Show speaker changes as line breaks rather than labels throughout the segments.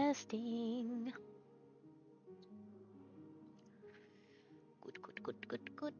Testing. Good, good, good, good, good.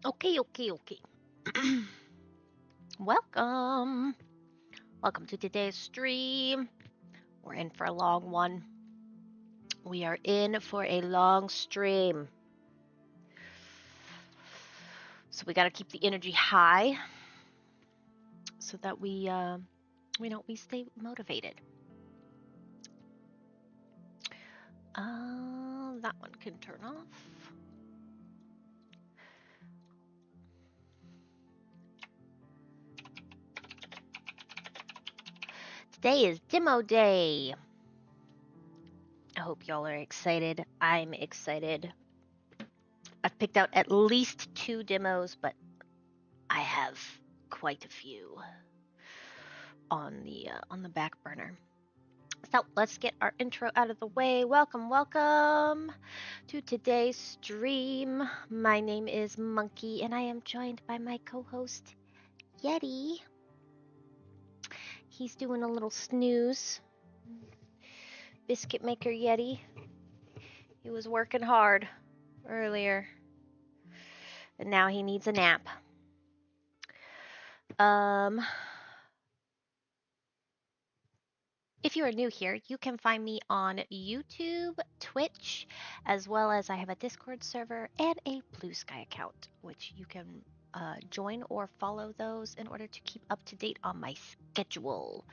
Okay, okay, okay. Welcome. Welcome to today's stream. We're in for a long one. We are in for a long stream. So we got to keep the energy high so that we stay motivated. That one can turn off. Today is demo day. I hope y'all are excited. I'm excited. I've picked out at least 2 demos, but I have quite a few on the back burner. So let's get our intro out of the way. Welcome, welcome to today's stream. My name is Monkey, and I am joined by my co-host Yeti. He's doing a little snooze. Biscuit maker Yeti. He was working hard earlier, and now he needs a nap. If you are new here, you can find me on YouTube, Twitch, as well as I have a Discord server and a Blue Sky account, which you can join or follow those in order to keep up to date on my schedule.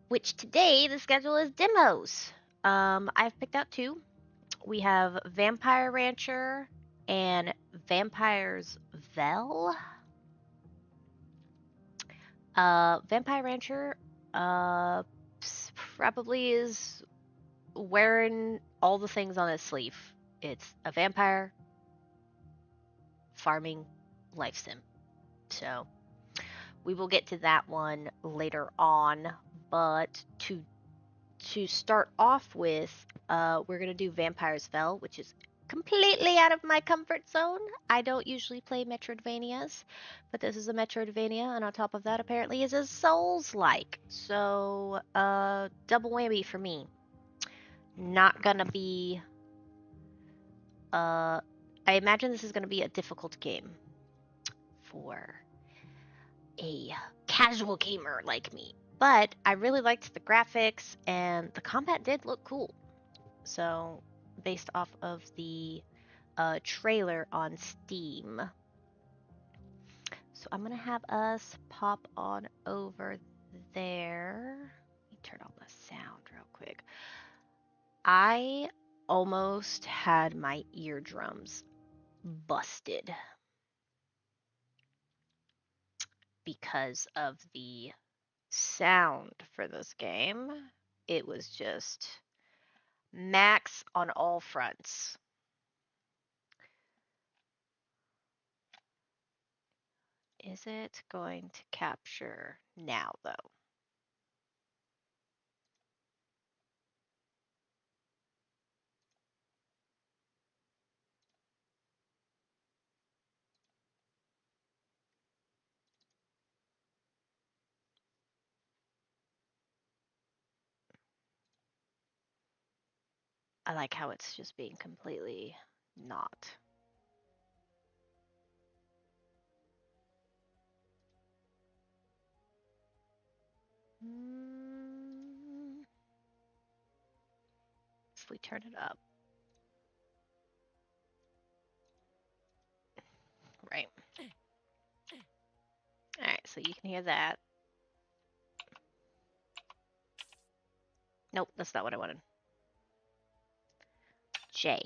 Which today, the schedule is demos. I've picked out 2. We have Vampire Rancher and Vampire's Vel. Vampire Rancher probably is wearing all the things on his sleeve. It's a vampire farming life sim. So we will get to that one later on, but to start off with, we're gonna do Vampire's Vel, which is completely out of my comfort zone. I don't usually play Metroidvanias, but this is a Metroidvania, and on top of that, apparently is a Souls-like. So, double whammy for me. Not gonna be... I imagine this is gonna be a difficult game for a casual gamer like me. But I really liked the graphics, and the combat did look cool. So, based off of the trailer on Steam. So I'm gonna have us pop on over there. Let me turn on the sound real quick. I almost had my eardrums busted because of the sound for this game. It was just max on all fronts. Is it going to capture now, though? I like how it's just being completely not. If we turn it up. Right. Alright, so you can hear that. Nope, that's not what I wanted. J.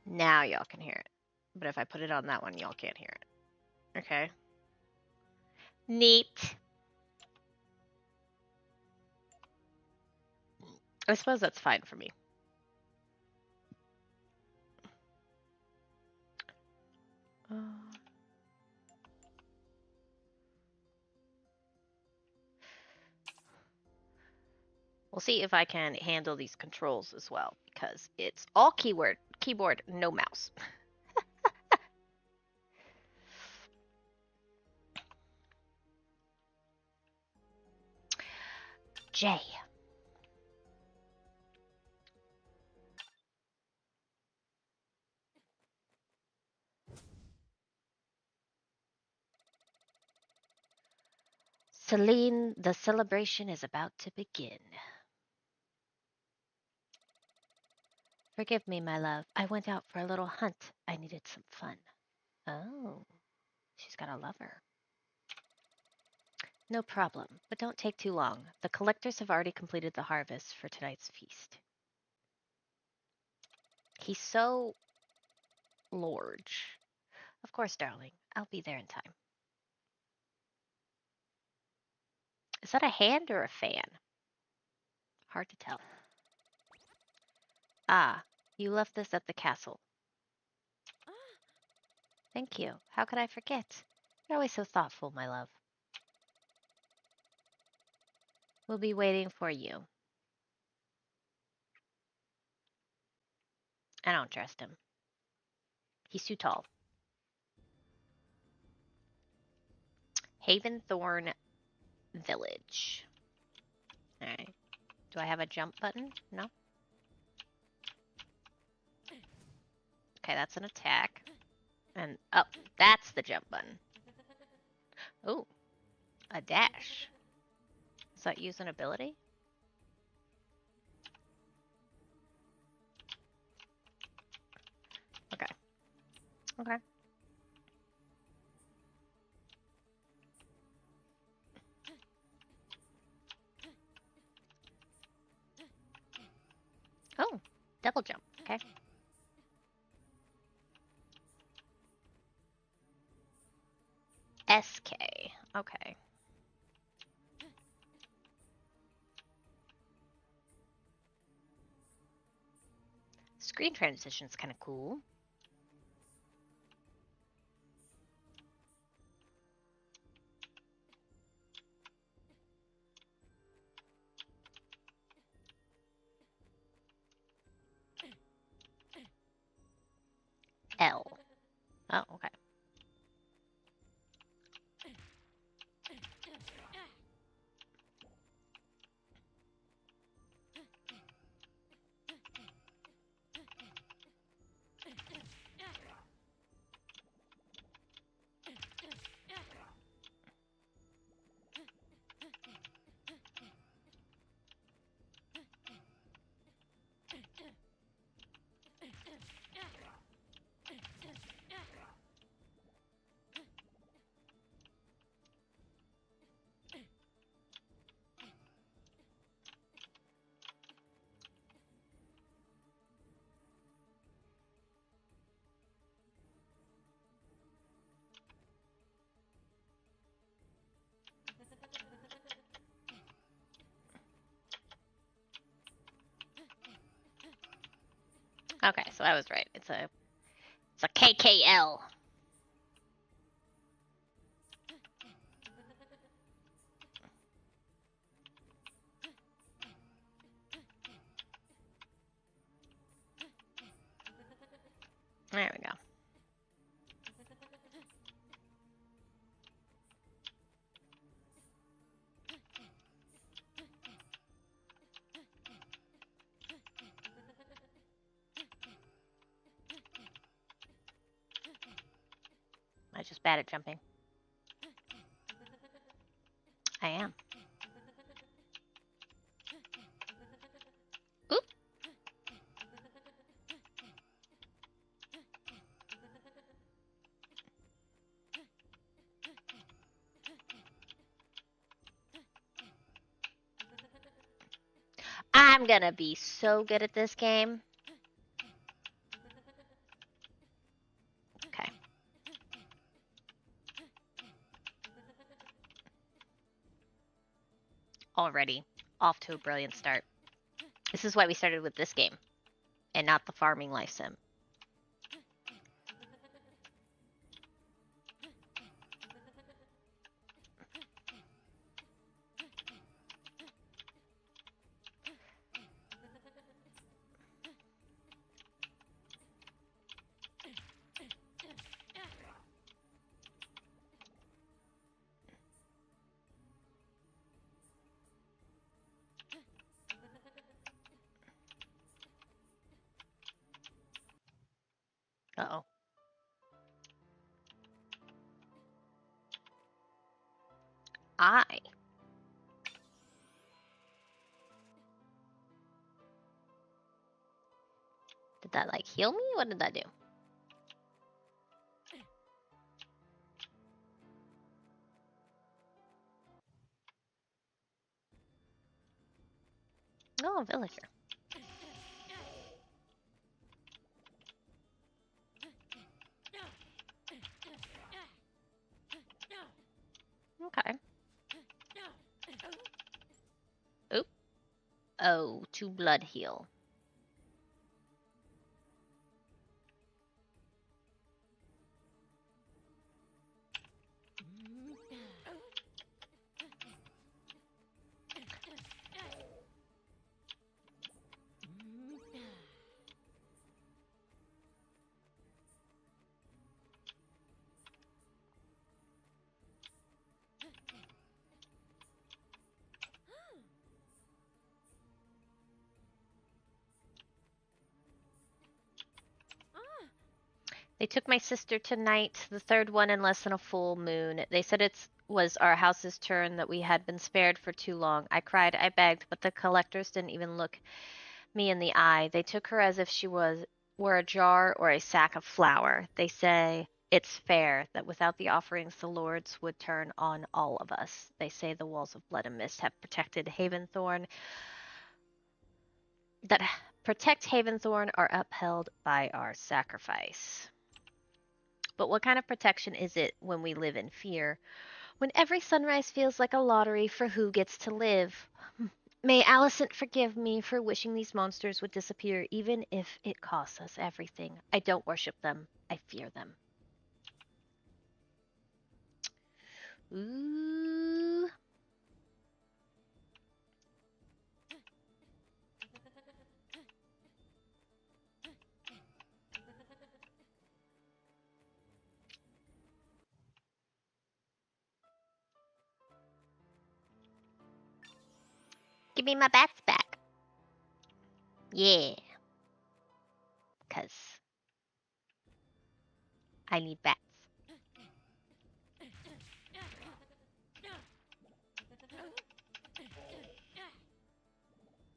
Now y'all can hear it. But if I put it on that one, y'all can't hear it. Okay. Neat. I suppose that's fine for me. We'll see if I can handle these controls as well, because it's all keyboard, no mouse. J. Celine, the celebration is about to begin. Forgive me, my love. I went out for a little hunt. I needed some fun. Oh, she's got a lover. No problem, but don't take too long. The collectors have already completed the harvest for tonight's feast. He's so large. Of course, darling. I'll be there in time. Is that a hand or a fan? Hard to tell. Ah, you left this at the castle. Thank you. How could I forget? You're always so thoughtful, my love. We'll be waiting for you. I don't trust him. He's too tall. Haventhorn Village. Alright. Do I have a jump button? No? Okay, that's an attack. And, oh, that's the jump button. Oh, a dash. Does that use an ability? Okay. Okay. Oh, double jump. Okay. SK. Okay. Screen transition's kind of cool. L. Oh, okay. Okay, so I was right. It's a KKL. There we go. I'm just bad at jumping. I am. Oop. I'm gonna be so good at this game. Okay. Already off to a brilliant start. This is why we started with this game and not the farming life sim. eye. Did that, like, heal me? What did that do? Oh, villager. Okay. Oop. Oh, 2 blood heal. They took my sister tonight, the third one in less than a full moon. They said it was our house's turn, that we had been spared for too long. I cried, I begged, but the collectors didn't even look me in the eye. They took her as if she were a jar or a sack of flour. They say it's fair that without the offerings the lords would turn on all of us. They say the walls of blood and mist have protected Haventhorn, that protect Haventhorn are upheld by our sacrifice. But what kind of protection is it when we live in fear? When every sunrise feels like a lottery for who gets to live? May Alicent forgive me for wishing these monsters would disappear, even if it costs us everything. I don't worship them. I fear them. Ooh. Give me my bats back. Yeah. 'Cause I need bats.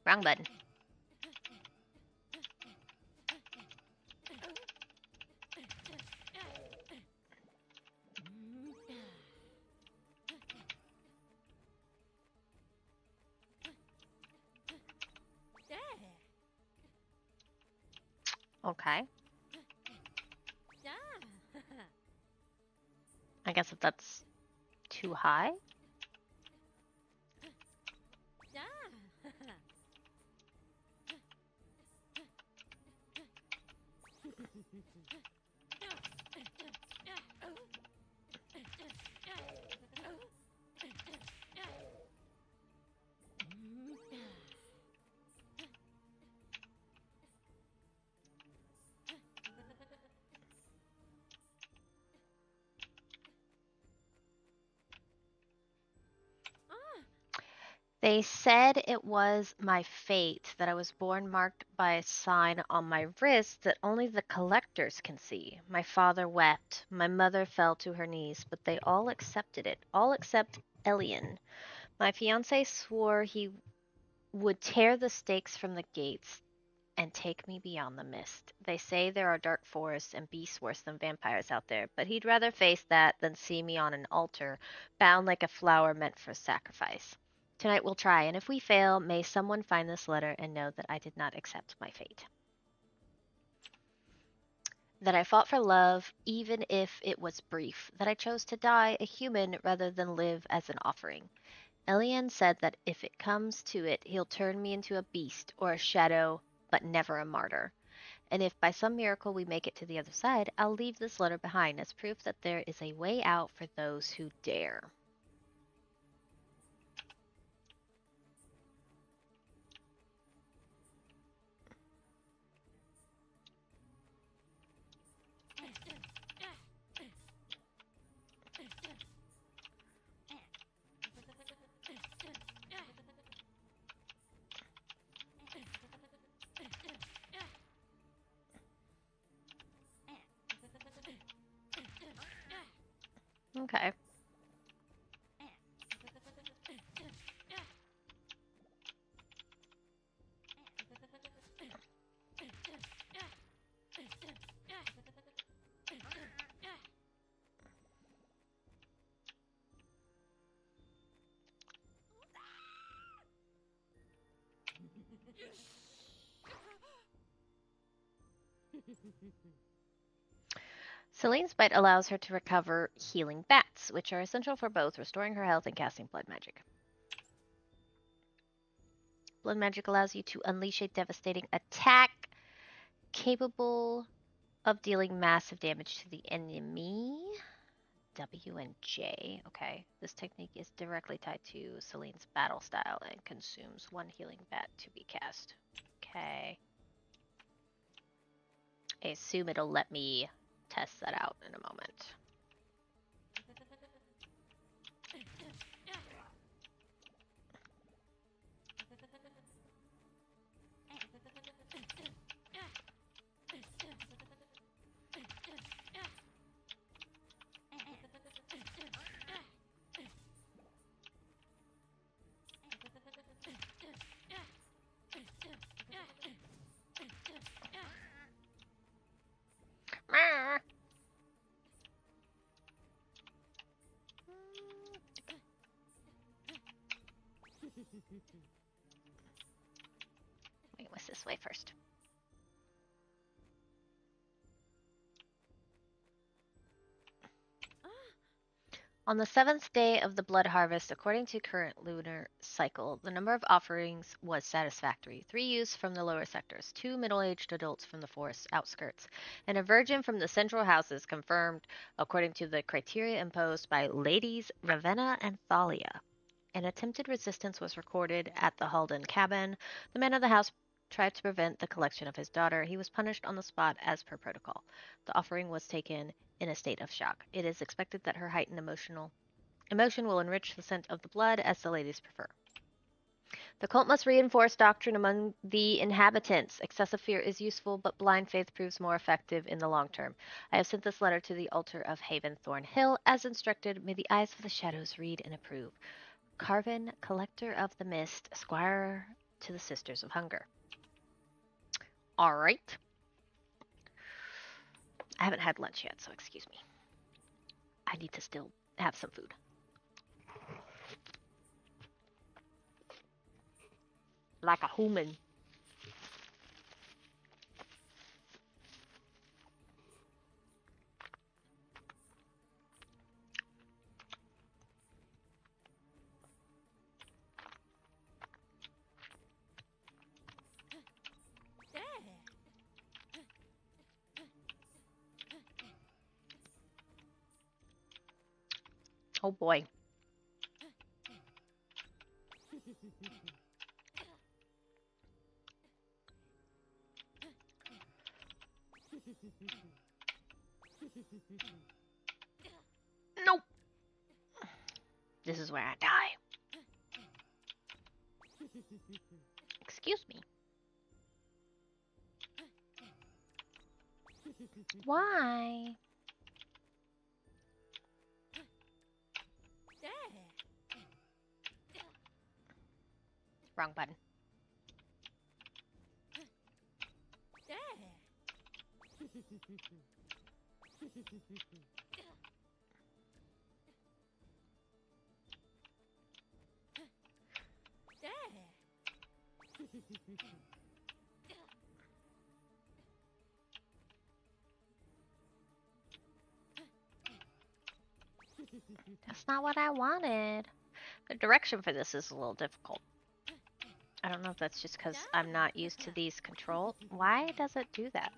Wrong button. Okay. I guess if that's too high. They said it was my fate, that I was born marked by a sign on my wrist that only the collectors can see. My father wept. My mother fell to her knees, but they all accepted it, all except Elian. My fiance swore he would tear the stakes from the gates and take me beyond the mist. They say there are dark forests and beasts worse than vampires out there, but he'd rather face that than see me on an altar, bound like a flower meant for sacrifice. Tonight we'll try, and if we fail, may someone find this letter and know that I did not accept my fate. That I fought for love, even if it was brief. That I chose to die a human rather than live as an offering. Elian said that if it comes to it, he'll turn me into a beast or a shadow, but never a martyr. And if by some miracle we make it to the other side, I'll leave this letter behind as proof that there is a way out for those who dare. Okay. Celine's bite allows her to recover healing bats, which are essential for both restoring her health and casting blood magic. Blood magic allows you to unleash a devastating attack capable of dealing massive damage to the enemy. W and J. Okay, this technique is directly tied to Celine's battle style and consumes one healing bat to be cast. Okay. I assume it'll let me test that out in a moment. Wait, what's this way first? On the 7th day of the blood harvest, according to current lunar cycle, the number of offerings was satisfactory. 3 youths from the lower sectors, 2 middle-aged adults from the forest outskirts, and a virgin from the central houses confirmed according to the criteria imposed by Ladies Ravenna and Thalia. An attempted resistance was recorded at the Halden cabin. The man of the house tried to prevent the collection of his daughter. He was punished on the spot as per protocol. The offering was taken in a state of shock. It is expected that her heightened emotion will enrich the scent of the blood as the ladies prefer. The cult must reinforce doctrine among the inhabitants. Excessive fear is useful, but blind faith proves more effective in the long term. I have sent this letter to the altar of Haven Thornhill. As instructed, may the eyes of the shadows read and approve. Carvin, Collector of the Mist, Squire to the Sisters of Hunger. Alright. I haven't had lunch yet, so excuse me. I need to still have some food. Like a human. Oh boy. Nope. This is where I die. Excuse me. Why? Wrong button. That's not what I wanted. The direction for this is a little difficult. I don't know if that's just because I'm not used to these control. Why does it do that?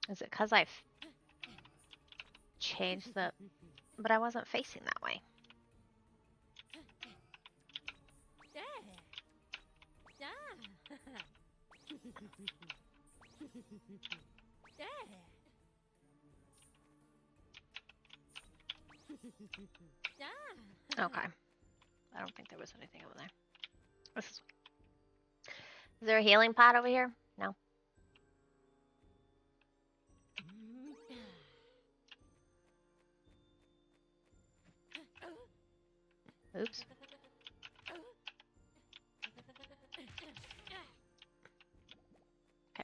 Is it because I've changed the... But I wasn't facing that way. Okay. I don't think there was anything over there. Is there a healing pot over here? No. Oops. Okay.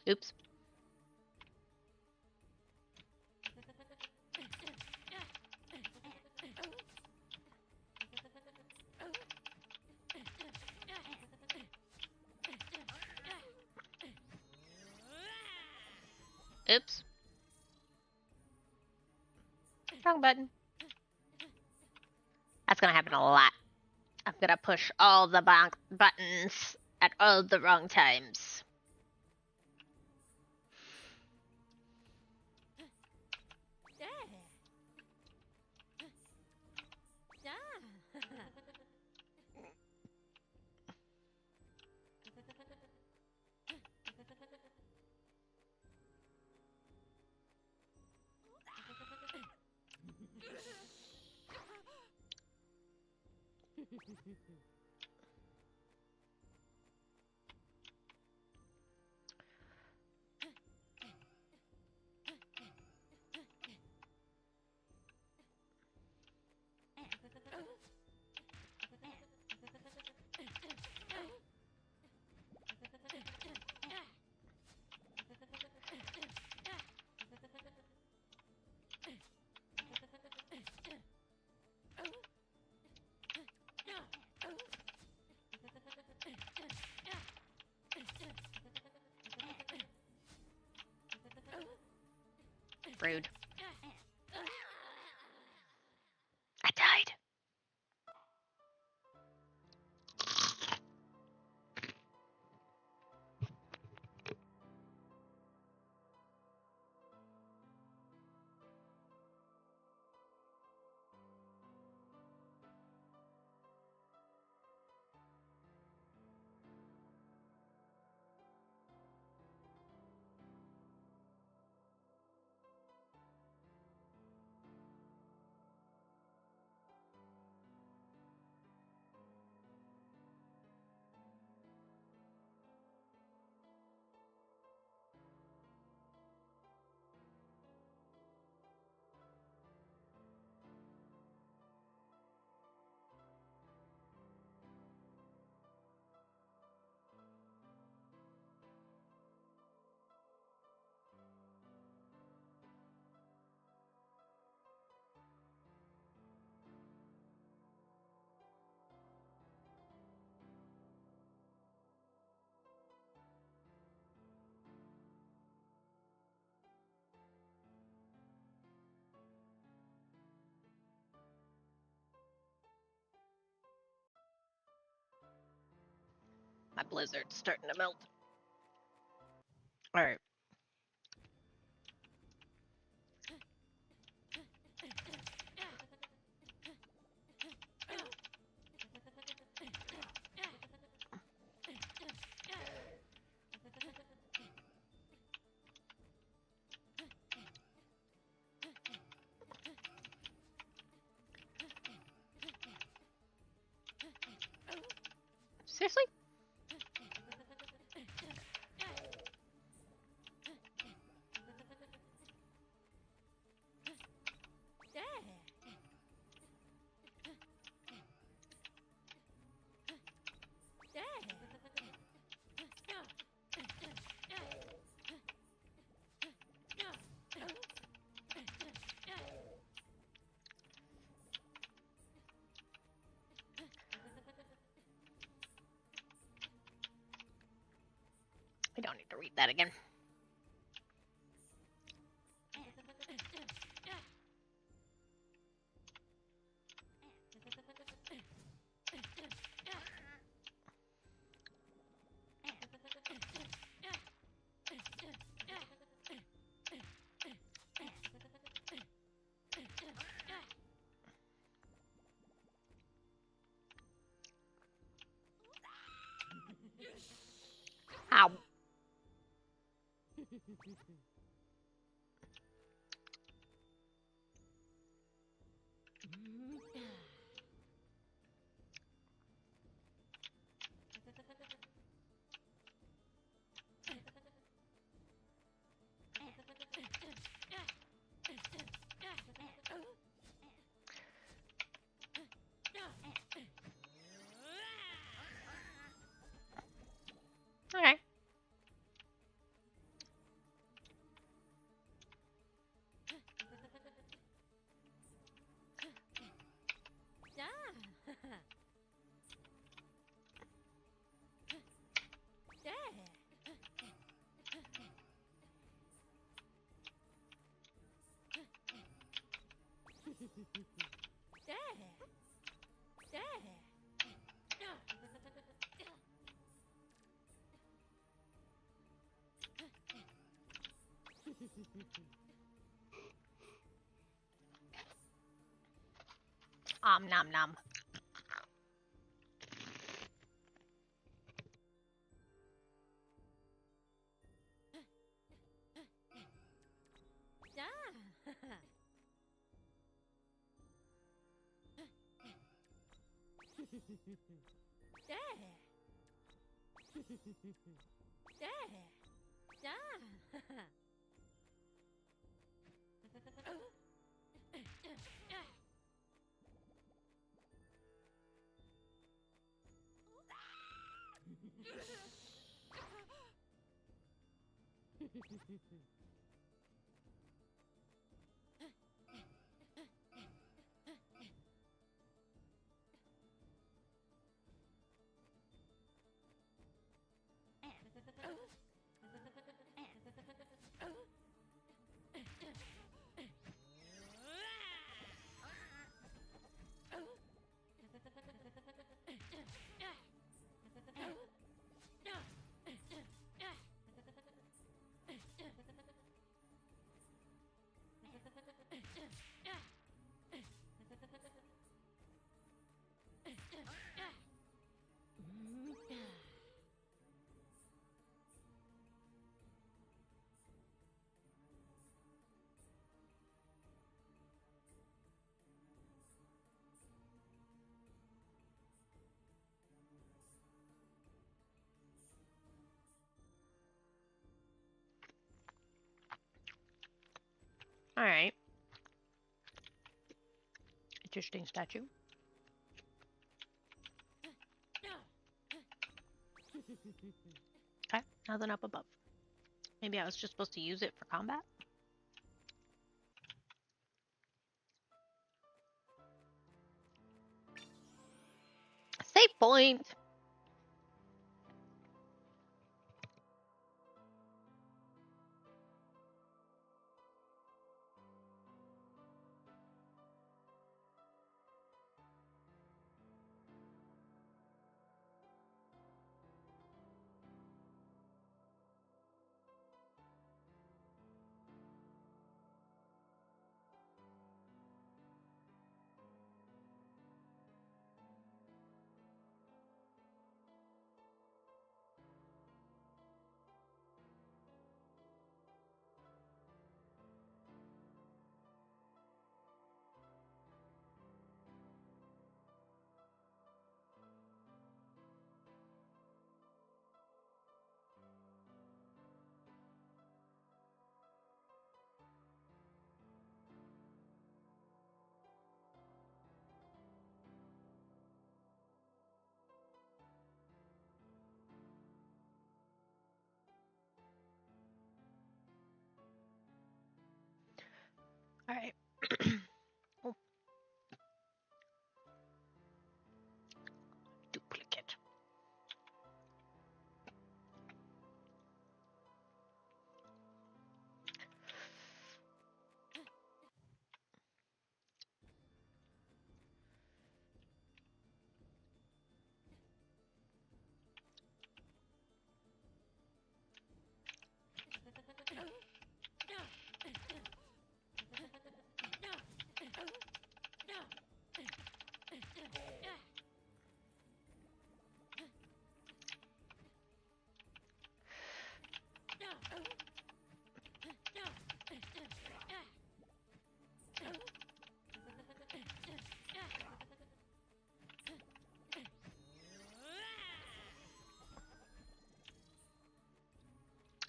Oops. Oops. Wrong button. That's gonna happen a lot. I'm gonna push all the buttons at all the wrong times. Rude. I died. My blizzard's starting to melt. Alright. Seriously? We don't need to read that again. Ow. Okay. Nom nom. All right. Interesting statue. Okay, nothing up above. Maybe I was just supposed to use it for combat? Save point! All right. Oh. Duplicate.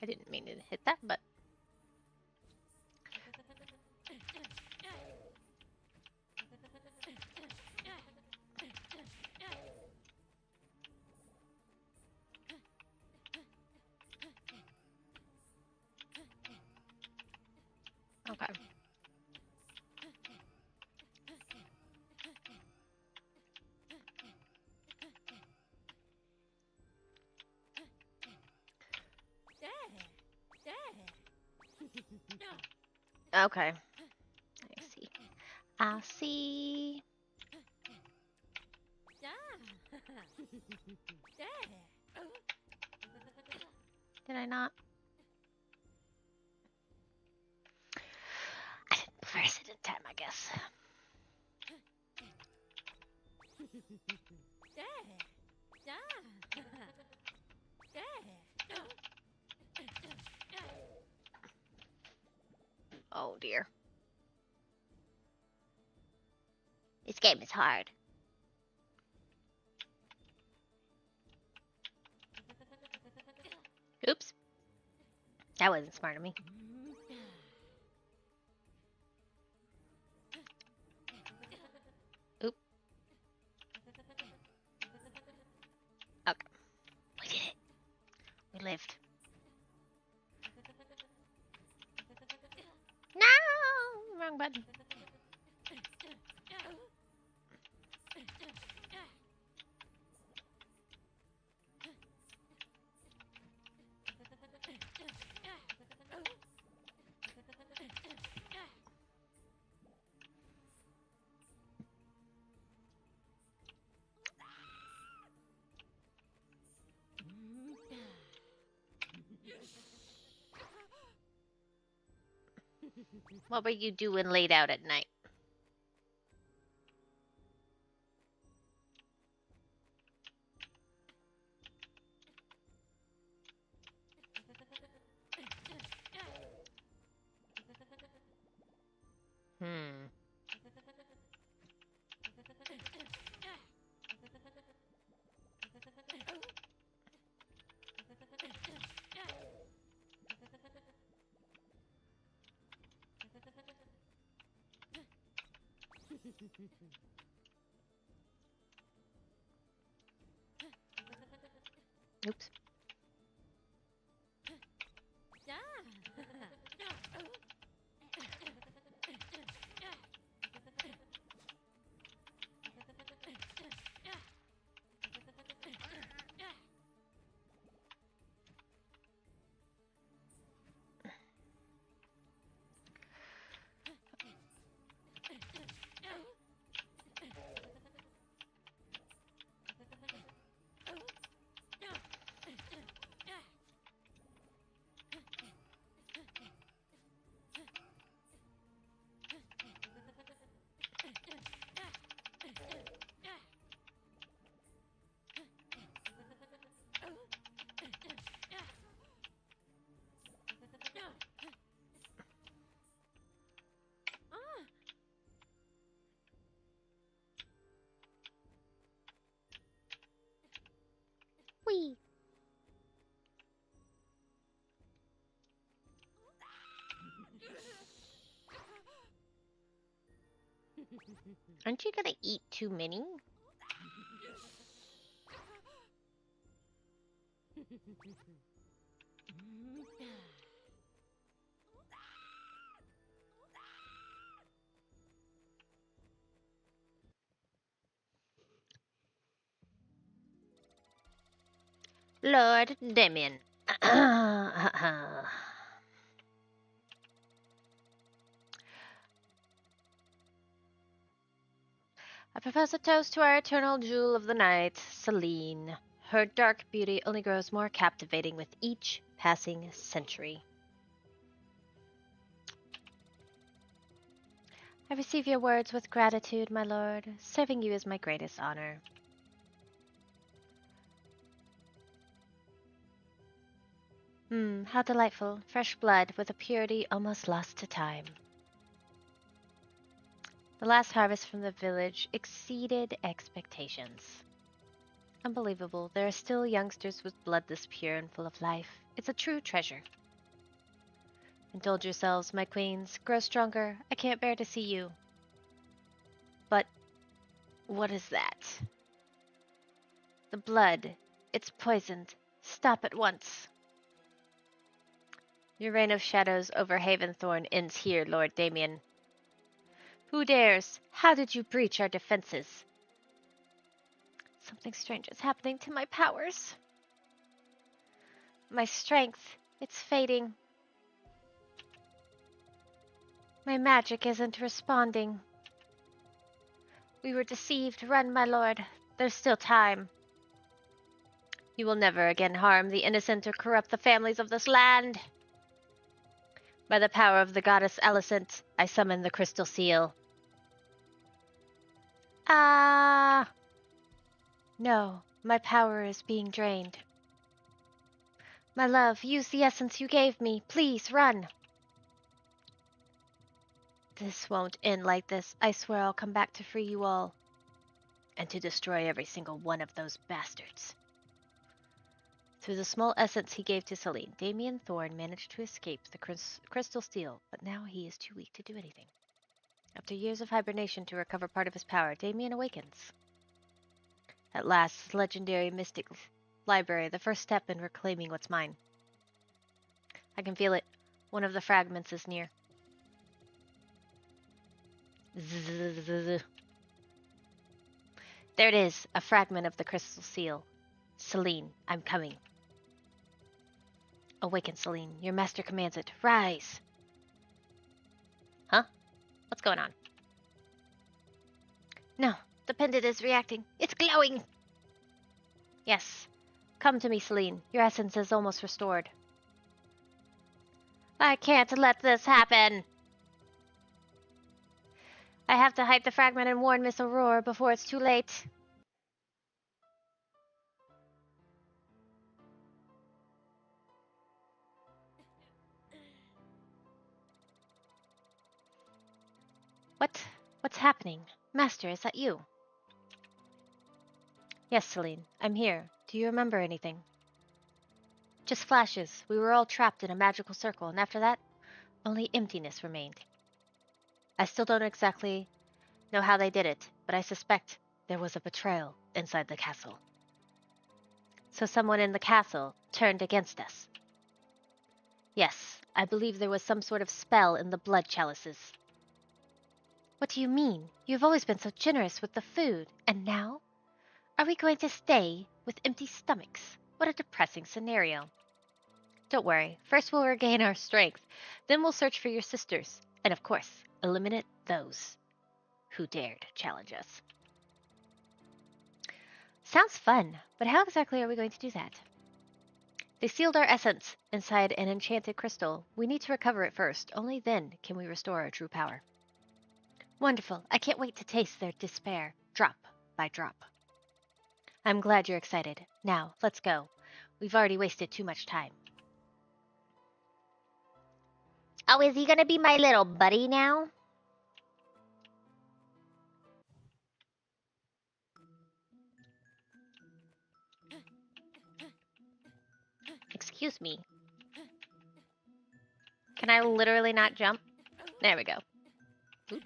I didn't mean to hit that, but okay. Okay. I see. I see. Did I not? I didn't press it in time, I guess. Oh dear. This game is hard. Oops. That wasn't smart of me. Oop. Okay. We did it. We lived. No! Wrong button. What were you doing late out at night? Hmm. Oops. Whee! Aren't you gonna eat too many? Lord Damien. I propose a toast to our eternal jewel of the night, Celine. Her dark beauty only grows more captivating with each passing century. I receive your words with gratitude, my lord. Serving you is my greatest honor. How delightful. Fresh blood with a purity almost lost to time. The last harvest from the village exceeded expectations. Unbelievable. There are still youngsters with blood this pure and full of life. It's a true treasure. Indulge yourselves, my queens. Grow stronger. I can't bear to see you. But what is that? The blood. It's poisoned. Stop at once. Your reign of shadows over Haventhorn ends here, Lord Damien. Who dares? How did you breach our defenses? Something strange is happening to my powers. My strength, it's fading. My magic isn't responding. We were deceived. Run, my lord. There's still time. You will never again harm the innocent or corrupt the families of this land. By the power of the goddess Alicent, I summon the crystal seal. Ah! No, my power is being drained. My love, use the essence you gave me. Please, run. This won't end like this. I swear I'll come back to free you all. And to destroy every single one of those bastards. Through the small essence he gave to Celine, Damien Thorne managed to escape the crystal steel, but now he is too weak to do anything. After years of hibernation to recover part of his power, Damien awakens. At last, his legendary mystic library, the first step in reclaiming what's mine. I can feel it. One of the fragments is near. Zzz. There it is, a fragment of the crystal seal. Celine, I'm coming. Awaken, Celine. Your master commands it. Rise! Huh? What's going on? No, the pendant is reacting. It's glowing! Yes. Come to me, Celine. Your essence is almost restored. I can't let this happen! I have to hide the fragment and warn Miss Aurora before it's too late. What's happening? Master, is that you? Yes, Celine. I'm here. Do you remember anything? Just flashes. We were all trapped in a magical circle, and after that, only emptiness remained. I still don't exactly know how they did it, but I suspect there was a betrayal inside the castle. So someone in the castle turned against us. Yes, I believe there was some sort of spell in the blood chalices. What do you mean? You've always been so generous with the food, and now? Are we going to stay with empty stomachs? What a depressing scenario. Don't worry, first we'll regain our strength, then we'll search for your sisters, and of course, eliminate those who dared challenge us. Sounds fun, but how exactly are we going to do that? They sealed our essence inside an enchanted crystal. We need to recover it first. Only then can we restore our true power. Wonderful. I can't wait to taste their despair, drop by drop. I'm glad you're excited. Now, let's go. We've already wasted too much time. Oh, is he gonna be my little buddy now? Excuse me. Can I literally not jump? There we go. Oop.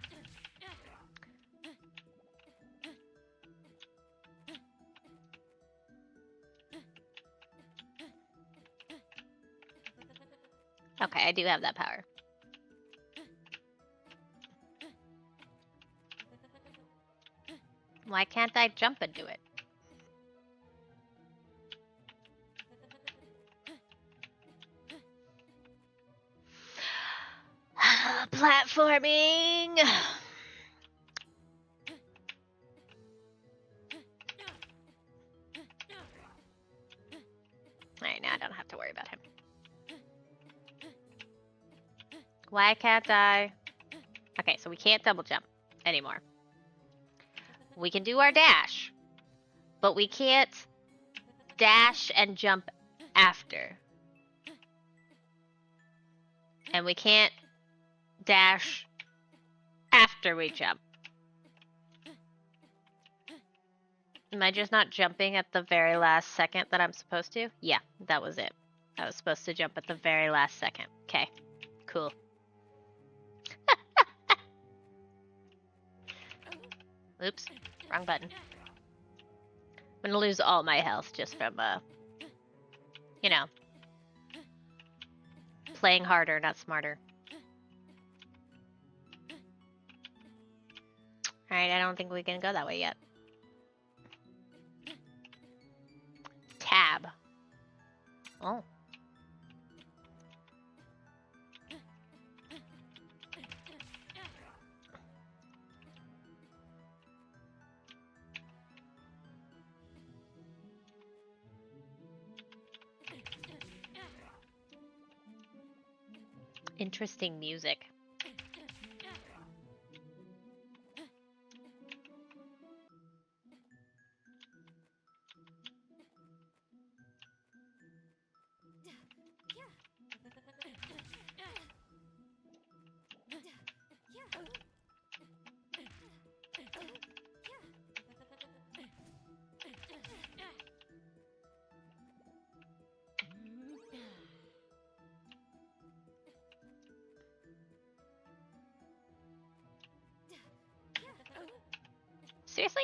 Okay, I do have that power. Why can't I jump and do it? Platforming! Alright, now I don't have to worry about him. Why can't I? Okay, so we can't double jump anymore. We can do our dash, but we can't dash and jump after. And we can't dash after we jump. Am I just not jumping at the very last second that I'm supposed to? Yeah, that was it. I was supposed to jump at the very last second. Okay, cool. Oops, wrong button. I'm gonna lose all my health just from, you know, playing harder, not smarter. Alright, I don't think we can go that way yet. Tab. Oh. Interesting music. Seriously?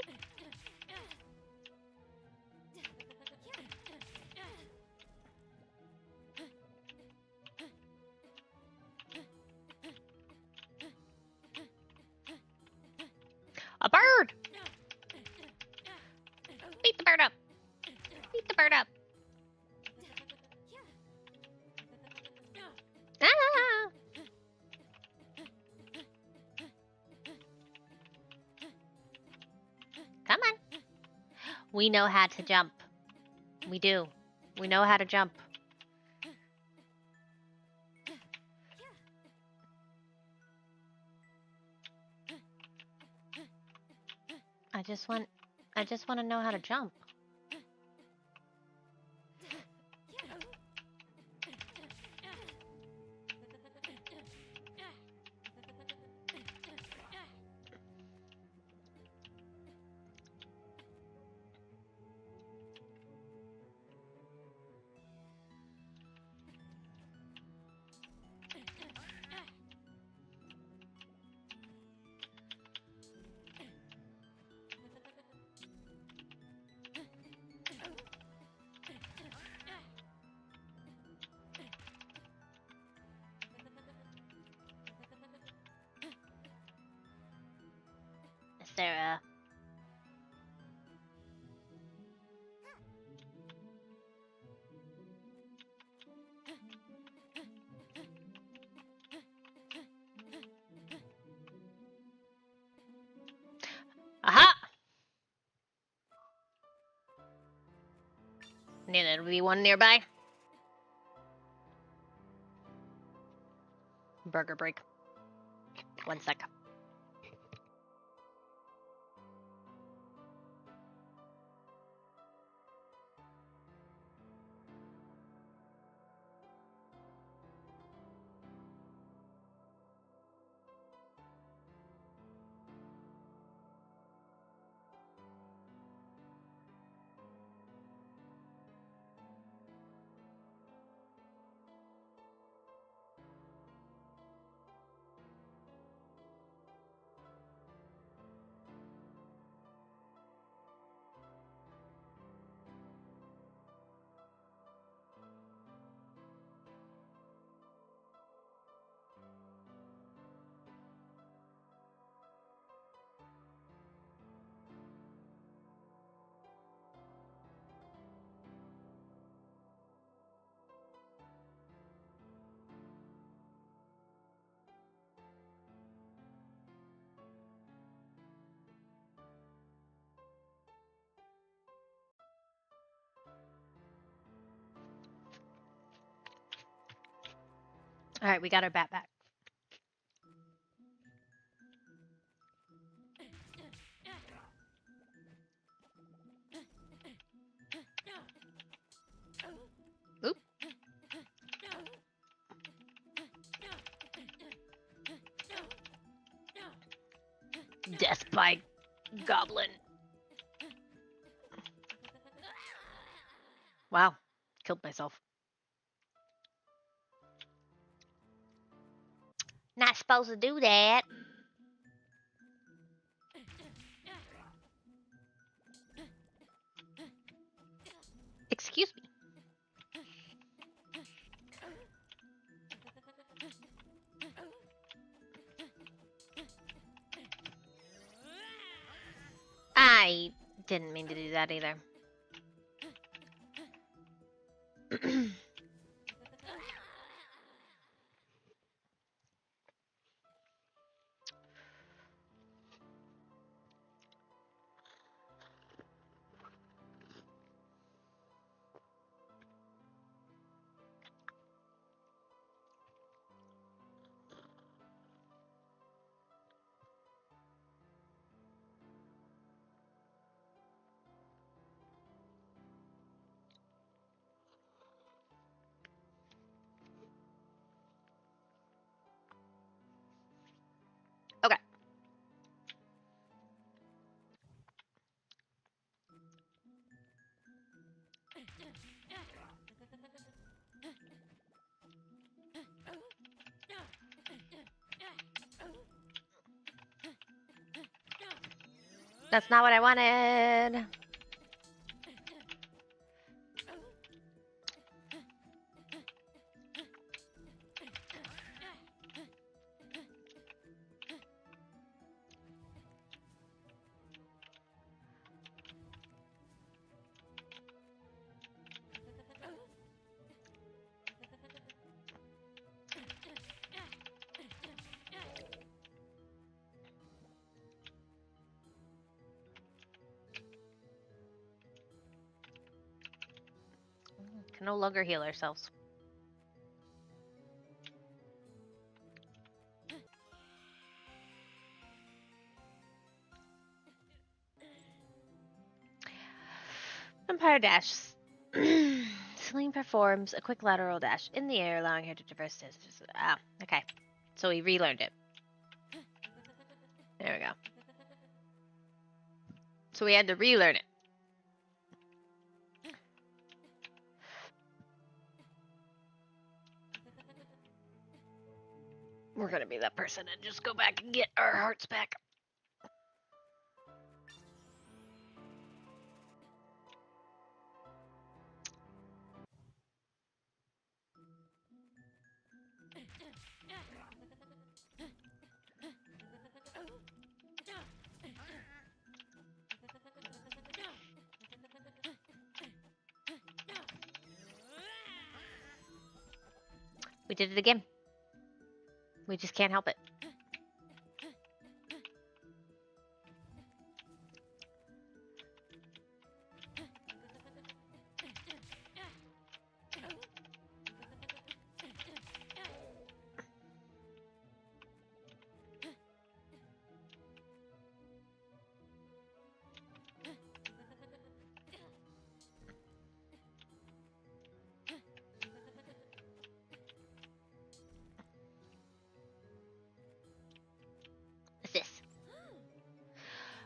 A bird! Beat the bird up! Beat the bird up! Ah! Come on. We know how to jump. We do. We know how to jump. I just want to know how to jump. Sarah. Aha! Knew there'd be one nearby. Burger break. 1 sec. All right, we got our bat back. Oop. Death by goblin. Wow, killed myself. Not supposed to do that. Excuse me. I didn't mean to do that either. That's not what I wanted. Can no longer heal ourselves. Empire Dash. Celine performs a quick lateral dash in the air, allowing her to traverse distance. Ah, okay. So we relearned it. There we go. So we had to relearn it. We're gonna be that person and just go back and get our hearts back. We did it again. We just can't help it. What's this?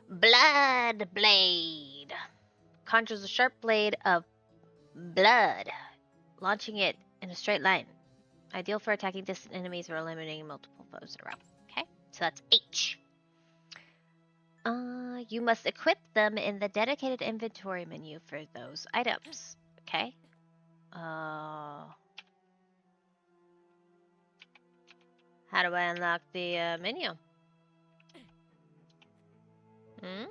Blood Blade. Conjures a sharp blade of blood, launching it in a straight line. Ideal for attacking distant enemies or eliminating multiple foes in a row. Okay, so that's H. You must equip them in the dedicated inventory menu for those items. Okay. How do I unlock the menu? Hmm?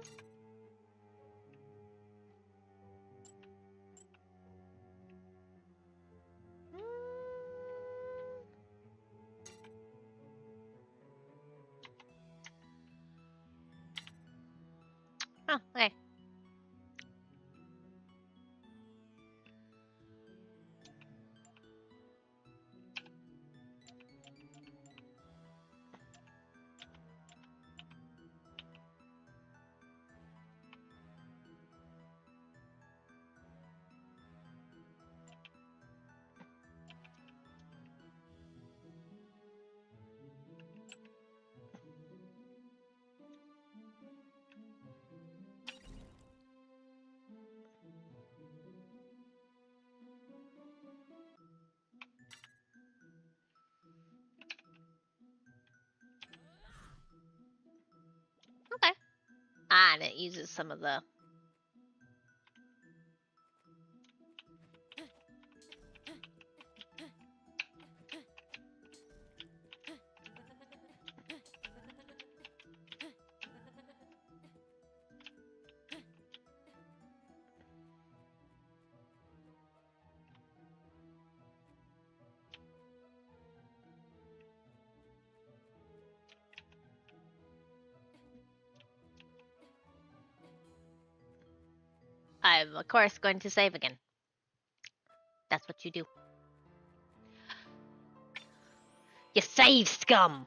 Oh, okay. Okay. Ah, and it uses some of the... I'm, of course, going to save again. That's what you do. You save, scum!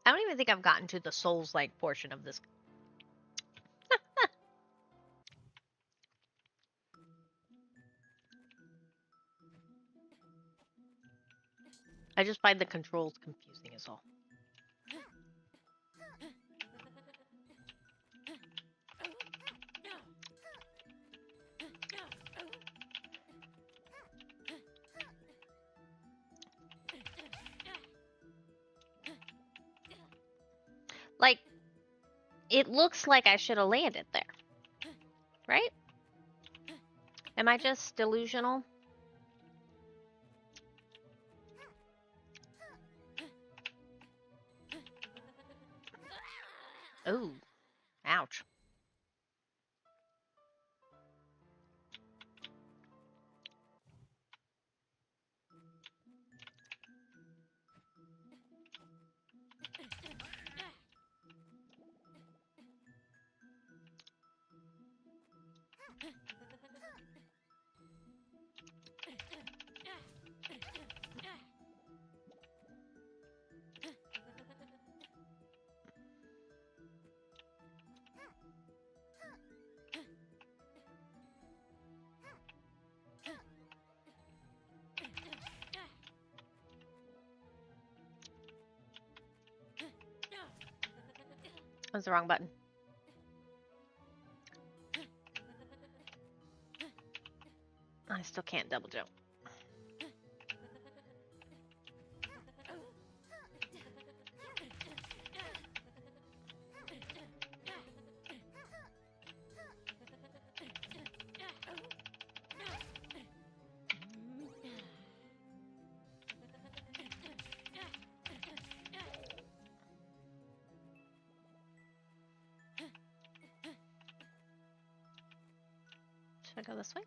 I don't even think I've gotten to the Souls-like portion of this. I just find the controls confusing as all. Like, it looks like I should have landed there. Right? Am I just delusional? Ooh. Ouch. That's the wrong button. I still can't double jump. Should I go this way?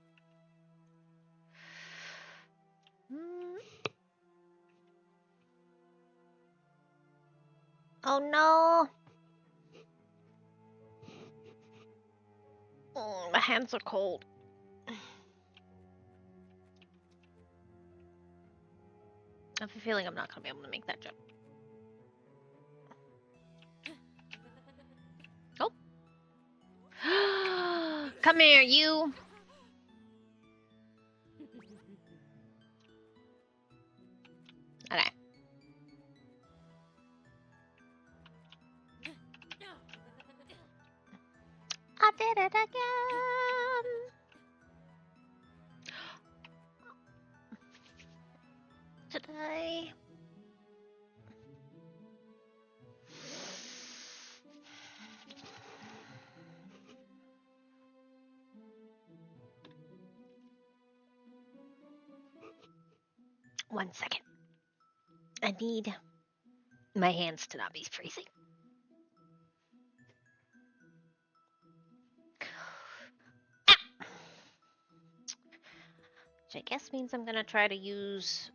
Oh no! My hands are cold. I have a feeling I'm not going to be able to make that jump. Oh! Come here, you! Okay. I did it again! Today. One second. I need my hands to not be freezing. Which I guess means I'm gonna try to use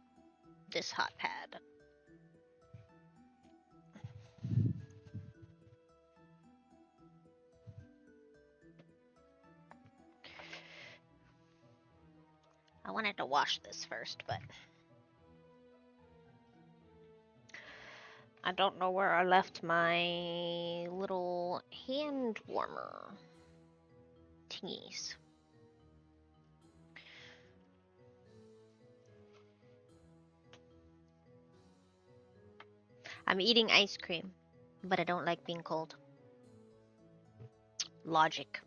this hot pad. I wanted to wash this first, but I don't know where I left my little hand warmer tingies. I'm eating ice cream, but I don't like being cold. Logic.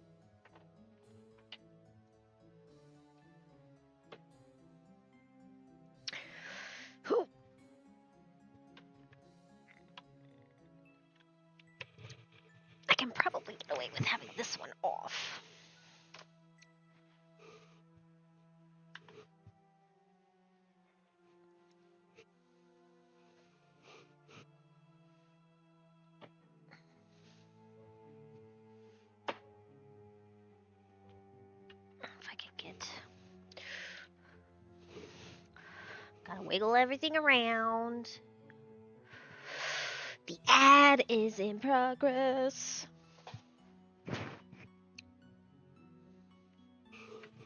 Whew. I can probably get away with having this one off. Wiggle everything around. The ad is in progress. You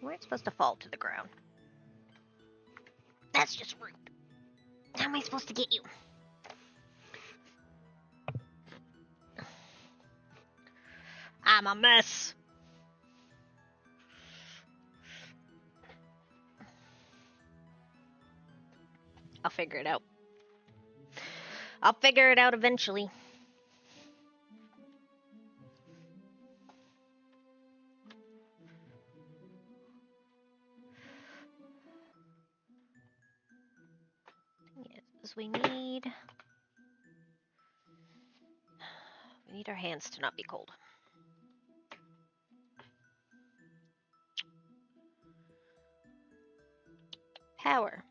weren't supposed to fall to the ground. That's just rude. How am I supposed to get you? I'm a mess. I'll figure it out. I'll figure it out eventually. Yes, we need our hands to not be cold. Power.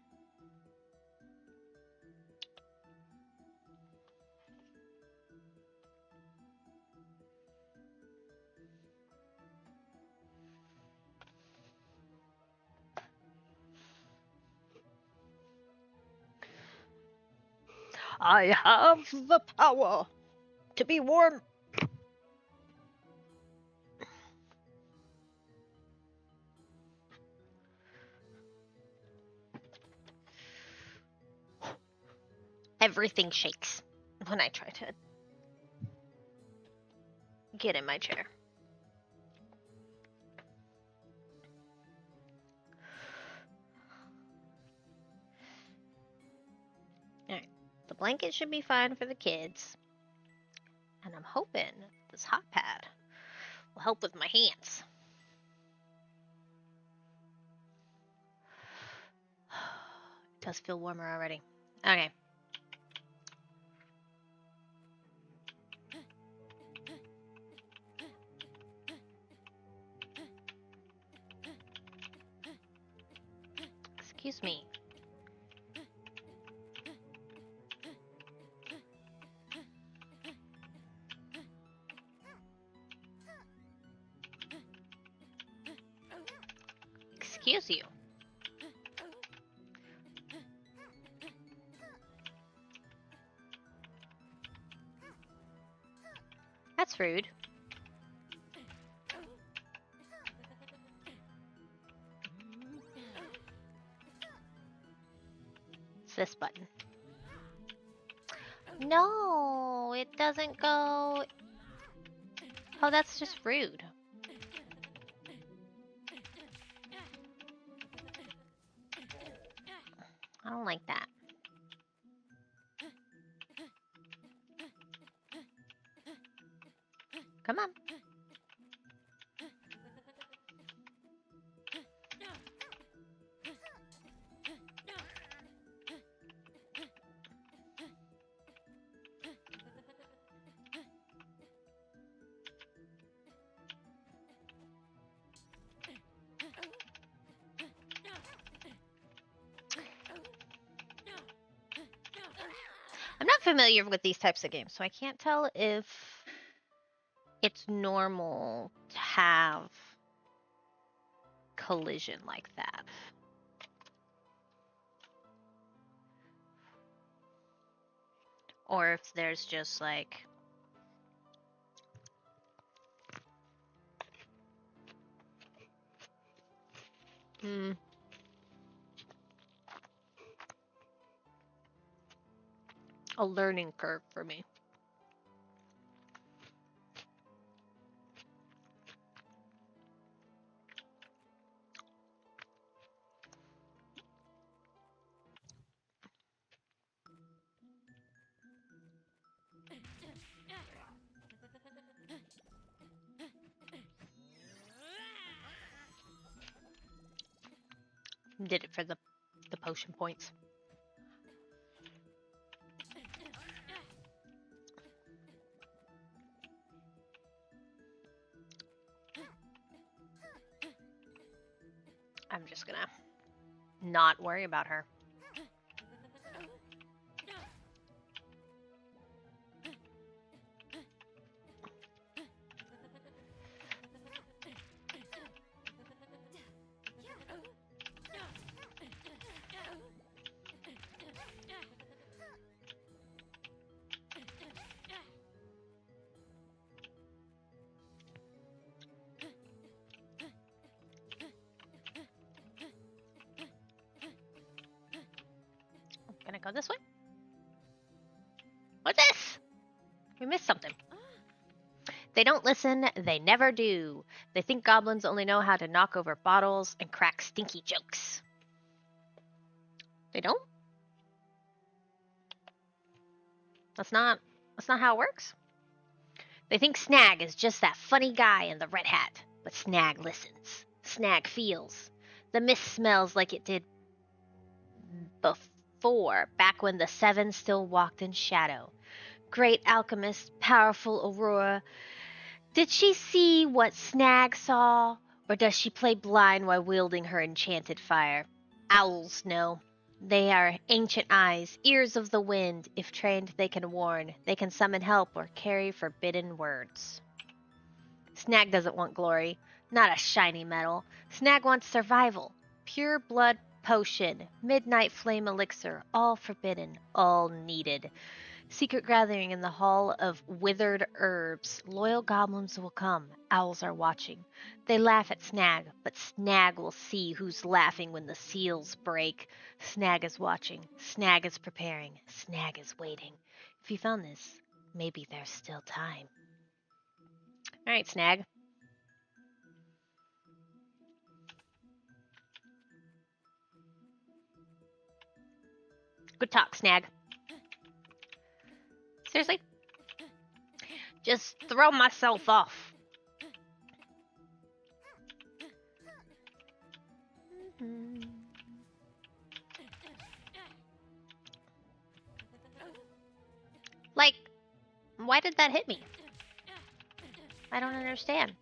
I have the power to be warm. Everything shakes when I try to get in my chair. Alright, the blanket should be fine for the kids. And I'm hoping this hot pad will help with my hands. It does feel warmer already. Okay. Excuse me. Excuse you. That's rude. It's this button. No, it doesn't go. Oh, that's just rude. I don't like that. Come on. I'm not familiar with these types of games, so I can't tell if it's normal to have collision like that. Or if there's just like a learning curve for me. Did it for the potion points. I'm just gonna not worry about her. Go this way. What's this? We missed something. They don't listen. They never do. They think goblins only know how to knock over bottles and crack stinky jokes. They don't? That's not how it works. They think Snag is just that funny guy in the red hat. But Snag listens. Snag feels. The mist smells like it did before, back when the Seven still walked in shadow. Great alchemist, powerful Aurora. Did she see what Snag saw, or does she play blind while wielding her enchanted fire? Owls know. They are ancient eyes, ears of the wind. If trained, they can warn. They can summon help or carry forbidden words. Snag doesn't want glory, not a shiny medal. Snag wants survival. Pure blood potion, midnight flame elixir, all forbidden, all needed. Secret gathering in the Hall of Withered Herbs. Loyal goblins will come. Owls are watching. They laugh at Snag, but Snag will see who's laughing when the seals break. Snag is watching. Snag is preparing. Snag is waiting. If you found this, maybe there's still time. All right, Snag. Good talk, Snag. Seriously? Just throw myself off. Like, why did that hit me? I don't understand.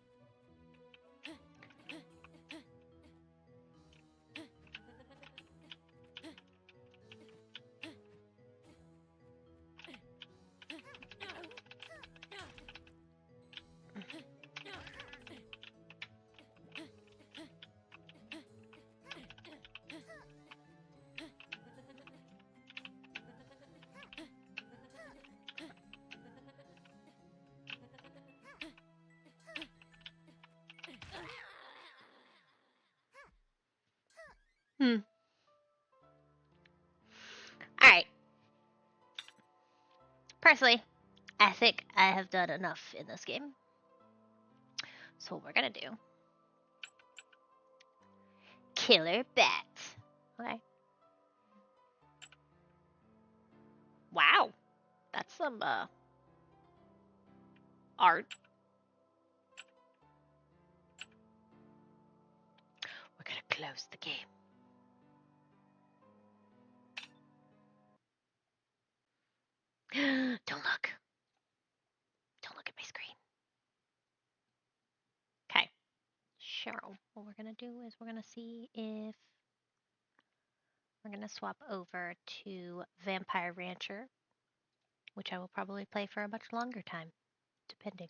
Alright. Personally, I think I have done enough in this game. So what we're gonna do. Killer bat. Okay. Wow. That's some art. We're gonna close the game. Don't look. Don't look at my screen. Okay. Cheryl, what we're gonna do is we're gonna see if we're gonna swap over to Vampire Rancher, which I will probably play for a much longer time, depending.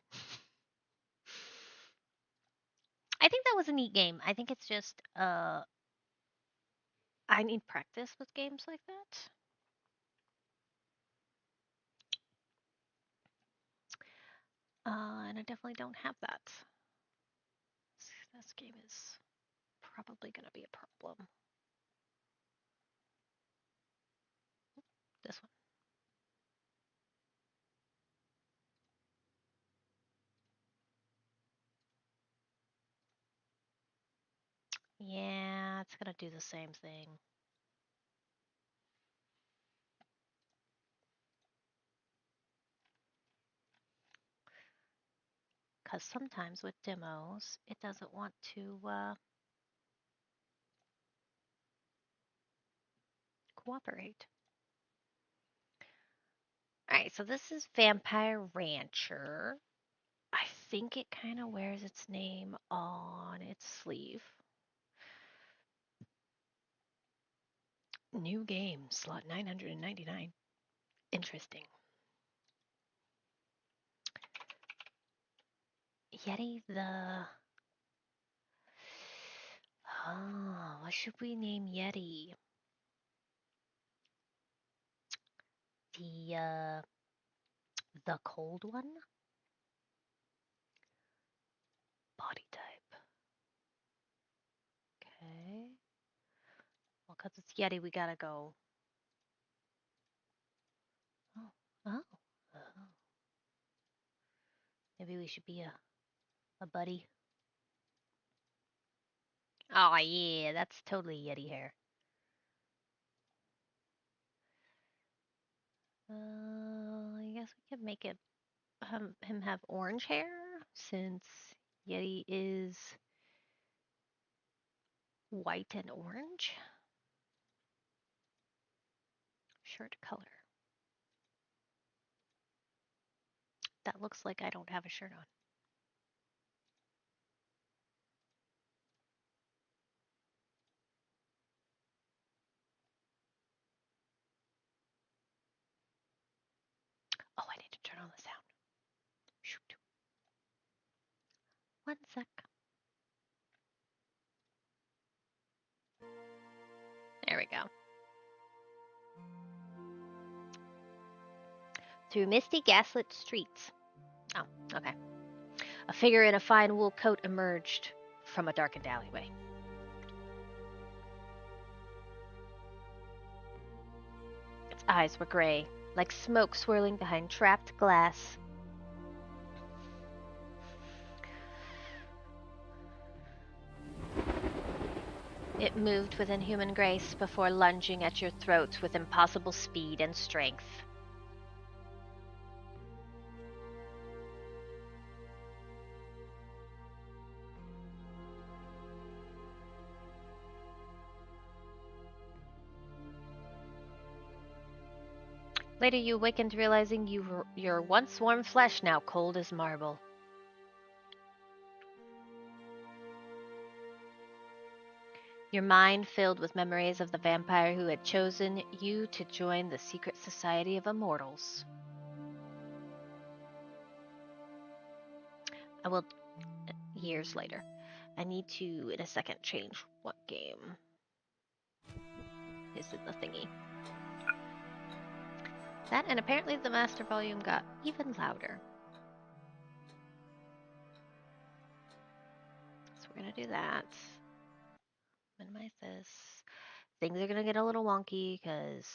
I think that was a neat game. I think it's just I need practice with games like that. And I definitely don't have that. This game is probably going to be a problem. This one. Yeah, it's going to do the same thing. Because sometimes with demos, it doesn't want to cooperate. Alright, so this is Vampire Rancher. I think it kind of wears its name on its sleeve. New game, slot 999. Interesting. Yeti the... Oh, what should we name Yeti? The cold one? Body type. Okay. Well, because it's Yeti, we gotta go Maybe we should be a buddy. Oh yeah, that's totally Yeti hair. I guess we could make it him have orange hair since Yeti is white and orange. Shirt color. That looks like I don't have a shirt on. Oh, I need to turn on the sound. Shoot. 1 sec. There we go. Through misty gaslit streets. Oh, okay. A figure in a fine wool coat emerged from a darkened alleyway. Its eyes were gray, like smoke swirling behind trapped glass. It moved with inhuman grace before lunging at your throat with impossible speed and strength. Later you awakened realizing your once warm flesh now cold as marble. Your mind filled with memories of the vampire who had chosen you to join the secret society of immortals. I will, years later. I need to, in a second, change what game is in the thingy. That, and apparently the master volume got even louder. So we're going to do that. Minimize this. Things are going to get a little wonky because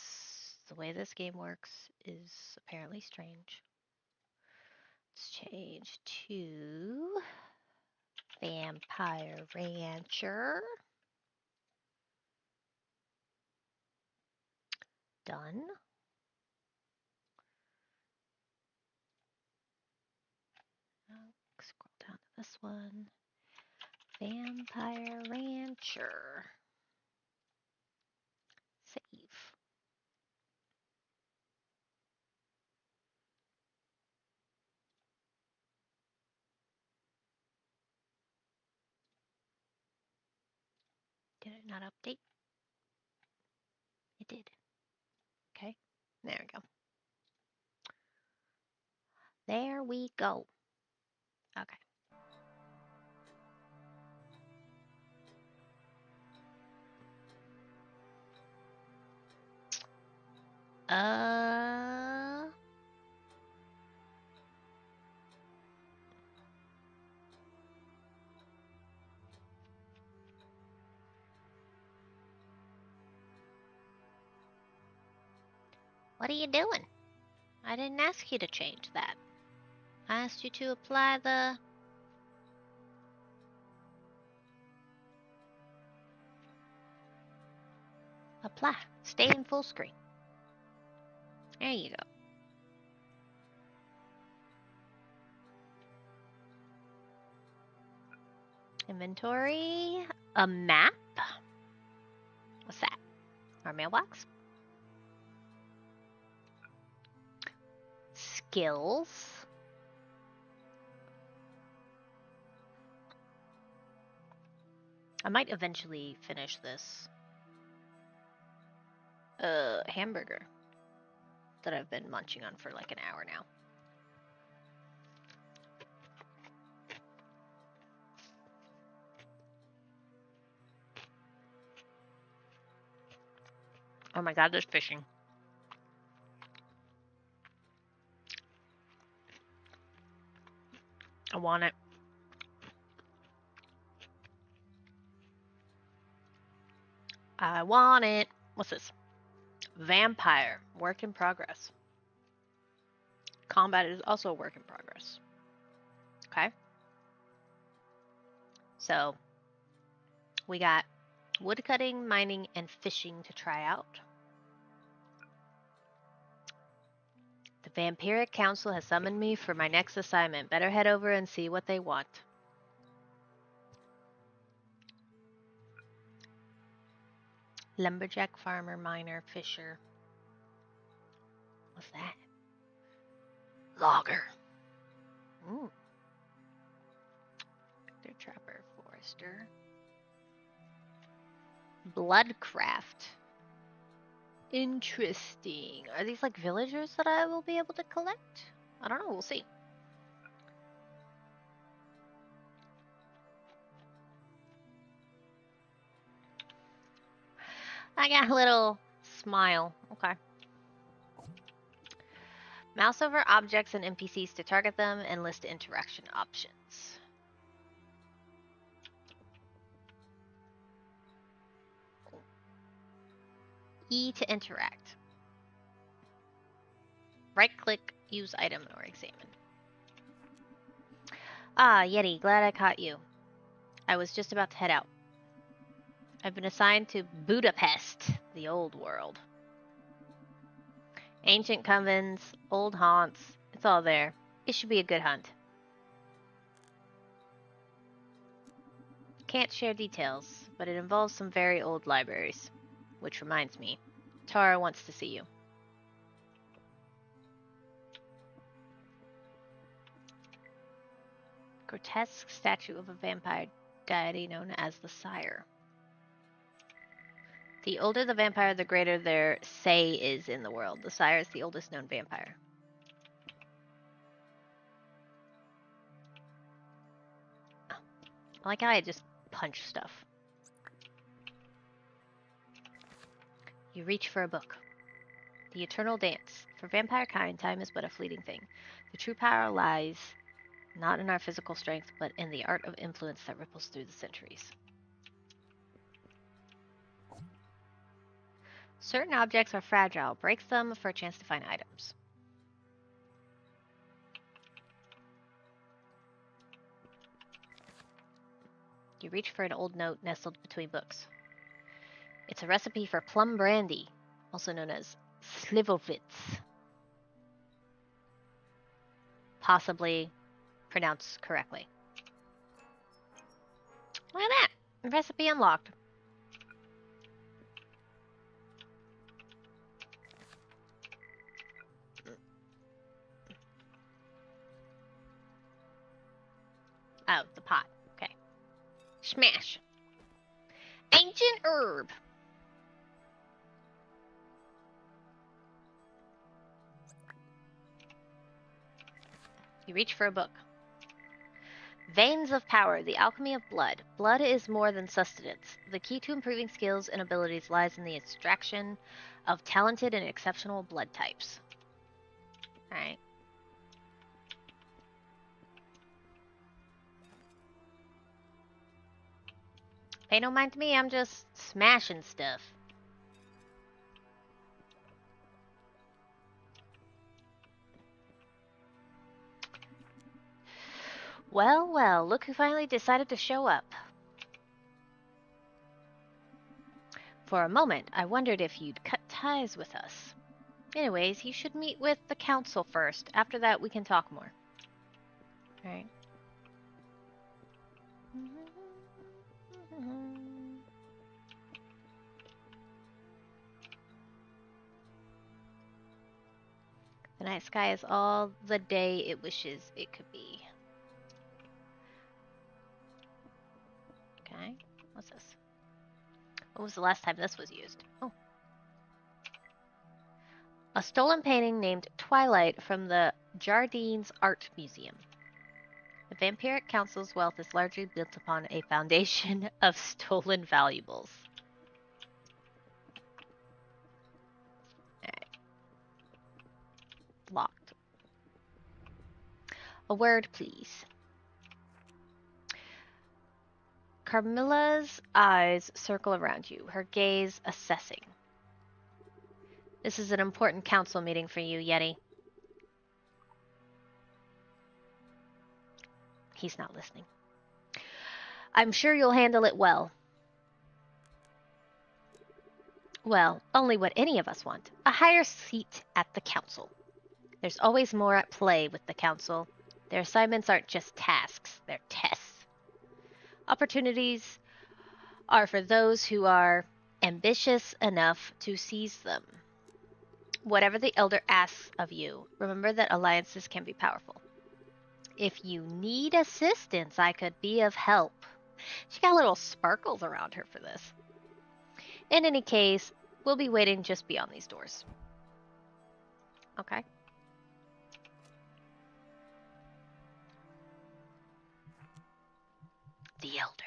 the way this game works is apparently strange. Let's change to Vampire Rancher. Done. Scroll down to this one. Vampire Rancher. Save. Did it not update? It did. Okay. There we go. There we go. Okay. What are you doing? I didn't ask you to change that. I asked you to apply the... Apply. Stay in full screen. There you go. Inventory. A map? What's that? Our mailbox? Skills. I might eventually finish this hamburger that I've been munching on for like an hour now. Oh my god, there's fishing. I want it. I want it. What's this? Vampire. Work in progress. Combat is also a work in progress. Okay. So we got woodcutting, mining, and fishing to try out. The Vampiric Council has summoned me for my next assignment. Better head over and see what they want. Lumberjack, farmer, miner, fisher. What's that? Logger. Ooh. They're trapper, forester. Bloodcraft. Interesting. Are these like villagers that I will be able to collect? I don't know. We'll see. I got a little smile. Okay. Mouse over objects and NPCs to target them and list interaction options. E to interact. Right click, use item, or examine. Ah, Yeti, glad I caught you. I was just about to head out. I've been assigned to Budapest, the old world. Ancient covens, old haunts, it's all there. It should be a good hunt. Can't share details, but it involves some very old libraries. Which reminds me, Tara wants to see you. Grotesque statue of a vampire deity known as the Sire. The older the vampire, the greater their say is in the world. The Sire is the oldest known vampire. Oh, I like how I just punch stuff. You reach for a book. The Eternal Dance. For vampire kind, time is but a fleeting thing. The true power lies not in our physical strength, but in the art of influence that ripples through the centuries. Certain objects are fragile. Break them for a chance to find items. You reach for an old note nestled between books. It's a recipe for plum brandy, also known as slivovitz. Possibly pronounced correctly. Look at that! Recipe unlocked. Oh, the pot. Okay. Smash. Ancient herb. You reach for a book. Veins of Power, the Alchemy of Blood. Blood is more than sustenance. The key to improving skills and abilities lies in the extraction of talented and exceptional blood types. Alright. Pay no mind to me, I'm just smashing stuff. Well, well, look who finally decided to show up. For a moment, I wondered if you'd cut ties with us. Anyways, you should meet with the council first. After that, we can talk more. Alright. The night sky is all the day it wishes it could be. Okay, what's this? When was the last time this was used? Oh. A stolen painting named Twilight from the Jardines Art Museum. The Vampiric Council's wealth is largely built upon a foundation of stolen valuables. Alright. Locked. A word, please. Carmilla's eyes circle around you, her gaze assessing. This is an important council meeting for you, Yeti. He's not listening. I'm sure you'll handle it well. Well, only what any of us want. A higher seat at the council. There's always more at play with the council. Their assignments aren't just tasks, they're tests. Opportunities are for those who are ambitious enough to seize them. Whatever the Elder asks of you, remember that alliances can be powerful. If you need assistance, I could be of help. She got little sparkles around her for this. In any case, we'll be waiting just beyond these doors. Okay. The Elder.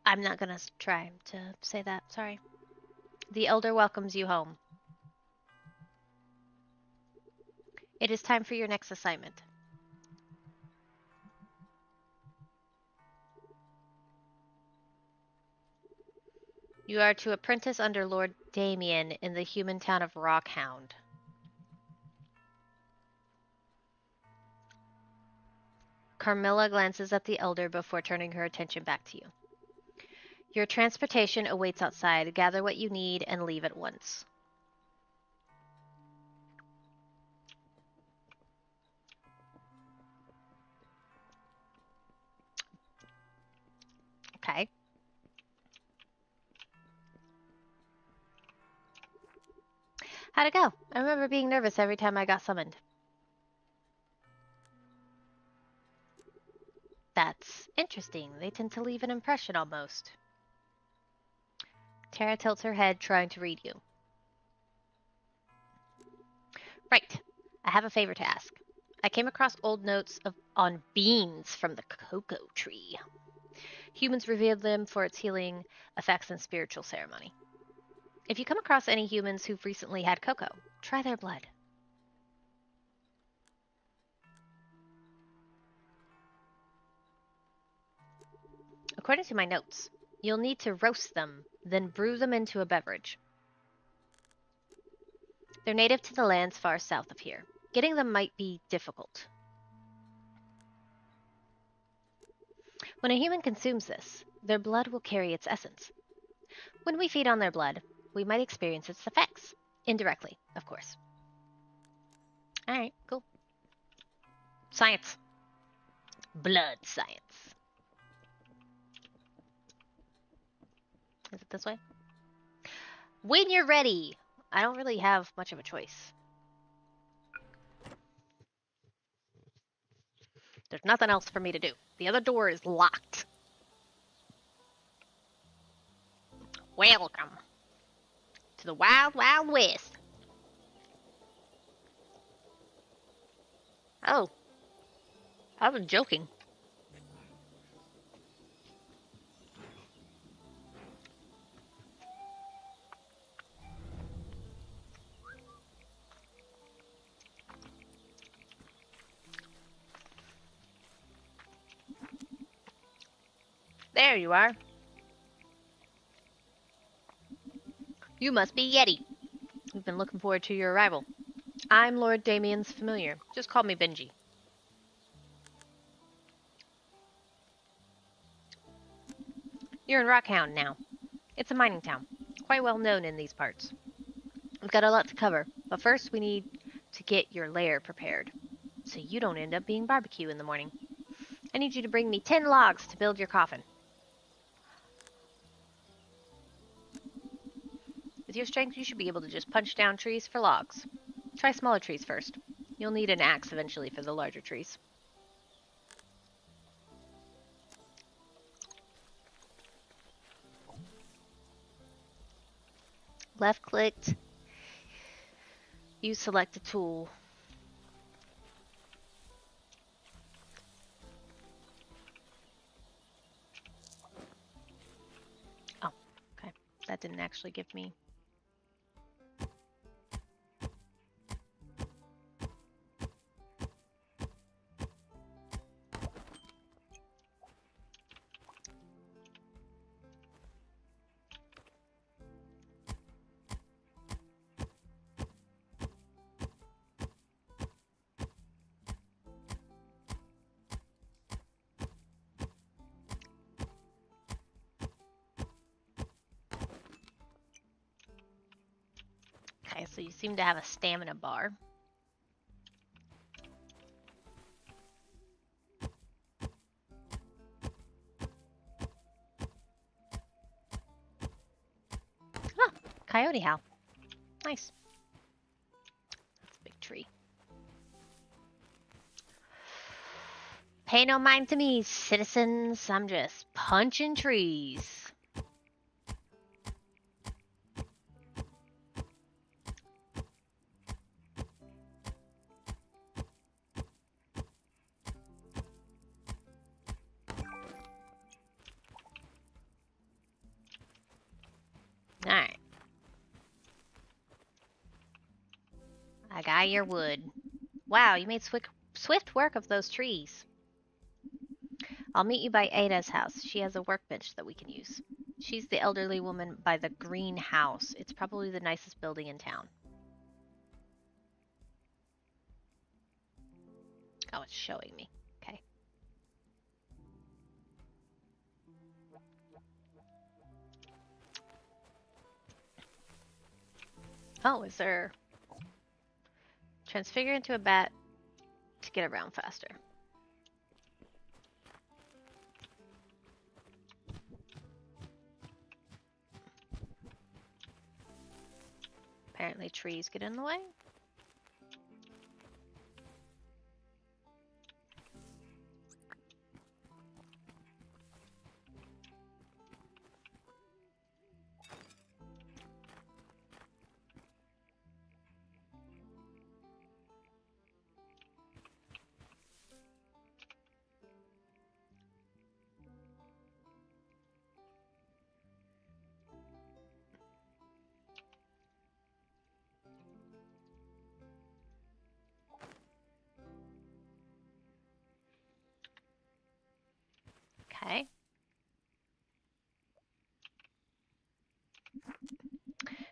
I'm not gonna try to say that, sorry. The Elder welcomes you home. It is time for your next assignment. You are to apprentice under Lord Damien in the human town of Rockhound. Carmilla glances at the Elder before turning her attention back to you. Your transportation awaits outside. Gather what you need and leave at once. Okay. How'd it go? I remember being nervous every time I got summoned. That's interesting. They tend to leave an impression almost. Tara tilts her head, trying to read you. Right. I have a favor to ask. I came across old notes on beans from the cocoa tree. Humans revered them for its healing effects and spiritual ceremony. If you come across any humans who've recently had cocoa, try their blood. According to my notes, you'll need to roast them, then brew them into a beverage. They're native to the lands far south of here. Getting them might be difficult. When a human consumes this, their blood will carry its essence. When we feed on their blood, we might experience its effects. Indirectly, of course. Alright, cool. Science. Blood science. Is it this way? When you're ready! I don't really have much of a choice. There's nothing else for me to do. The other door is locked. Welcome to the Wild Wild West. Oh, I was joking. There you are. You must be Yeti. We've been looking forward to your arrival. I'm Lord Damien's familiar. Just call me Benji. You're in Rockhound now. It's a mining town, quite well known in these parts. We've got a lot to cover, but first we need to get your lair prepared, so you don't end up being barbecue in the morning. I need you to bring me 10 logs to build your coffin. With your strength, you should be able to just punch down trees for logs. Try smaller trees first. You'll need an axe eventually for the larger trees. Left-clicked. You select a tool. Oh, okay. That didn't actually give me... Okay, so you seem to have a stamina bar. Huh, coyote howl. Nice. That's a big tree. Pay no mind to me, citizens. I'm just punching trees. Alright. I got your wood. Wow, you made swift work of those trees. I'll meet you by Ada's house. She has a workbench that we can use. She's the elderly woman by the green house. It's probably the nicest building in town. Oh, it's showing me. Okay. Oh, is there... Transfigure into a bat to get around faster. Apparently trees get in the way. Okay.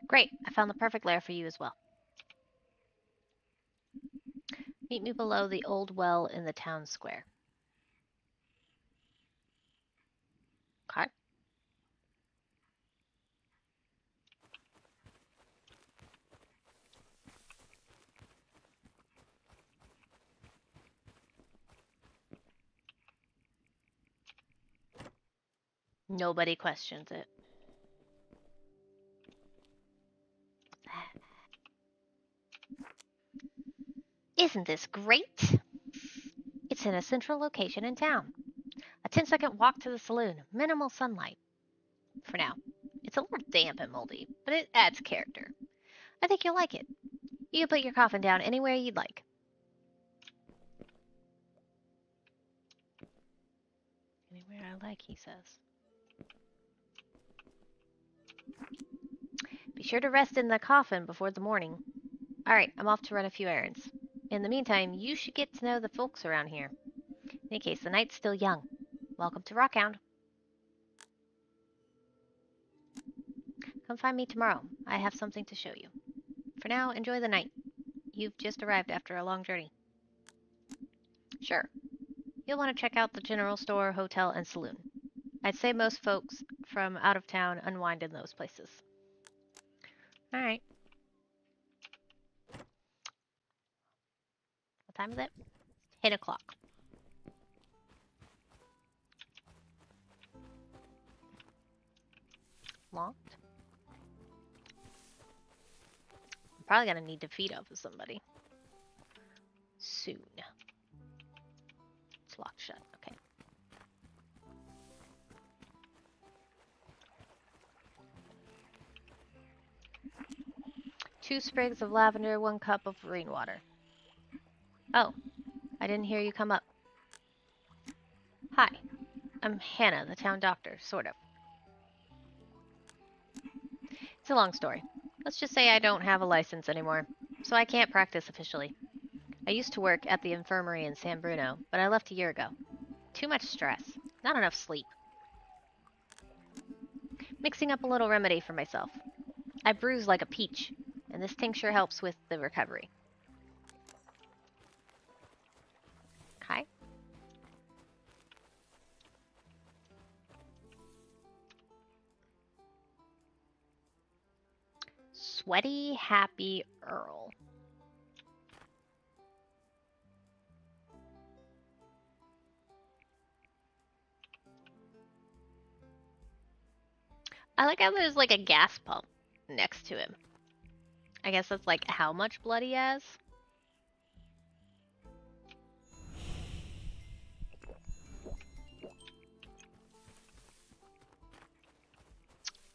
Great, I found the perfect lair for you as well. Meet me below the old well in the town square. Okay. Nobody questions it. Isn't this great? It's in a central location in town. A 10-second walk to the saloon. Minimal sunlight. For now. It's a little damp and moldy, but it adds character. I think you'll like it. You can put your coffin down anywhere you'd like. Anywhere I like, he says. Be sure to rest in the coffin before the morning. Alright, I'm off to run a few errands. In the meantime, you should get to know the folks around here. In any case, the night's still young. Welcome to Rockhound. Come find me tomorrow. I have something to show you. For now, enjoy the night. You've just arrived after a long journey. Sure. You'll want to check out the general store, hotel, and saloon. I'd say most folks from out of town unwind in those places. Alright. What time is it? 10 o'clock. Locked. I'm probably gonna need to feed off of somebody. Soon. It's locked shut. Okay. Two sprigs of lavender, 1 cup of rainwater. Oh, I didn't hear you come up. Hi, I'm Hannah, the town doctor, sort of. It's a long story. Let's just say I don't have a license anymore, so I can't practice officially. I used to work at the infirmary in San Bruno, but I left a year ago. Too much stress, not enough sleep. Mixing up a little remedy for myself. I bruise like a peach, and this tincture helps with the recovery. Okay. Sweaty, happy Earl. I like how there's like a gas pump next to him. I guess that's like how much blood he has.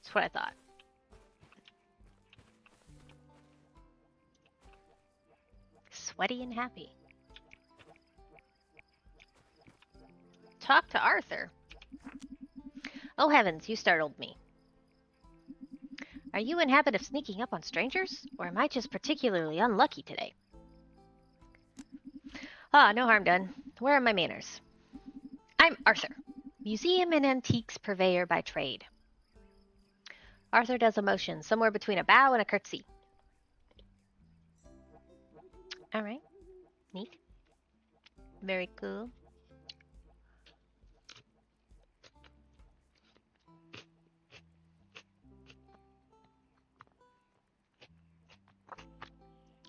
That's what I thought. Sweaty and happy. Talk to Arthur. Oh heavens, you startled me. Are you in habit of sneaking up on strangers? Or am I just particularly unlucky today? Ah, no harm done. Where are my manners? I'm Arthur, museum and antiques purveyor by trade. Arthur does a motion, somewhere between a bow and a curtsy. Alright, neat. Very cool.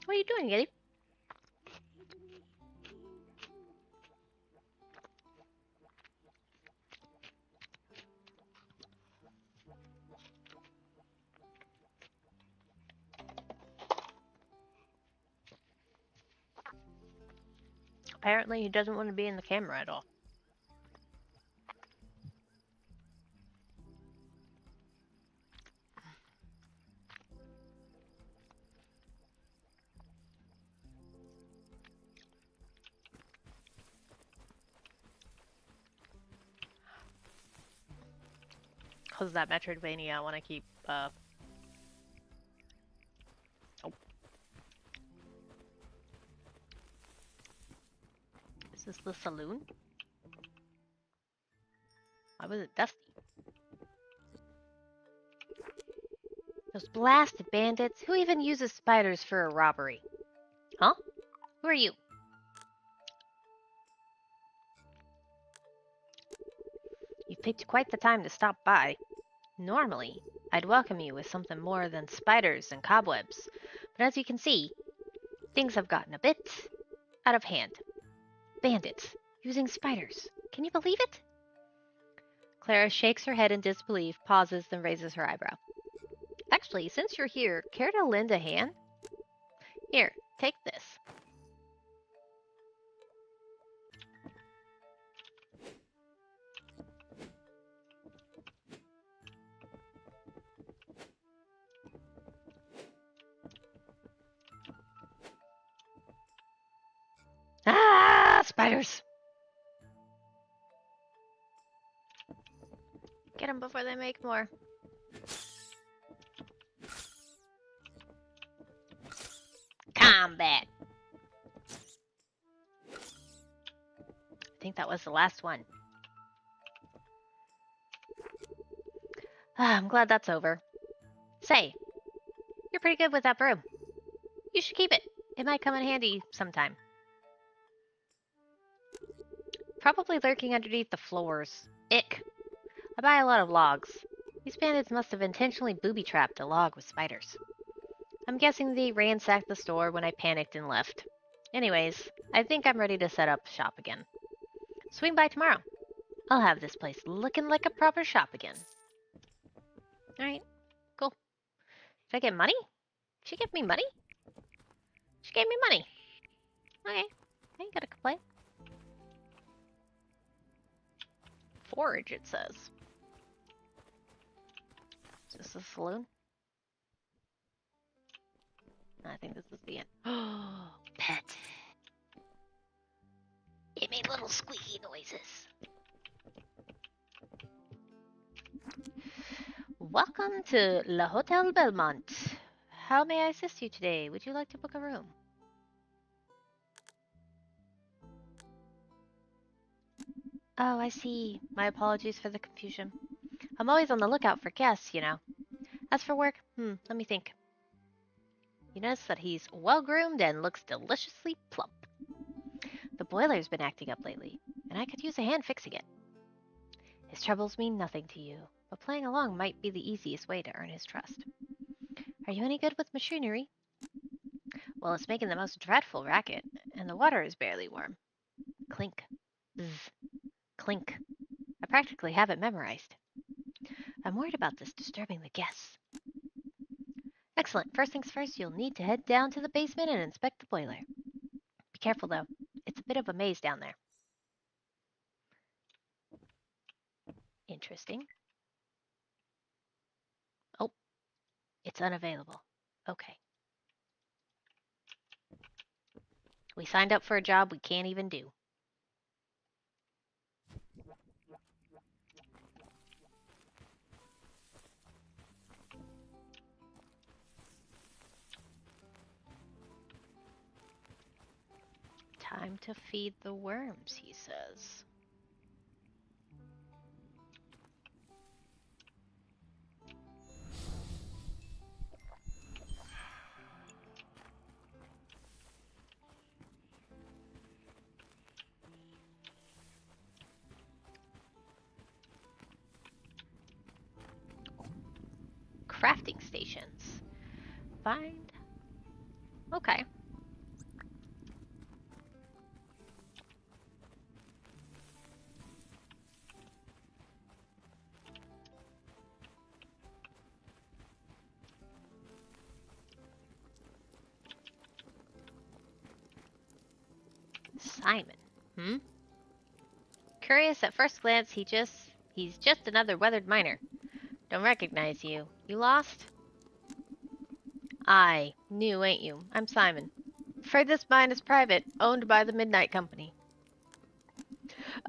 What are you doing, Gilly? Apparently he doesn't want to be in the camera at all. Because that metroidvania I want to keep, Oh. Is this the saloon? Why was it dusty? Those blasted bandits! Who even uses spiders for a robbery? Huh? Who are you? You've picked quite the time to stop by. Normally, I'd welcome you with something more than spiders and cobwebs, but as you can see, things have gotten a bit out of hand. Bandits, using spiders. Can you believe it? Clara shakes her head in disbelief, pauses, then raises her eyebrow. Actually, since you're here, care to lend a hand? Here, take this. Ah, spiders! Get them before they make more. Combat! I think that was the last one. I'm glad that's over. Say, you're pretty good with that broom. You should keep it. It might come in handy sometime. Probably lurking underneath the floors. Ick. I buy a lot of logs. These bandits must have intentionally booby-trapped a log with spiders. I'm guessing they ransacked the store when I panicked and left. Anyways, I think I'm ready to set up shop again. Swing by tomorrow. I'll have this place looking like a proper shop again. Alright, cool. Did I get money? Did she give me money? She gave me money. Okay, I ain't gonna complain. Forage, it says. Is this the saloon? I think this is the end. Oh, pet. It made little squeaky noises. Welcome to La Hotel Belmont. How may I assist you today? Would you like to book a room? Oh, I see. My apologies for the confusion. I'm always on the lookout for guests, you know. As for work, let me think. You notice that he's well-groomed and looks deliciously plump. The boiler's been acting up lately, and I could use a hand fixing it. His troubles mean nothing to you, but playing along might be the easiest way to earn his trust. Are you any good with machinery? Well, it's making the most dreadful racket, and the water is barely warm. Clink. Zzz. Clink. I practically have it memorized. I'm worried about this disturbing the guests. Excellent. First things first, you'll need to head down to the basement and inspect the boiler. Be careful, though. It's a bit of a maze down there. Interesting. Oh, it's unavailable. Okay. We signed up for a job we can't even do. Time to feed the worms, he says. Crafting stations. Find. Okay. Simon. Curious at first glance, he's just another weathered miner. Don't recognize you. You lost? Aye, new, ain't you? I'm Simon. Afraid this mine is private, owned by the Midnight Company.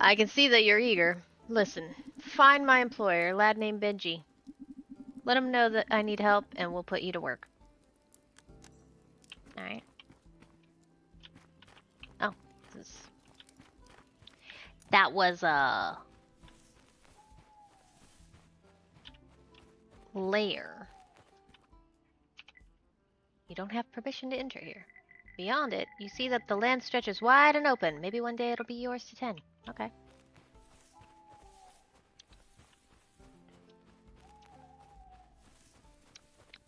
I can see that you're eager. Listen, find my employer, a lad named Benji. Let him know that I need help, and we'll put you to work. Alright. Oh, that was a lair. You don't have permission to enter here. Beyond it, you see that the land stretches wide and open. Maybe one day it'll be yours to tend. Okay.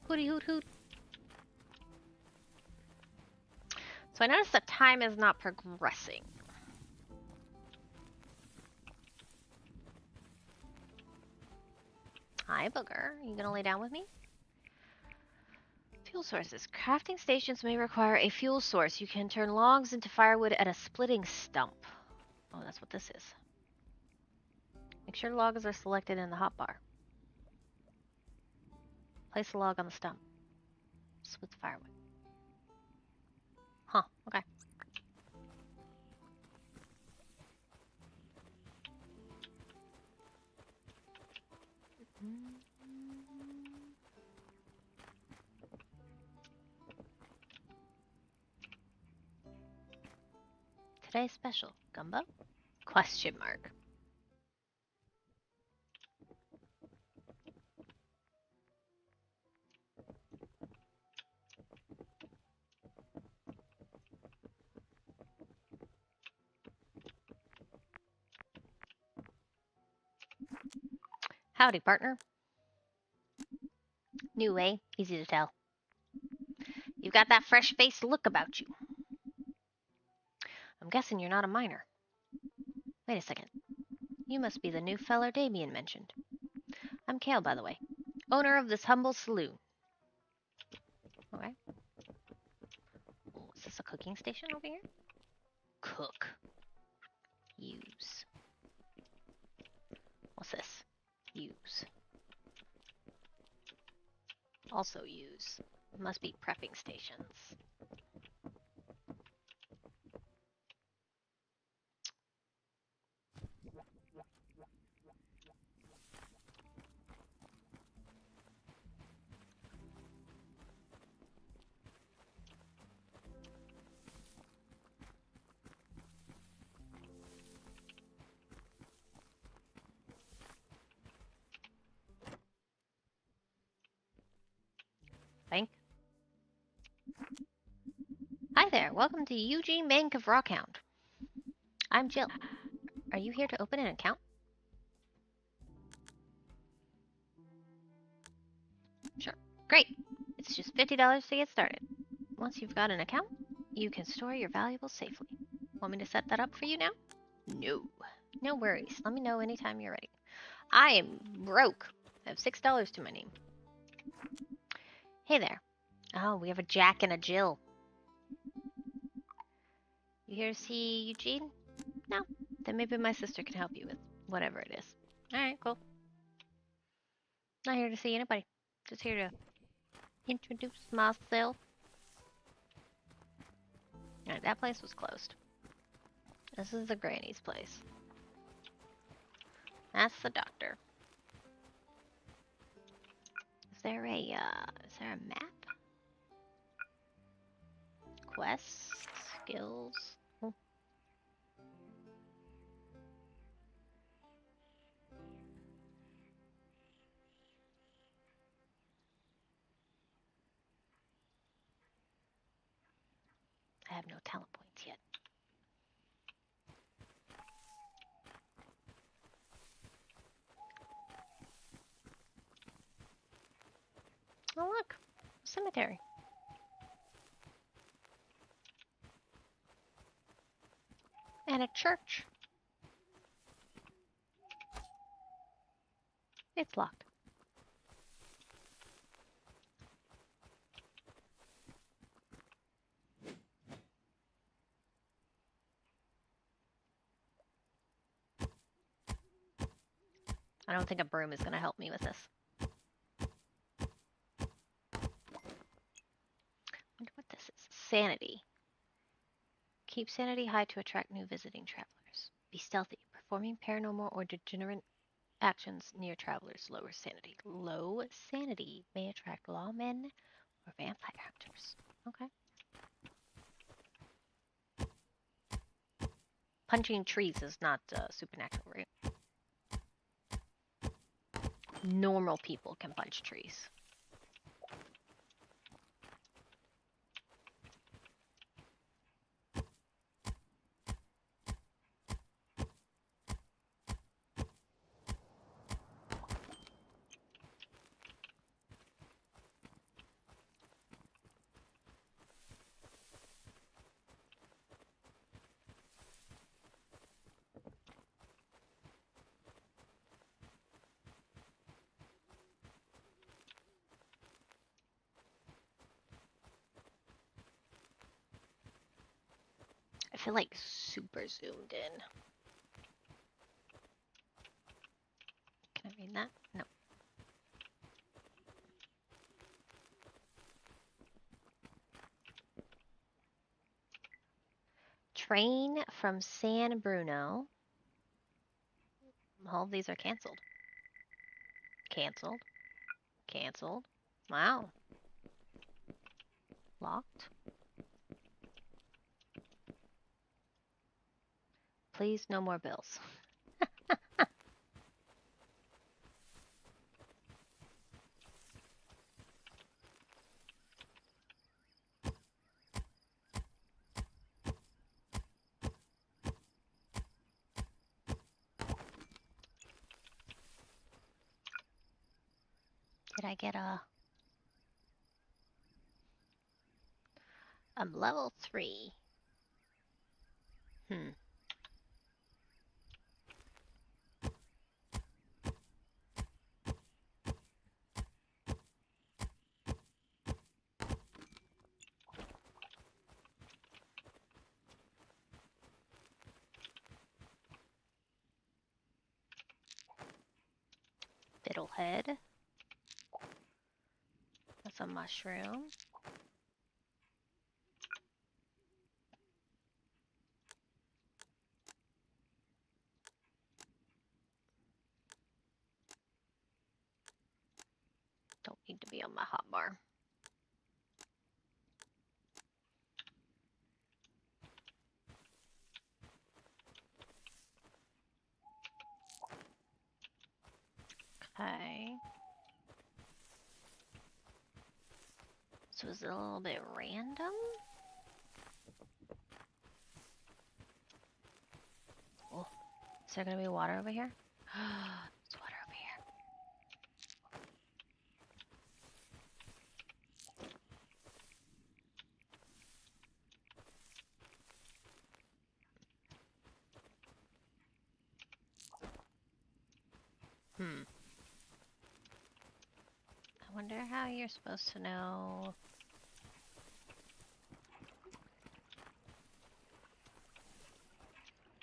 Hooty hoot hoot. So I noticed that time is not progressing. Hi, Booger. You gonna lay down with me? Fuel sources. Crafting stations may require a fuel source. You can turn logs into firewood at a splitting stump. Oh, that's what this is. Make sure logs are selected in the hotbar. Place a log on the stump. Split the firewood. Huh, okay. Today's special. Gumbo? Question mark. Howdy, partner. New, eh? Easy to tell. You've got that fresh-faced look about you. I'm guessing you're not a miner. Wait a second. You must be the new feller Damien mentioned. I'm Kale, by the way. Owner of this humble saloon. Okay. Oh, is this a cooking station over here? Cook. Use. What's this? Use. Also use. Must be prepping stations. Bank. Hi there, welcome to Eugene Bank of Rockhound. I'm Jill. Are you here to open an account? Sure. Great. It's just $50 to get started. Once you've got an account, you can store your valuables safely. Want me to set that up for you now? No. No worries. Let me know anytime you're ready. I am broke. I have $6 to my name. Hey there. Oh, we have a Jack and a Jill. You here to see Eugene? No? Then maybe my sister can help you with whatever it is. Alright, cool. Not here to see anybody. Just here to introduce myself. Alright, that place was closed. This is the granny's place. That's the doctor. Is there a map? Quests? Skills? Oh. I have no talent points yet. Oh look, cemetery. And a church. It's locked. I don't think a broom is going to help me with this. Wonder what this is. Sanity. Keep sanity high to attract new visiting travelers. Be stealthy. Performing paranormal or degenerate actions near travelers lowers sanity. Low sanity may attract lawmen or vampire hunters. Okay. Punching trees is not supernatural, right? Normal people can punch trees. I feel like super zoomed in. Can I read that? No. Train from San Bruno. All of these are canceled. Canceled. Canceled. Wow. Locked. Please, no more bills. Did I get a... I'm level 3. Fiddlehead. That's a mushroom. Don't need to be on my hotbar. Okay. So is it a little bit random? Oh, is there gonna be water over here? There's water over here. Hmm. I wonder how you're supposed to know.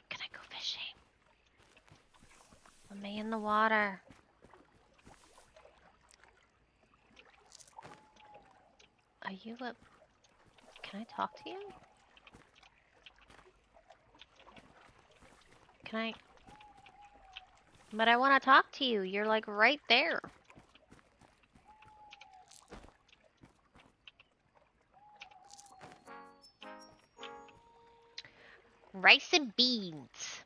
Can I go fishing? Let me in the water. Are you up? Can I talk to you? Can I? But I want to talk to you. You're like right there. Rice and beans.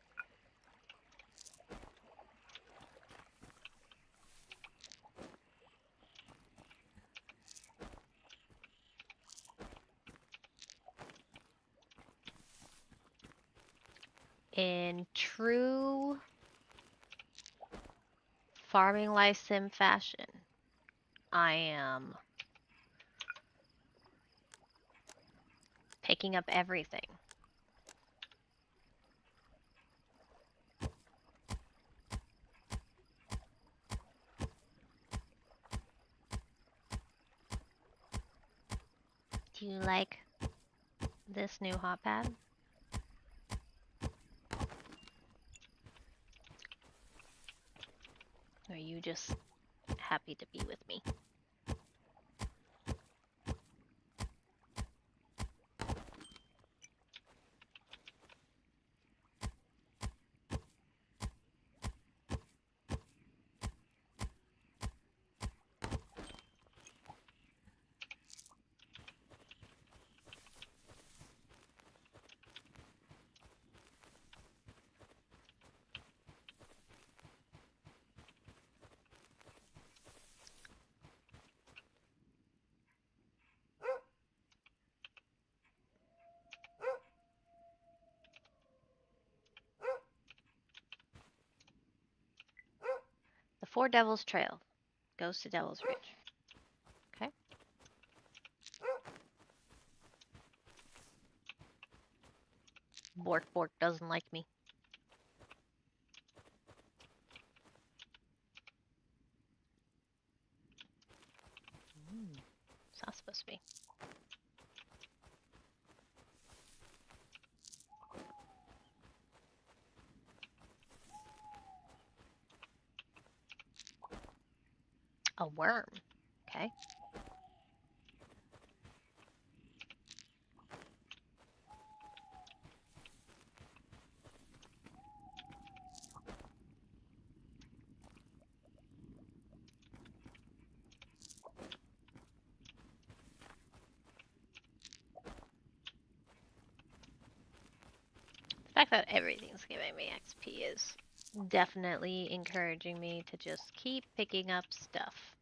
In true farming life sim fashion, I am picking up everything. Do you like this new hot pad? Or are you just happy to be with me? The Four Devils Trail goes to Devil's Ridge. Okay. Bork Bork doesn't like me. It's not supposed to be. A worm. Okay. The fact that everything's giving me XP is definitely encouraging me to just keep picking up stuff.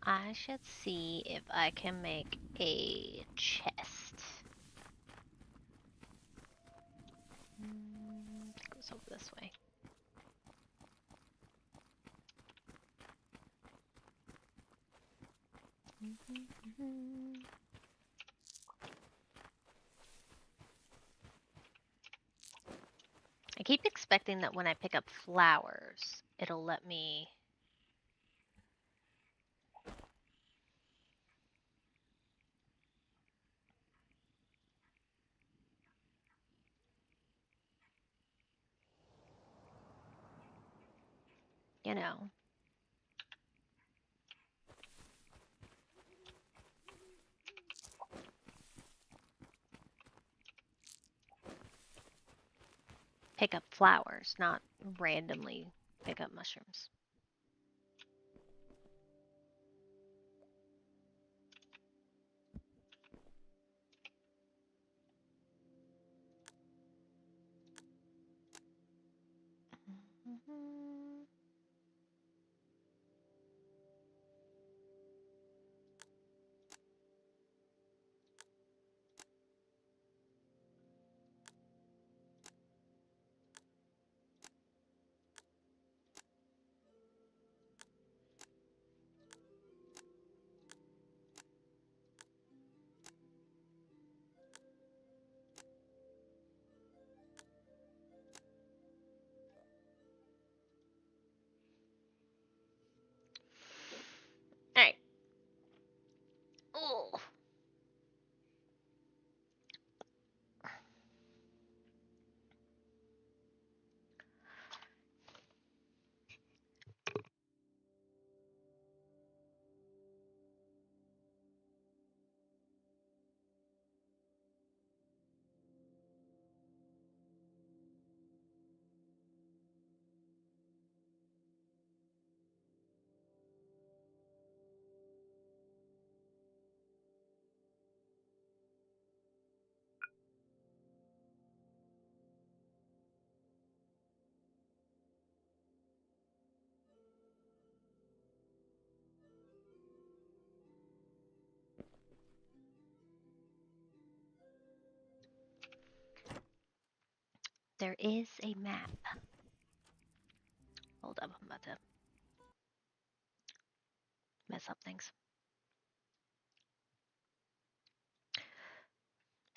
I should see if I can make a chest. It goes over this way. I keep expecting that when I pick up flowers, it'll let me... You know. Pick up flowers, not randomly pick up mushrooms. There is a map. Hold up, I'm about to mess up things.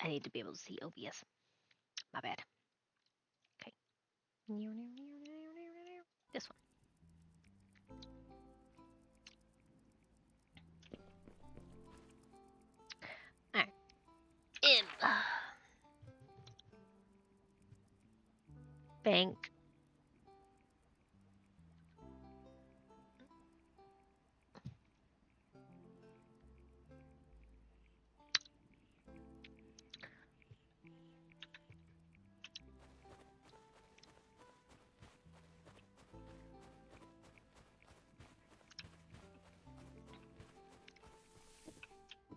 I need to be able to see OBS. My bad. Okay. This one. Alright. Bank.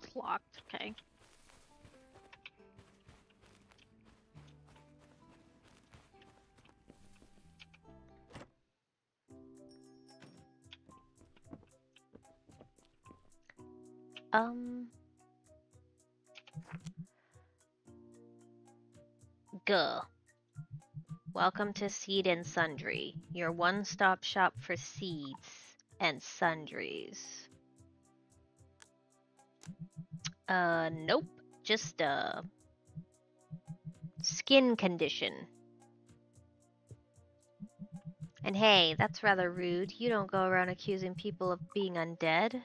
It's locked. Okay. Guh. Welcome to Seed and Sundry, your one-stop shop for seeds and sundries. Nope. Just a skin condition. And hey, that's rather rude. You don't go around accusing people of being undead.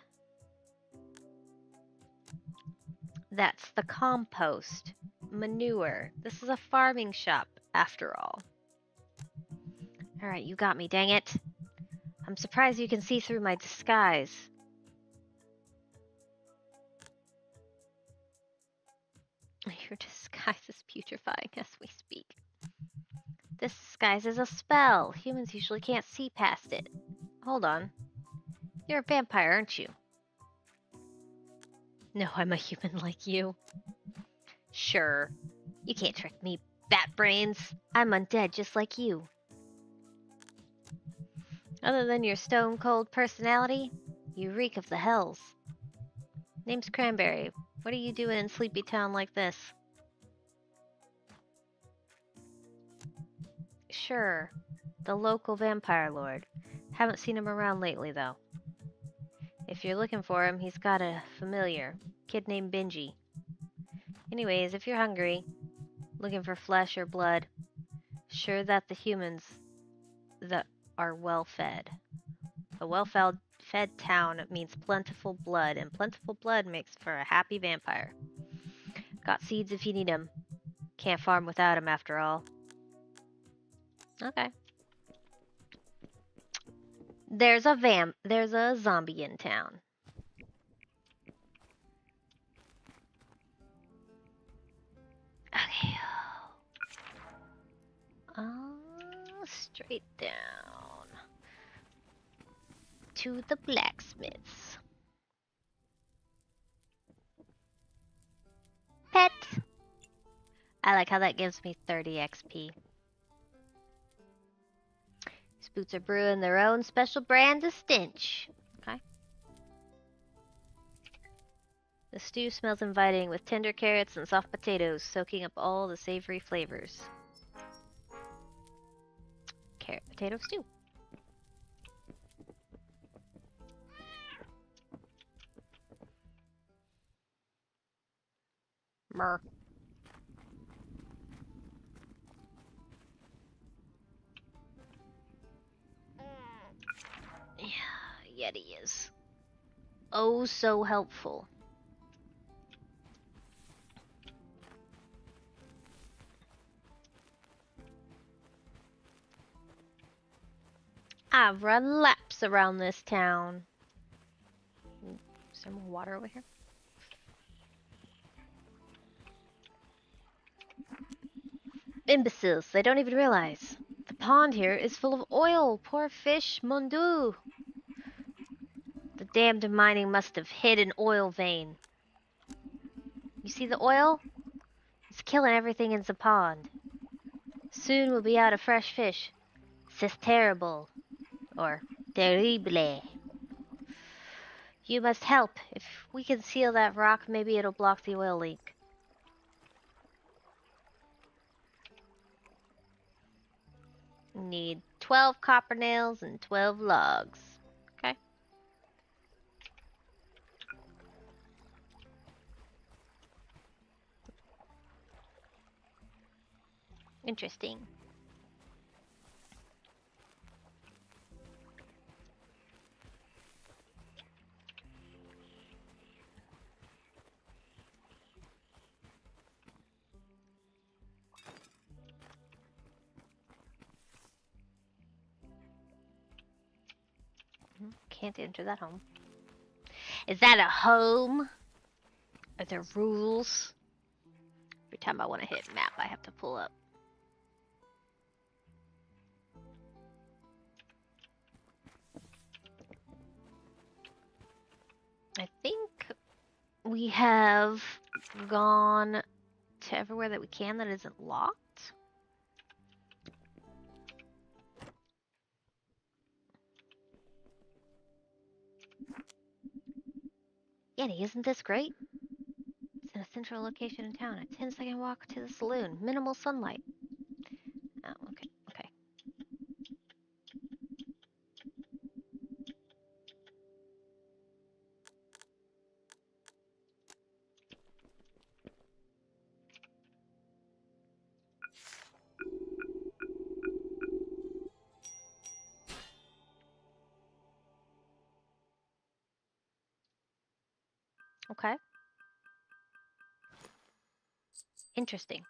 That's the compost. Manure. This is a farming shop, after all. Alright, you got me, dang it. I'm surprised you can see through my disguise. Your disguise is putrefying as we speak. This disguise is a spell. Humans usually can't see past it. Hold on. You're a vampire, aren't you? No, I'm a human like you. Sure. You can't trick me, bat brains. I'm undead just like you. Other than your stone-cold personality, you reek of the hells. Name's Cranberry. What are you doing in Sleepy Town like this? Sure. The local vampire lord. Haven't seen him around lately, though. If you're looking for him, he's got a familiar. Kid named Benji. Anyways, if you're hungry, looking for flesh or blood, sure that the humans that are well-fed. A well-fed town means plentiful blood, and plentiful blood makes for a happy vampire. Got seeds if you need them. Can't farm without them, after all. Okay. There's a zombie in town. Okay. Straight down to the blacksmiths. Pet! I like how that gives me 30 XP. These boots are brewing their own special brand of stench. Okay. The stew smells inviting with tender carrots and soft potatoes soaking up all the savory flavors. Carrot potato stew. Mer. Yeah, Yeti is oh so helpful. I've run laps around this town. Is there more water over here? Imbeciles, they don't even realize. The pond here is full of oil. Poor fish, mon Dieu. The damned mining must have hit an oil vein. You see the oil? It's killing everything in the pond. Soon we'll be out of fresh fish. C'est terrible. Or terrible. You must help. If we can seal that rock, maybe it'll block the oil leak. Need 12 copper nails and 12 logs. Okay. Interesting. Can't enter that home. Is that a home? Are there rules? Every time I want to hit map, I have to pull up. I think we have gone to everywhere that we can that isn't locked. Yeti, isn't this great? It's in a central location in town. A 10-second walk to the saloon. Minimal sunlight. Oh, okay, okay. Okay. Interesting.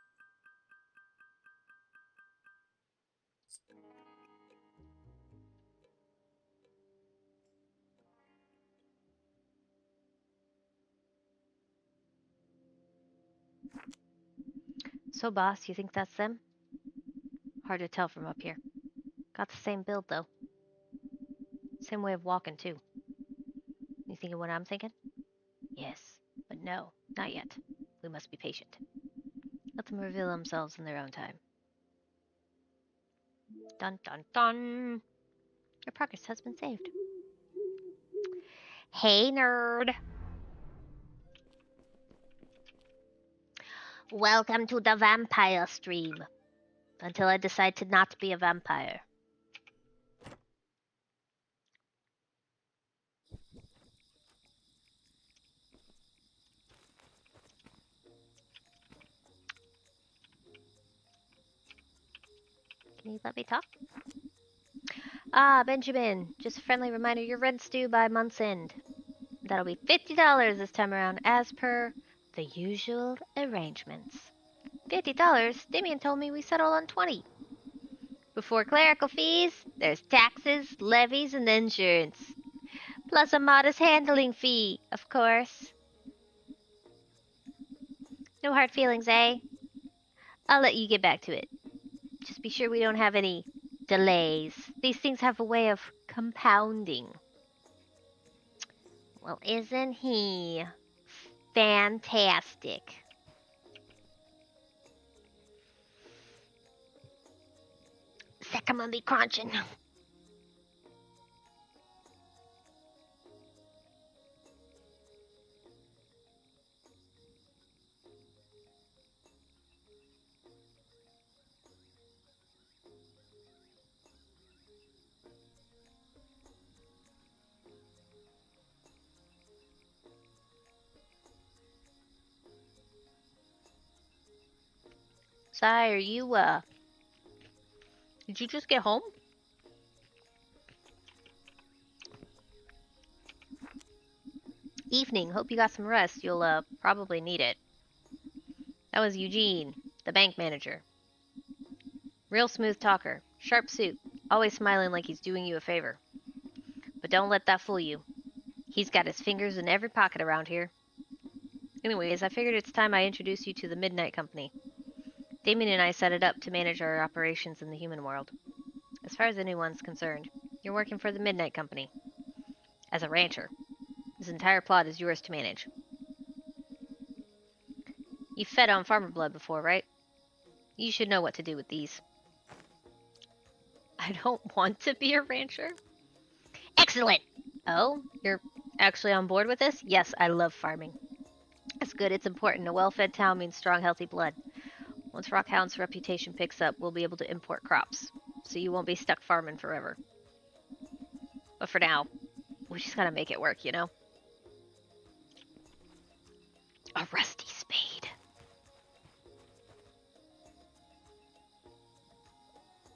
So, boss, you think that's them? Hard to tell from up here. Got the same build, though. Same way of walking, too. You thinking what I'm thinking? Yes, but no, not yet. We must be patient. Let them reveal themselves in their own time. Dun dun dun! Your progress has been saved. Hey, nerd! Welcome to the vampire stream. Until I decide to not be a vampire. Can you let me talk? Ah, Benjamin. Just a friendly reminder, your rent's due by month's end. That'll be $50 this time around, as per the usual arrangements. $50? Damien told me we settled on 20. Before clerical fees, there's taxes, levies, and insurance. Plus a modest handling fee, of course. No hard feelings, eh? I'll let you get back to it. Just be sure we don't have any delays. These things have a way of compounding. Well, isn't he fantastic? Sick, I'm gonna be crunching. Sire, did you just get home? Evening. Hope you got some rest. You'll, probably need it. That was Eugene, the bank manager. Real smooth talker. Sharp suit. Always smiling like he's doing you a favor. But don't let that fool you. He's got his fingers in every pocket around here. Anyways, I figured it's time I introduced you to the Midnight Company. Damien and I set it up to manage our operations in the human world. As far as anyone's concerned, you're working for the Midnight Company. As a rancher. This entire plot is yours to manage. You've fed on farmer blood before, right? You should know what to do with these. I don't want to be a rancher. Excellent! Oh, you're actually on board with this? Yes, I love farming. That's good, it's important. A well-fed town means strong, healthy blood. Once Rockhound's reputation picks up, we'll be able to import crops. so you won't be stuck farming forever. But for now, we just gotta make it work, you know? A rusty spade.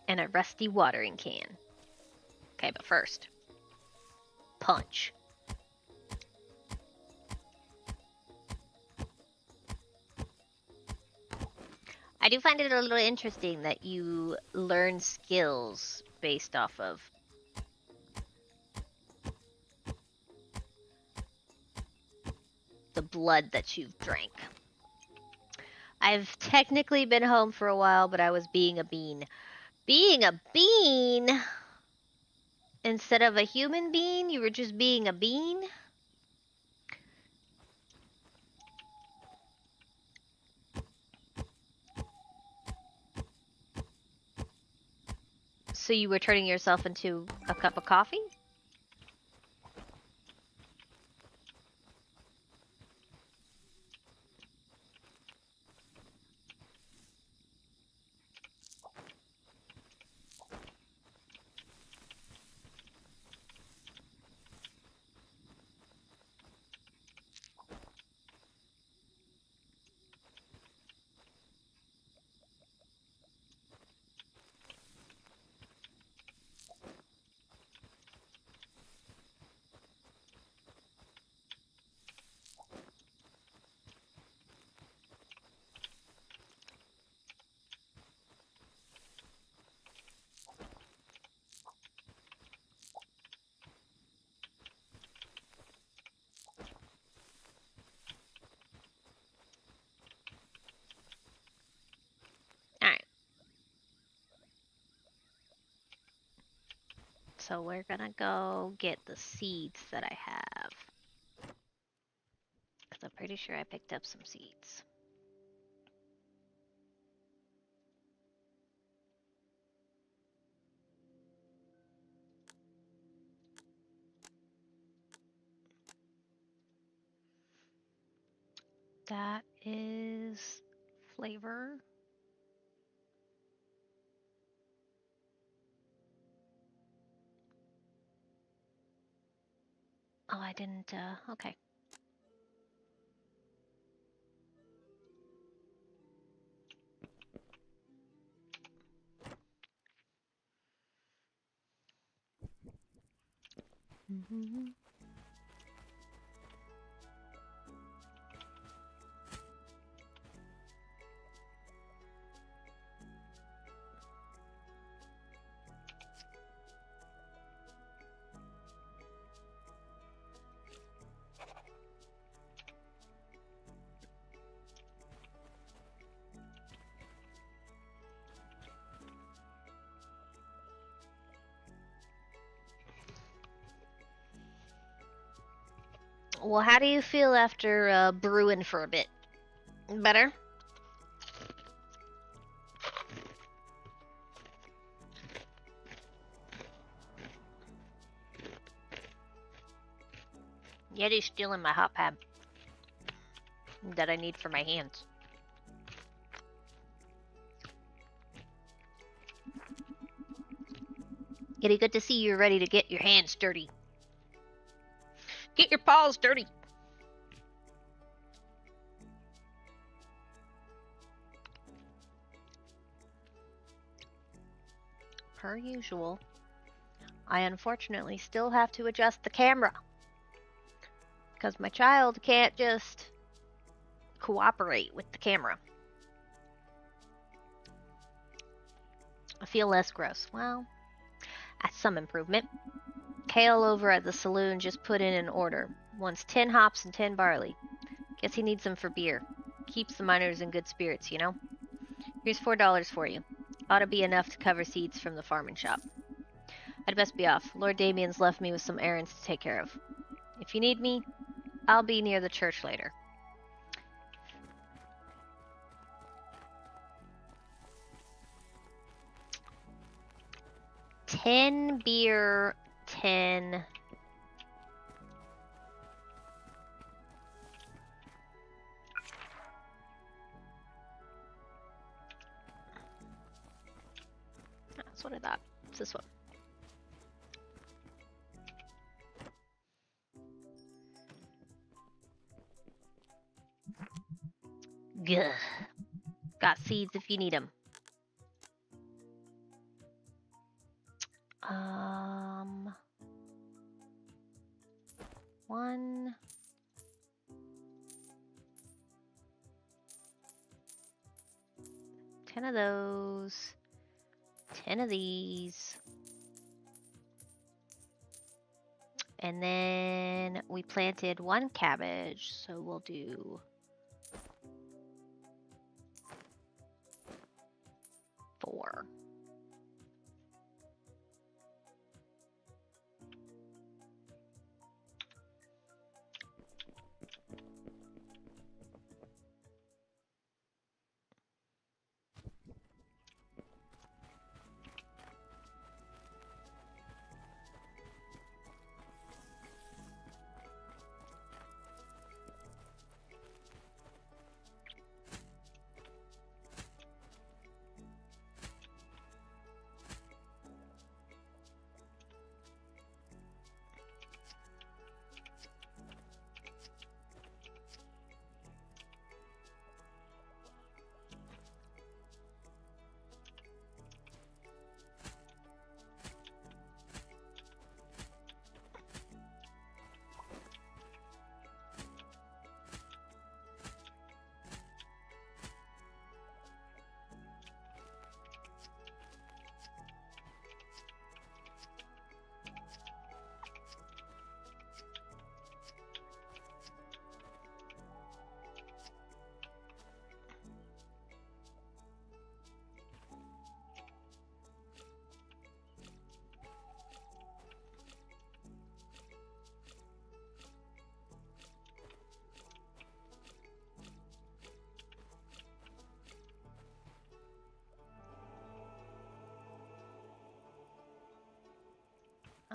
And a rusty watering can. Okay, but first, punch. I do find it a little interesting that you learn skills based off of the blood that you've drank. I've technically been home for a while, but I was being a bean. Being a bean? Instead of a human being, you were just being a bean? So you were turning yourself into a cup of coffee? Alright. So we're gonna go get the seeds that I have. Because I'm pretty sure I picked up some seeds. That is flavor. Oh, I didn't, okay. Mm-hmm. Well, how do you feel after brewing for a bit? Better? Yeti's stealing my hot pad that I need for my hands. Yeti, good to see you're ready to get your hands dirty. Get your paws dirty. Per usual, I unfortunately still have to adjust the camera. Because my child can't just cooperate with the camera. I feel less gross. Well, that's some improvement. Kale over at the saloon just put in an order. Wants 10 hops and 10 barley. Guess he needs them for beer. Keeps the miners in good spirits, you know? Here's $4 for you. Ought to be enough to cover seeds from the farming shop. I'd best be off. Lord Damien's left me with some errands to take care of. If you need me, I'll be near the church later. $10 beer, 10... That's That's what I thought. It's this one. Gah. Got seeds if you need them. One. Ten of those. 10 of these. And then we planted 1 cabbage, so we'll do 4.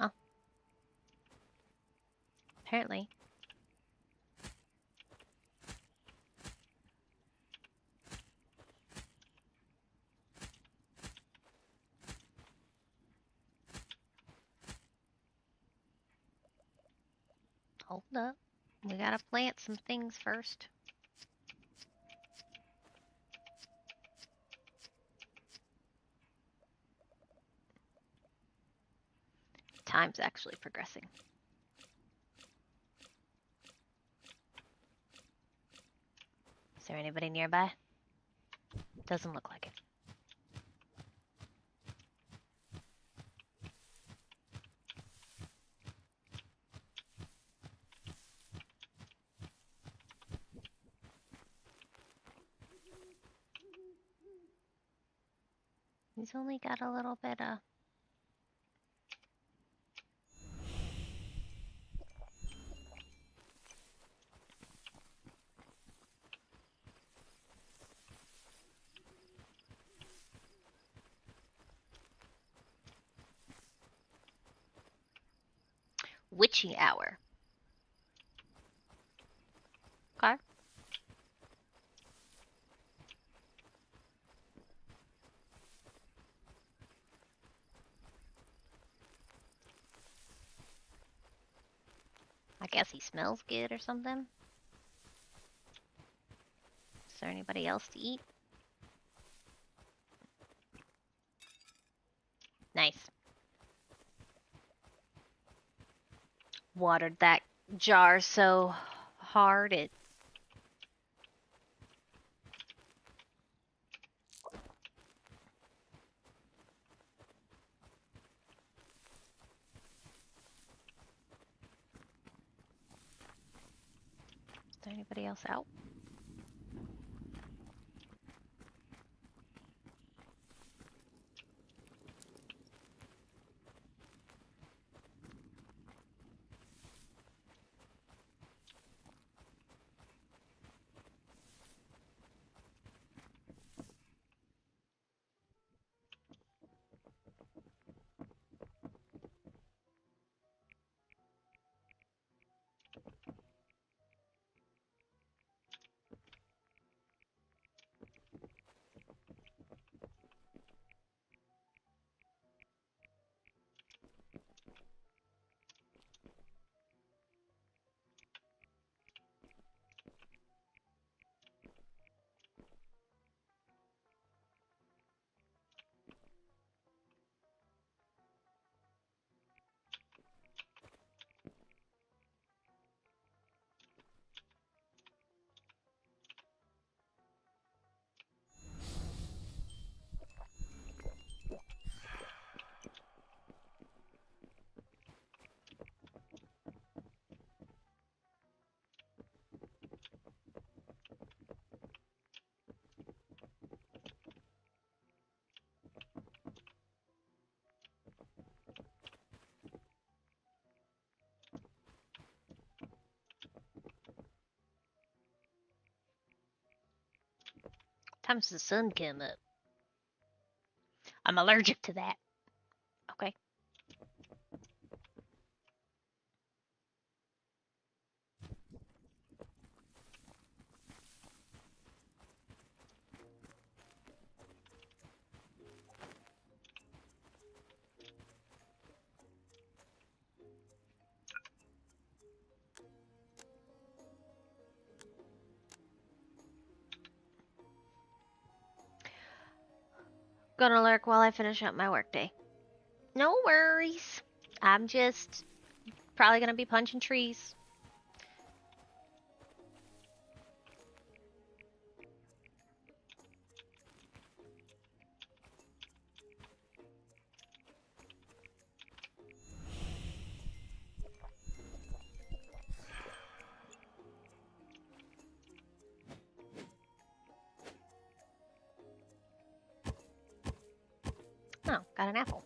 Oh. Apparently. Hold up. We gotta plant some things first. Time's actually progressing. Is there anybody nearby? Doesn't look like it. He's only got a little bit of... witching hour. Okay. I guess he smells good or something. Is there anybody else to eat? Nice. Watered that jar so hard it... Is there anybody else out? Times the sun come up. I'm allergic to that. Okay. Gonna lurk while I finish up my workday. No worries. I'm just probably gonna be punching trees. Oh, got an apple.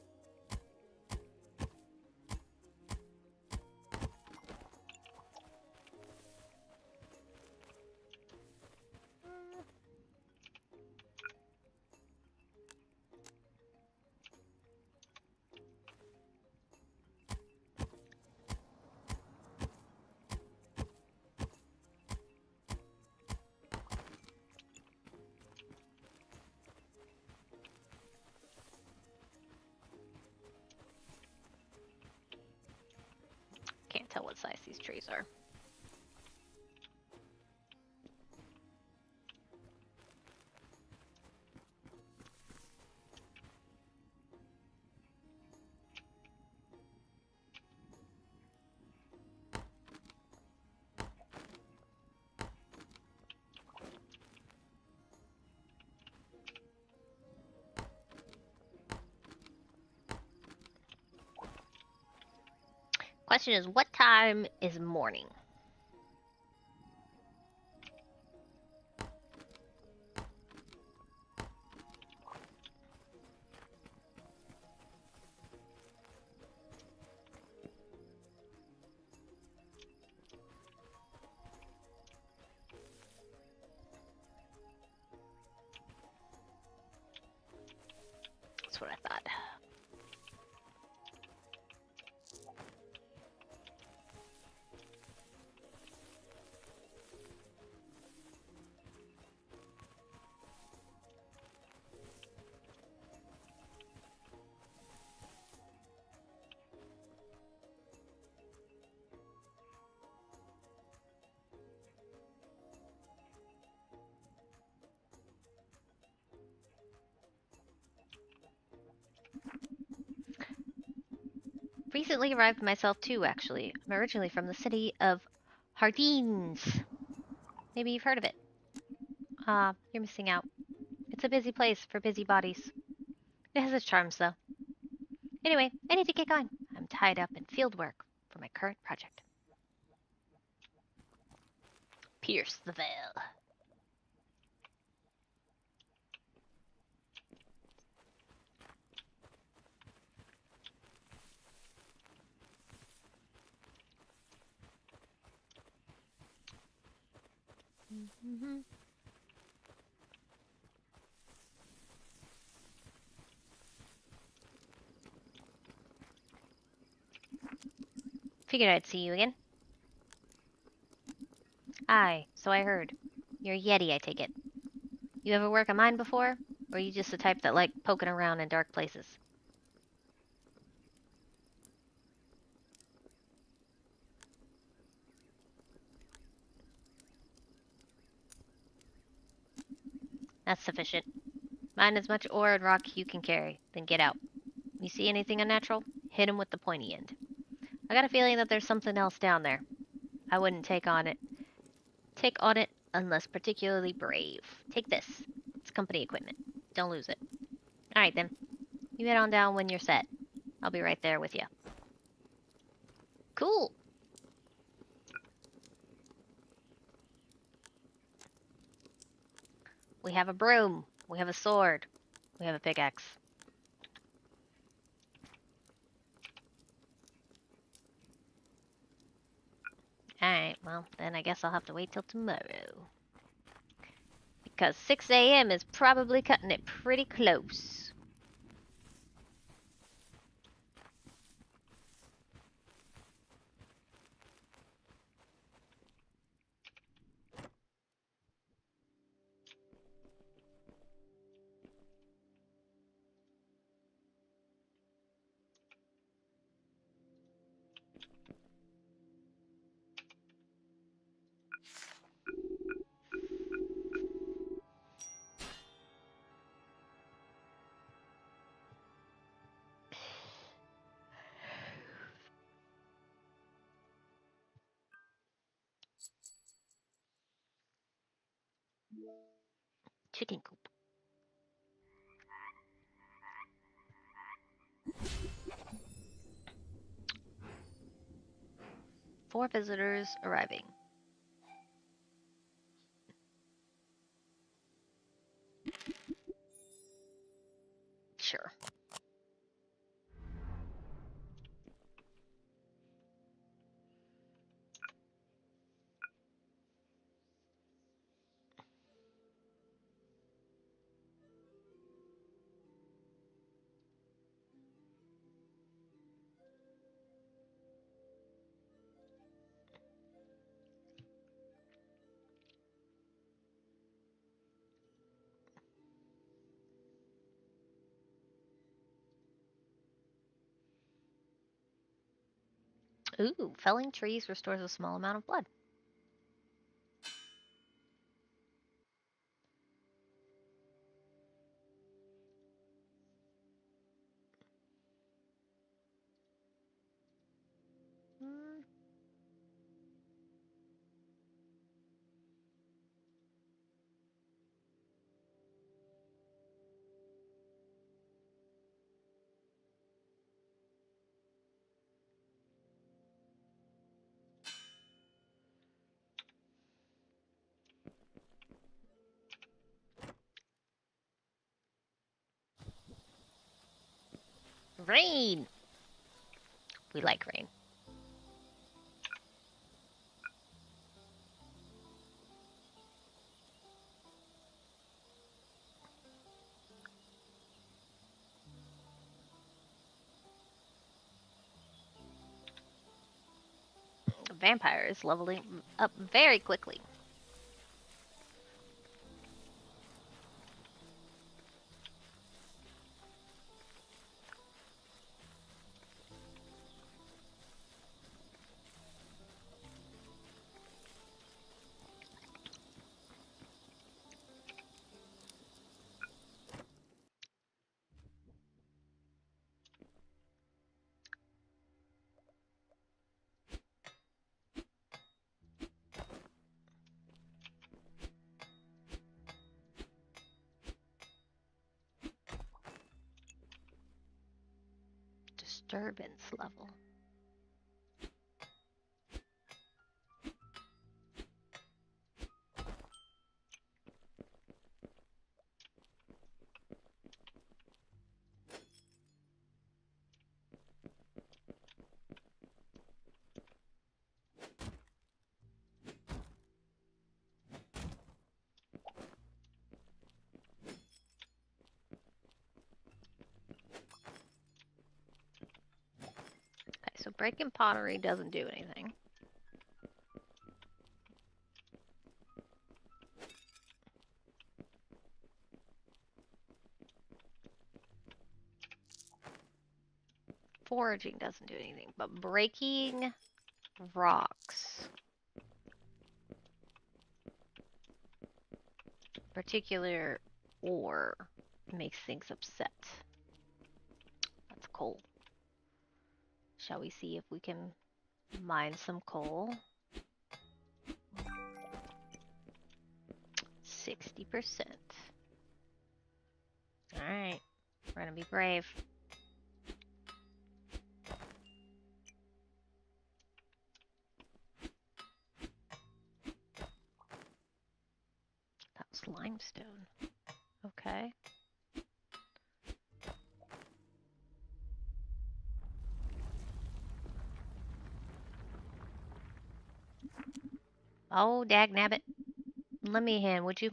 Can't tell what size these trees are. Question is, what time is morning? That's what I thought. Recently arrived myself too, actually. I'm originally from the city of Hardines. Maybe you've heard of it. You're missing out. It's a busy place for busy bodies. It has its charms, though. Anyway, I need to get going. I'm tied up in field work for my current project. Pierce the veil. Figured I'd see you again. Aye, so I heard. You're a Yeti, I take it. You ever work a mine before? Or are you just the type that like poking around in dark places? That's sufficient. Mine as much ore and rock you can carry, then get out. You see anything unnatural? Hit him with the pointy end. I got a feeling that there's something else down there. I wouldn't take on it unless particularly brave. Take this. It's company equipment. Don't lose it. Alright then. You head on down when you're set. I'll be right there with you. Cool. We have a broom. We have a sword. We have a pickaxe. Alright, well, then I guess I'll have to wait till tomorrow. Because 6 a.m. is probably cutting it pretty close. Chicken coop. 4 visitors arriving. Sure. Ooh, felling trees restores a small amount of blood. Mm. Rain! We like rain. The vampire is leveling up very quickly. Disturbance level. Okay, so breaking pottery doesn't do anything. Foraging doesn't do anything, but breaking rocks, particular ore, makes things upset. That's coal. Shall we see if we can mine some coal? 60%. Alright, we're gonna be brave. That was limestone. Okay. Oh, dagnabbit. Let me a hand, would you?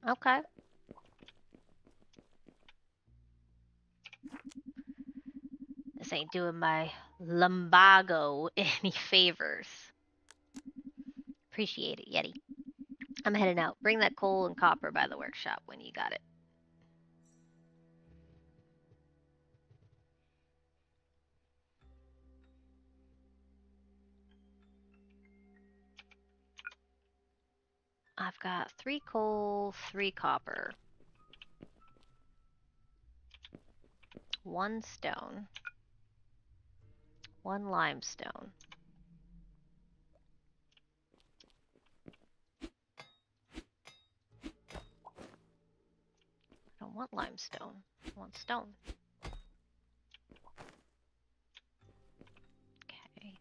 Okay. This ain't doing my lumbago any favors. Appreciate it, Yeti. I'm heading out. Bring that coal and copper by the workshop when you got it. I've got 3 coal, 3 copper, 1 stone, 1 limestone. I don't want limestone. I want stone. Okay.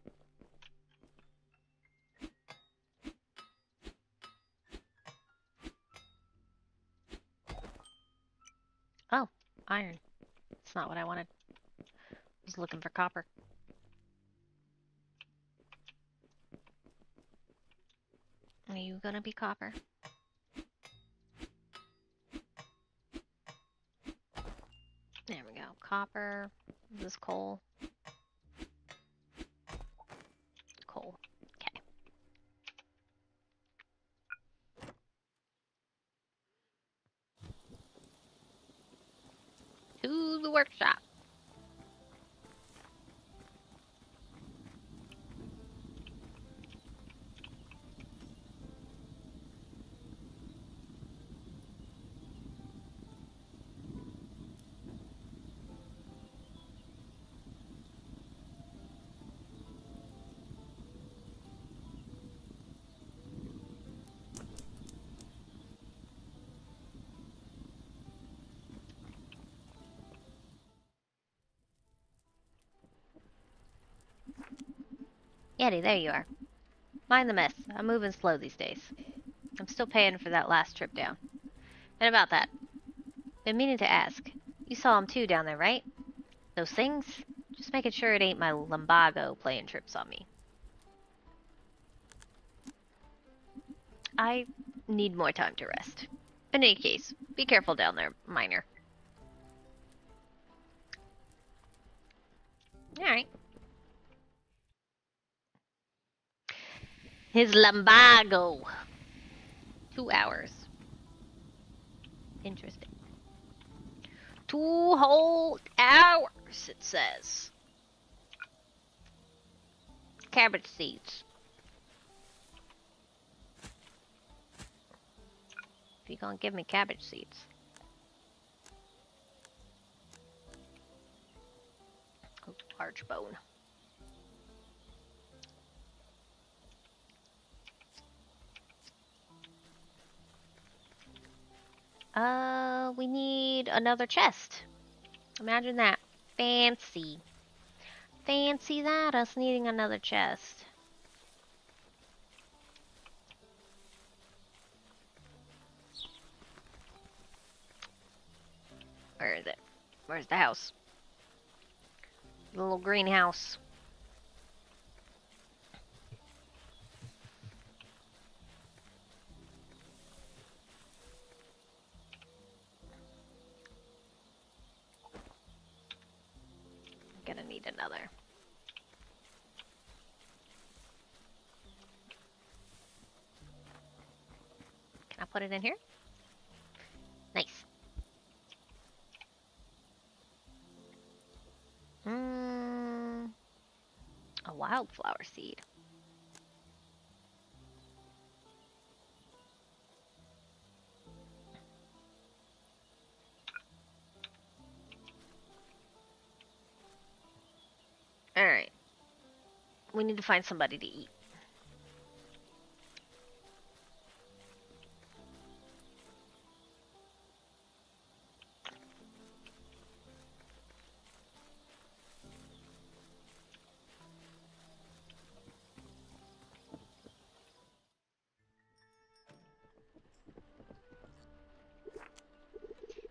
Oh, iron. That's not what I wanted. I was looking for copper. Are you gonna be copper? There we go. Copper. This is coal. Coal. Okay. To the workshop. Yeti, there you are. Mind the mess. I'm moving slow these days. I'm still paying for that last trip down. And about that, been meaning to ask. You saw them too down there, right? Those things? Just making sure it ain't my lumbago playing tricks on me. I need more time to rest. In any case, be careful down there, miner. Alright. His lumbago. 2 hours. Interesting. 2 whole hours, it says. Cabbage seeds. If you gonna give me cabbage seeds. Oh, large bone. We need another chest. Imagine that. Fancy. Fancy that, us needing another chest. Where is it? Where's the house? The little greenhouse. Gonna need another. Can I put it in here? Nice. A wildflower seed. Alright. We need to find somebody to eat.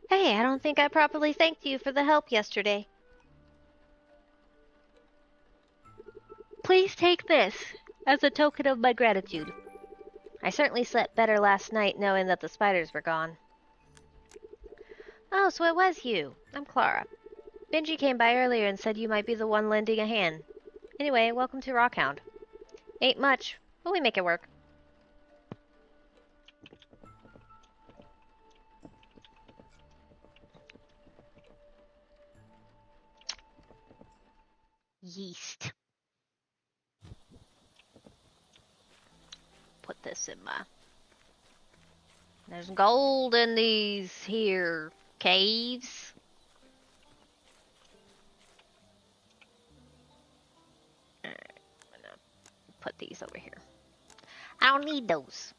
Hey, I don't think I properly thanked you for the help yesterday. Please take this as a token of my gratitude. I certainly slept better last night knowing that the spiders were gone. Oh, so it was you. I'm Clara. Benji came by earlier and said you might be the one lending a hand. Anyway, welcome to Rockhound. Ain't much, but we make it work. Yeast. Put this in my... There's gold in these here caves. Alright, I'm gonna put these over here. I don't need those.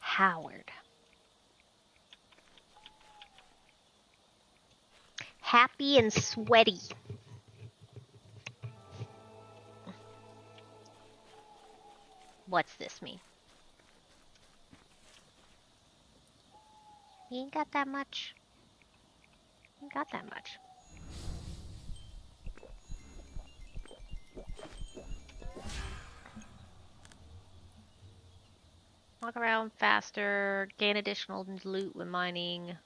Howard. Happy and sweaty. What's this mean? You ain't got that much. You ain't got that much. Walk around faster, gain additional loot when mining.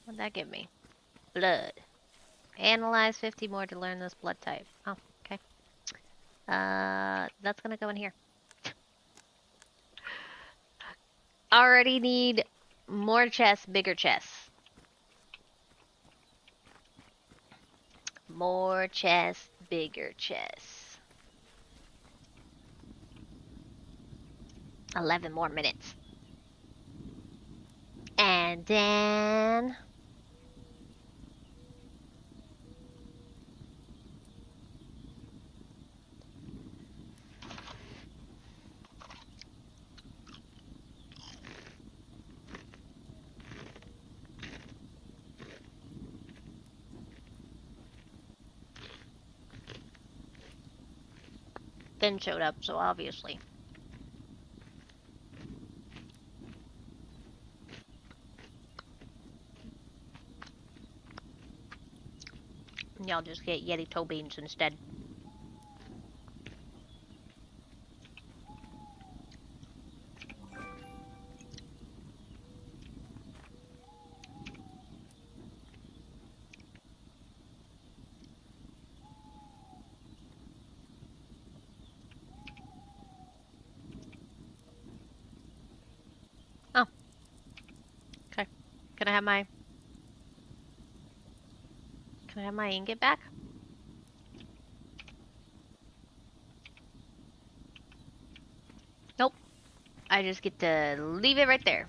What'd that give me? Blood. Analyze 50 more to learn this blood type. Oh, okay. That's gonna go in here. Already need more chests, bigger chests. More chests, bigger chests. 11 more minutes. And then... Finn showed up, so obviously. Y'all just get Yeti toe beans instead. Oh. Okay. Can I have my... Can I have my ingot back? Nope. I just get to leave it right there.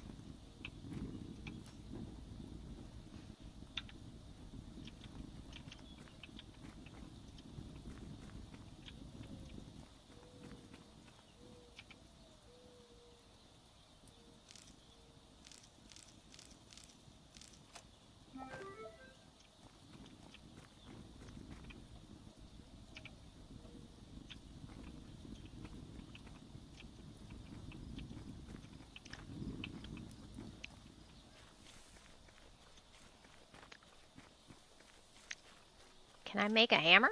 Can I make a hammer?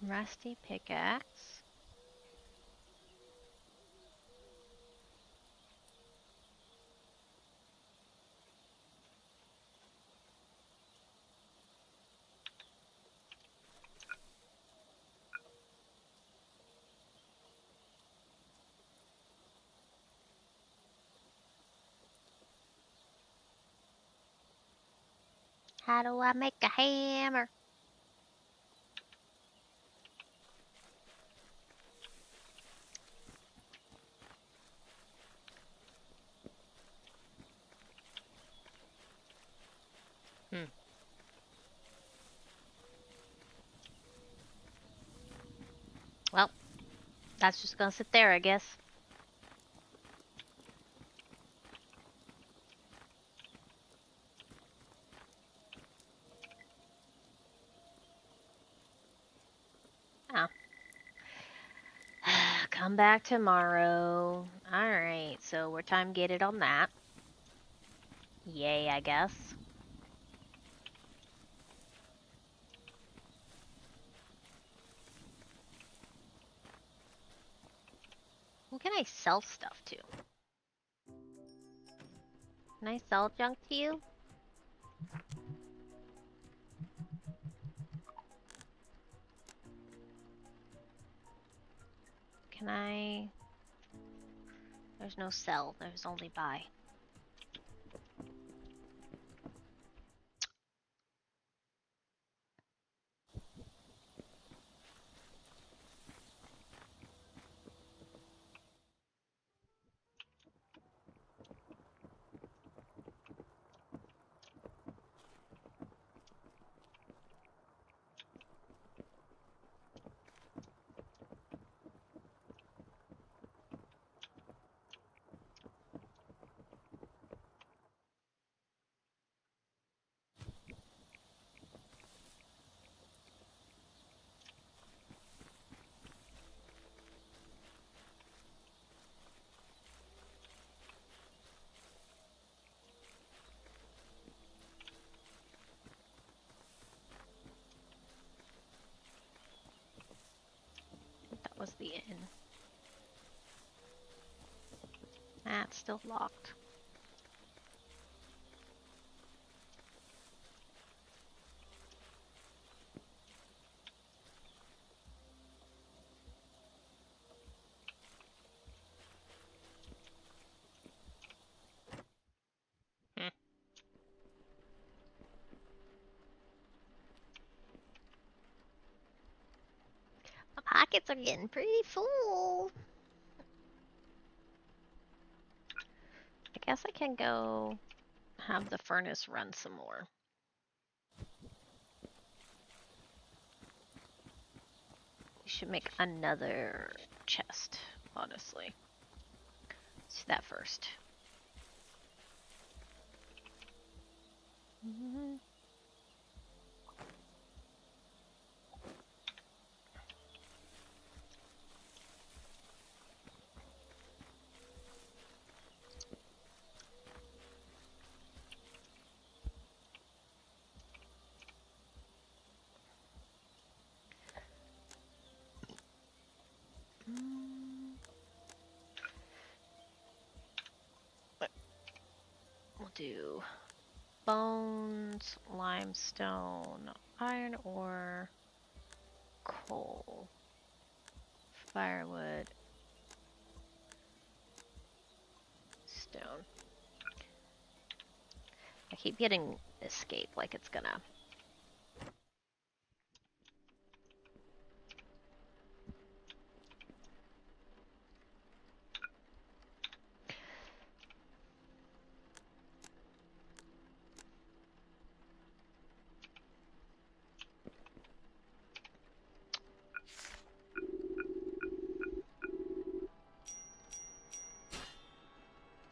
Rusty pickaxe. How do I make a hammer? Well, that's just gonna sit there, I guess. Come back tomorrow. Alright, so we're time gated on that. Yay, I guess. Who can I sell stuff to? Can I sell junk to you? Can I... There's no sell, there's only buy. That was the inn. That's still locked. My pockets are getting pretty full. I guess I can go have the furnace run some more. We should make another chest, honestly. Let's do that first. We'll do bones, limestone, iron ore, coal, firewood, stone. I keep getting escape like it's gonna.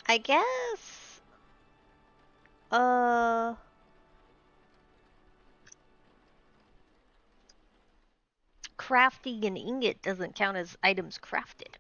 I guess. Crafting an ingot doesn't count as items crafted.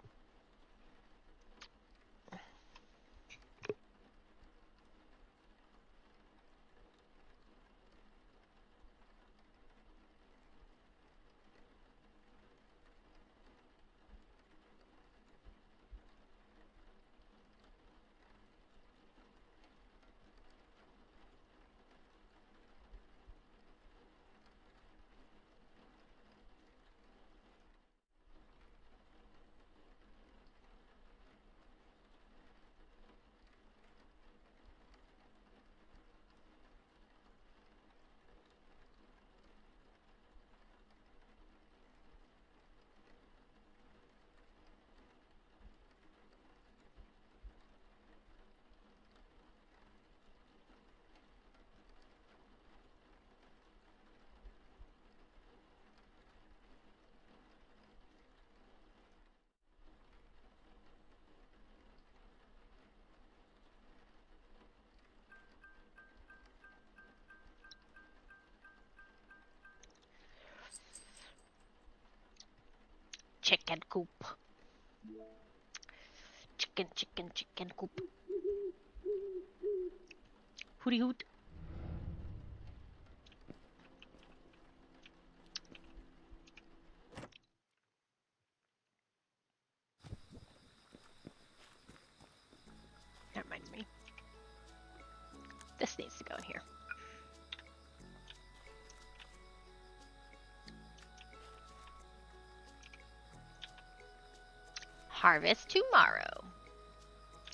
Chicken coop. chicken coop. Hooty hoot. That reminds me. This needs to go in here. Harvest tomorrow.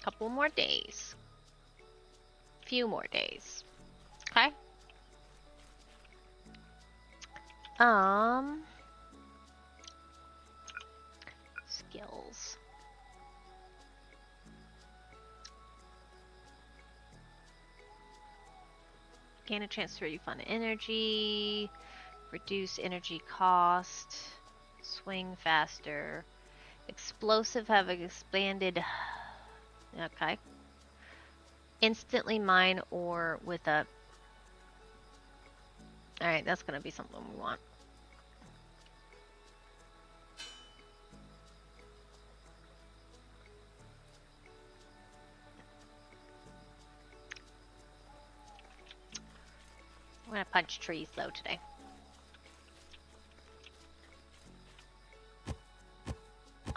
Couple more days. Few more days. Okay. Skills. Gain a chance to refund energy. Reduce energy cost. Swing faster. Explosive have expanded. Okay. Instantly mine ore with a... Alright, that's gonna be something we want. I'm gonna punch trees though today.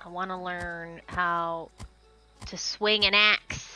I want to learn how to swing an axe.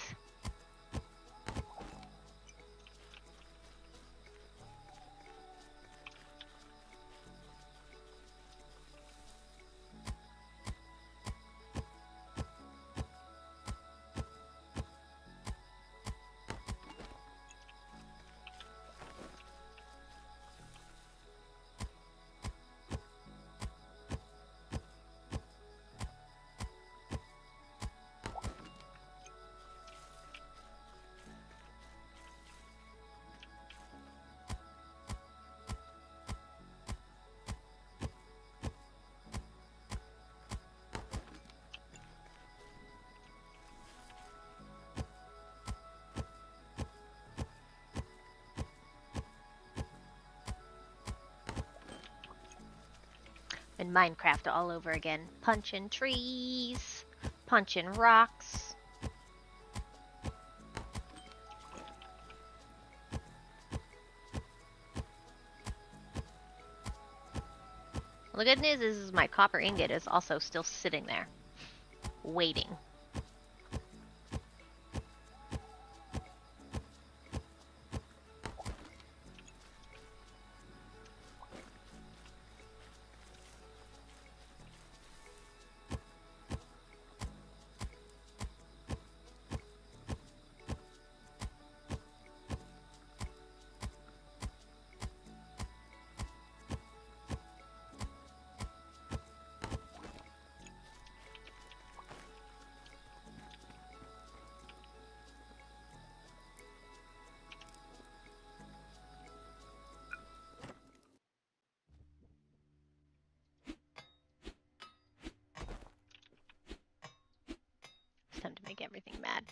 In Minecraft all over again. Punching trees, punching rocks. Well, the good news is my copper ingot is also still sitting there, waiting. Time to make everything mad.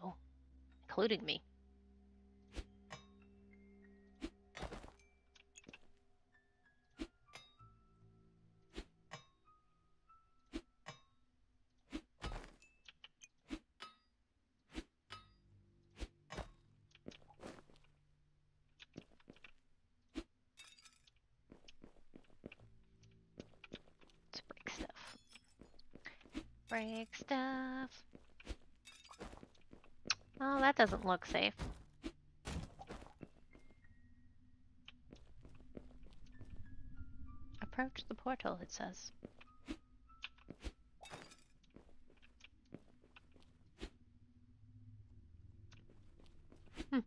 Oh, including me. Break stuff. Oh, that doesn't look safe. Approach the portal, it says. Hmm.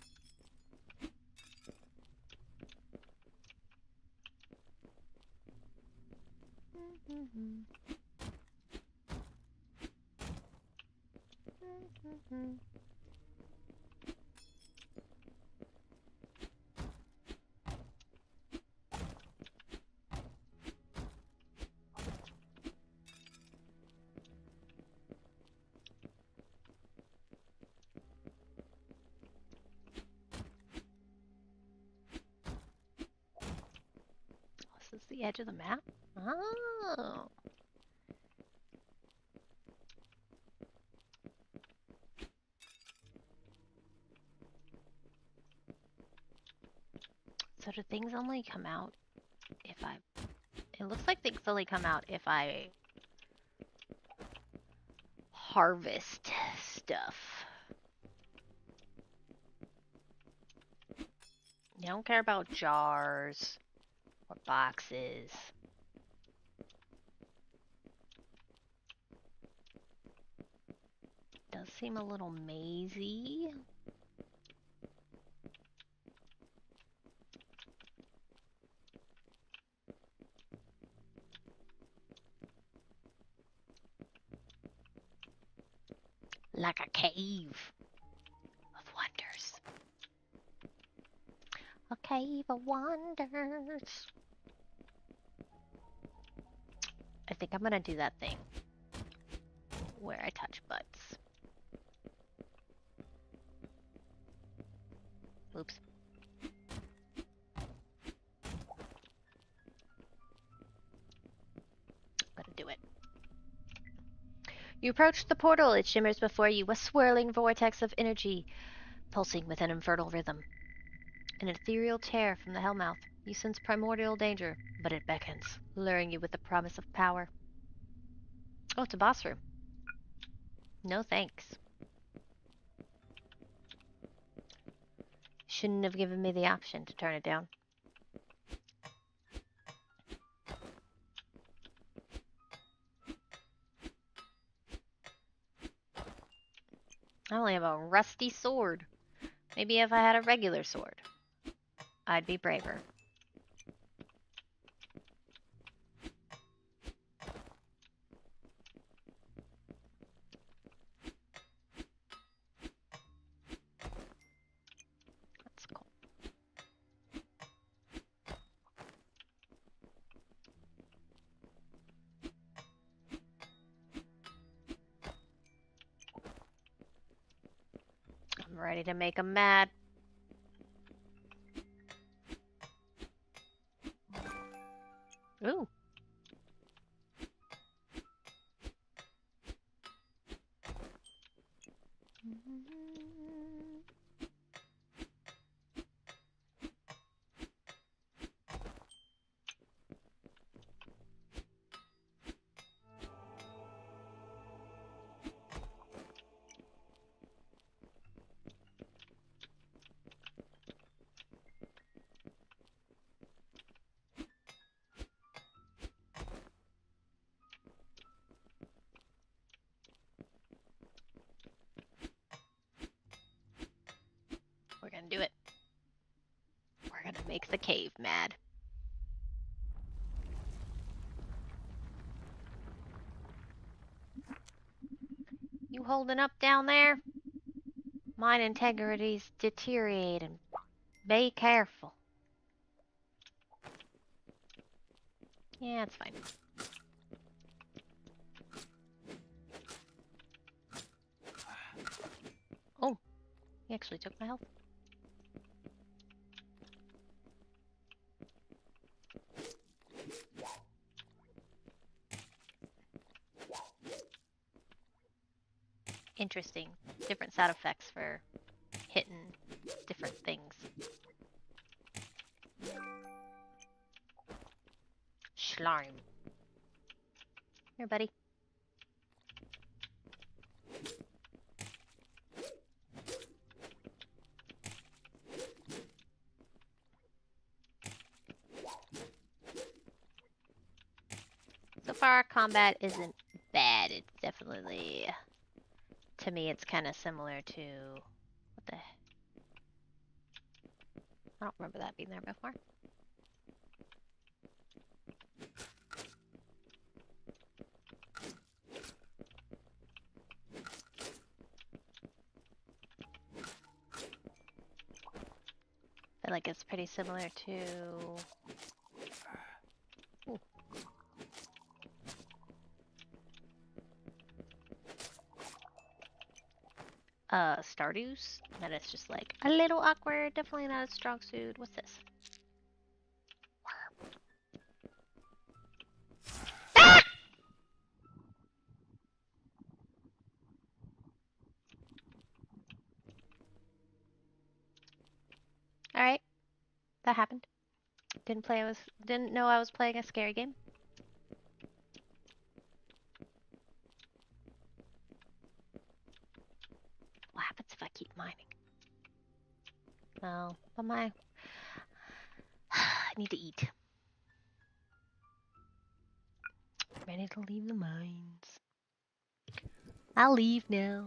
the edge of the map? Oh. So do things only come out if I... It looks like things only come out if I harvest stuff. You don't care about jars or boxes. Does seem a little mazy. Like a cave of wonders. A cave of wonders. I think I'm gonna do that thing where I touch butts. Oops. Gotta do it. You approach the portal. It shimmers before you, a swirling vortex of energy, pulsing with an infernal rhythm. An ethereal tear from the hellmouth. You sense primordial danger, but it beckons, luring you with the promise of power. Oh, it's a boss room. No thanks. Shouldn't have given me the option to turn it down. I only have a rusty sword. Maybe if I had a regular sword, I'd be braver. That's cool. I'm ready to make them mad. Ooh. We're gonna do it. We're gonna make the cave mad. You holding up down there? Mine integrity's deteriorating. Be careful. Yeah, it's fine. Oh, he actually took my health. Interesting. Different sound effects for hitting different things. Slime. Here, buddy. So far, combat isn't bad. It's definitely, to me, it's kind of similar to, what the, I don't remember that being there before. I feel like it's pretty similar to, ooh. Stardew's. That is just like a little awkward. Definitely not a strong suit. What's this? Worm. That happened. Didn't know I was playing a scary game. What happens if I keep mining? No, but I need to eat. Ready to leave the mines. I'll leave now.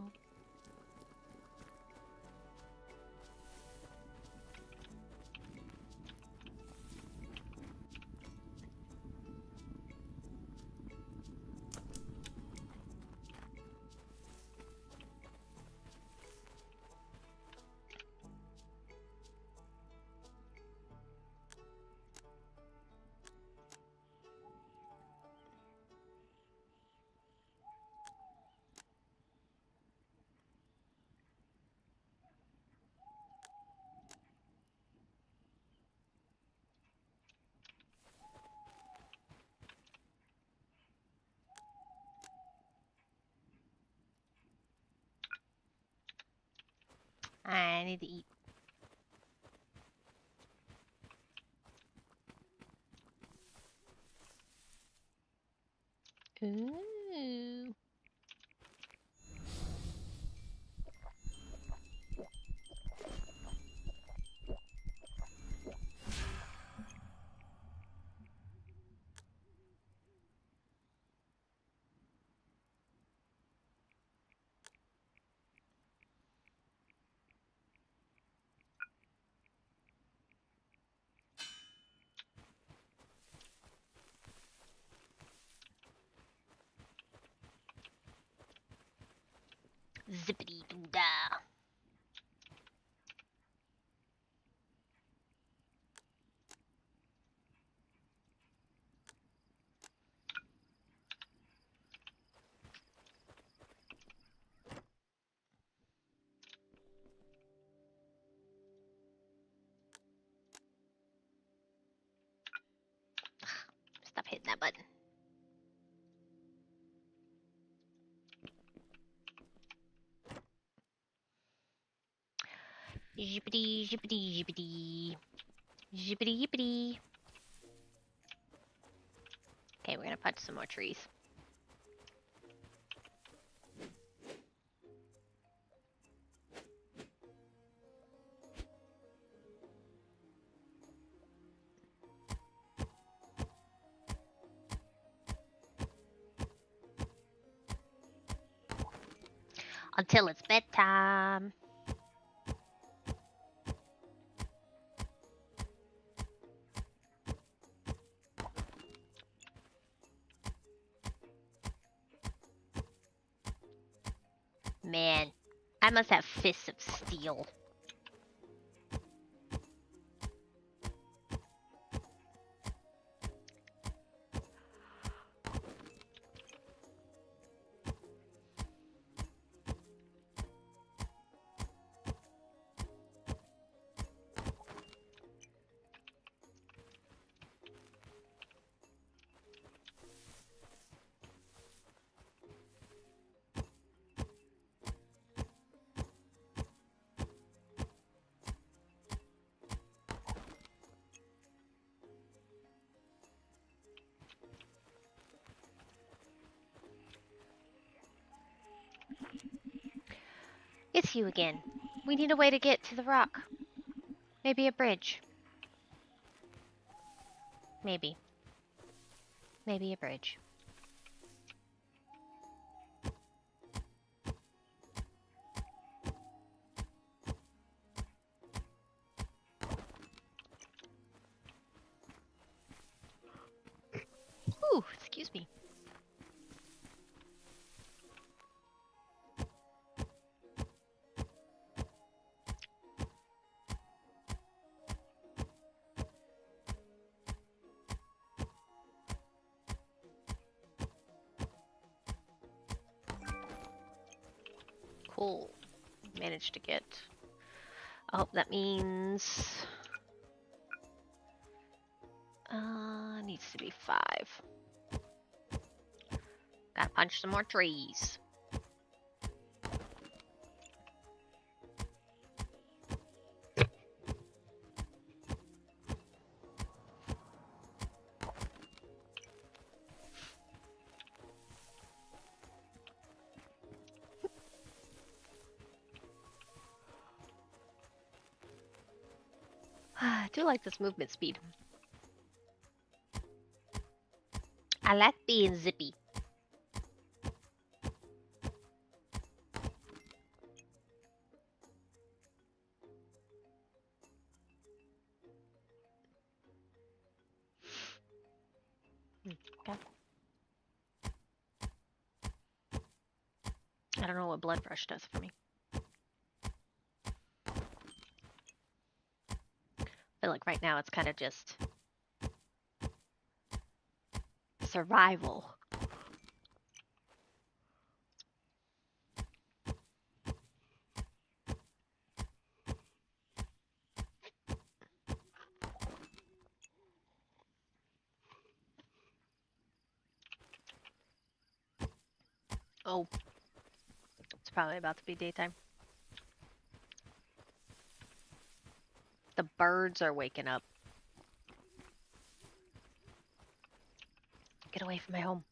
I need to eat. Ooh. Zippity doo dah. Stop hitting that button. Zippity, zippity, zippity. Zippity, yippity. Okay, we're gonna punch some more trees. Until it's bedtime. Man, I must have fists of steel. It's you again. We need a way to get to the rock. Maybe a bridge. Maybe. Maybe a bridge. Ooh, excuse me. Cool. Managed to get... Oh, that means... Needs to be 5. Gotta punch some more trees. I do like this movement speed. I like being zippy. Okay. I don't know what blood rush does for me. I feel like right now it's kind of just survival. Oh, it's probably about to be daytime. The birds are waking up. Get away from my home.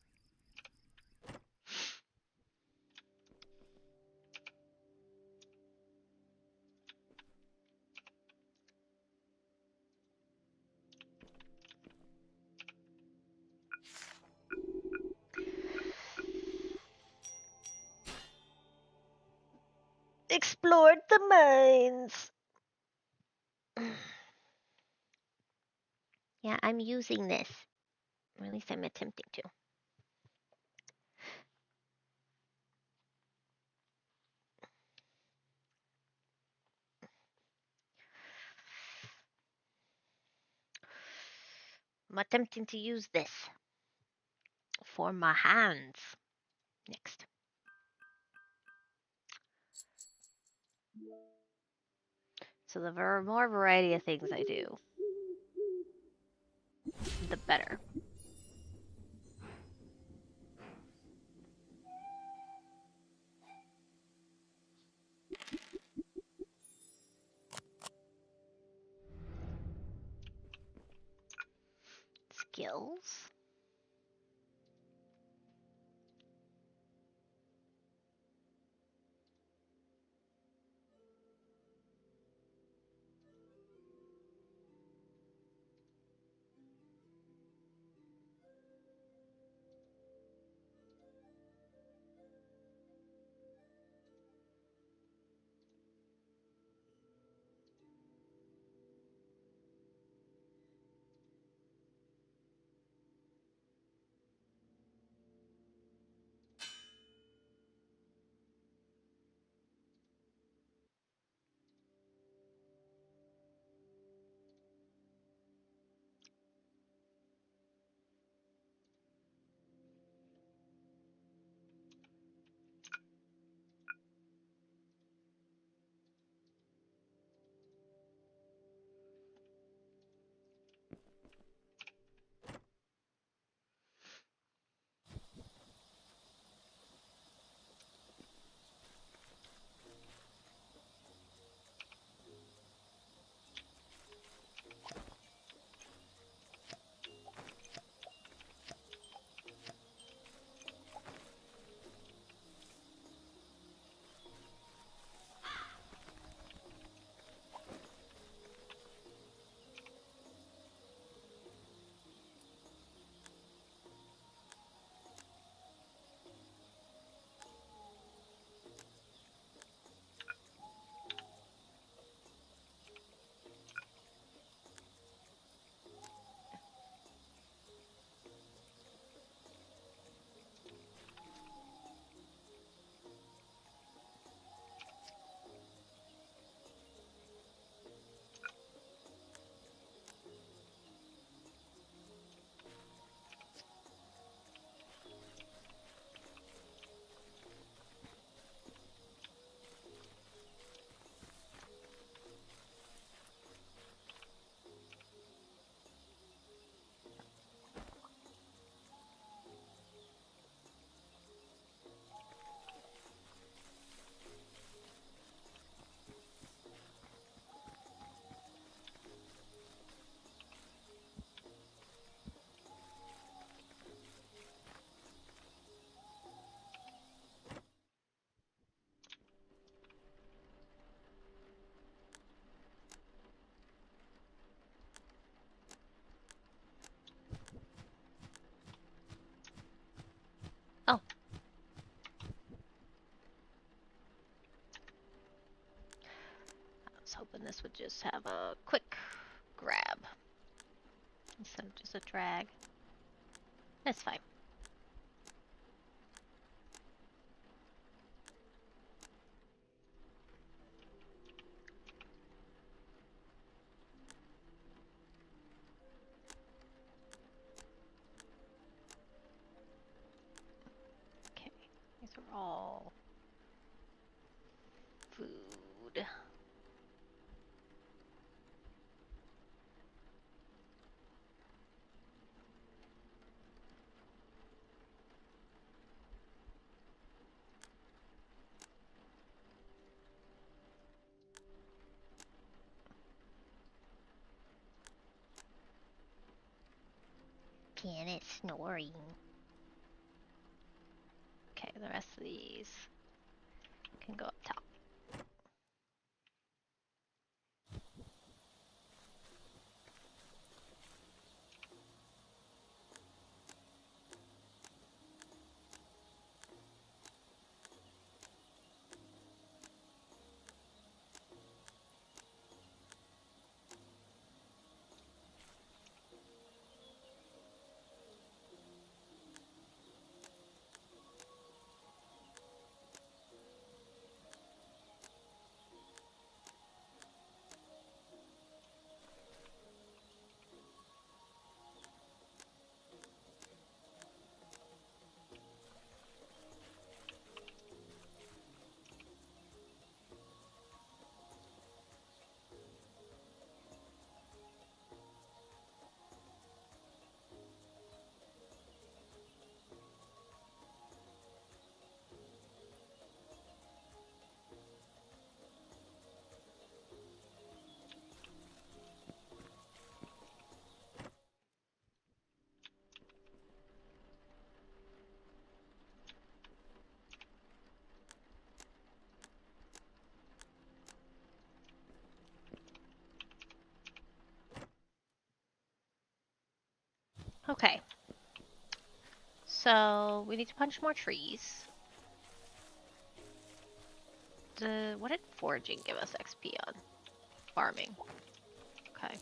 Explored the mines. Yeah, I'm using this. Or at least I'm attempting to. I'm attempting to use this for my hands. Next. So the more variety of things I do, the better. Skills. was hoping this would just have a quick grab instead of just a drag. That's fine. Okay, these are all food. Planet snoring. Okay, the rest of these can go up top. Okay. So we need to punch more trees. What did foraging give us XP on? Farming. Okay.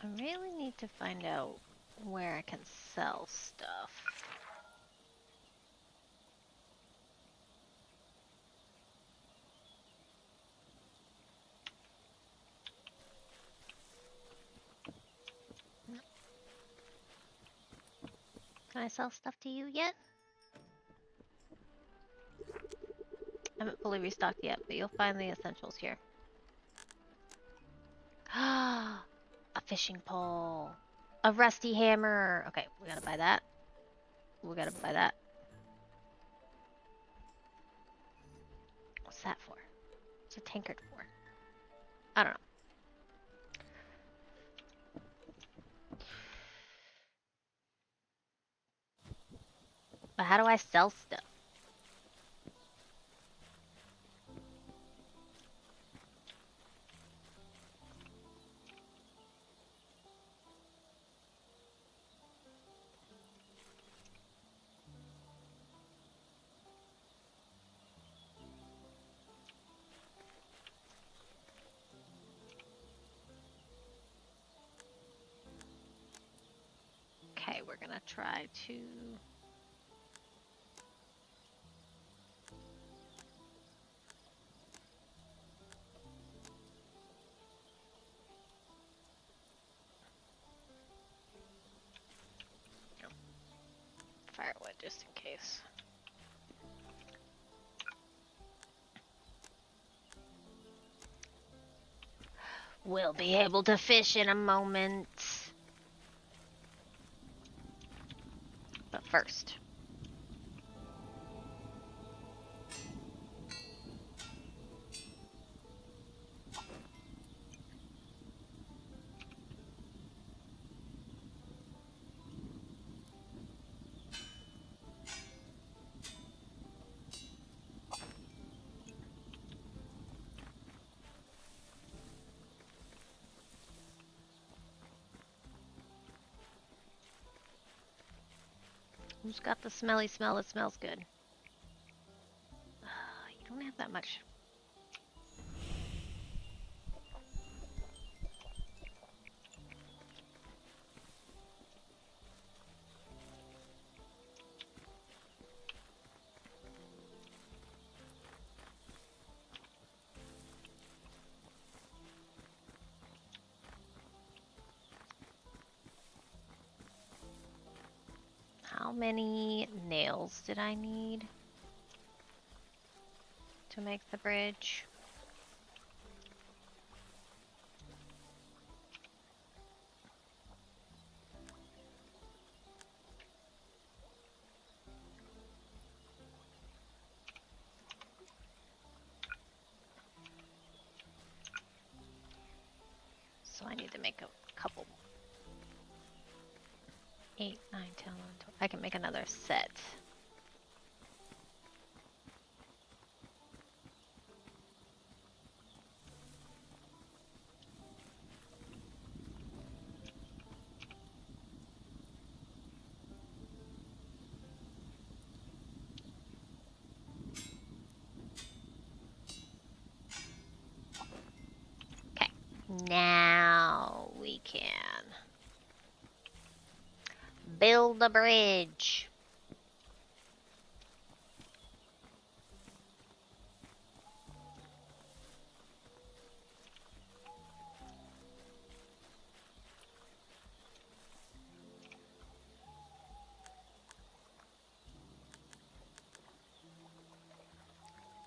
I really need to find out where I can sell stuff. Can I sell stuff to you yet? I haven't fully restocked yet, but you'll find the essentials here. A fishing pole. A rusty hammer. Okay, we gotta buy that. We gotta buy that. What's that for? What's a tankard for? I don't know. But how do I sell stuff? try to... Firewood, just in case. We'll be able to fish in a moment. But first... Who's got the smelly smell that smells good? You don't have that much. How many nails did I need to make the bridge? So I need to make a couple. 8, 9, 10, 11, 12. I can make another set. Okay, now we can build the bridge.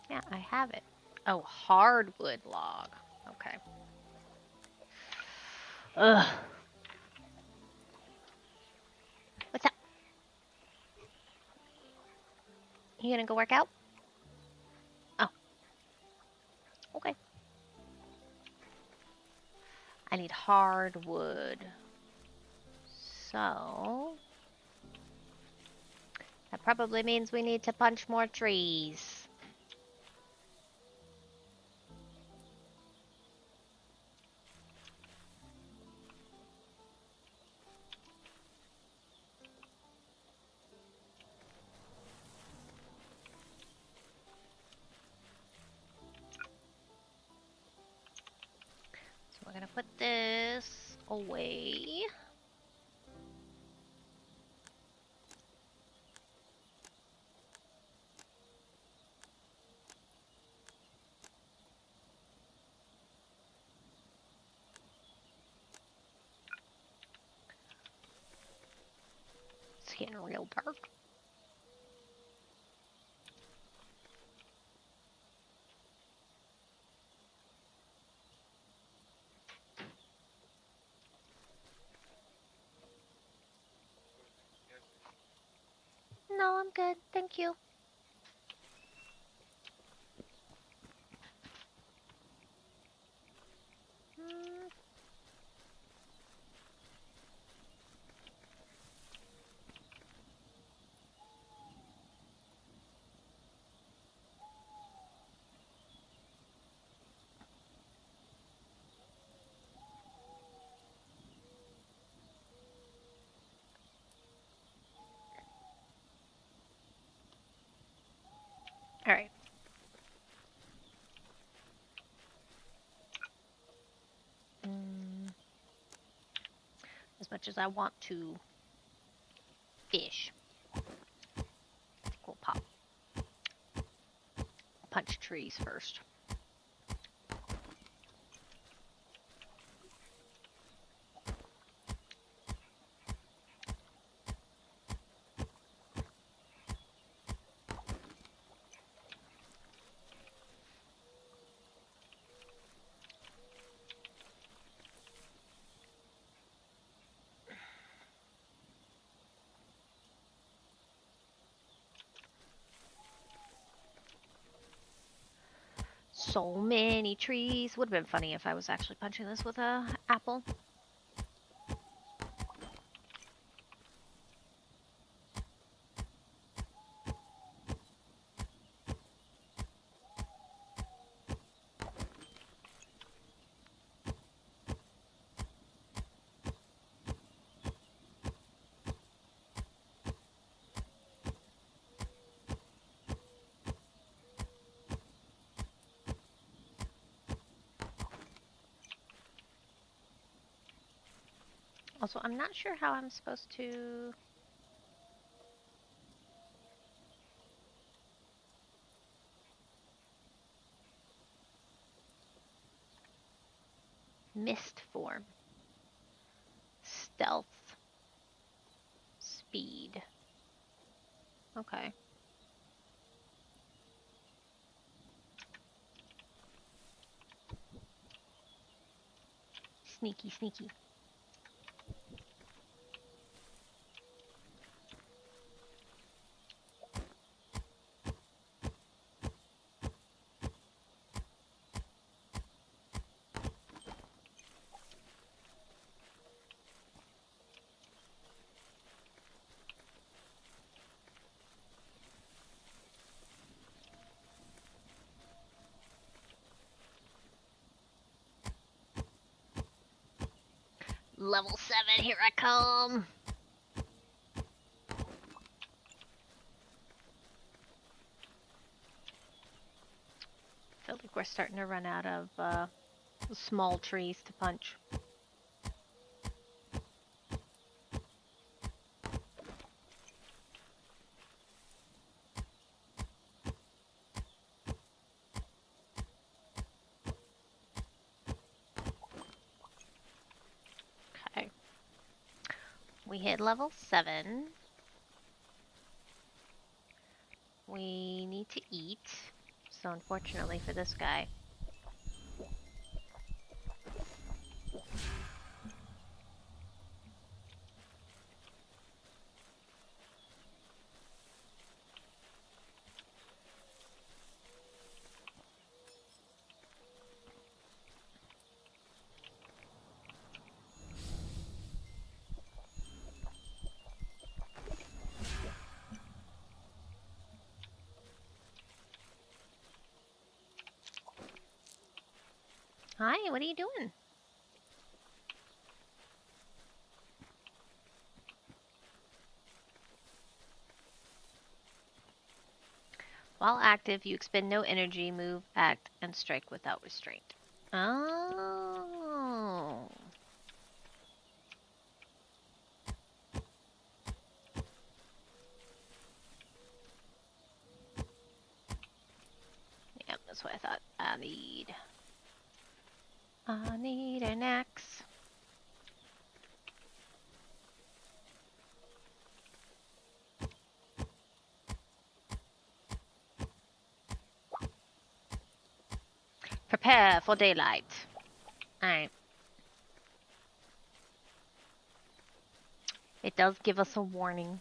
Yeah, I have it. Oh, hardwood log. Okay. Ugh. What's up? You gonna go work out? Oh. Okay. I need hardwood. So... that probably means we need to punch more trees. So we're gonna put this away. It's getting real dark. No, I'm good. Thank you. Alright. As much as I want to fish. I think we'll punch trees first. So many trees. Would have been funny if I was actually punching this with a apple. Also, I'm not sure how I'm supposed to... Mist form. Stealth. Speed. Okay. Sneaky, sneaky. Level 7, here I come! Feel like we're starting to run out of small trees to punch. Okay. We hit level 7. We need to eat. So unfortunately for this guy. Hi, what are you doing? While active, you expend no energy, move, act, and strike without restraint. Oh. Yep, that's what I thought. I need an axe. Prepare for daylight. Alright. It does give us a warning.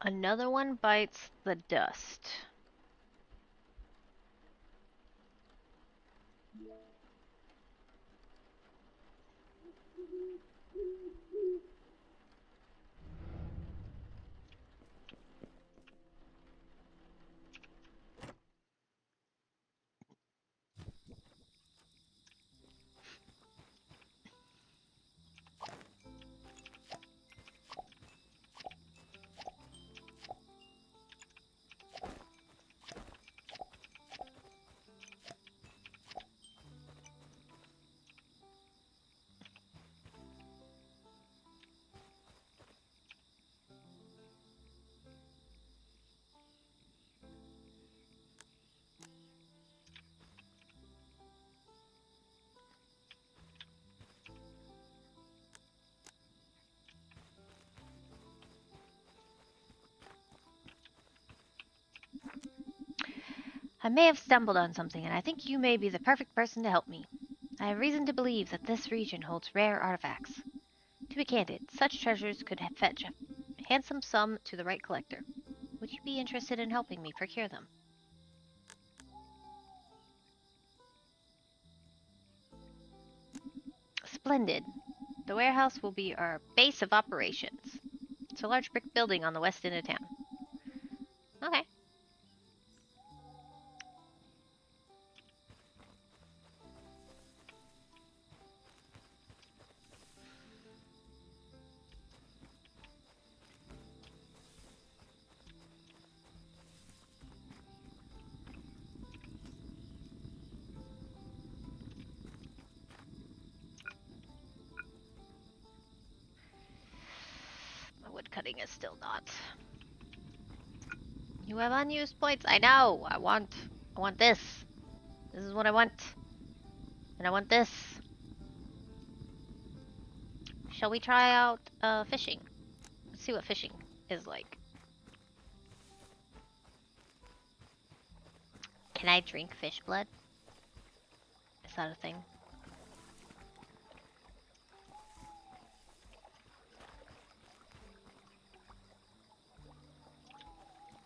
Another one bites the dust. I may have stumbled on something, and I think you may be the perfect person to help me. I have reason to believe that this region holds rare artifacts. To be candid, such treasures could fetch a handsome sum to the right collector. Would you be interested in helping me procure them? Splendid. The warehouse will be our base of operations. It's a large brick building on the west end of town. Okay. My wood cutting is still not. You have unused points. I know. I want this. This is what I want. And I want this. Shall we try out fishing? Let's see what fishing is like. Can I drink fish blood? Is that a thing?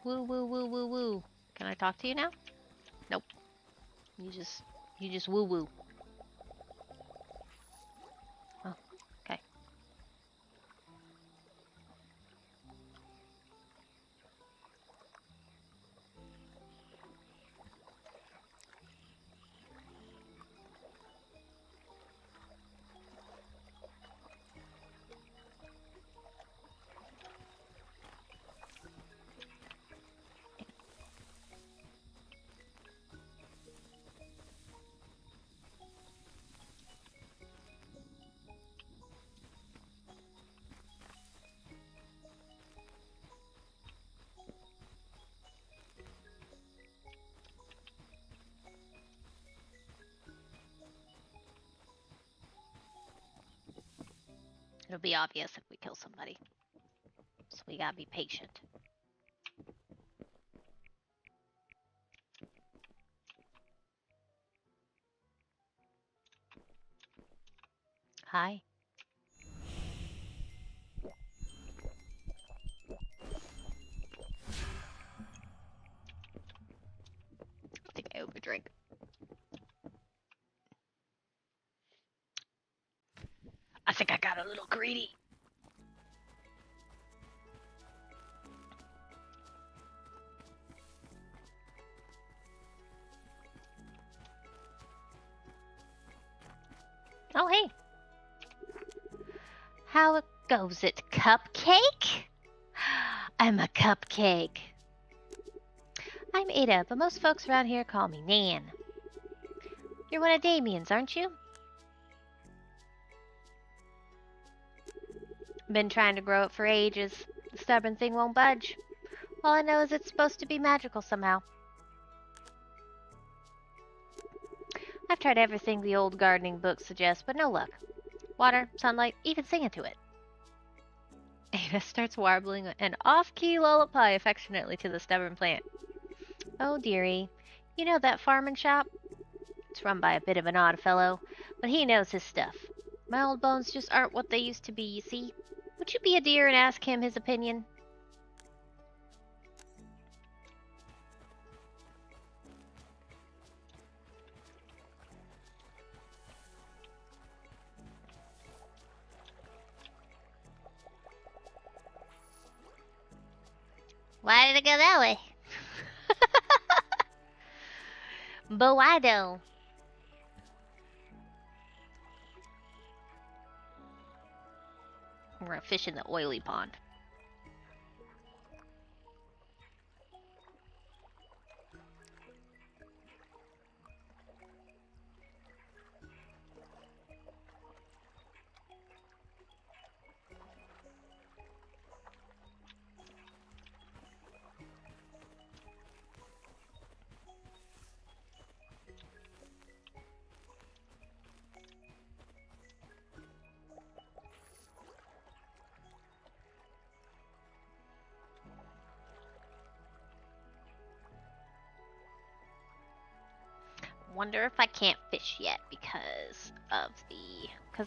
Woo woo woo woo woo. Can I talk to you now? Nope. You just woo woo. Oh, okay. It'll be obvious if we kill somebody. So we gotta be patient. Hi. I think I overdrank. I think I got a little greedy. Oh, hey. How goes it, cupcake? I'm a cupcake. I'm Ada, but most folks around here call me Nan. You're one of Damien's, aren't you? Been trying to grow it for ages. The stubborn thing won't budge. All I know is it's supposed to be magical somehow. I've tried everything the old gardening books suggest, but no luck. Water, sunlight, even singing to it. Ada starts warbling an off-key lullaby affectionately to the stubborn plant. Oh, dearie. You know that farming shop? It's run by a bit of an odd fellow, but he knows his stuff. My old bones just aren't what they used to be, you see. Would you be a dear and ask him his opinion? Why did it go that way? But why though? We're gonna fish in the oily pond. Wonder if I can't fish yet because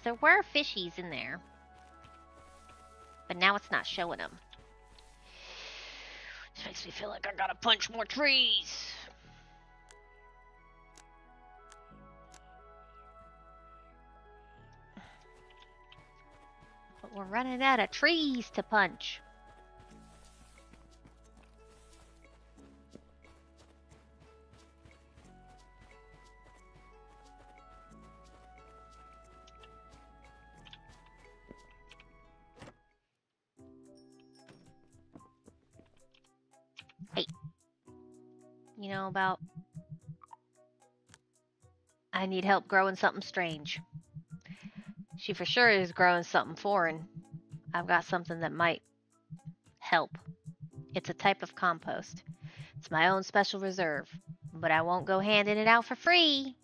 there were fishies in there, but now it's not showing them. This makes me feel like I gotta punch more trees. But we're running out of trees to punch. Hey, you know about... I need help growing something strange. She for sure is growing something foreign. I've got something that might help. It's a type of compost. It's my own special reserve, but I won't go handing it out for free.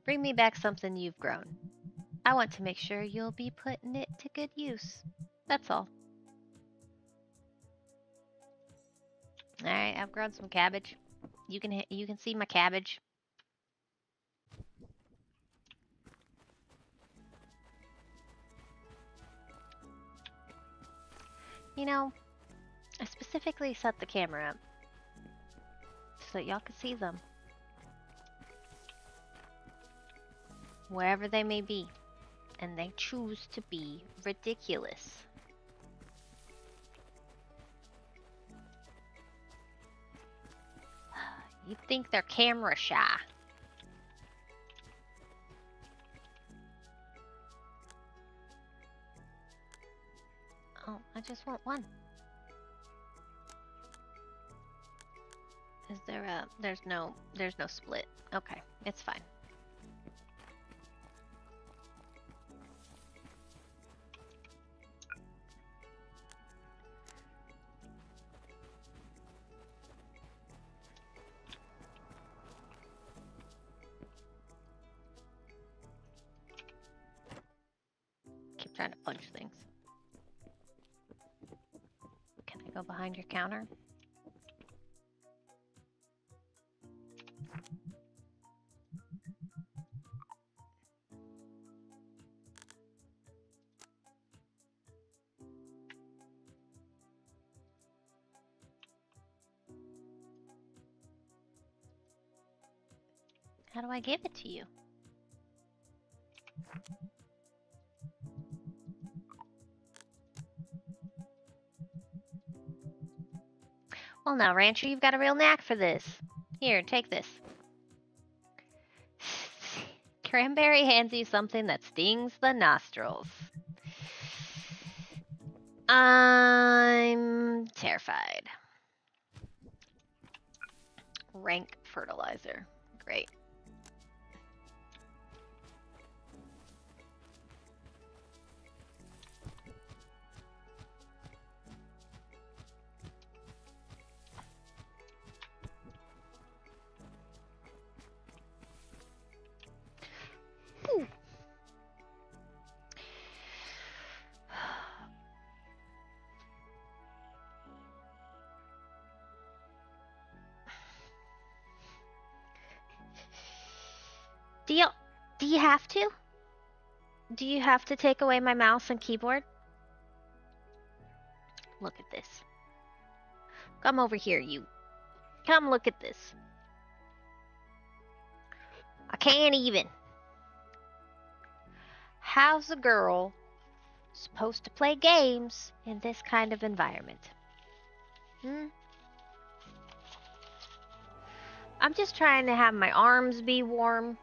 Bring me back something you've grown. I want to make sure you'll be putting it to good use. That's all. Alright, I've grown some cabbage. You can see my cabbage. You know, I specifically set the camera up so that y'all could see them. Wherever they may be. And they choose to be ridiculous. You'd think they're camera shy. Oh, I just want one. Is there a... There's no split. Okay, it's fine. Keep trying to punch things. Can I go behind your counter? How do I give it to you? Well, now, Rancher, you've got a real knack for this. Here, take this. Cranberry hands you something that stings the nostrils. I'm terrified. Rank fertilizer. Great. Ooh. Do you have to? Do you have to take away my mouse and keyboard? Look at this. Come over here, you. Come look at this. I can't even. How's a girl supposed to play games in this kind of environment? Hmm? I'm just trying to have my arms be warm,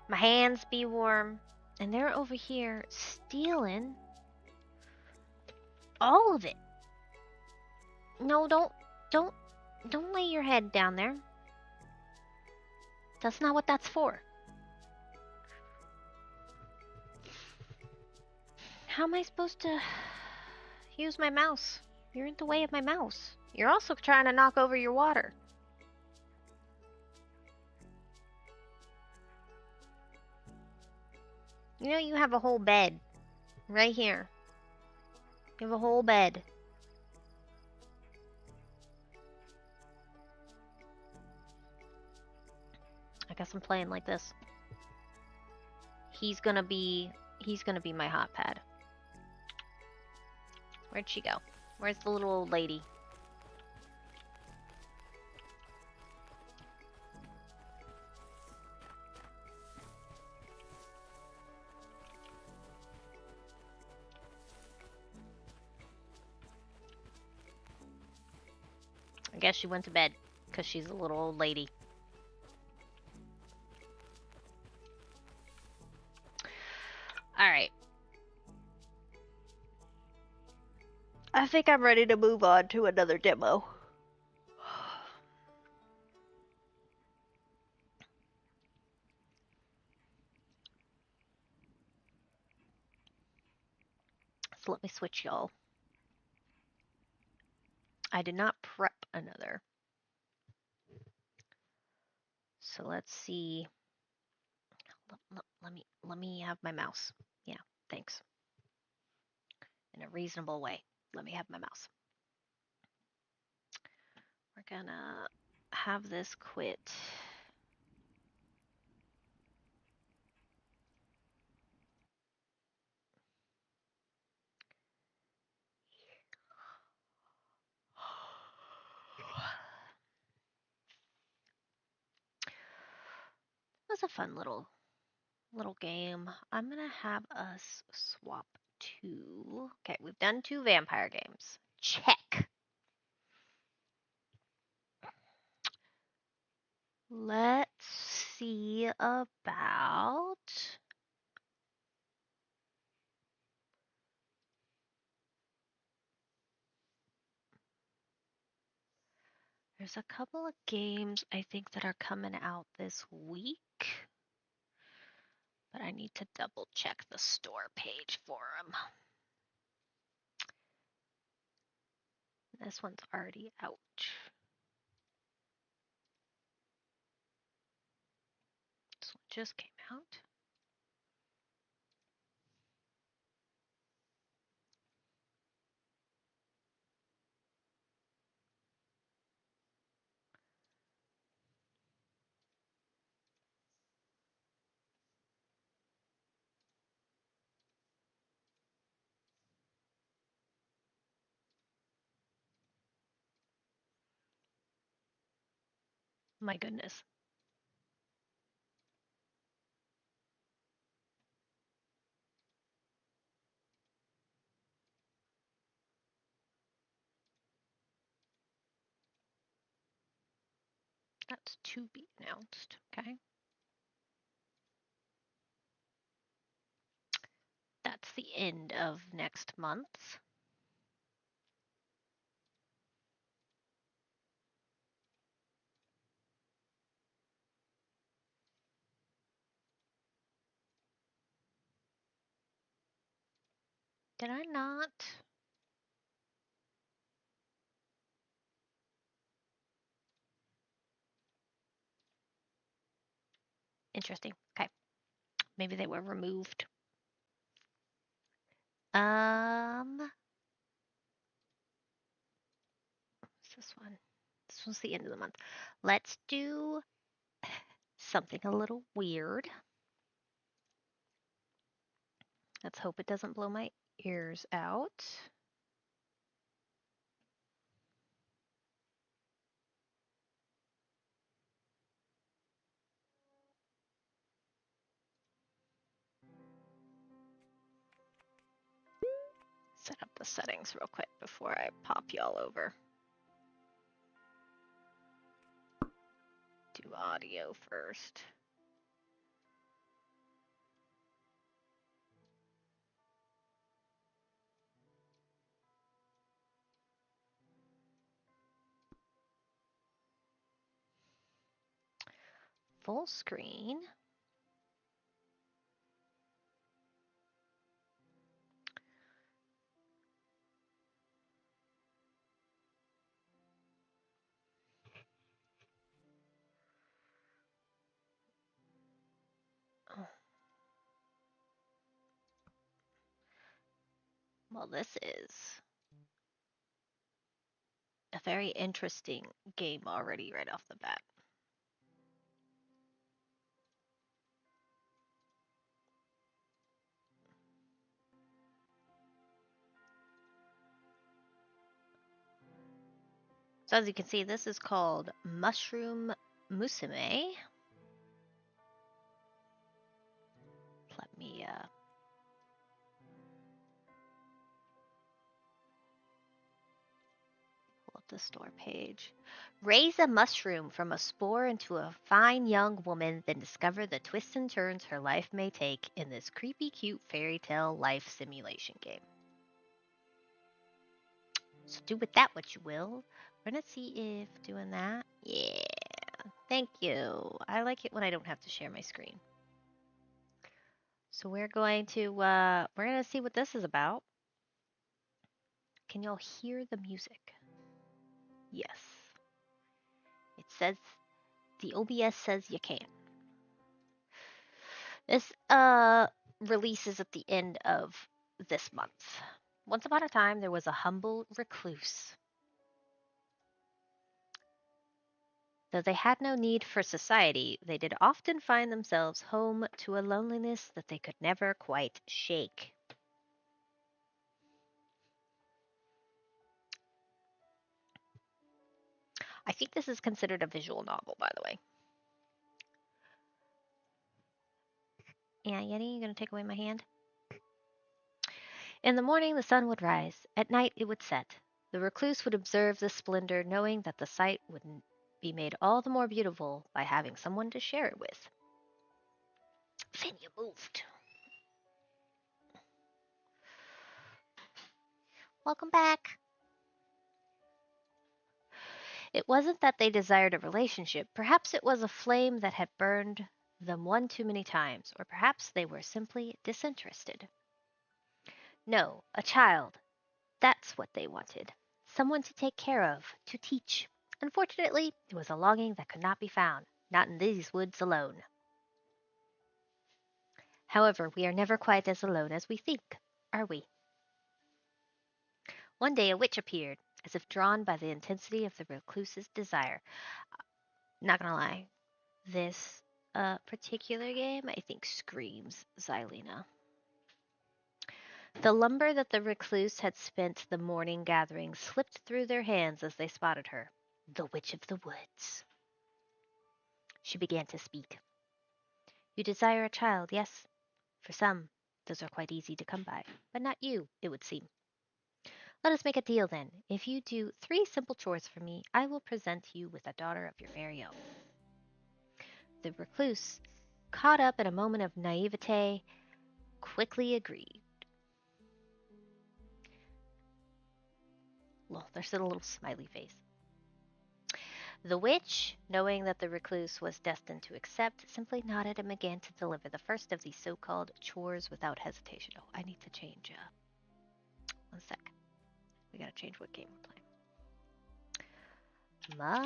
my hands be warm, and they're over here stealing all of it. No, don't, don't lay your head down there. That's not what that's for. How am I supposed to use my mouse? You're in the way of my mouse. You're also trying to knock over your water. You know you have a whole bed right here. You have a whole bed. I guess I'm playing like this. He's gonna be my hot pad. Where'd she go? Where's the little old lady? I guess she went to bed because she's a little old lady. Alright. I think I'm ready to move on to another demo. So let me switch y'all. I did not prep another. So let's see. Let me have my mouse. Yeah, thanks. In a reasonable way. Let me have my mouse. We're gonna have this quit. It was a fun little game. I'm gonna have us swap to. Okay, we've done 2 vampire games. Check. Let's see about. There's a couple of games I think that are coming out this week, but I need to double check the store page for them. This one's already out. This one just came out. My goodness. That's to be announced. Okay. That's the end of next month. Did I not? Interesting. Okay. Maybe they were removed. What's this one? This one's the end of the month. Let's do something a little weird. Let's hope it doesn't blow my ears out. Set up the settings real quick before I pop y'all over. Do audio first. Full screen. Oh. Well, this is a very interesting game already right off the bat. So as you can see, this is called Mushroom Musume. Let me pull up the store page. Raise a mushroom from a spore into a fine young woman, then discover the twists and turns her life may take in this creepy, cute fairy tale life simulation game. So do with that what you will. We're gonna see if doing that. Yeah. Thank you. I like it when I don't have to share my screen. So we're going to see what this is about. Can y'all hear the music? Yes. It says the OBS says you can. This releases at the end of this month. Once upon a time there was a humble recluse. Though they had no need for society, they did often find themselves home to a loneliness that they could never quite shake. I think this is considered a visual novel, by the way. Yeah, Yeti, you gonna take away my hand? In the morning the sun would rise, at night it would set. The recluse would observe the splendor, knowing that the sight would be made all the more beautiful by having someone to share it with. Finn, you moved. Welcome back. It wasn't that they desired a relationship. Perhaps it was a flame that had burned them one too many times, or perhaps they were simply disinterested. No, a child. That's what they wanted. Someone to take care of, to teach. Unfortunately, it was a longing that could not be found, not in these woods alone. However, we are never quite as alone as we think, are we? One day a witch appeared, as if drawn by the intensity of the recluse's desire. Not gonna lie, this particular game, I think, screams Xylena. The lumber that the recluse had spent the morning gathering slipped through their hands as they spotted her. The Witch of the Woods. She began to speak. You desire a child, yes? For some, those are quite easy to come by, but not you, it would seem. Let us make a deal then. If you do 3 simple chores for me, I will present you with a daughter of your very own. The recluse, caught up in a moment of naivete, quickly agreed. Well, there's a little smiley face. The witch, knowing that the recluse was destined to accept, simply nodded and began to deliver the first of these so-called chores without hesitation. Oh, I need to change. One sec. We gotta change what game we're playing.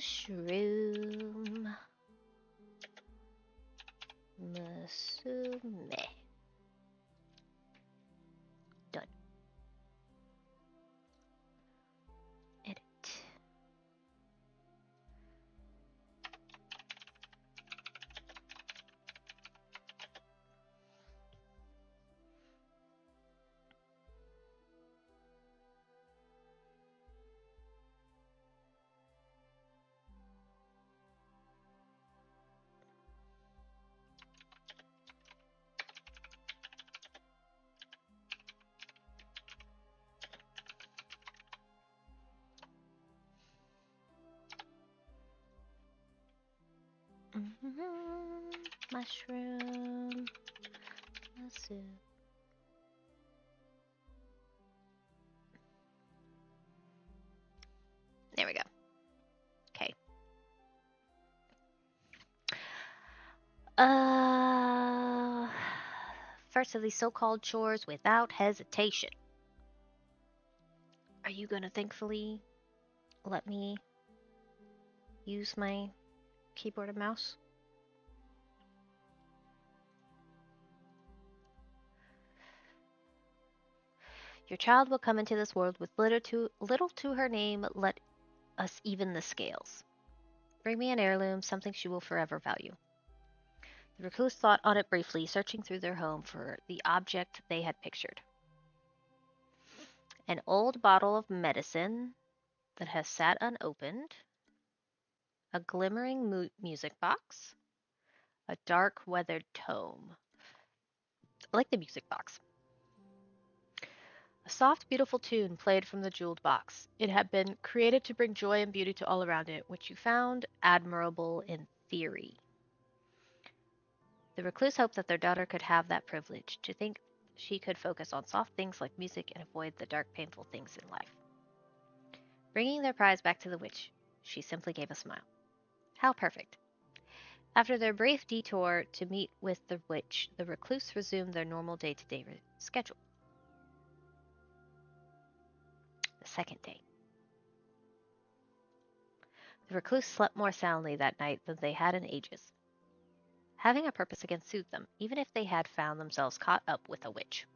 Mushroom. Musume. Done. Edit. Mushroom. Musume. There we go. Okay. Uh, First of these so-called chores without hesitation. Are you gonna thankfully let me use my keyboard and mouse? Your child will come into this world with little to her name, let us even the scales. Bring me an heirloom, something she will forever value. The recluse thought on it briefly, searching through their home for the object they had pictured. An old bottle of medicine that has sat unopened, a glimmering music box, a dark weathered tome. I like the music box. A soft, beautiful tune played from the jeweled box. It had been created to bring joy and beauty to all around it, which you found admirable in theory. The recluse hoped that their daughter could have that privilege, to think she could focus on soft things like music and avoid the dark, painful things in life. Bringing their prize back to the witch, she simply gave a smile. How perfect. After their brief detour to meet with the witch, the recluse resumed their normal day-to-day schedule. The second day. The recluse slept more soundly that night than they had in ages. Having a purpose again soothed them, even if they had found themselves caught up with a witch.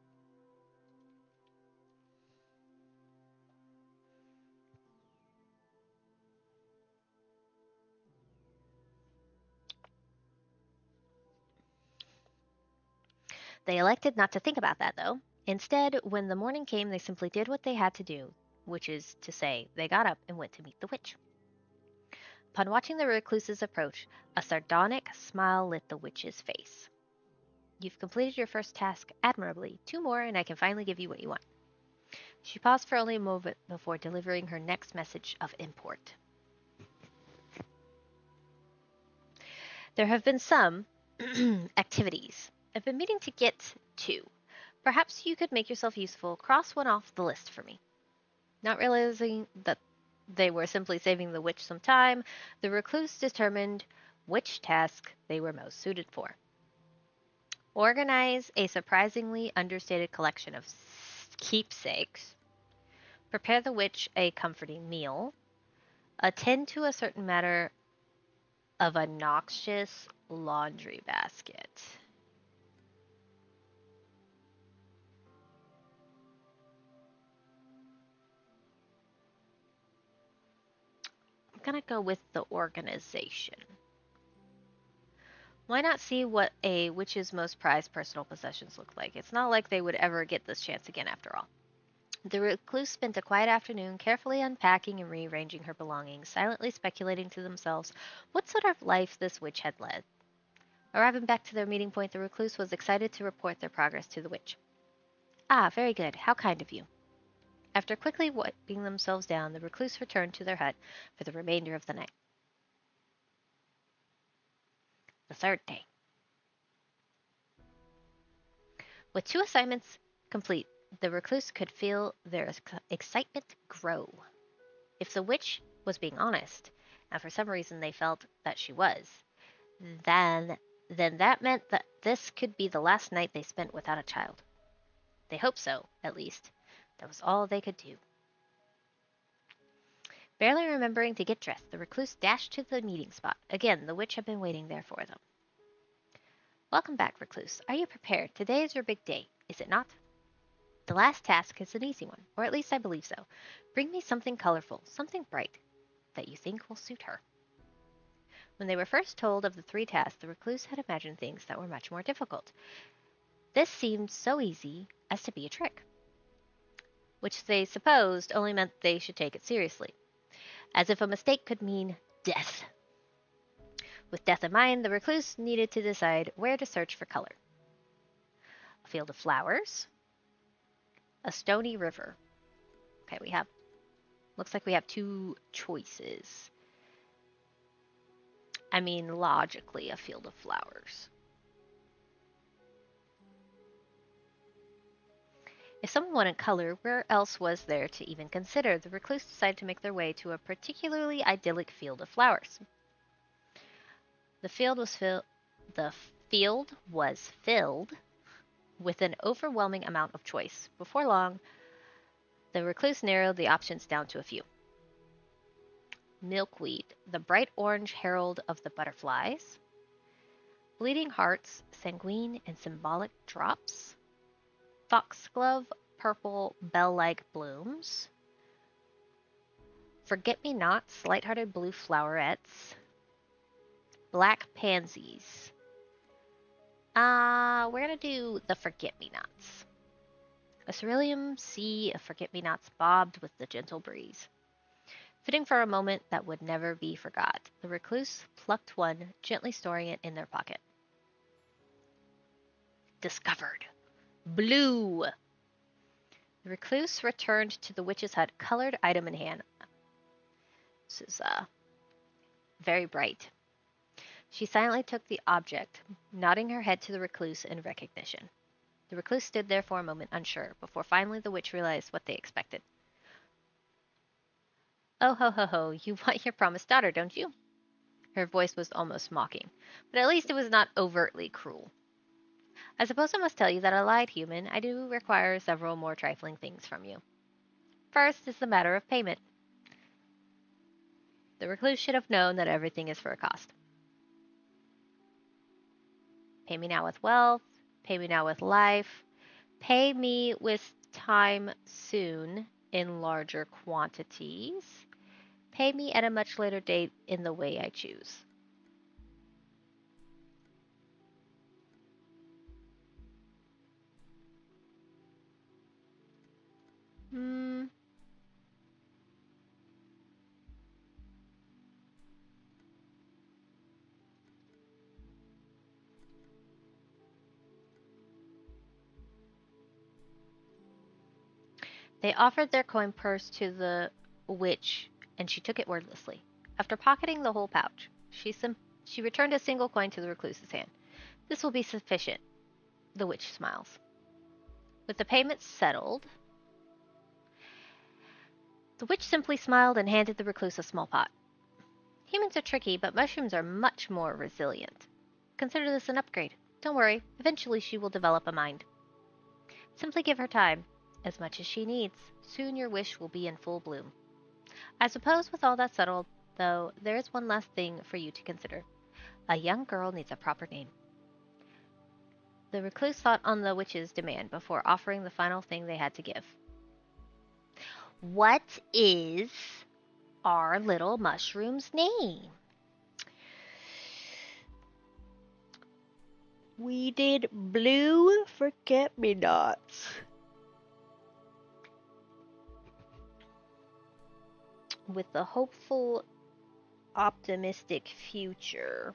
They elected not to think about that, though. Instead, when the morning came, they simply did what they had to do, which is to say, they got up and went to meet the witch. Upon watching the recluse's approach, a sardonic smile lit the witch's face. You've completed your first task admirably. 2 more, and I can finally give you what you want. She paused for only a moment before delivering her next message of import. There have been some activities I've been meaning to get to. Perhaps you could make yourself useful. Cross one off the list for me. Not realizing that they were simply saving the witch some time, the recluse determined which task they were most suited for. Organize a surprisingly understated collection of keepsakes. Prepare the witch a comforting meal. Attend to a certain matter of a noxious laundry basket. I'm gonna go with the organization. Why not see what a witch's most prized personal possessions look like? It's not like they would ever get this chance again after all. The recluse spent a quiet afternoon carefully unpacking and rearranging her belongings, silently speculating to themselves what sort of life this witch had led. Arriving back to their meeting point, the recluse was excited to report their progress to the witch. Ah, very good. How kind of you. After quickly wiping themselves down, the recluse returned to their hut for the remainder of the night. The third day. With 2 assignments complete, the recluse could feel their excitement grow. If the witch was being honest, and for some reason they felt that she was, then then that meant that this could be the last night they spent without a child. They hoped so, at least. That was all they could do. Barely remembering to get dressed, the recluse dashed to the meeting spot. Again, the witch had been waiting there for them. Welcome back, recluse. Are you prepared? Today is your big day, is it not? The last task is an easy one, or at least I believe so. Bring me something colorful, something bright, that you think will suit her. When they were first told of the 3 tasks, the recluse had imagined things that were much more difficult. This seemed so easy as to be a trick, which they supposed only meant they should take it seriously, as if a mistake could mean death. With death in mind, the recluse needed to decide where to search for color. A field of flowers, a stony river. Okay, looks like we have 2 choices. I mean, logically, a field of flowers. If someone wanted color, where else was there to even consider? The recluse decided to make their way to a particularly idyllic field of flowers. The field was filled. The field was filled with an overwhelming amount of choice. Before long, the recluse narrowed the options down to a few. Milkweed, the bright orange herald of the butterflies. Bleeding hearts, sanguine and symbolic drops. Foxglove, purple bell-like blooms. Forget-me-nots, light-hearted blue flowerets. Black pansies. We're gonna do the forget-me-nots. A cerulean sea of forget-me-nots bobbed with the gentle breeze. Fitting for a moment that would never be forgot, the recluse plucked one, gently storing it in their pocket. Discovered. Blue. The recluse returned to the witch's hut, colored item in hand. This is very bright. She silently took the object, nodding her head to the recluse in recognition. The recluse stood there for a moment, unsure, before finally the witch realized what they expected. Oh ho ho ho, you want your promised daughter, don't you? Her voice was almost mocking, but at least it was not overtly cruel. I suppose I must tell you that I lied, human. I do require several more trifling things from you. First is the matter of payment. The recluse should have known that everything is for a cost. Pay me now with wealth, pay me now with life, pay me with time soon in larger quantities, pay me at a much later date in the way I choose. Hmm. They offered their coin purse to the witch, and she took it wordlessly. After pocketing the whole pouch, she returned a single coin to the recluse's hand. This will be sufficient, the witch smiles. With the payment settled, the witch simply smiled and handed the recluse a small pot. Humans are tricky, but mushrooms are much more resilient. Consider this an upgrade. Don't worry, eventually she will develop a mind. Simply give her time, as much as she needs. Soon your wish will be in full bloom. I suppose with all that settled, though, there is one last thing for you to consider. A young girl needs a proper name. The recluse thought on the witch's demand before offering the final thing they had to give. What is our little mushroom's name? We did blue forget-me-nots. With a hopeful, optimistic future.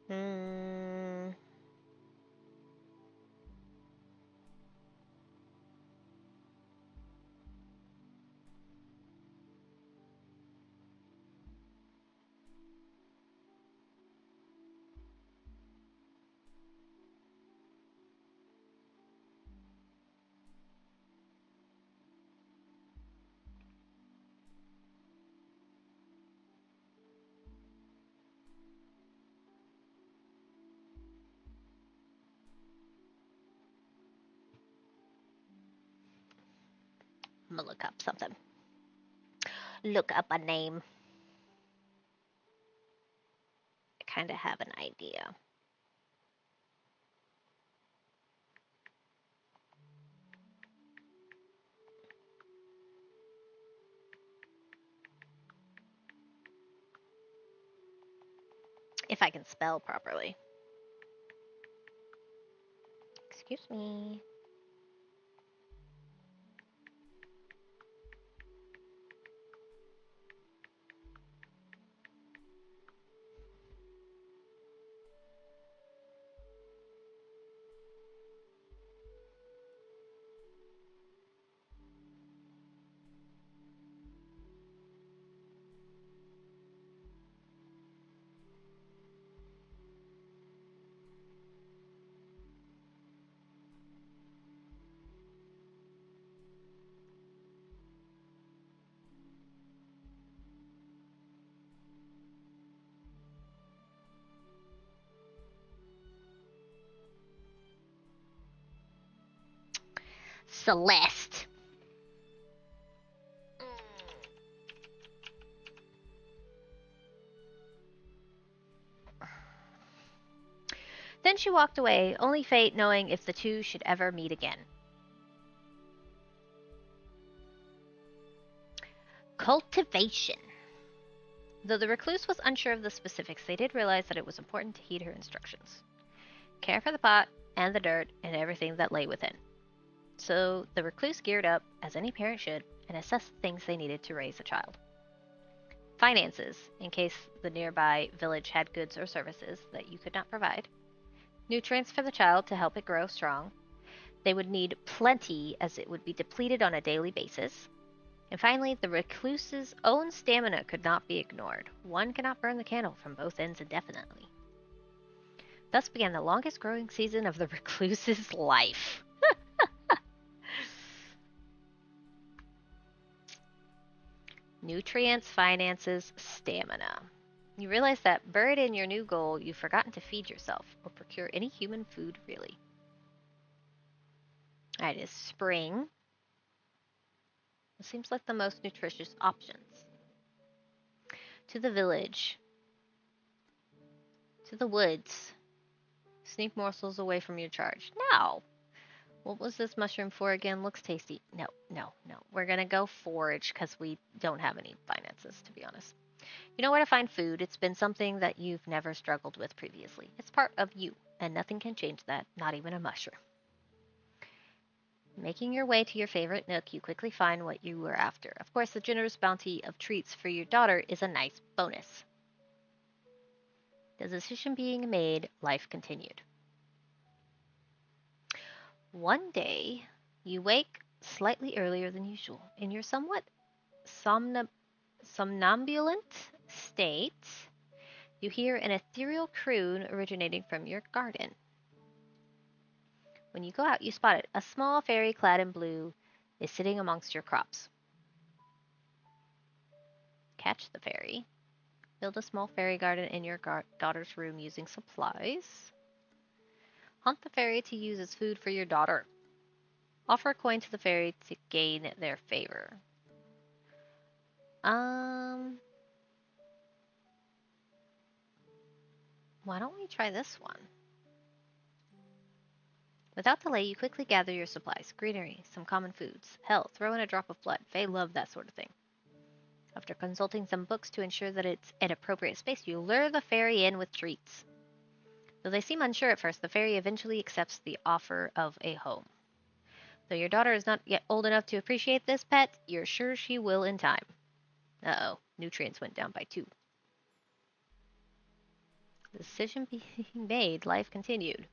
Hmm. I'm gonna look up something. Look up a name. I kind of have an idea. If I can spell properly. Excuse me. Celeste. Then she walked away, only fate knowing if the two should ever meet again. Cultivation. Though the recluse was unsure of the specifics, they did realize that it was important to heed her instructions. Care for the pot and the dirt and everything that lay within. So the recluse geared up, as any parent should, and assessed the things they needed to raise a child. Finances, in case the nearby village had goods or services that you could not provide. Nutrients for the child to help it grow strong. They would need plenty, as it would be depleted on a daily basis. And finally, the recluse's own stamina could not be ignored. One cannot burn the candle from both ends indefinitely. Thus began the longest growing season of the recluse's life. Nutrients, finances, stamina. You realize that buried in your new goal, you've forgotten to feed yourself or procure any human food, really. It is spring. It seems like the most nutritious options. To the village. To the woods. Sneak morsels away from your charge. No! What was this mushroom for again? Looks tasty. No. We're gonna go forage because we don't have any finances, to be honest. You know where to find food. It's been something that you've never struggled with previously. It's part of you, and nothing can change that, not even a mushroom. Making your way to your favorite nook, you quickly find what you were after. Of course, the generous bounty of treats for your daughter is a nice bonus. The decision being made, life continued. One day, you wake slightly earlier than usual. In your somewhat somnambulant state, you hear an ethereal croon originating from your garden. When you go out, you spot it. A small fairy clad in blue is sitting amongst your crops. Catch the fairy. Build a small fairy garden in your daughter's room using supplies. Hunt the fairy to use as food for your daughter. Offer a coin to the fairy to gain their favor. Why don't we try this one? Without delay, you quickly gather your supplies. Greenery, some common foods. Hell, throw in a drop of blood. Fae love that sort of thing. After consulting some books to ensure that it's an appropriate space, you lure the fairy in with treats. Though they seem unsure at first, the fairy eventually accepts the offer of a home. Though your daughter is not yet old enough to appreciate this pet, you're sure she will in time. Uh-oh, nutrients went down by 2. The decision being made, life continued.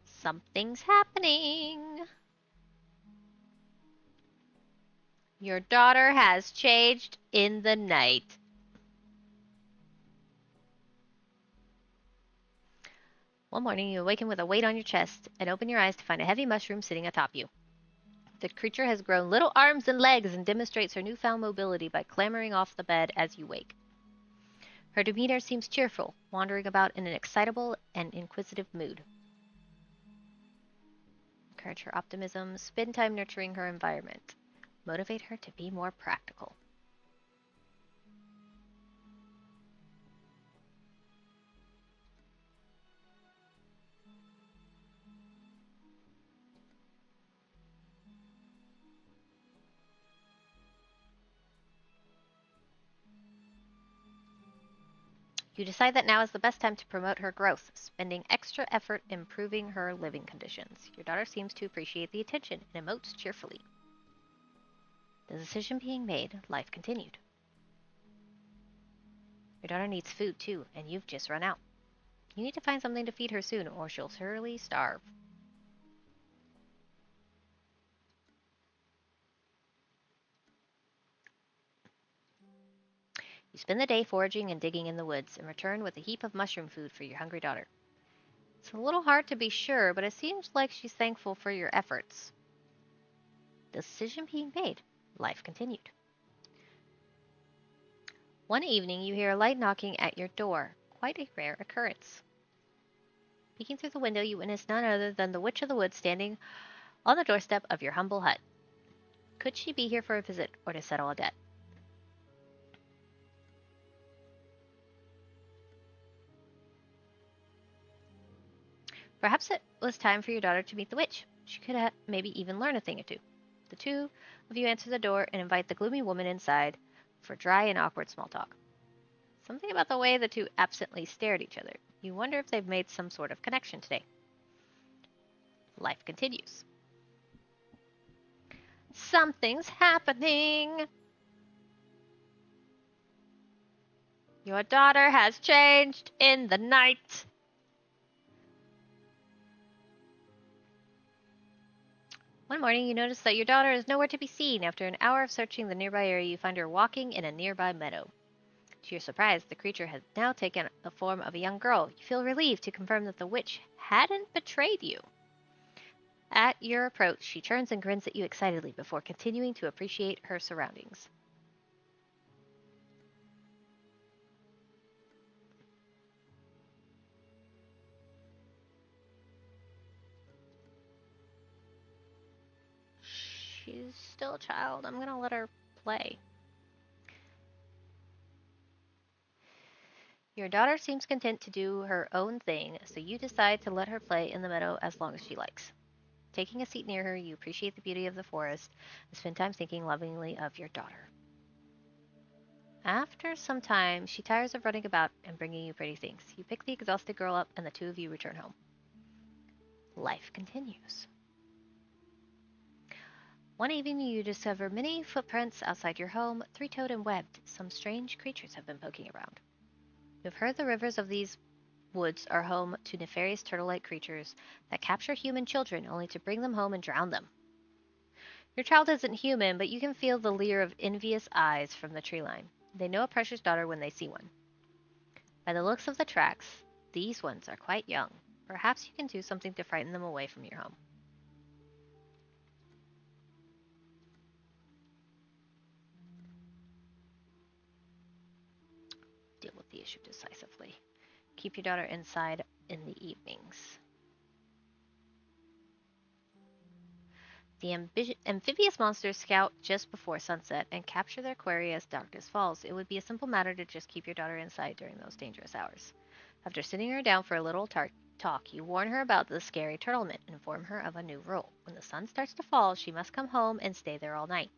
Something's happening. Your daughter has changed in the night. One morning, you awaken with a weight on your chest and open your eyes to find a heavy mushroom sitting atop you. The creature has grown little arms and legs and demonstrates her newfound mobility by clambering off the bed as you wake. Her demeanor seems cheerful, wandering about in an excitable and inquisitive mood. Encourage her optimism, spend time nurturing her environment. Motivate her to be more practical. You decide that now is the best time to promote her growth, spending extra effort improving her living conditions. Your daughter seems to appreciate the attention and emotes cheerfully. The decision being made, life continued. Your daughter needs food too, and you've just run out. You need to find something to feed her soon, or she'll surely starve. You spend the day foraging and digging in the woods, and return with a heap of mushroom food for your hungry daughter. It's a little hard to be sure, but it seems like she's thankful for your efforts. Decision being made, life continued. One evening, you hear a light knocking at your door, quite a rare occurrence. Peeking through the window, you witness none other than the Witch of the Woods standing on the doorstep of your humble hut. Could she be here for a visit or to settle a debt? Perhaps it was time for your daughter to meet the witch. She could maybe even learn a thing or two. The two of you answer the door and invite the gloomy woman inside for dry and awkward small talk. Something about the way the two absently stare at each other. You wonder if they've made some sort of connection today. Life continues. Something's happening. Your daughter has changed in the night. One morning, you notice that your daughter is nowhere to be seen. After an hour of searching the nearby area, you find her walking in a nearby meadow. To your surprise, the creature has now taken the form of a young girl. You feel relieved to confirm that the witch hadn't betrayed you. At your approach, she turns and grins at you excitedly before continuing to appreciate her surroundings. She's still a child. I'm gonna let her play. Your daughter seems content to do her own thing, so you decide to let her play in the meadow as long as she likes. Taking a seat near her, you appreciate the beauty of the forest and spend time thinking lovingly of your daughter. After some time, she tires of running about and bringing you pretty things. You pick the exhausted girl up, and the two of you return home. Life continues. One evening, you discover many footprints outside your home, three-toed and webbed. Some strange creatures have been poking around. You've heard the rivers of these woods are home to nefarious turtle-like creatures that capture human children only to bring them home and drown them. Your child isn't human, but you can feel the leer of envious eyes from the tree line. They know a precious daughter when they see one. By the looks of the tracks, these ones are quite young. Perhaps you can do something to frighten them away from your home. Deal with the issue decisively. Keep your daughter inside in the evenings. The amphibious monsters scout just before sunset and capture their quarry as darkness falls. It would be a simple matter to just keep your daughter inside during those dangerous hours. After sitting her down for a little talk, you warn her about the scary turtlement and inform her of a new rule. When the sun starts to fall, she must come home and stay there all night.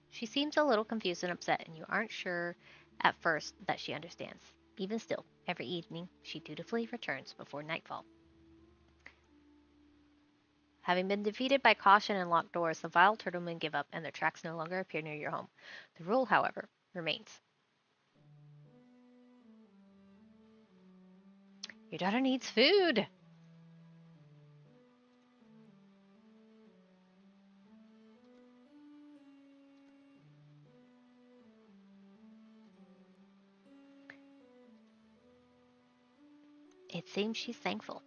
She seems a little confused and upset, and you aren't sure at first that she understands. Even still, every evening, she dutifully returns before nightfall. Having been defeated by caution and locked doors, the vile turtlemen give up and their tracks no longer appear near your home. The rule, however, remains. Your daughter needs food! It seems she's thankful.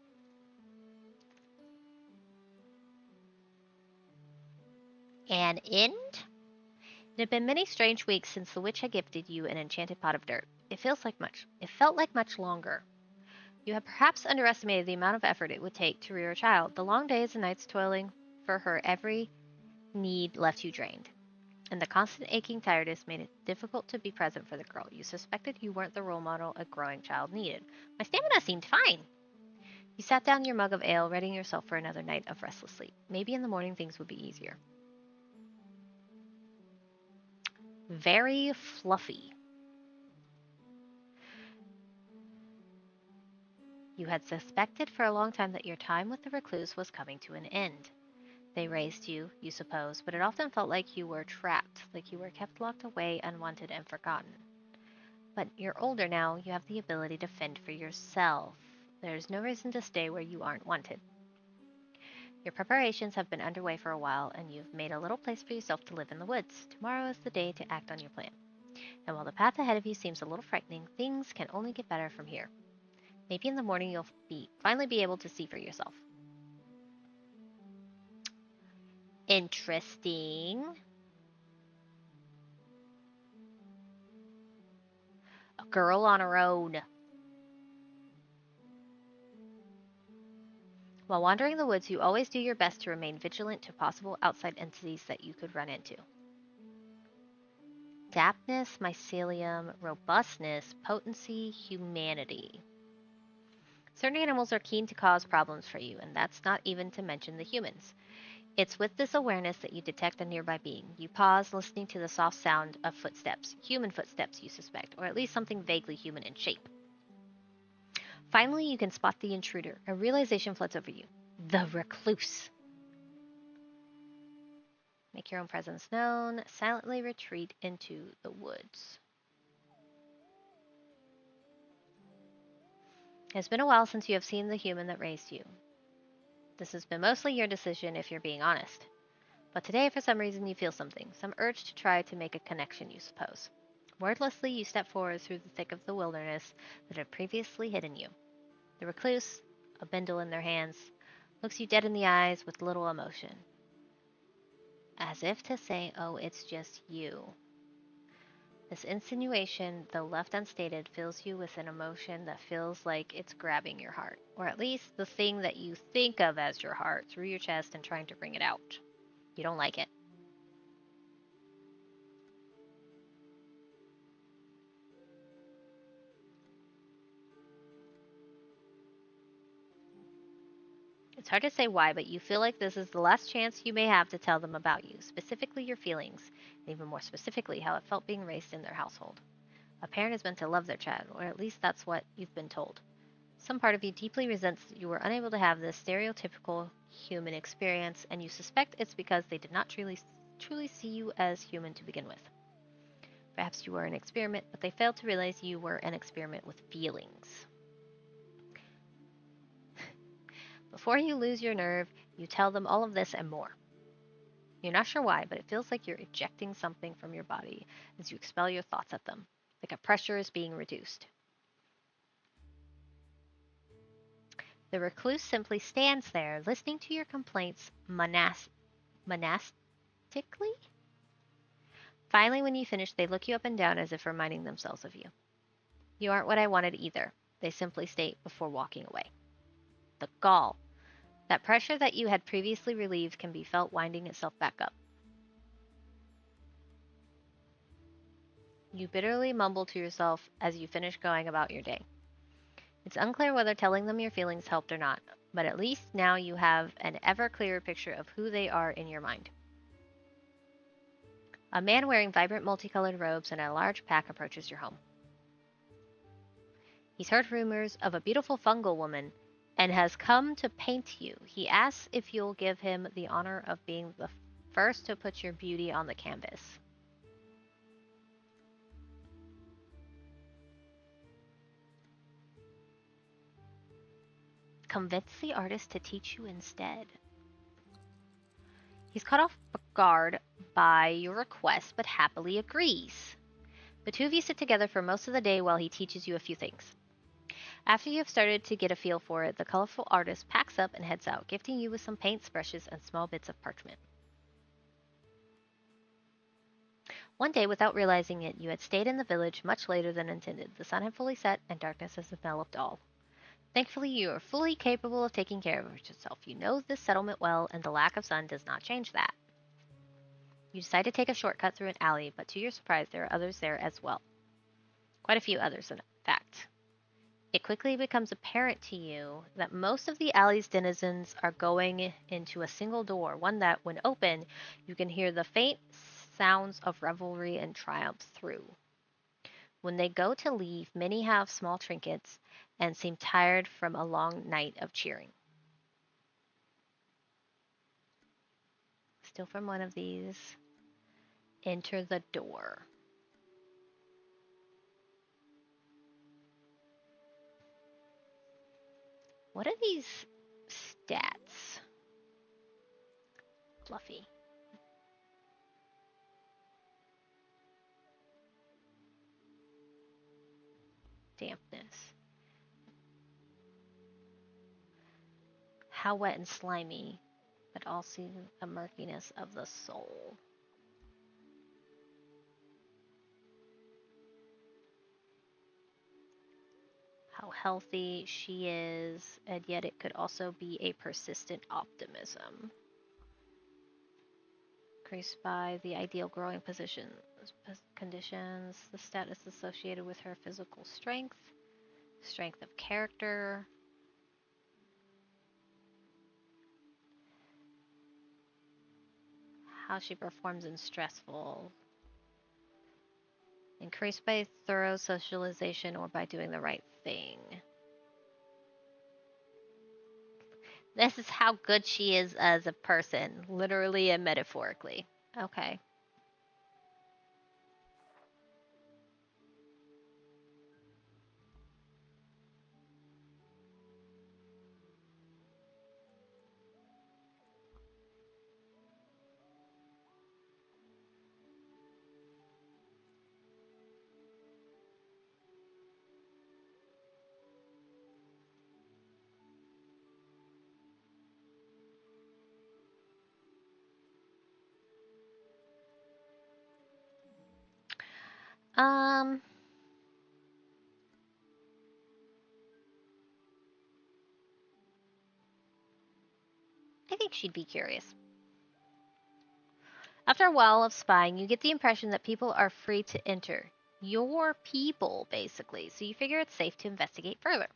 An end? It had been many strange weeks since the witch had gifted you an enchanted pot of dirt. It felt like much longer. You had perhaps underestimated the amount of effort it would take to rear a child. The long days and nights toiling for her every need left you drained, and the constant aching tiredness made it difficult to be present for the girl. You suspected you weren't the role model a growing child needed. My stamina seemed fine. You sat down your mug of ale, readying yourself for another night of restless sleep. Maybe in the morning things would be easier. Very fluffy. You had suspected for a long time that your time with the recluse was coming to an end. They raised you, you suppose, but it often felt like you were trapped, like you were kept locked away, unwanted, and forgotten. But you're older now, you have the ability to fend for yourself. There's no reason to stay where you aren't wanted. Your preparations have been underway for a while, and you've made a little place for yourself to live in the woods. Tomorrow is the day to act on your plan. And while the path ahead of you seems a little frightening, things can only get better from here. Maybe in the morning you'll finally be able to see for yourself. Interesting. A girl on her own. While wandering the woods, you always do your best to remain vigilant to possible outside entities that you could run into. Dampness, mycelium, robustness, potency, humanity. Certain animals are keen to cause problems for you, and that's not even to mention the humans. It's with this awareness that you detect a nearby being. You pause, listening to the soft sound of footsteps. Human footsteps, you suspect, or at least something vaguely human in shape. Finally, you can spot the intruder. A realization floods over you. The recluse. Make your own presence known. Silently retreat into the woods. It has been a while since you have seen the human that raised you. This has been mostly your decision if you're being honest. But today, for some reason, you feel something. Some urge to try to make a connection, you suppose. Wordlessly, you step forward through the thick of the wilderness that had previously hidden you. The recluse, a bindle in their hands, looks you dead in the eyes with little emotion. As if to say, oh, it's just you. This insinuation, though left unstated, fills you with an emotion that feels like it's grabbing your heart, or at least the thing that you think of as your heart, through your chest and trying to bring it out. You don't like it. It's hard to say why, but you feel like this is the last chance you may have to tell them about you, specifically your feelings, and even more specifically how it felt being raised in their household. A parent is meant to love their child, or at least that's what you've been told. Some part of you deeply resents that you were unable to have this stereotypical human experience, and you suspect it's because they did not truly see you as human to begin with. Perhaps you were an experiment, but they failed to realize you were an experiment with feelings. Before you lose your nerve, you tell them all of this and more. You're not sure why, but it feels like you're ejecting something from your body as you expel your thoughts at them, like a pressure is being reduced. The recluse simply stands there, listening to your complaints monastically. Finally, when you finish, they look you up and down as if reminding themselves of you. You aren't what I wanted either, they simply state before walking away. The gall. That pressure that you had previously relieved can be felt winding itself back up. You bitterly mumble to yourself as you finish going about your day. It's unclear whether telling them your feelings helped or not, but at least now you have an ever clearer picture of who they are in your mind. A man wearing vibrant multicolored robes and a large pack approaches your home. He's heard rumors of a beautiful fungal woman and has come to paint you. He asks if you'll give him the honor of being the first to put your beauty on the canvas. Convince the artist to teach you instead. He's caught off guard by your request, but happily agrees. The two of you sit together for most of the day while he teaches you a few things. After you have started to get a feel for it, the colorful artist packs up and heads out, gifting you with some paints, brushes, and small bits of parchment. One day, without realizing it, you had stayed in the village much later than intended. The sun had fully set, and darkness has enveloped all. Thankfully, you are fully capable of taking care of yourself. You know this settlement well, and the lack of sun does not change that. You decide to take a shortcut through an alley, but to your surprise, there are others there as well. Quite a few others, in fact. It quickly becomes apparent to you that most of the alley's denizens are going into a single door, one that, when open, you can hear the faint sounds of revelry and triumph through. When they go to leave, many have small trinkets and seem tired from a long night of cheering. Steal from one of these. Enter the door. What are these stats? Fluffy. Dampness. How wet and slimy, but also a murkiness of the soul. How healthy she is, and yet it could also be a persistent optimism. Increased by the ideal growing conditions, the status associated with her physical strength, strength of character, how she performs in stressful, increased by thorough socialization or by doing the right thing. This is how good she is as a person, literally and metaphorically. Okay. Um, I think she'd be curious. After a while of spying, you get the impression that people are free to enter. Your people, basically, so you figure it's safe to investigate further.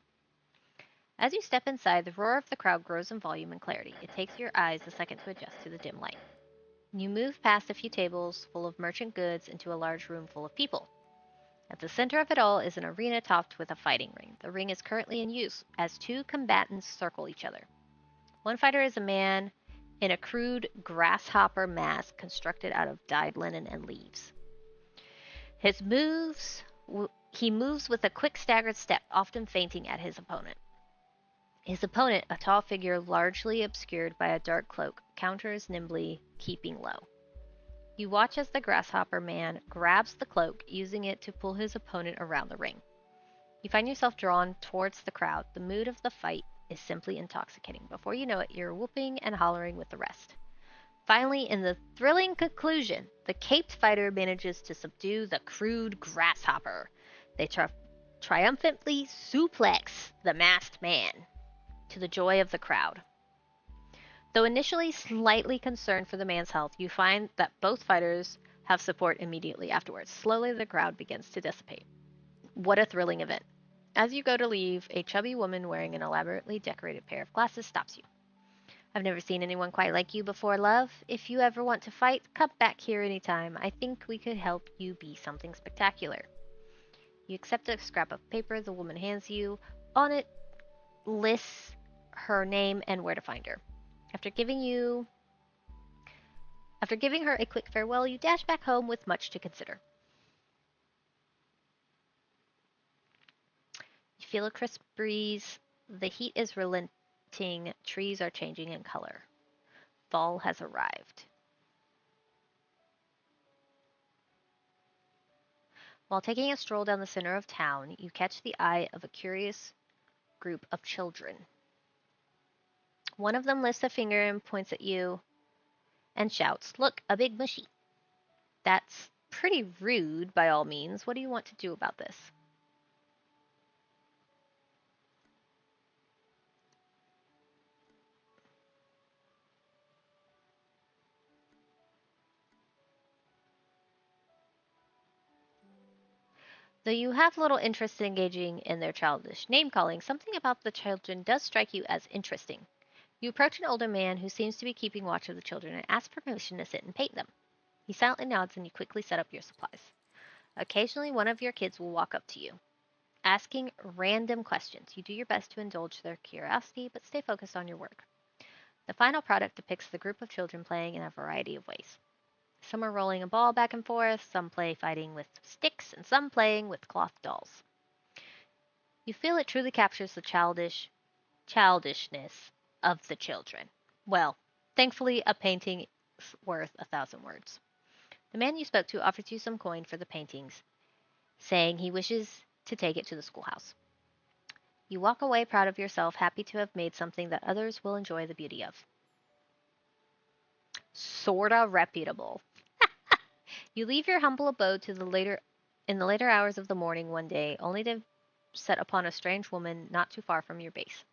As you step inside, the roar of the crowd grows in volume and clarity. It takes your eyes a second to adjust to the dim light. You move past a few tables full of merchant goods into a large room full of people. At the center of it all is an arena topped with a fighting ring. The ring is currently in use as two combatants circle each other. One fighter is a man in a crude grasshopper mask constructed out of dyed linen and leaves. His moves, he moves with a quick staggered step, often feinting at his opponent. His opponent, a tall figure largely obscured by a dark cloak, counters nimbly, keeping low. You watch as the grasshopper man grabs the cloak, using it to pull his opponent around the ring. You find yourself drawn towards the crowd. The mood of the fight is simply intoxicating. Before you know it, you're whooping and hollering with the rest. Finally, in the thrilling conclusion, the caped fighter manages to subdue the crude grasshopper. They triumphantly suplex the masked man, to the joy of the crowd. Though initially slightly concerned for the man's health, you find that both fighters have support immediately afterwards. Slowly, the crowd begins to dissipate. What a thrilling event. As you go to leave, a chubby woman wearing an elaborately decorated pair of glasses stops you. I've never seen anyone quite like you before, love. If you ever want to fight, come back here anytime. I think we could help you be something spectacular. You accept a scrap of paper the woman hands you. On it lists her name and where to find her. After giving her a quick farewell, you dash back home with much to consider. You feel a crisp breeze. The heat is relenting. Trees are changing in color. Fall has arrived. While taking a stroll down the center of town, you catch the eye of a curious group of children. One of them lifts a finger and points at you and shouts, "Look, a big mushy." That's pretty rude by all means. What do you want to do about this? Though you have little interest in engaging in their childish name-calling, something about the children does strike you as interesting. You approach an older man who seems to be keeping watch of the children and ask for permission to sit and paint them. He silently nods and you quickly set up your supplies. Occasionally, one of your kids will walk up to you, asking random questions. You do your best to indulge their curiosity, but stay focused on your work. The final product depicts the group of children playing in a variety of ways. Some are rolling a ball back and forth, some play fighting with sticks, and some playing with cloth dolls. You feel it truly captures the childishness of the children. Well, thankfully, a painting is worth 1,000 words. The man you spoke to offers you some coin for the paintings, saying he wishes to take it to the schoolhouse. You walk away proud of yourself, happy to have made something that others will enjoy the beauty of. Sorta reputable. You leave your humble abode in the later hours of the morning one day, only to set upon a strange woman not too far from your base.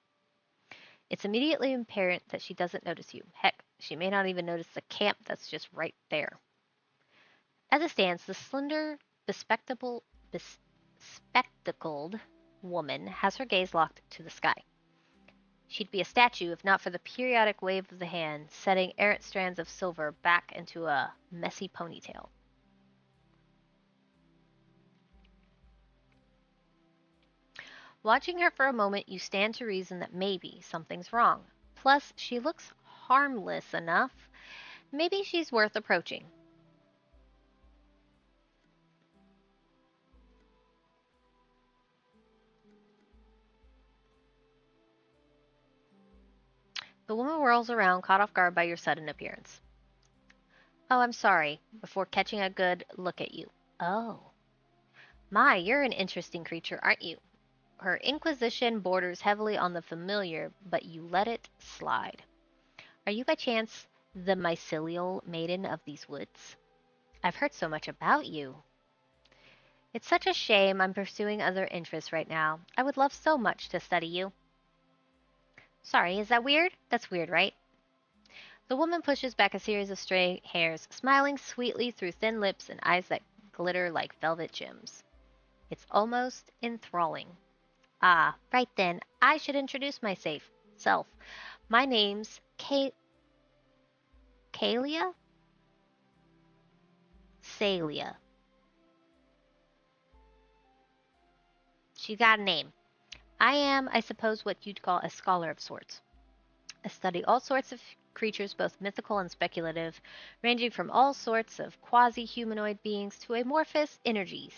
It's immediately apparent that she doesn't notice you. Heck, she may not even notice the camp that's just right there. As it stands, the slender, bespectacled woman has her gaze locked to the sky. She'd be a statue if not for the periodic wave of the hand, setting errant strands of silver back into a messy ponytail. Watching her for a moment, you stand to reason that maybe something's wrong. Plus, she looks harmless enough. Maybe she's worth approaching. The woman whirls around, caught off guard by your sudden appearance. Oh, I'm sorry, before catching a good look at you. Oh. My, you're an interesting creature, aren't you? Her inquisition borders heavily on the familiar, but you let it slide. Are you by chance the mycelial maiden of these woods? I've heard so much about you. It's such a shame I'm pursuing other interests right now. I would love so much to study you. Sorry, is that weird? That's weird, right? The woman pushes back a series of stray hairs, smiling sweetly through thin lips and eyes that glitter like velvet gems. It's almost enthralling. Ah, right then, I should introduce myself. My name's Kalia? Salia. She got a name. I am, I suppose, what you'd call a scholar of sorts. I study all sorts of creatures, both mythical and speculative, ranging from all sorts of quasi-humanoid beings to amorphous energies.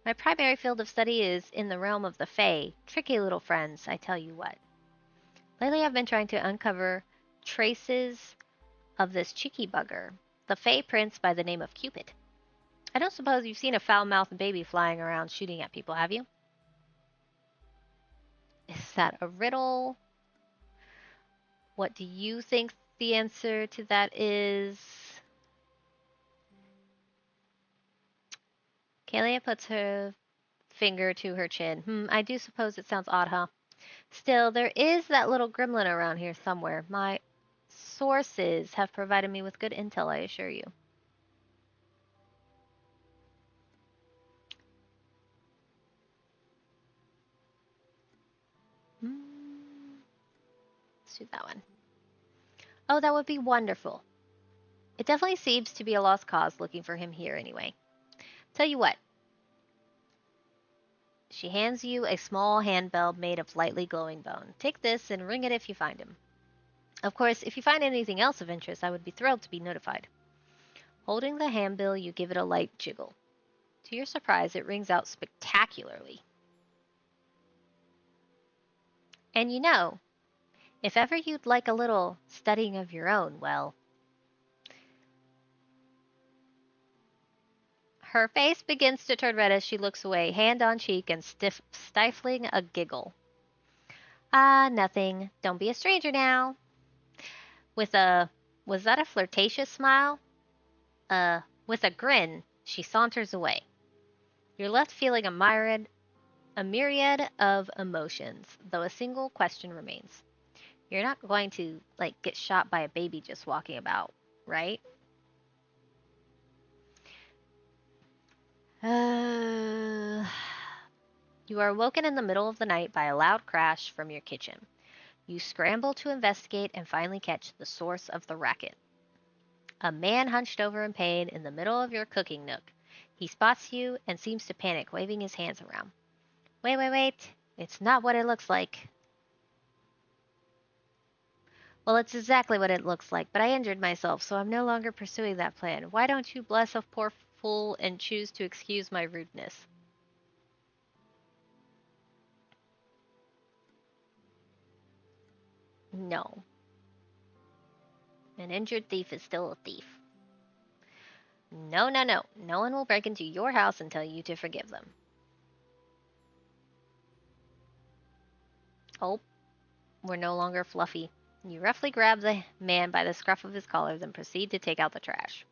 My primary field of study is in the realm of the Fae, tricky little friends, I tell you what. Lately I've been trying to uncover traces of this cheeky bugger, the Fae prince by the name of Cupid. I don't suppose you've seen a foul-mouthed baby flying around shooting at people, have you? Is that a riddle? What do you think the answer to that is? Kalia puts her finger to her chin. I do suppose it sounds odd, huh? Still, there is that little gremlin around here somewhere. My sources have provided me with good intel, I assure you. Let's do that one. Oh, that would be wonderful. It definitely seems to be a lost cause looking for him here anyway. Tell you what. She hands you a small handbell made of lightly glowing bone. Take this and ring it if you find him. Of course, if you find anything else of interest, I would be thrilled to be notified. Holding the handbell, you give it a light jiggle. To your surprise, it rings out spectacularly. And you know, if ever you'd like a little studying of your own, well... Her face begins to turn red as she looks away, hand on cheek and stifling a giggle. Ah, nothing. Don't be a stranger now. With a... Was that a flirtatious smile? With a grin, she saunters away. You're left feeling a myriad of emotions, though a single question remains. You're not going to, get shot by a baby just walking about, right? You are woken in the middle of the night by a loud crash from your kitchen. You scramble to investigate and finally catch the source of the racket. A man hunched over in pain in the middle of your cooking nook. He spots you and seems to panic, waving his hands around. Wait, wait, wait. It's not what it looks like. Well, it's exactly what it looks like, but I injured myself, so I'm no longer pursuing that plan. Why don't you bless a poor fool and choose to excuse my rudeness? No. An injured thief is still a thief. No, no, no. No one will break into your house and tell you to forgive them. Oh, we're no longer fluffy. You roughly grab the man by the scruff of his collar, then proceed to take out the trash.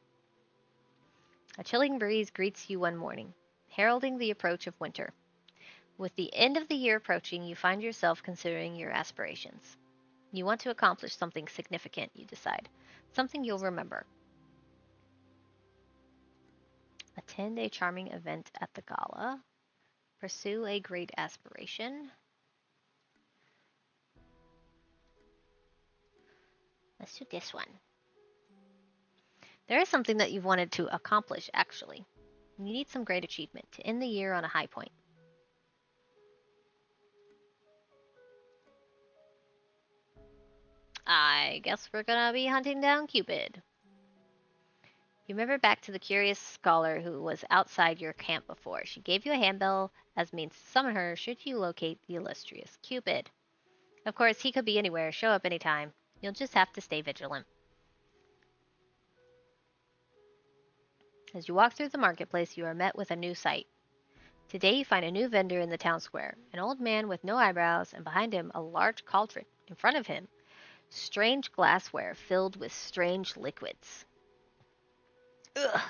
A chilling breeze greets you one morning, heralding the approach of winter. With the end of the year approaching, you find yourself considering your aspirations. You want to accomplish something significant, you decide. Something you'll remember. Attend a charming event at the gala. Pursue a great aspiration. Let's do this one. There is something that you've wanted to accomplish, actually. You need some great achievement to end the year on a high point. I guess we're gonna be hunting down Cupid. You remember back to the curious scholar who was outside your camp before. She gave you a handbell as means to summon her should you locate the illustrious Cupid. Of course, he could be anywhere, show up anytime. You'll just have to stay vigilant. As you walk through the marketplace, you are met with a new sight. Today you find a new vendor in the town square, an old man with no eyebrows, and behind him a large cauldron. In front of him, strange glassware filled with strange liquids. Ugh.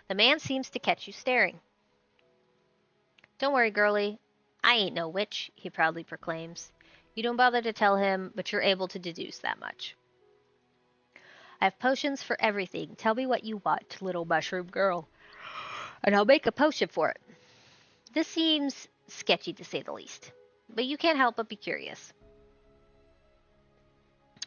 The man seems to catch you staring. Don't worry, girlie. I ain't no witch, he proudly proclaims. You don't bother to tell him, but you're able to deduce that much. I have potions for everything. Tell me what you want, little mushroom girl, and I'll make a potion for it. This seems sketchy to say the least, but you can't help but be curious.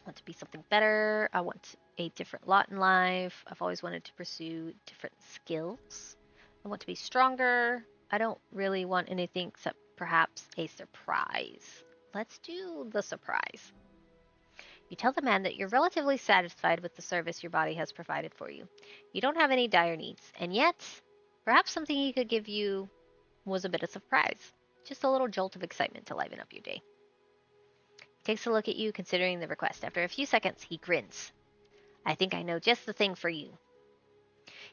I want to be something better. I want a different lot in life. I've always wanted to pursue different skills. I want to be stronger. I don't really want anything except perhaps a surprise. Let's do the surprise. You tell the man that you're relatively satisfied with the service your body has provided for you. You don't have any dire needs, and yet, perhaps something he could give you was a bit of surprise. Just a little jolt of excitement to liven up your day. He takes a look at you, considering the request. After a few seconds, he grins. I think I know just the thing for you.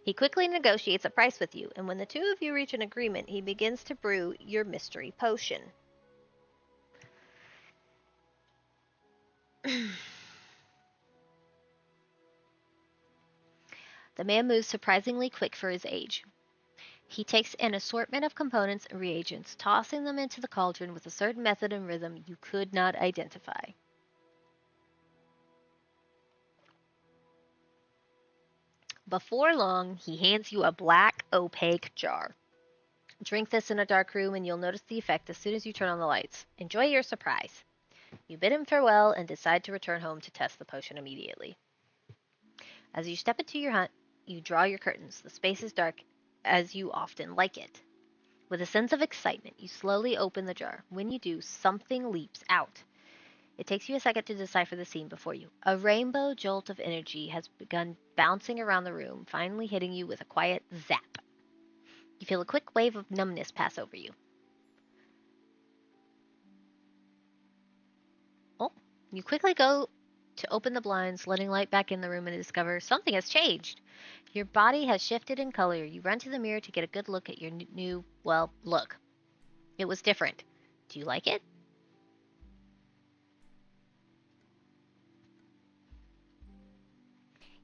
He quickly negotiates a price with you, and when the two of you reach an agreement, he begins to brew your mystery potion. The man moves surprisingly quick for his age. He takes an assortment of components and reagents, tossing them into the cauldron with a certain method and rhythm you could not identify. Before long, he hands you a black, opaque jar. Drink this in a dark room and you'll notice the effect as soon as you turn on the lights. Enjoy your surprise. You bid him farewell and decide to return home to test the potion immediately. As you step into your hut, you draw your curtains. The space is dark, as you often like it. With a sense of excitement, you slowly open the jar. When you do, something leaps out. It takes you a second to decipher the scene before you. A rainbow jolt of energy has begun bouncing around the room, finally hitting you with a quiet zap. You feel a quick wave of numbness pass over you. Oh, you quickly go to open the blinds, letting light back in the room and discover something has changed. Your body has shifted in color. You run to the mirror to get a good look at your new, look. It was different. Do you like it?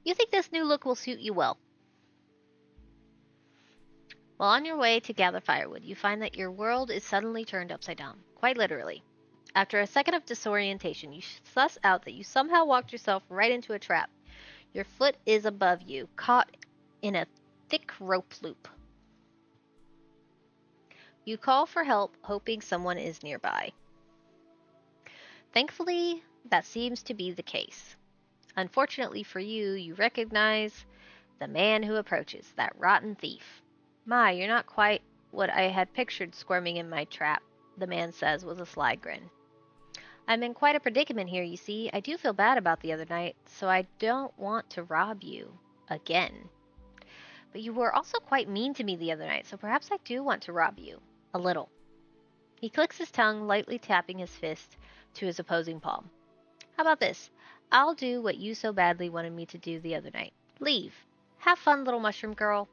You think this new look will suit you well. While on your way to gather firewood, you find that your world is suddenly turned upside down, quite literally. After a second of disorientation, you suss out that you somehow walked yourself right into a trap. Your foot is above you, caught in a thick rope loop. You call for help, hoping someone is nearby. Thankfully, that seems to be the case. Unfortunately for you, you recognize the man who approaches, that rotten thief. My, you're not quite what I had pictured squirming in my trap, the man says with a sly grin. I'm in quite a predicament here, you see. I do feel bad about the other night, so I don't want to rob you again. But you were also quite mean to me the other night, so perhaps I do want to rob you. A little. He clicks his tongue, lightly tapping his fist to his opposing palm. How about this? I'll do what you so badly wanted me to do the other night. Leave. Have fun, little mushroom girl.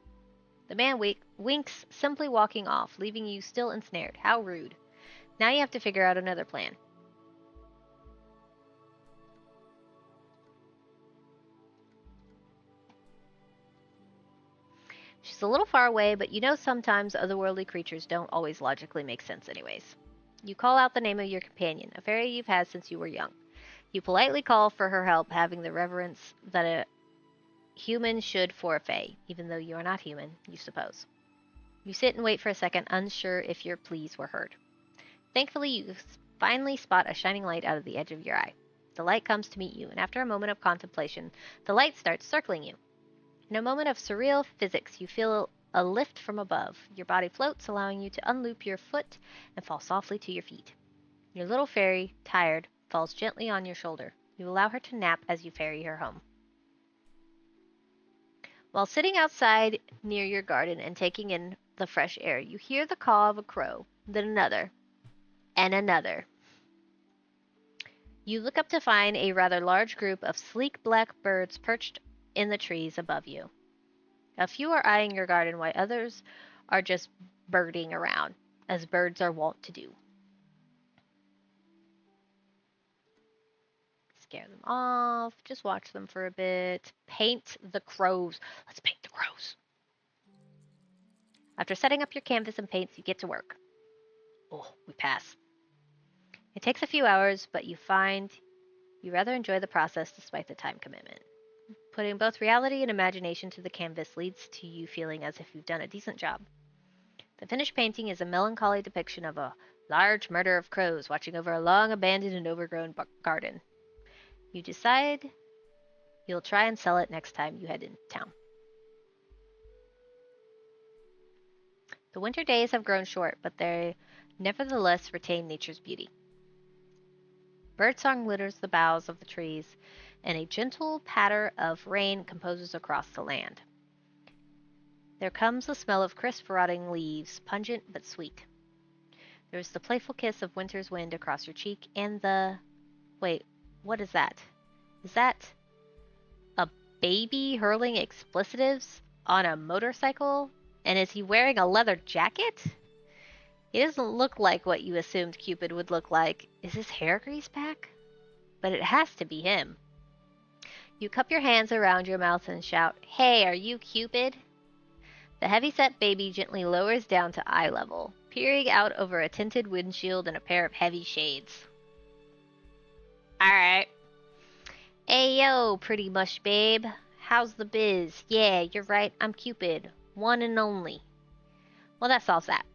The man winks, simply walking off, leaving you still ensnared. How rude. Now you have to figure out another plan. She's a little far away, but you know sometimes otherworldly creatures don't always logically make sense anyways. You call out the name of your companion, a fairy you've had since you were young. You politely call for her help, having the reverence that a human should for a fae, even though you are not human, you suppose. You sit and wait for a second, unsure if your pleas were heard. Thankfully, you finally spot a shining light out of the edge of your eye. The light comes to meet you, and after a moment of contemplation, the light starts circling you. In a moment of surreal physics, you feel a lift from above. Your body floats, allowing you to unloop your foot and fall softly to your feet. Your little fairy, tired, falls gently on your shoulder. You allow her to nap as you ferry her home. While sitting outside near your garden and taking in the fresh air, you hear the caw of a crow, then another, and another. You look up to find a rather large group of sleek black birds perched in the trees above you. A few are eyeing your garden while others are just birding around, as birds are wont to do. Scare them off, just watch them for a bit. Paint the crows. Let's paint the crows. After setting up your canvas and paints, you get to work. Oh, we pass. It takes a few hours, but you find you rather enjoy the process despite the time commitment. Putting both reality and imagination to the canvas leads to you feeling as if you've done a decent job. The finished painting is a melancholy depiction of a large murder of crows watching over a long abandoned and overgrown garden. You decide you'll try and sell it next time you head into town. The winter days have grown short, but they nevertheless retain nature's beauty. Birdsong litters the boughs of the trees, and a gentle patter of rain composes across the land. There comes the smell of crisp rotting leaves, pungent but sweet. There is the playful kiss of winter's wind across your cheek, and the... Wait, what is that? Is that a baby hurling explicitives on a motorcycle? And is he wearing a leather jacket? He doesn't look like what you assumed Cupid would look like. Is his hair greased back? But it has to be him. You cup your hands around your mouth and shout, "Hey, are you Cupid?" The heavy-set baby gently lowers down to eye level, peering out over a tinted windshield and a pair of heavy shades. Alright. Ayo, pretty mush babe. How's the biz? Yeah, you're right, I'm Cupid. One and only. Well, that solves that.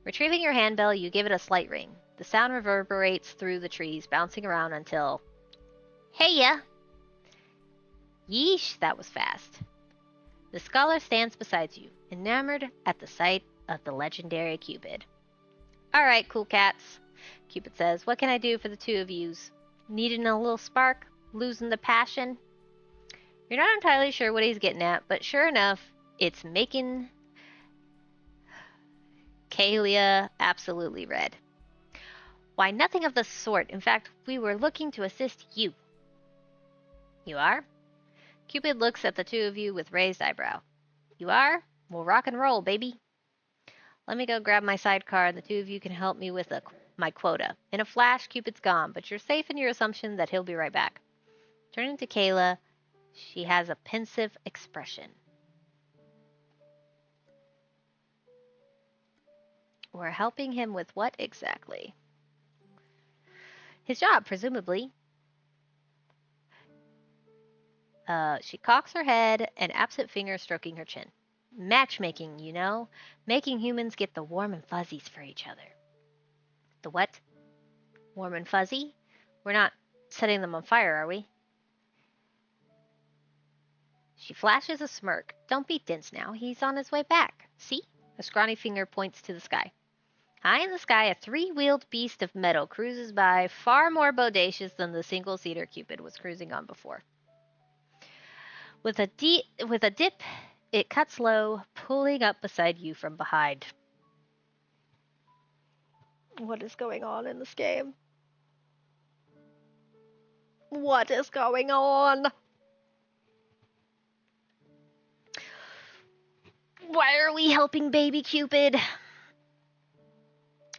Retrieving your handbell, you give it a slight ring. The sound reverberates through the trees, bouncing around until... Hey-ya! Yeesh, that was fast. The scholar stands beside you, enamored at the sight of the legendary Cupid. Alright, cool cats, Cupid says. What can I do for the two of yous? Needing a little spark? Losing the passion? You're not entirely sure what he's getting at, but sure enough, it's making Kalia absolutely red. Why, nothing of the sort. In fact, we were looking to assist you. You are? Cupid looks at the two of you with raised eyebrow. You are? Well, rock and roll, baby. Let me go grab my sidecar, and the two of you can help me with my quota. In a flash, Cupid's gone, but you're safe in your assumption that he'll be right back. Turning to Kayla, she has a pensive expression. We're helping him with what exactly? His job, presumably. She cocks her head, an absent finger stroking her chin. Matchmaking, you know? Making humans get the warm and fuzzies for each other. The what? Warm and fuzzy? We're not setting them on fire, are we? She flashes a smirk. Don't be dense now. He's on his way back. See? A scrawny finger points to the sky. High in the sky, a three-wheeled beast of metal cruises by, far more bodacious than the single-seater Cupid was cruising on before. With a dip, it cuts low, pulling up beside you from behind. What is going on in this game? What is going on? Why are we helping baby Cupid?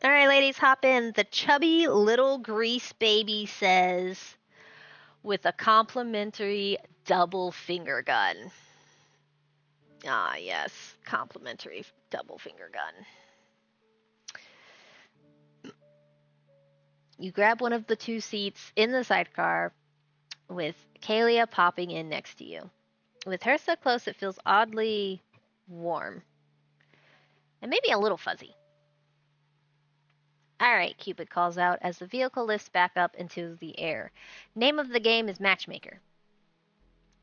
Alright, ladies, hop in. The chubby little grease baby says, with a complimentary double finger gun. Ah, yes, complimentary double finger gun. You grab one of the two seats in the sidecar with Kalia popping in next to you. With her so close, it feels oddly warm. And maybe a little fuzzy. Alright, Cupid calls out as the vehicle lifts back up into the air. Name of the game is Matchmaker.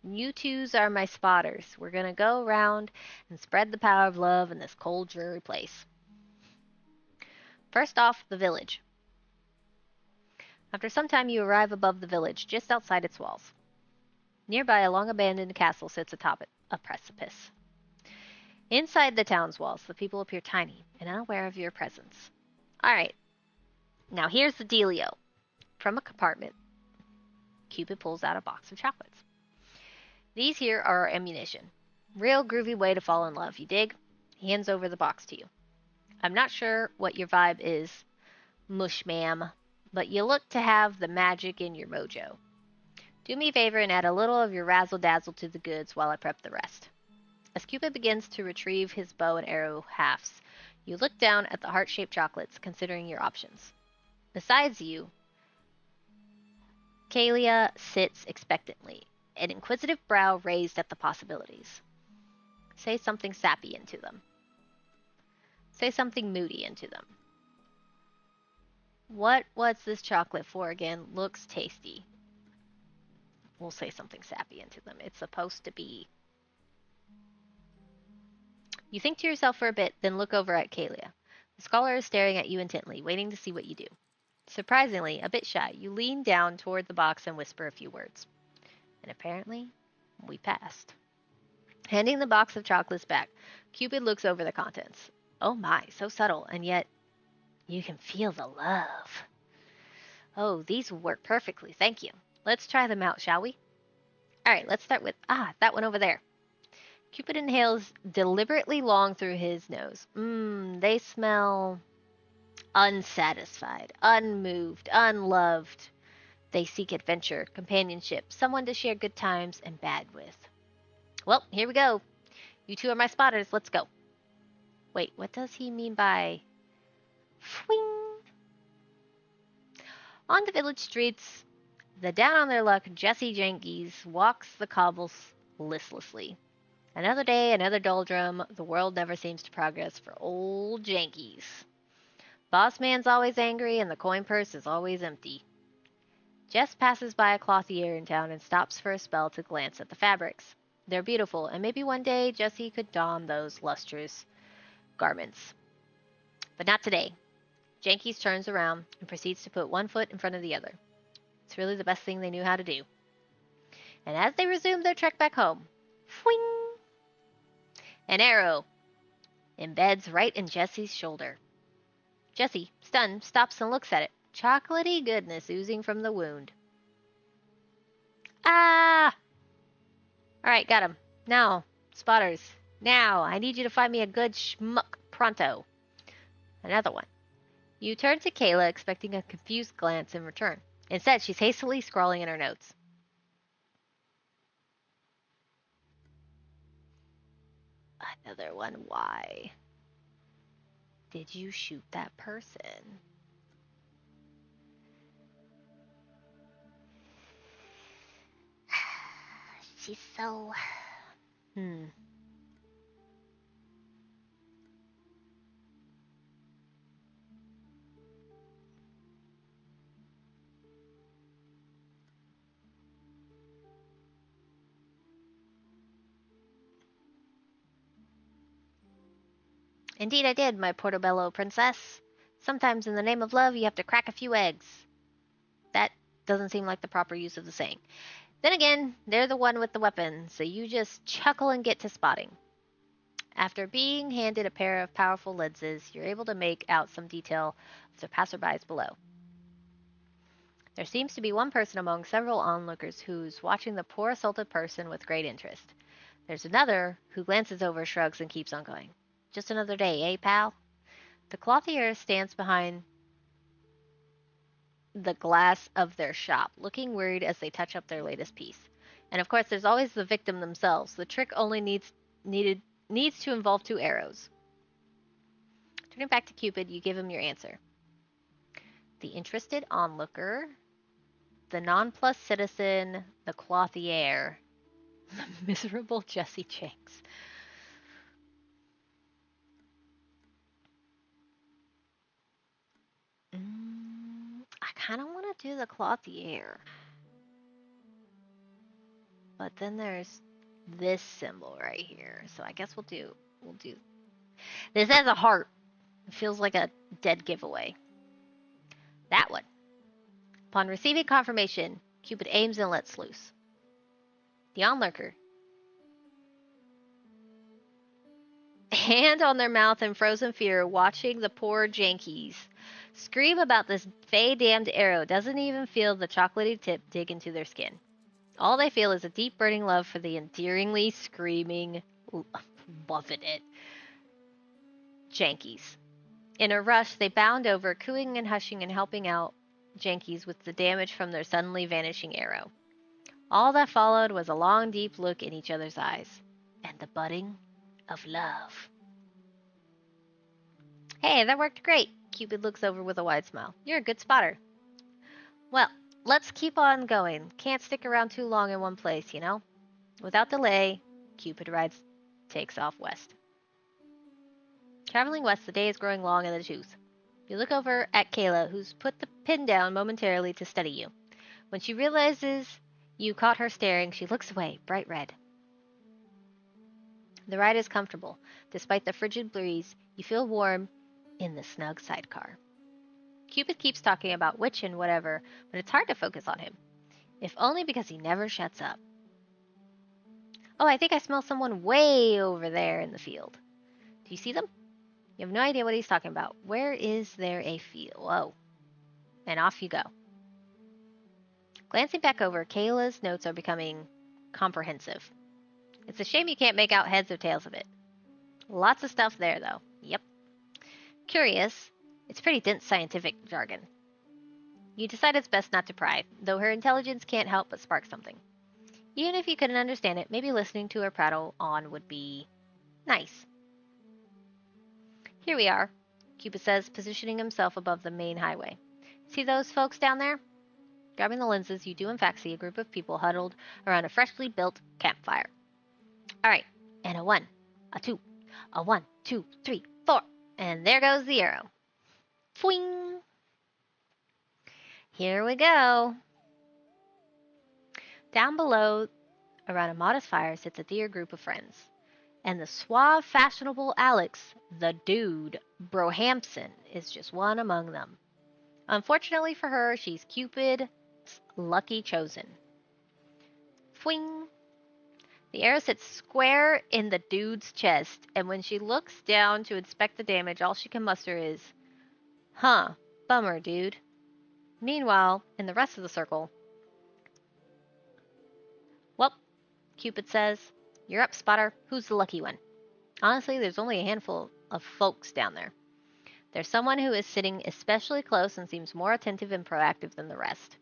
You twos are my spotters. We're gonna go around and spread the power of love in this cold, dreary place. First off, the village. After some time, you arrive above the village, just outside its walls. Nearby, a long-abandoned castle sits atop a precipice. Inside the town's walls, the people appear tiny and unaware of your presence. Alright, now here's the dealio. From a compartment, Cupid pulls out a box of chocolates. These here are our ammunition. Real groovy way to fall in love, you dig? He hands over the box to you. I'm not sure what your vibe is, mush ma'am, but you look to have the magic in your mojo. Do me a favor and add a little of your razzle-dazzle to the goods while I prep the rest. As Cupid begins to retrieve his bow and arrow hafts, you look down at the heart-shaped chocolates, considering your options. Besides you, Kalia sits expectantly, an inquisitive brow raised at the possibilities. Say something sappy into them. Say something moody into them. What's this chocolate for again? Looks tasty. We'll say something sappy into them. It's supposed to be. You think to yourself for a bit, then look over at Kalia. The scholar is staring at you intently, waiting to see what you do. Surprisingly, a bit shy, you lean down toward the box and whisper a few words. And apparently, we passed. Handing the box of chocolates back, Cupid looks over the contents. Oh my, so subtle, and yet you can feel the love. Oh, these will work perfectly, thank you. Let's try them out, shall we? Alright, let's start with, that one over there. Cupid inhales deliberately long through his nose. They smell unsatisfied, unmoved, unloved. They seek adventure, companionship, someone to share good times and bad with. Well, here we go. You two are my spotters. Let's go. Wait, what does he mean by swing? On the village streets, the down on their luck Jesse Jenkins walks the cobbles listlessly. Another day, another doldrum. The world never seems to progress for old Jenkins. Boss man's always angry and the coin purse is always empty. Jess passes by a clothier in town and stops for a spell to glance at the fabrics. They're beautiful, and maybe one day Jessie could don those lustrous garments. But not today. Jenkins turns around and proceeds to put one foot in front of the other. It's really the best thing they knew how to do. And as they resume their trek back home, fwing! An arrow embeds right in Jessie's shoulder. Jessie, stunned, stops and looks at it. Chocolatey goodness oozing from the wound. Ah! Alright, got him. Now, spotters. Now, I need you to find me a good schmuck pronto. Another one. You turn to Kayla, expecting a confused glance in return. Instead, she's hastily scrawling in her notes. Another one. Why did you shoot that person? She's so... Indeed I did, my portobello princess. Sometimes in the name of love you have to crack a few eggs. That doesn't seem like the proper use of the saying. Then again, they're the one with the weapon, so you just chuckle and get to spotting. After being handed a pair of powerful lenses, you're able to make out some detail of the passerbys below. There seems to be one person among several onlookers who's watching the poor assaulted person with great interest. There's another who glances over, shrugs, and keeps on going. Just another day, eh, pal? The clothier stands behind the glass of their shop, looking worried as they touch up their latest piece. And of course, there's always the victim themselves. The trick only needs to involve 2 arrows. Turning back to Cupid, you give him your answer. The interested onlooker, the nonplussed citizen, the clothier, the miserable Jesse Jenks. I kind of want to do the clothier. But then there's this symbol right here. So I guess we'll do this has a heart. It feels like a dead giveaway. That one. Upon receiving confirmation, Cupid aims and lets loose. The onlooker, hand on their mouth in frozen fear, watching the poor Jankies scream about this fey-damned arrow, doesn't even feel the chocolatey tip dig into their skin. All they feel is a deep burning love for the endearingly screaming, loving it, Jankies. In a rush, they bound over, cooing and hushing and helping out Jankies with the damage from their suddenly vanishing arrow. All that followed was a long, deep look in each other's eyes, and the budding of love. Hey, that worked great. Cupid looks over with a wide smile. You're a good spotter. Well, let's keep on going. Can't stick around too long in one place, you know? Without delay, Cupid takes off west. Traveling west, the day is growing long in the tooth. You look over at Kayla, who's put the pin down momentarily to study you. When she realizes you caught her staring, she looks away, bright red. The ride is comfortable. Despite the frigid breeze, you feel warm in the snug sidecar. Cupid keeps talking about witch and whatever, but it's hard to focus on him. If only because he never shuts up. Oh, I think I smell someone way over there in the field. Do you see them? You have no idea what he's talking about. Where is there a field? Whoa. And off you go. Glancing back over, Kayla's notes are becoming comprehensive. It's a shame you can't make out heads or tails of it. Lots of stuff there, though. Yep. Curious. It's pretty dense scientific jargon. You decide it's best not to pry, though her intelligence can't help but spark something. Even if you couldn't understand it, maybe listening to her prattle on would be nice. Here we are, Cupid says, positioning himself above the main highway. See those folks down there? Grabbing the lenses, you do in fact see a group of people huddled around a freshly built campfire. All right, and a 1, a 2, a 1, 2, 3, 4, and there goes the arrow. Fwing! Here we go. Down below, around a modest fire, sits a dear group of friends. And the suave, fashionable Alex, the dude, Brohampson, is just one among them. Unfortunately for her, she's Cupid's lucky chosen. Fwing! The arrow sits square in the dude's chest, and when she looks down to inspect the damage, all she can muster is, huh, bummer, dude. Meanwhile, in the rest of the circle, well, Cupid says, you're up, spotter. Who's the lucky one? Honestly, there's only a handful of folks down there. There's someone who is sitting especially close and seems more attentive and proactive than the rest.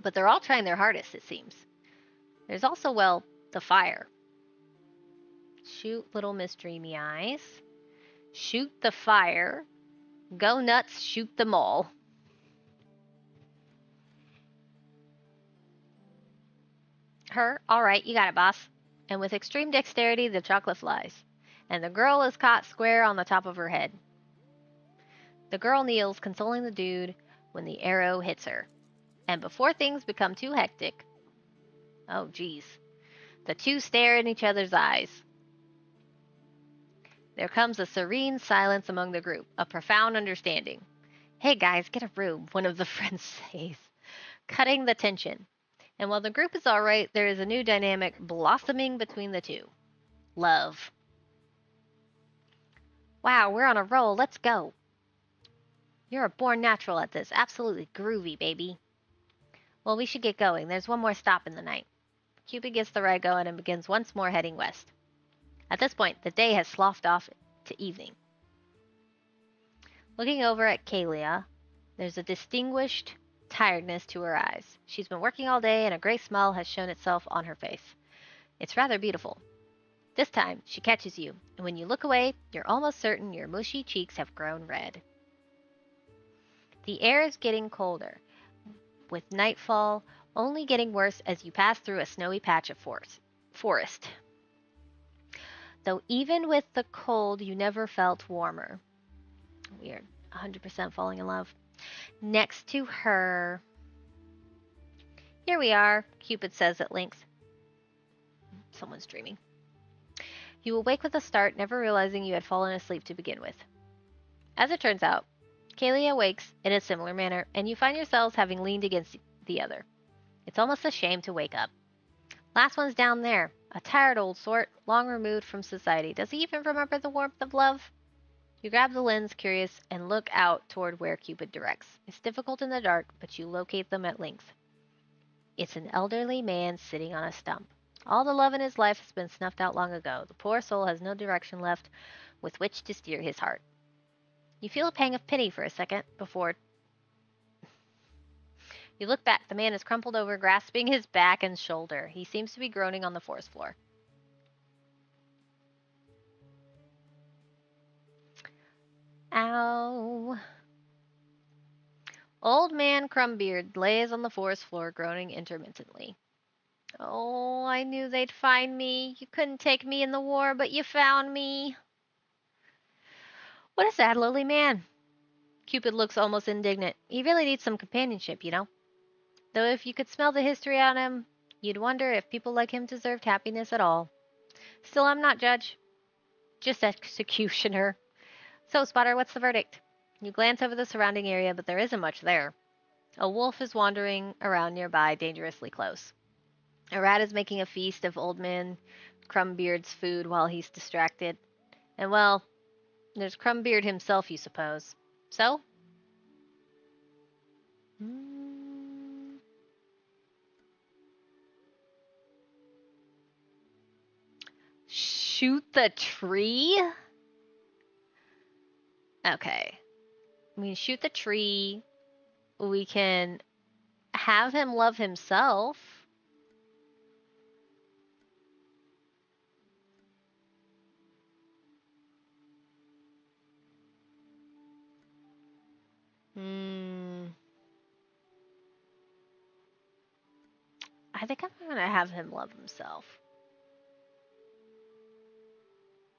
But they're all trying their hardest, it seems. There's also, well, the fire. Shoot, little Miss Dreamy Eyes. Shoot the fire. Go nuts, shoot them all. Her, all right, you got it, boss. And with extreme dexterity, the chocolate flies. And the girl is caught square on the top of her head. The girl kneels, consoling the dude when the arrow hits her. And before things become too hectic, oh geez, the two stare in each other's eyes. There comes a serene silence among the group, a profound understanding. Hey guys, get a room, one of the friends says, cutting the tension. And while the group is alright, there is a new dynamic blossoming between the two. Love. Wow, we're on a roll, let's go. You're a born natural at this, absolutely groovy, baby. Well, we should get going, there's one more stop in the night. Cupid gets the ride going and begins once more heading west. At this point, the day has sloughed off to evening. Looking over at Kalia, there's a distinguished tiredness to her eyes. She's been working all day and a great smile has shown itself on her face. It's rather beautiful. This time, she catches you, and when you look away, you're almost certain your mushy cheeks have grown red. The air is getting colder, with nightfall only getting worse as you pass through a snowy patch of forest. Though even with the cold, you never felt warmer. Weird. 100% falling in love. Next to her. Here we are, Cupid says at length. Someone's dreaming. You awake with a start, never realizing you had fallen asleep to begin with. As it turns out, Kaylee awakes in a similar manner, and you find yourselves having leaned against the other. It's almost a shame to wake up. Last one's down there, a tired old sort, long removed from society. Does he even remember the warmth of love? You grab the lens, curious, and look out toward where Cupid directs. It's difficult in the dark, but you locate them at length. It's an elderly man sitting on a stump. All the love in his life has been snuffed out long ago. The poor soul has no direction left with which to steer his heart. You feel a pang of pity for a second before you look back. The man is crumpled over, grasping his back and shoulder. He seems to be groaning on the forest floor. Ow. Old man Crumbeard lays on the forest floor, groaning intermittently. Oh, I knew they'd find me. You couldn't take me in the war, but you found me. What a sad, lowly man. Cupid looks almost indignant. He really needs some companionship, you know. Though if you could smell the history on him, you'd wonder if people like him deserved happiness at all. Still, I'm not judge. Just executioner. So, Spotter, what's the verdict? You glance over the surrounding area, but there isn't much there. A wolf is wandering around nearby, dangerously close. A rat is making a feast of Old Man Crumbeard's food while he's distracted. And, well, there's Crumbeard himself, you suppose. So? Shoot the tree? Okay. We shoot the tree. We can have him love himself. I think I'm gonna have him love himself.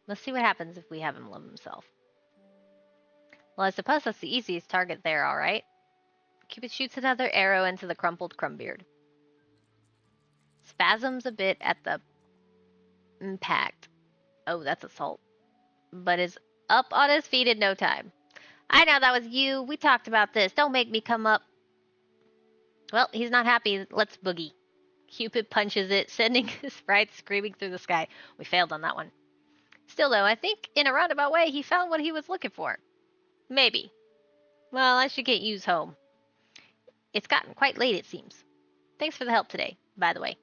Let's see what happens if we have him love himself. Well, I suppose that's the easiest target there, alright? Cupid shoots another arrow into the crumpled Crumbeard. Spasms a bit at the impact. Oh, that's assault. But is up on his feet in no time. I know that was you. We talked about this. Don't make me come up. Well, he's not happy. Let's boogie. Cupid punches it, sending his sprite screaming through the sky. We failed on that one. Still, though, I think in a roundabout way, he found what he was looking for. Maybe. Well, I should get yous home. It's gotten quite late, it seems. Thanks for the help today, by the way.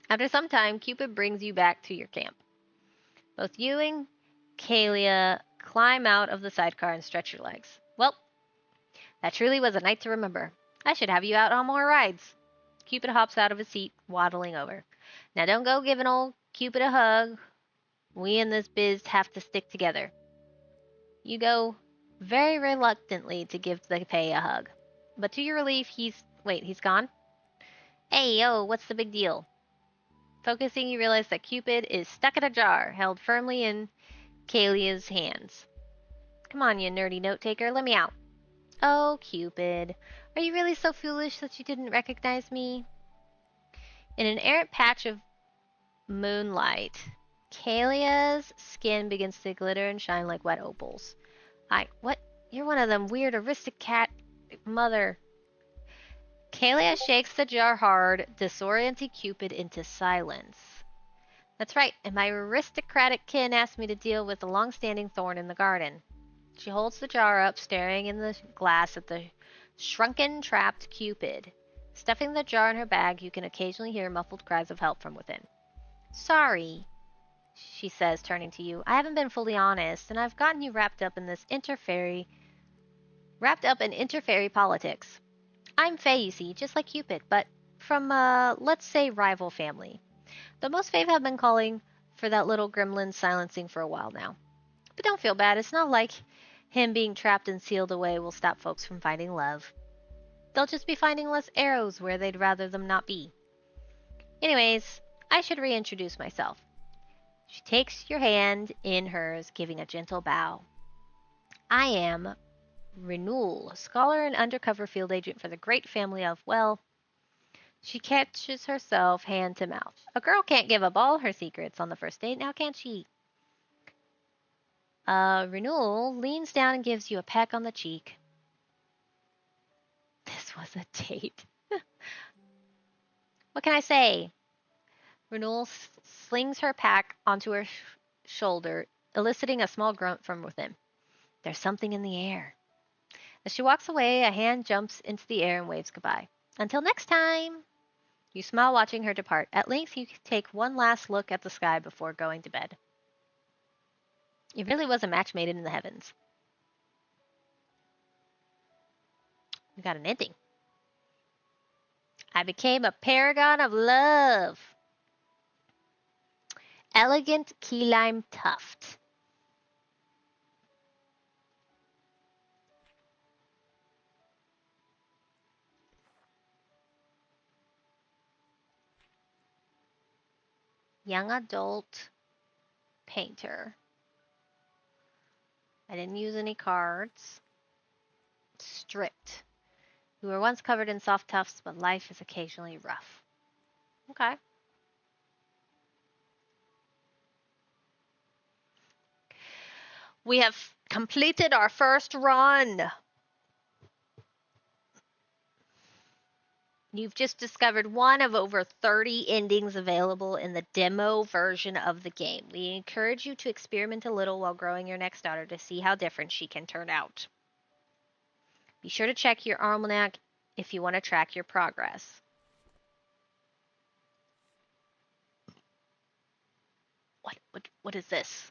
After some time, Cupid brings you back to your camp. Both you and Kalia climb out of the sidecar and stretch your legs. Well, that truly was a night to remember. I should have you out on more rides. Cupid hops out of his seat, waddling over. Now don't go giving old Cupid a hug. We in this biz have to stick together. You go very reluctantly to give the pay a hug. But to your relief, he's gone? Hey, yo, what's the big deal? Focusing, you realize that Cupid is stuck in a jar, held firmly in Kalia's hands. Come on, you nerdy note-taker, let me out. Oh, Cupid, are you really so foolish that you didn't recognize me? In an errant patch of moonlight, Kalia's skin begins to glitter and shine like wet opals. What? You're one of them weird aristocrat mother. Kalia shakes the jar hard, disorienting Cupid into silence. That's right, and my aristocratic kin asked me to deal with a long-standing thorn in the garden. She holds the jar up, staring in the glass at the shrunken, trapped Cupid. Stuffing the jar in her bag, you can occasionally hear muffled cries of help from within. Sorry, she says, turning to you. I haven't been fully honest, and I've gotten you wrapped up in interfairy politics. I'm Faye, you see, just like Cupid, but from let's say rival family. Though most Fae have been calling for that little gremlin silencing for a while now. But don't feel bad, it's not like him being trapped and sealed away will stop folks from finding love. They'll just be finding less arrows where they'd rather them not be. Anyways, I should reintroduce myself. She takes your hand in hers, giving a gentle bow. I am Renewal, scholar and undercover field agent for the great family of, well, she catches herself hand to mouth. A girl can't give up all her secrets on the first date, now can she? Renewal leans down and gives you a peck on the cheek. This was a date. What can I say? Renewal slings her pack onto her shoulder, eliciting a small grunt from within. There's something in the air. As she walks away, a hand jumps into the air and waves goodbye. Until next time! You smile watching her depart. At length, you take one last look at the sky before going to bed. It really was a match made in the heavens. We got an ending. I became a paragon of love. Elegant key lime tuft. Young adult painter. I didn't use any cards. Strict. You were once covered in soft tufts, but life is occasionally rough. Okay. We have completed our first run. You've just discovered one of over 30 endings available in the demo version of the game. We encourage you to experiment a little while growing your next daughter to see how different she can turn out. Be sure to check your almanac if you want to track your progress. What is this?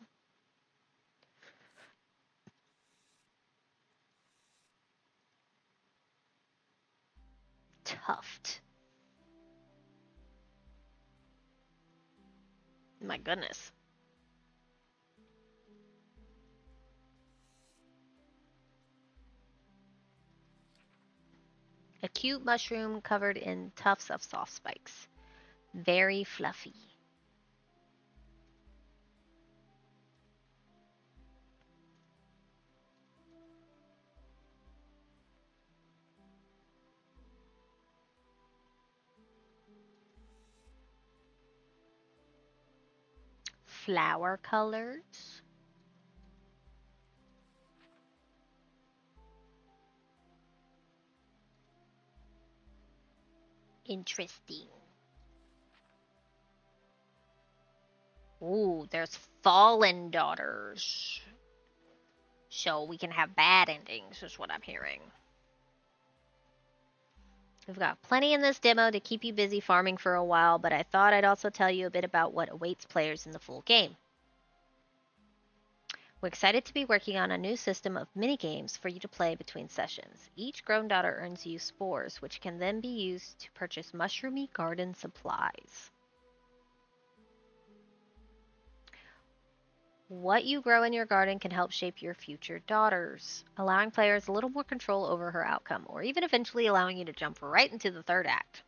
Tuft. My goodness. A cute mushroom covered in tufts of soft spikes. Very fluffy. Flower colors. Interesting. Ooh, there's fallen daughters. So we can have bad endings, is what I'm hearing. We've got plenty in this demo to keep you busy farming for a while, but I thought I'd also tell you a bit about what awaits players in the full game. We're excited to be working on a new system of mini-games for you to play between sessions. Each grown daughter earns you spores, which can then be used to purchase mushroomy garden supplies. What you grow in your garden can help shape your future daughters, allowing players a little more control over her outcome, or even eventually allowing you to jump right into the third act.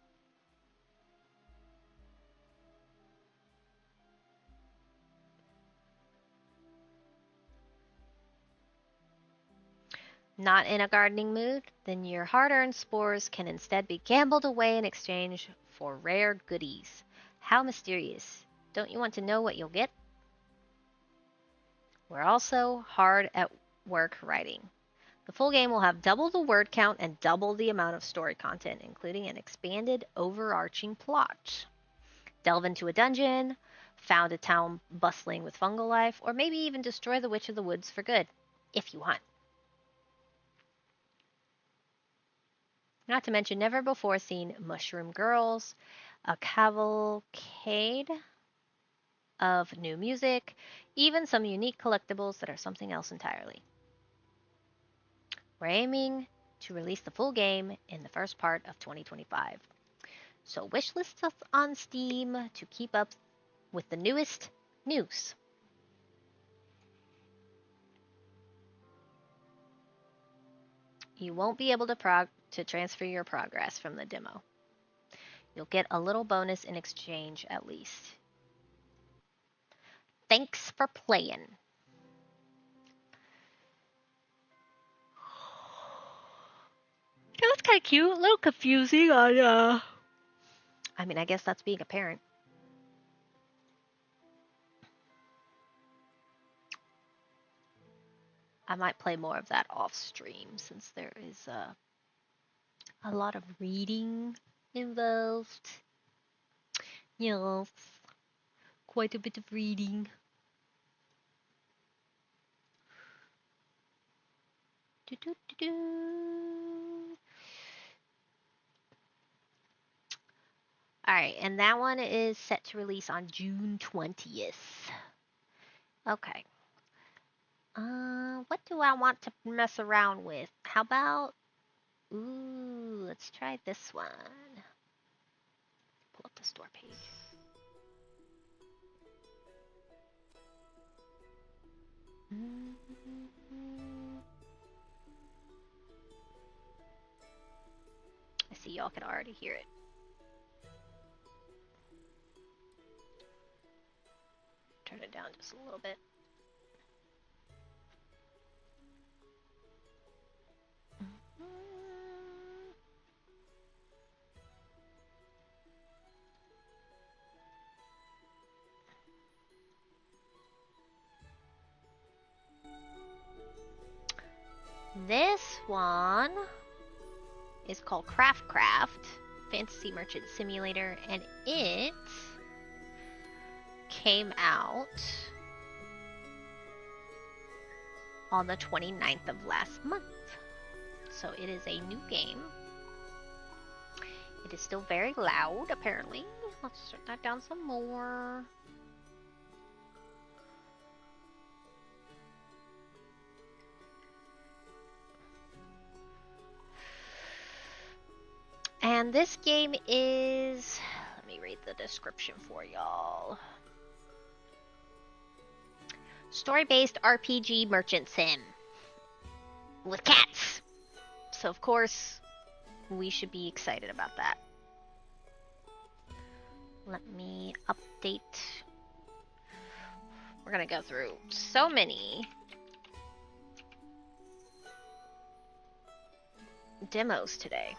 Not in a gardening mood? Then your hard-earned spores can instead be gambled away in exchange for rare goodies. How mysterious. Don't you want to know what you'll get? We're also hard at work writing. The full game will have double the word count and double the amount of story content, including an expanded, overarching plot. Delve into a dungeon, found a town bustling with fungal life, or maybe even destroy the Witch of the Woods for good, if you want. Not to mention never before seen mushroom girls, a cavalcade of new music, even some unique collectibles that are something else entirely. We're aiming to release the full game in the first part of 2025. So wishlist us on Steam to keep up with the newest news. You won't be able to transfer your progress from the demo. You'll get a little bonus in exchange at least. Thanks for playing. That was kind of cute. A little confusing on, I mean, I guess that's being a parent. I might play more of that off stream since there is a lot of reading involved. Yes, quite a bit of reading. Alright, and that one is set to release on June 20th. Okay. What do I want to mess around with? How about... Ooh, let's try this one. Pull up the store page. I see y'all can already hear it. Turn it down just a little bit. This one is called Craft Fantasy Merchant Simulator, and it came out on the 29th of last month. So it is a new game. It is still very loud, apparently. Let's turn that down some more. And this game is... Let me read the description for y'all. Story-based RPG merchant sim. With cats! So of course, we should be excited about that. Let me update. We're gonna go through so many demos today.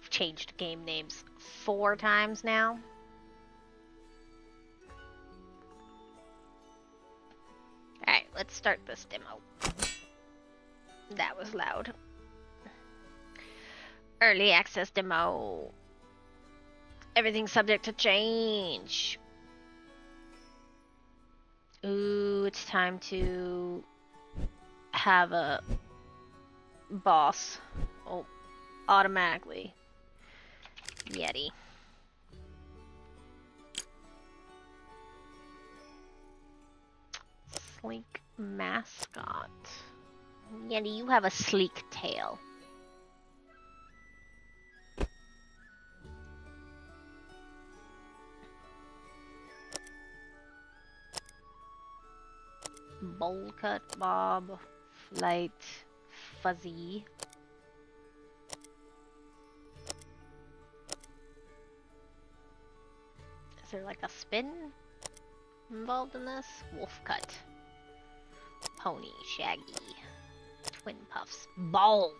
Changed game names 4 times now. Alright, let's start this demo. That was loud. Early access demo. Everything's subject to change. Ooh, it's time to have a boss. Oh, automatically. Yeti. Sleek mascot. Yeti, you have a sleek tail. Bowl cut, Bob, Flight, Fuzzy. Is there like a spin involved in this? Wolf cut. Pony, Shaggy. Twin puffs. Bald.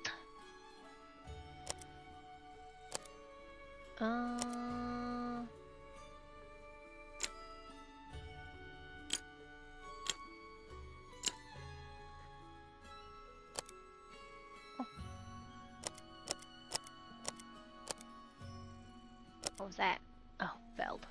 What was that? Oh, Veld.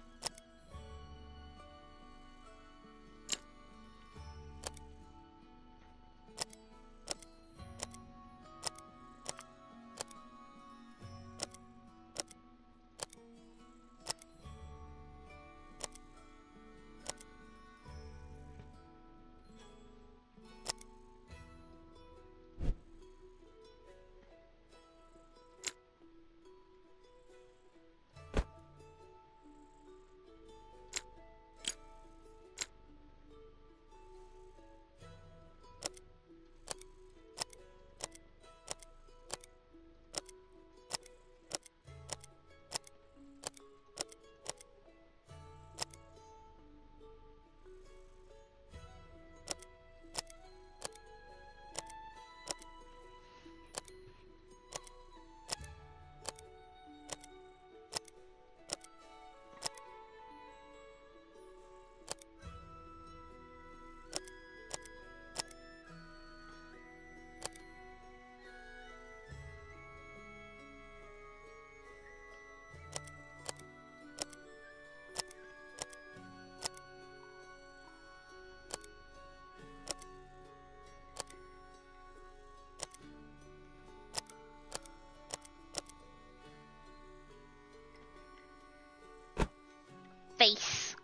Face.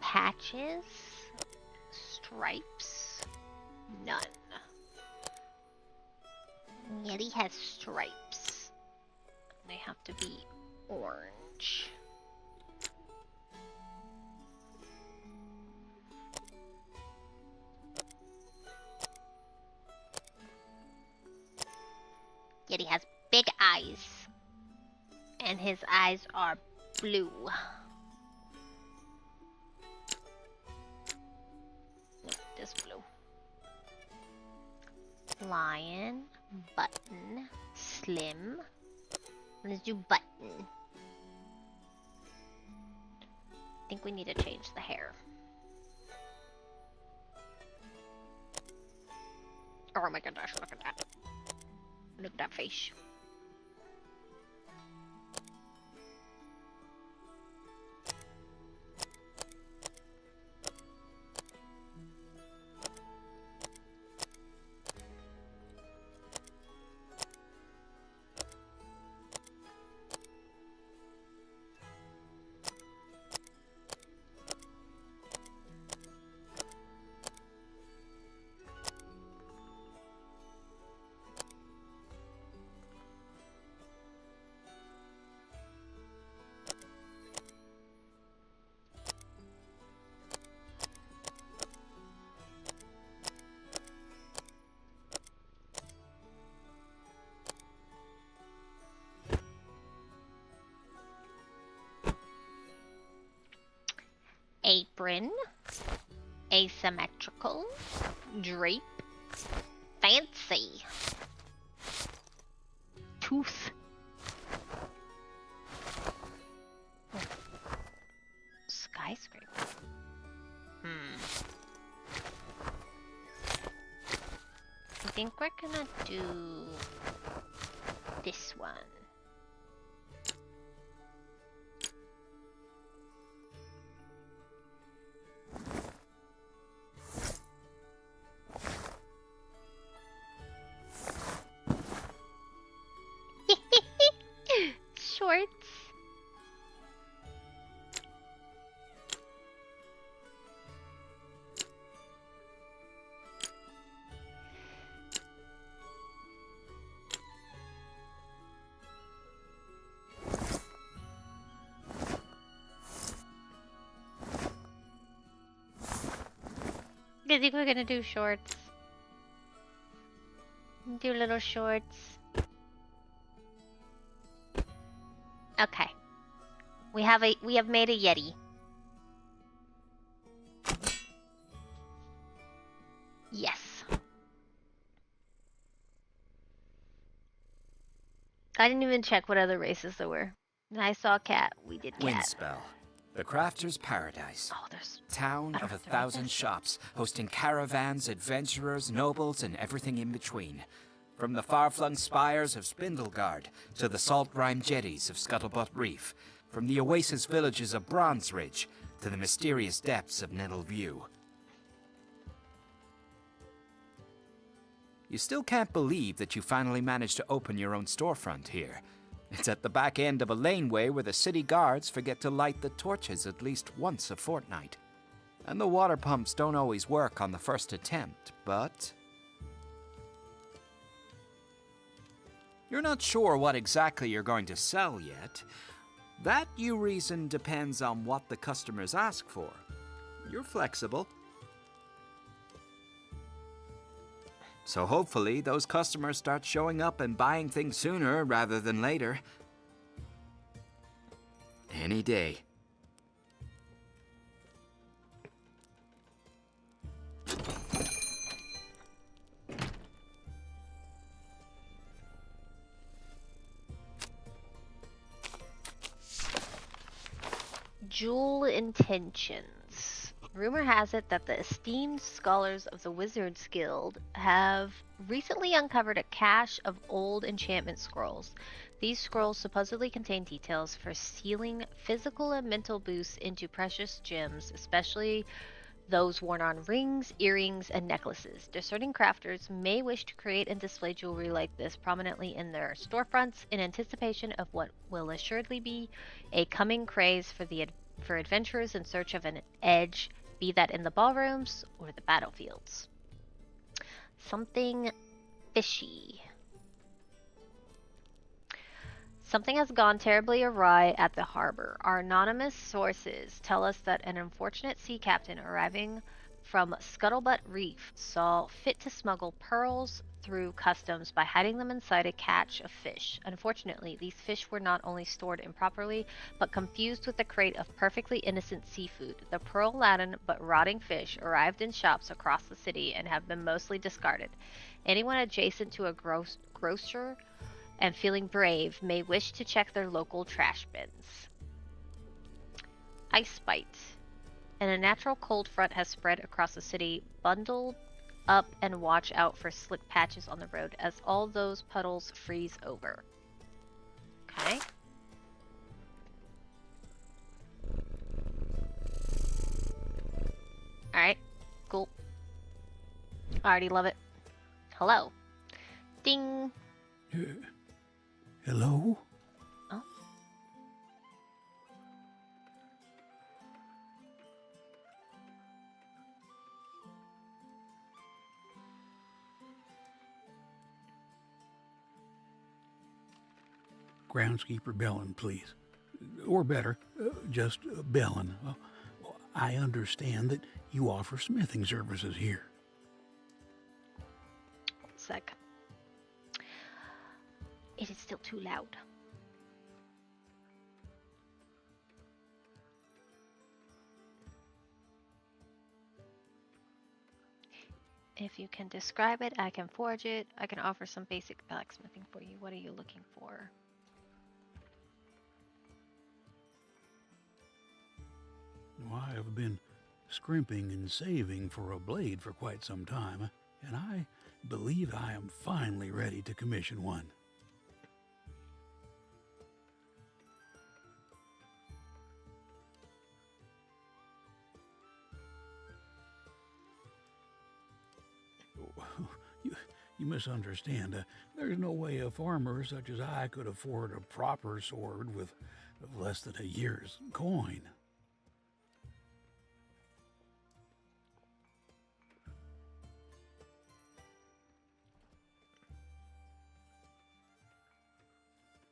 Patches. Stripes. None. Yeti has stripes. They have to be orange. Yeti has big eyes. And his eyes are blue. No, this blue. Lion, button, slim. Let's do button. I think we need to change the hair. Oh my gosh, look at that. Look at that face. Apron, asymmetrical, drape, fancy, tooth, skyscraper. I think we're gonna do this one. I think we're gonna do shorts. Do little shorts. Okay. We have made a Yeti. Yes. I didn't even check what other races there were. I saw cat. We did cat.
Windspell, the crafter's paradise.
Oh, there's
Town of 1,000 shops, hosting caravans, adventurers, nobles, and everything in between. From the far-flung spires of Spindlegard to the salt-brine jetties of Scuttlebutt Reef. From the oasis villages of Bronze Ridge to the mysterious depths of Nettle View. You still can't believe that you finally managed to open your own storefront here. It's at the back end of a laneway where the city guards forget to light the torches at least once a fortnight. And the water pumps don't always work on the first attempt, but... You're not sure what exactly you're going to sell yet. That, you reason, depends on what the customers ask for. You're flexible. So hopefully those customers start showing up and buying things sooner rather than later. Any day.
Jewel intentions. Rumor has it that the esteemed scholars of the Wizards Guild have recently uncovered a cache of old enchantment scrolls. These scrolls supposedly contain details for sealing physical and mental boosts into precious gems, especially those worn on rings, earrings, and necklaces. Discerning crafters may wish to create and display jewelry like this prominently in their storefronts in anticipation of what will assuredly be a coming craze for adventurers in search of an edge, be that in the ballrooms or the battlefields. Something fishy. Something has gone terribly awry at the harbor. Our anonymous sources tell us that an unfortunate sea captain arriving from Scuttlebutt Reef saw fit to smuggle pearls through customs by hiding them inside a catch of fish. Unfortunately, these fish were not only stored improperly, but confused with a crate of perfectly innocent seafood. The pearl-laden but rotting fish arrived in shops across the city and have been mostly discarded. Anyone adjacent to a grocer and feeling brave may wish to check their local trash bins. Ice bite. And a natural cold front has spread across the city. Bundle up and watch out for slick patches on the road as all those puddles freeze over. Okay. Alright. Cool. I already love it. Hello. Ding.
Hello?
Oh.
Groundskeeper Bellin, please. Or better, just Bellin. I understand that you offer smithing services here.
1 sec. It is still too loud. If you can describe it, I can forge it. I can offer some basic blacksmithing for you. What are you looking for?
Well, I have been scrimping and saving for a blade for quite some time, and I believe I am finally ready to commission one. You misunderstand. There's no way a farmer such as I could afford a proper sword with less than a year's coin.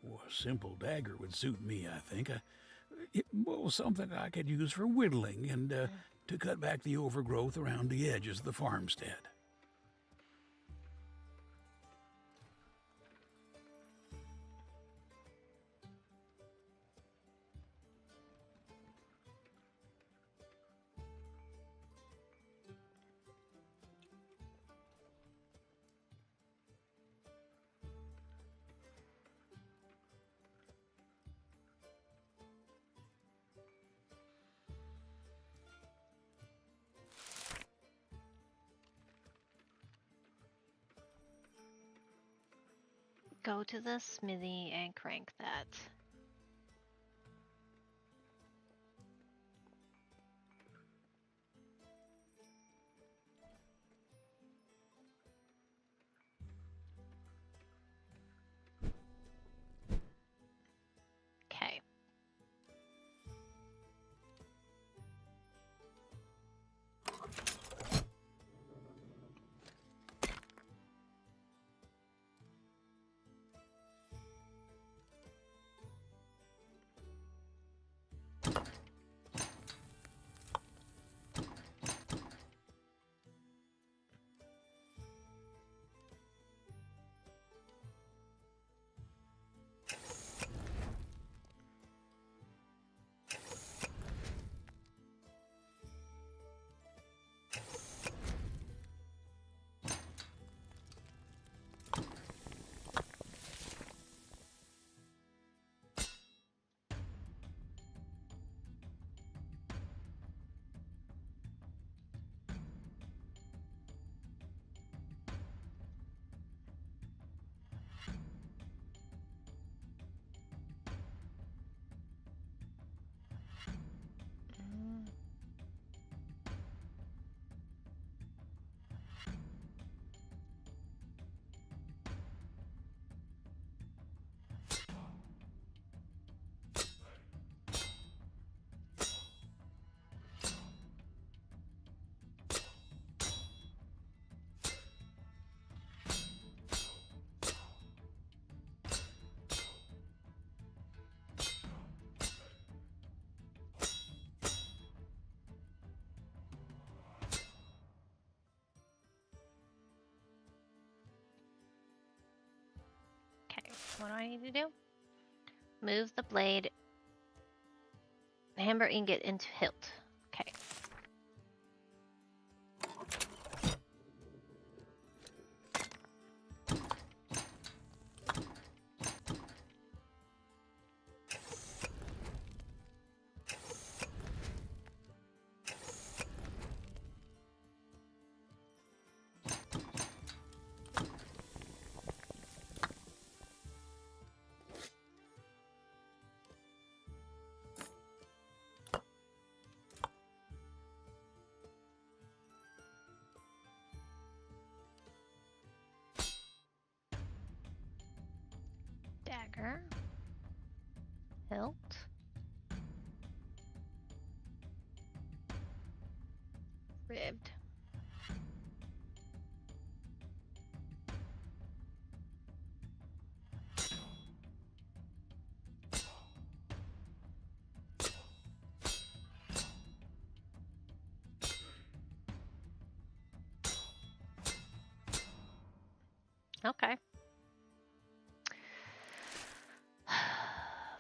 Well, a simple dagger would suit me, I think. Something I could use for whittling and to cut back the overgrowth around the edges of the farmstead.
Go to the smithy and crank that. Okay. Okay, what do I need to do? Move the blade, hammer ingot into hilt. Okay. Dagger. Hilt. Ribbed. Okay.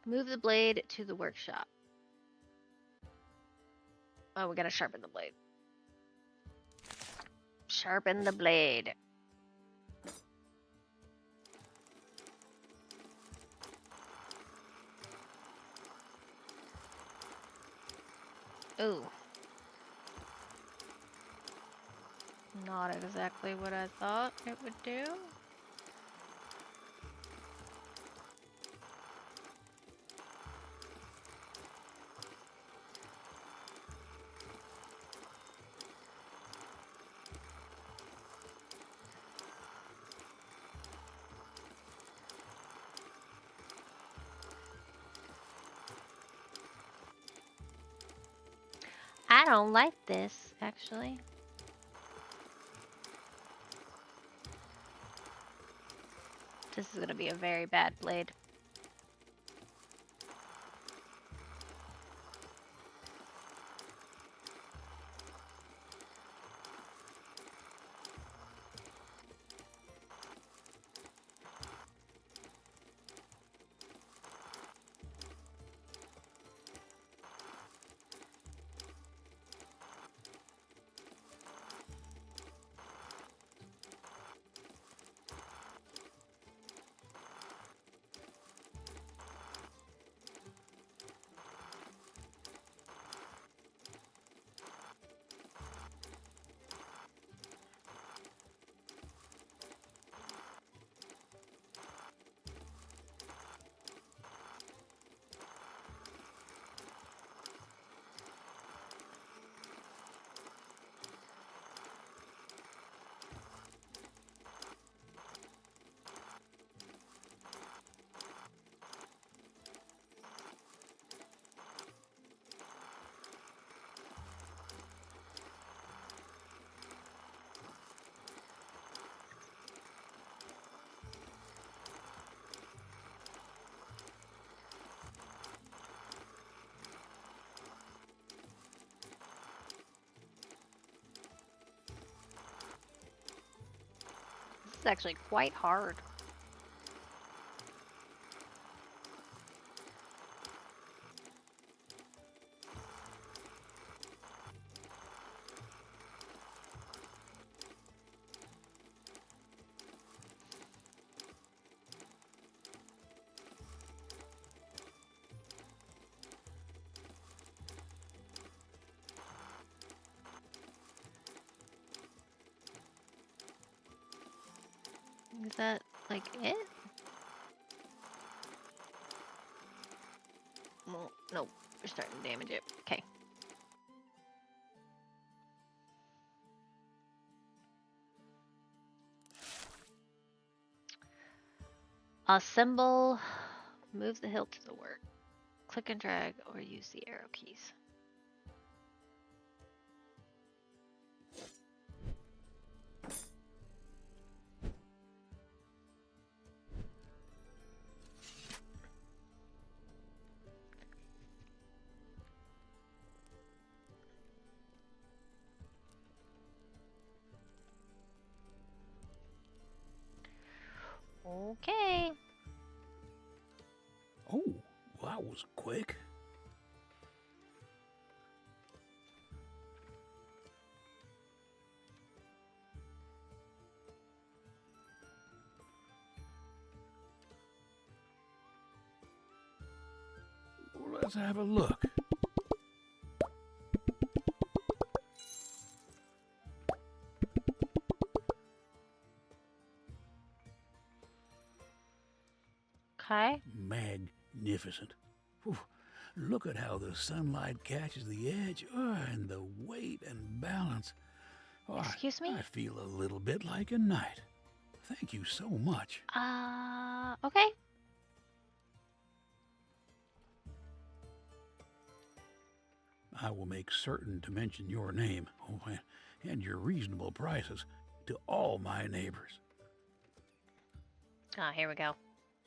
Move the blade to the workshop. Oh, we gotta sharpen the blade. Sharpen the blade. Ooh. Not exactly what I thought it would do. I don't like this, actually. This is gonna be a very bad blade. is actually quite hard. Is that like it? Well, nope. We're starting to damage it. Okay. Assemble. Move the hilt to the work. Click and drag or use the arrow keys. Okay.
Oh, well, that was quick. Well, let's have a look.
Okay.
Magnificent. Whew. Look at how the sunlight catches the edge, and the weight and balance. Oh,
Excuse me?
I feel a little bit like a knight. Thank you so much.
Okay.
I will make certain to mention your name, and your reasonable prices to all my neighbors.
Ah, here we go.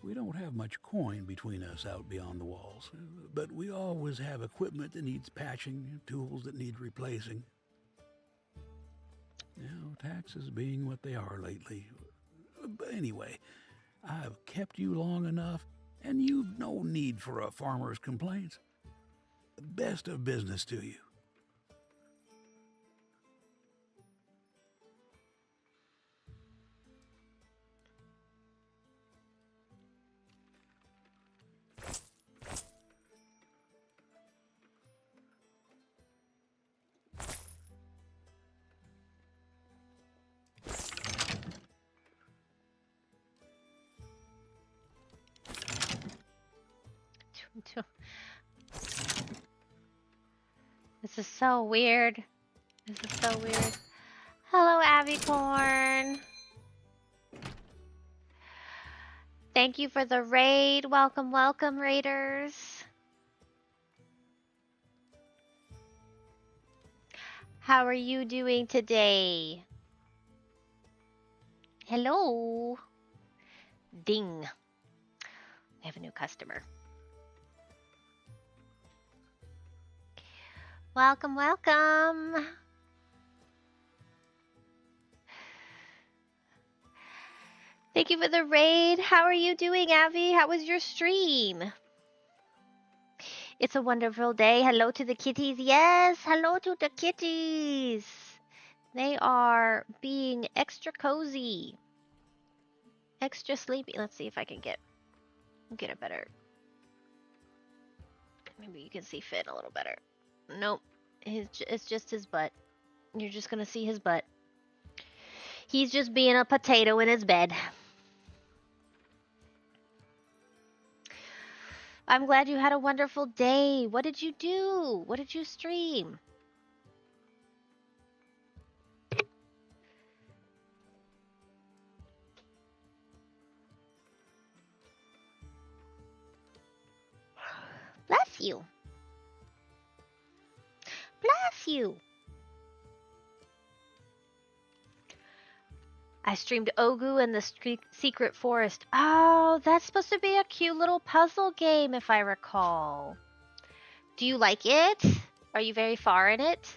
We don't have much coin between us out beyond the walls, but we always have equipment that needs patching, tools that need replacing. Taxes being what they are lately. But anyway, I've kept you long enough, and you've no need for a farmer's complaints. Best of business to you.
This is so weird. This is so weird. Hello, Avicorn. Thank you for the raid. Welcome, welcome, raiders. How are you doing today? Hello. Ding. We have a new customer. Welcome, welcome. Thank you for the raid. How are you doing, Avi? How was your stream? It's a wonderful day. Hello to the kitties. Yes, hello to the kitties. They are being extra cozy. Extra sleepy. Let's see if I can get a better. Maybe you can see Finn a little better. Nope. It's just his butt. You're just gonna see his butt. He's just being a potato in his bed. I'm glad you had a wonderful day. What did you do? What did you stream? Bless you. Bless you. I streamed Ogu and the Secret Forest. Oh, that's supposed to be a cute little puzzle game, if I recall. Do you like it? Are you very far in it?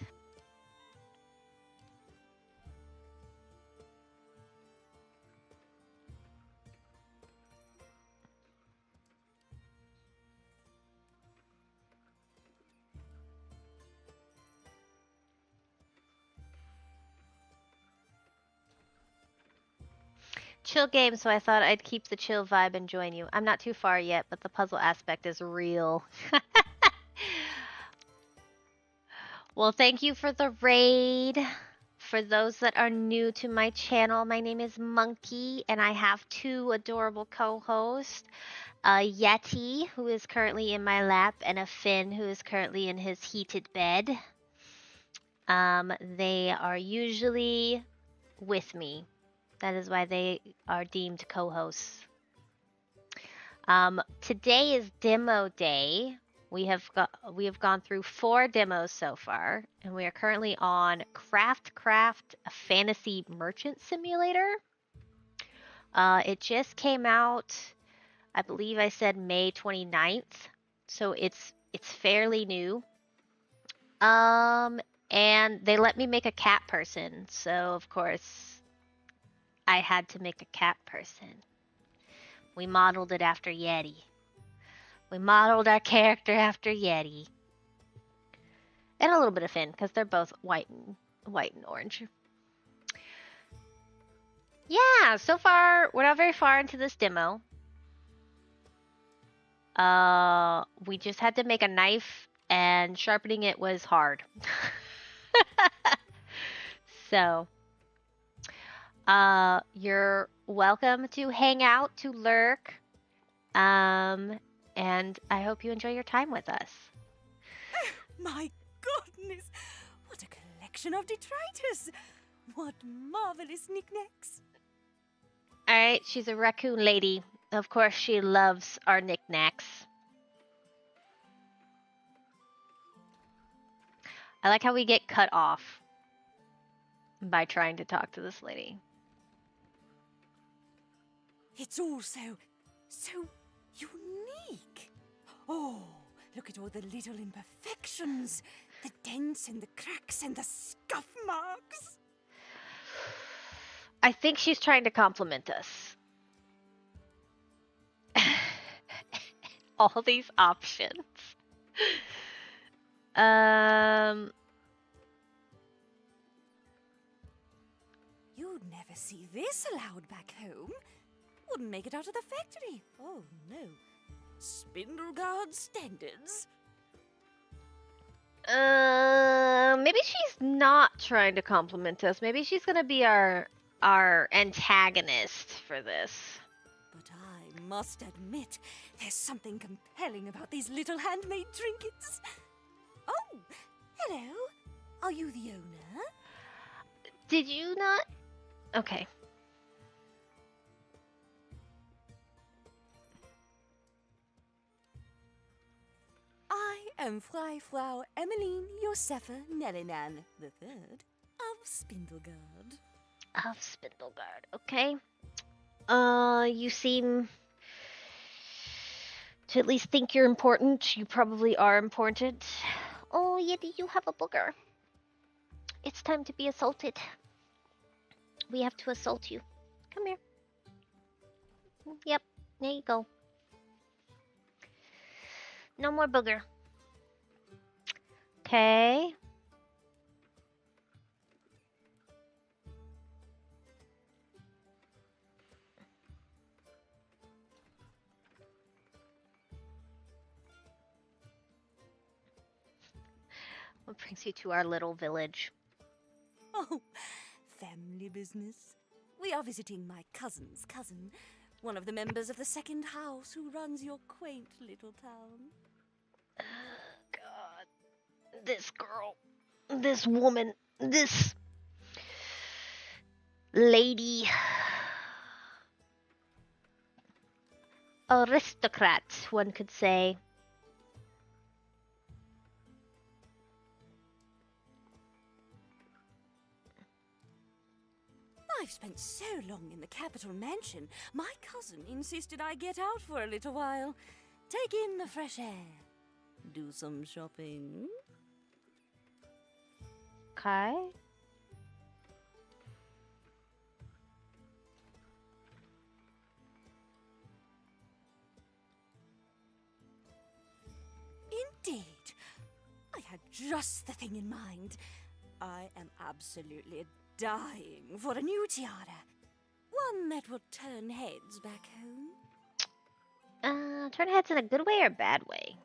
chill game, so I thought I'd keep the chill vibe and join you. I'm not too far yet, but the puzzle aspect is real. Well, thank you for the raid. For those that are new to my channel, my name is Monkey, and I have two adorable co-hosts, a Yeti, who is currently in my lap, and a Finn, who is currently in his heated bed. They are usually with me. That is why they are deemed co-hosts. Today is demo day. We have gone through 4 demos so far, and we are currently on Craft Fantasy Merchant Simulator. It just came out, I believe I said May 29th, so it's fairly new. And they let me make a cat person, so of course I had to make a cat person. We modeled it after Yeti. We modeled our character after Yeti. And a little bit of Finn, because they're both white and orange. Yeah, so far, we're not very far into this demo. We just had to make a knife, and sharpening it was hard. So, you're welcome to hang out, to lurk. And I hope you enjoy your time with us.
My goodness! What a collection of detritus! What marvelous knickknacks!
Alright, she's a raccoon lady. Of course, she loves our knickknacks. I like how we get cut off by trying to talk to this lady.
It's all so unique. Oh, look at all the little imperfections, the dents and the cracks and the scuff marks.
I think she's trying to compliment us. All these options.
You'd never see this allowed back home. Wouldn't make it out of the factory. Oh, no. Spindle Guard standards.
Maybe she's not trying to compliment us. Maybe she's gonna be our antagonist for this.
But I must admit, there's something compelling about these little handmade trinkets. Oh, hello. Are you the owner?
Did you not? Okay.
I am Frau Emmeline Josefa Nellinan III of Spindlegard.
Of Spindlegard, okay. You seem to at least think you're important. You probably are important. Oh, Yeti, you have a booger. It's time to be assaulted. We have to assault you. Come here. Yep, there you go. No more booger. Okay. What brings you to our little village?
Oh, family business. We are visiting my cousin's cousin, one of the members of the second house who runs your quaint little town.
God. This girl. This woman. This lady. Aristocrat, one could say.
I've spent so long in the capital mansion, my cousin insisted I get out for a little while. Take in the fresh air. Do some shopping.
Okay.
Indeed. I had just the thing in mind. I am absolutely dying for a new tiara. One that will turn heads back home?
Turn heads in a good way or bad way?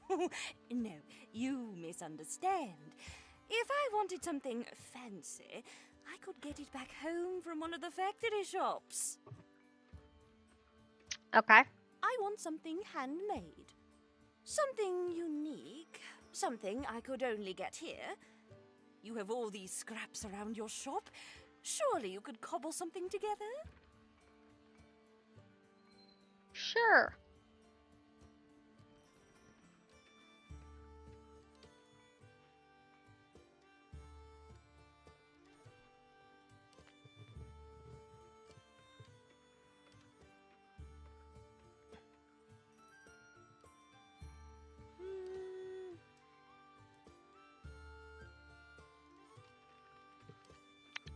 Oh, no, you misunderstand. If I wanted something fancy, I could get it back home from one of the factory shops.
Okay.
I want something handmade. Something unique. Something I could only get here. You have all these scraps around your shop. Surely you could cobble something together?
Sure.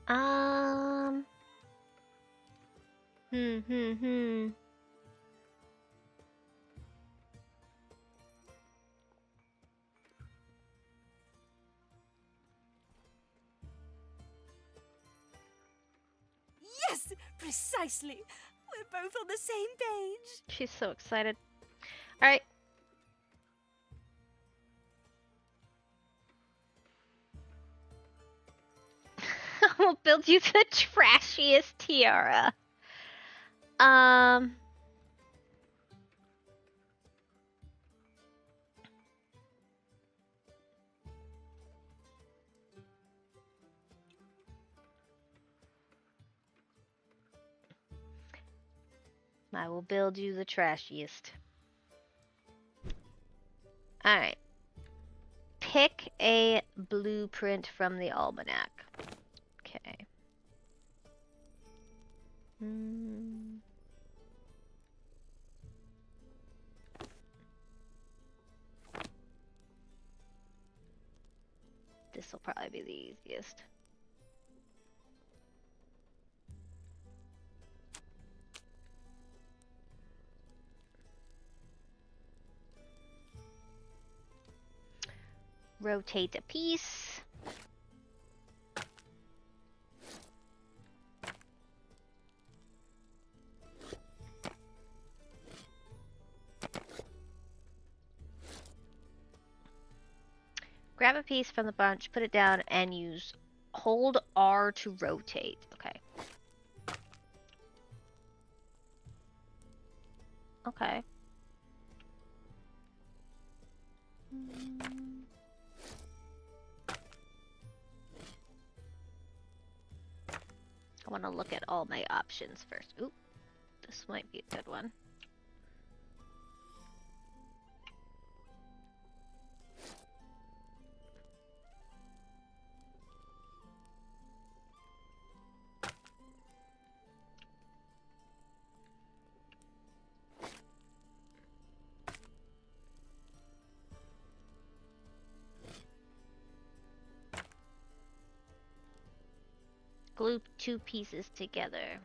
Um. Hmm.
Yes, precisely. We're both on the same page.
She's so excited. All right. We'll build you the trashiest tiara. Um. I will build you the trashiest. Alright. Pick a blueprint from the almanac. Okay. This will probably be the easiest. Rotate a piece. Grab a piece from the bunch, put it down, and use hold R to rotate. Okay. Okay. I want to look at all my options first. Oop, this might be a good one. Glue two pieces together.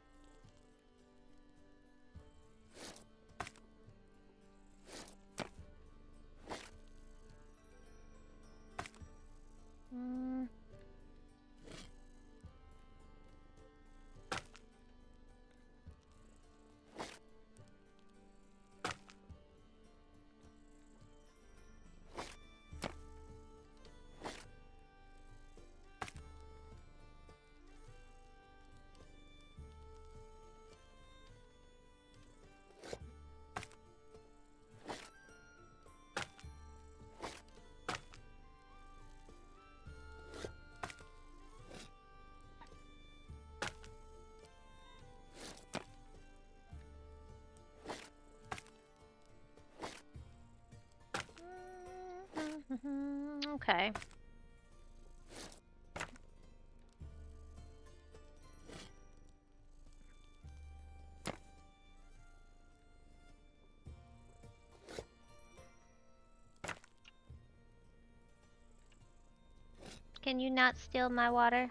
Okay. Can you not steal my water?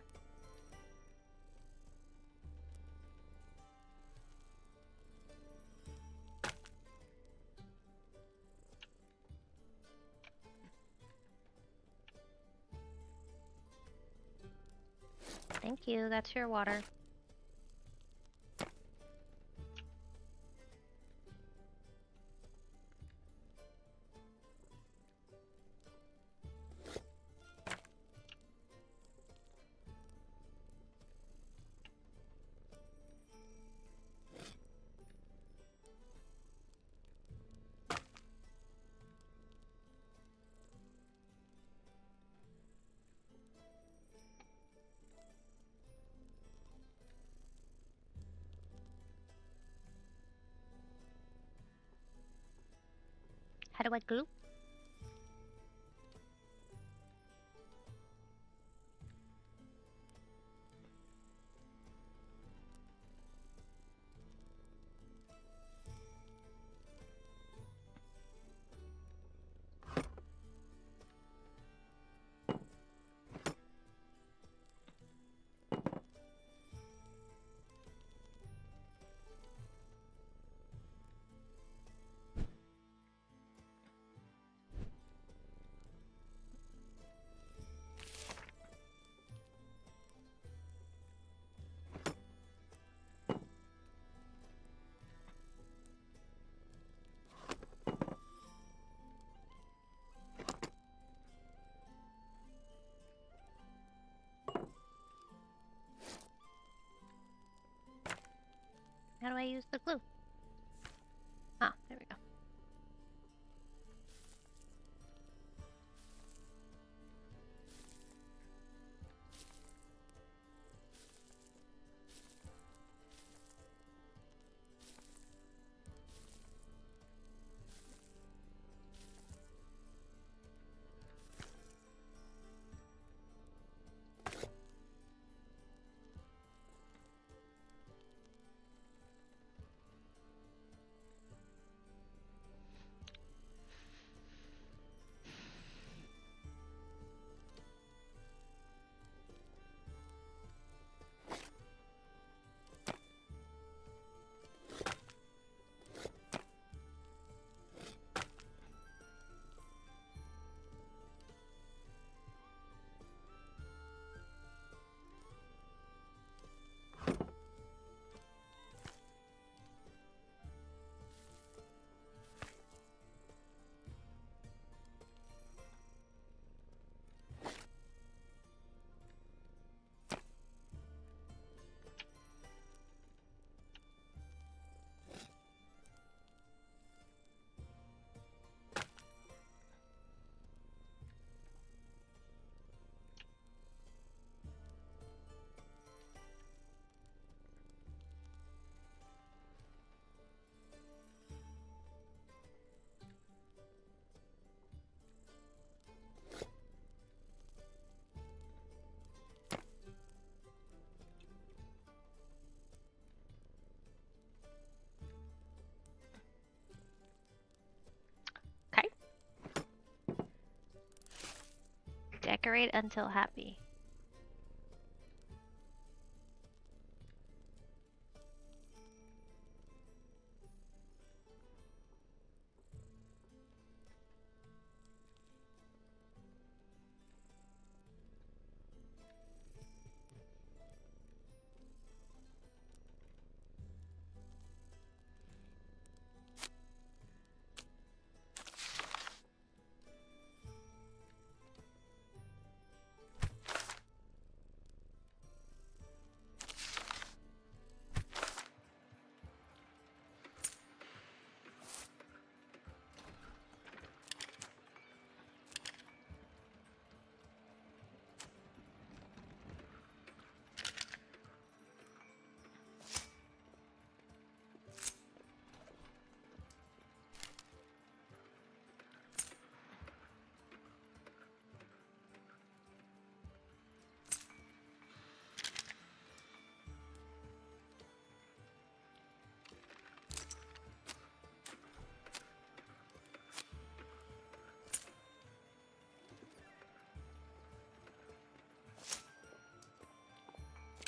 Thank you, that's your water. How do I glue? How do I use the glue? Ah, there we go. Okay. Decorate until happy.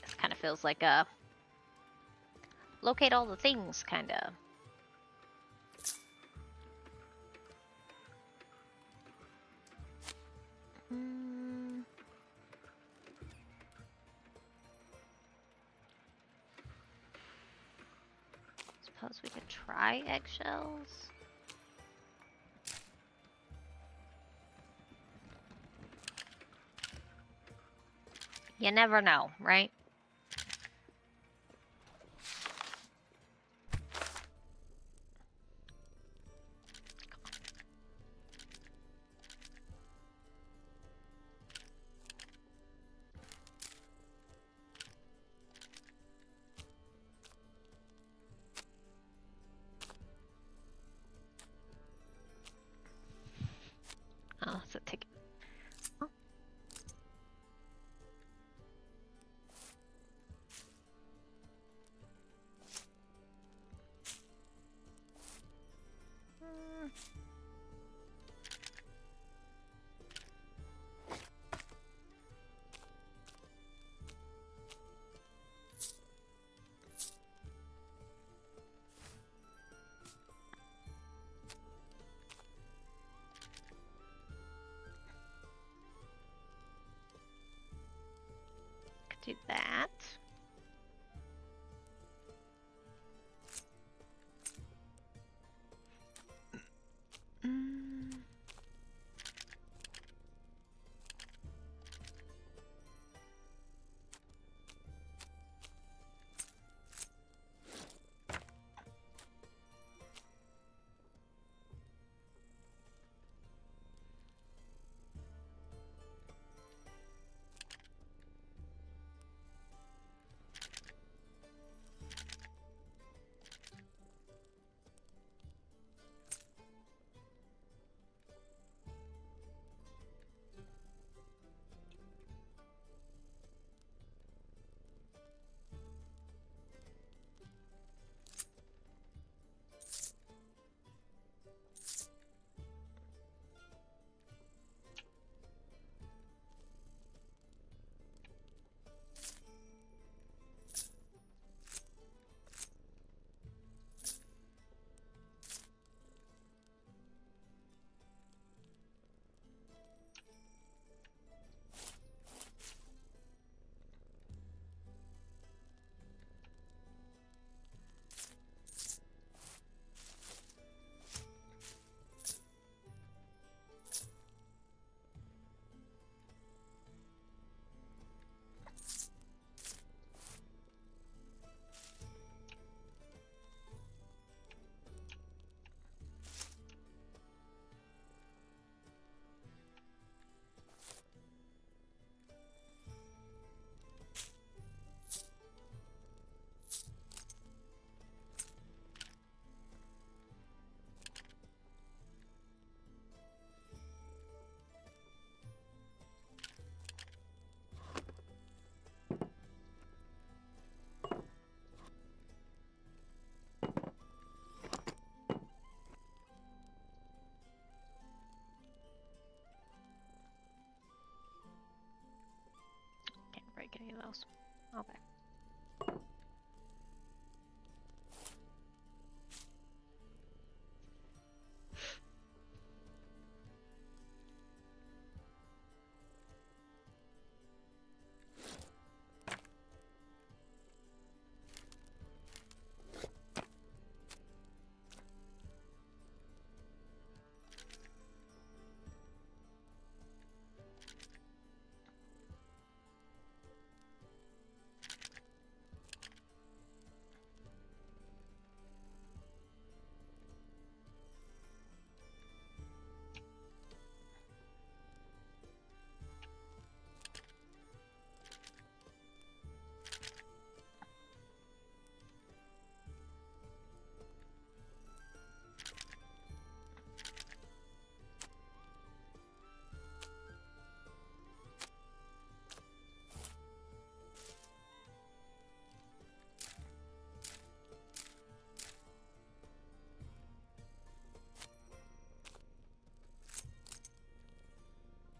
This kind of feels like a locate all the things kind of. suppose we could try eggshells. You never know, right? Oh, it's a ticket. Oh. Could do that. Mm. Can't break any of those. Okay.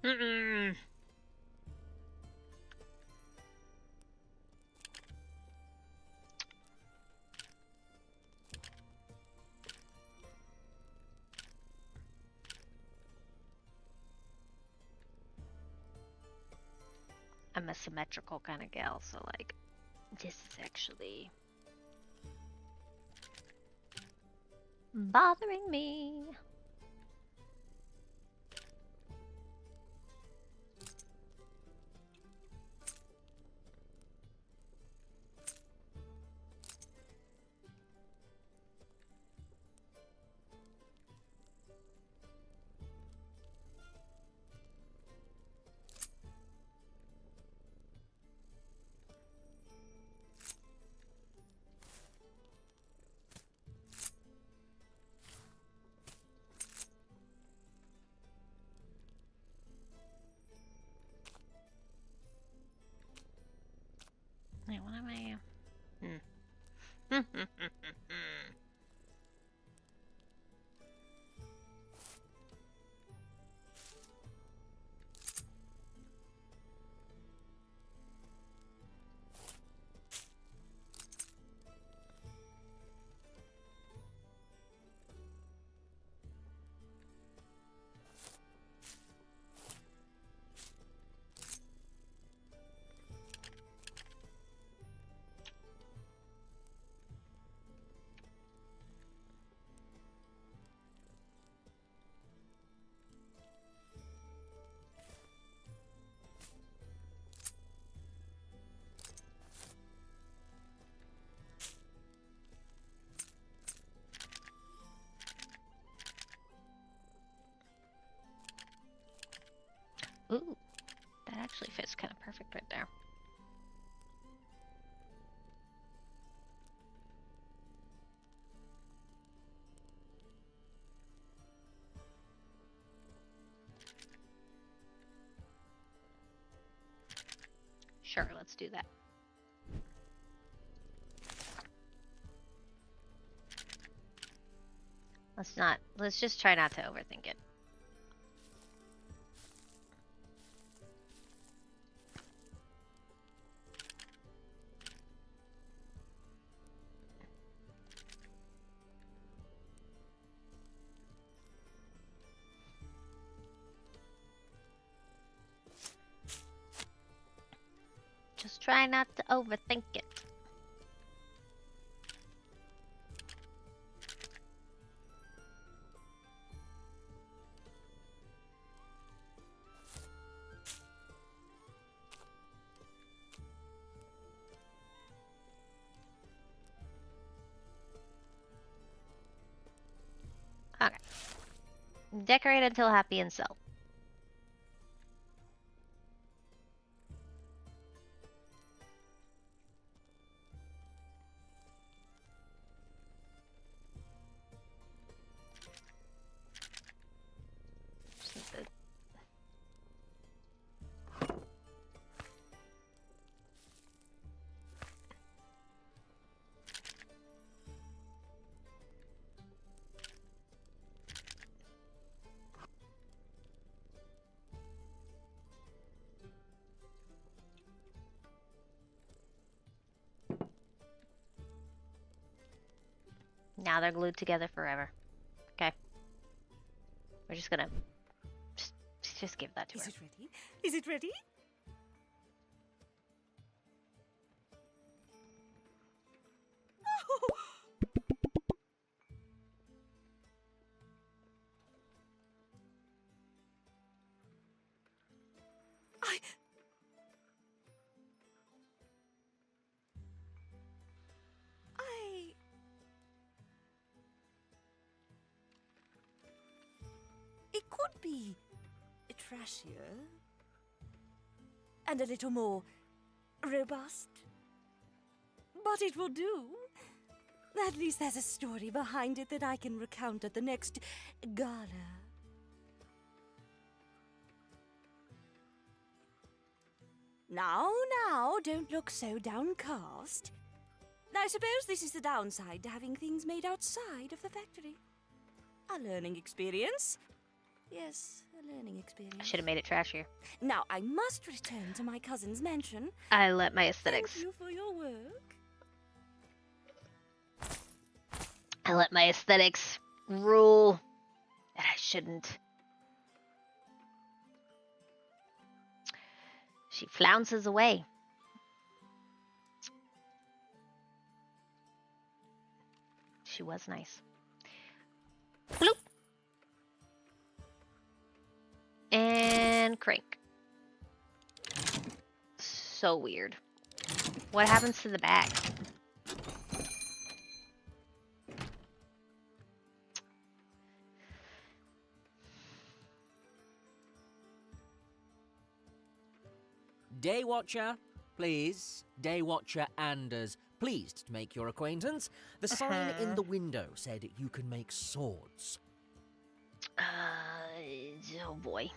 Mm-mm. I'm a symmetrical kind of gal, so like this is actually bothering me. Wait, what am I? Ooh, that actually fits kind of perfect right there. Sure, let's do that. Let's just try not to overthink it. Just try not to overthink it. Okay. Decorate until happy and sell. Now they're glued together forever. Okay. We're just gonna just give that to her.
Is it ready? Is it ready? I... It could be trashier and a little more robust, but it will do. At least there's a story behind it that I can recount at the next gala. Now, don't look so downcast. I suppose this is the downside to having things made outside of the factory. A learning experience. Yes, a learning experience.
I should have made it trashier.
Now, I must return to my cousin's mansion.
I let my aesthetics.
Thank you for your work.
I let my aesthetics rule. And I shouldn't. She flounces away. She was nice. and crank. So weird. What happens to the bag?
Day Watcher, please. Day Watcher Anders, pleased to make your acquaintance. The sign in the window said you can make swords.
Oh boy.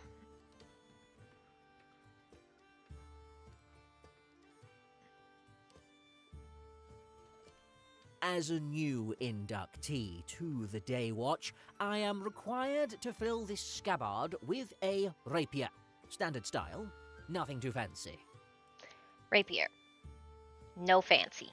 As a new inductee to the Day Watch, I am required to fill this scabbard with a rapier. Standard style, nothing too fancy.
Rapier. No fancy.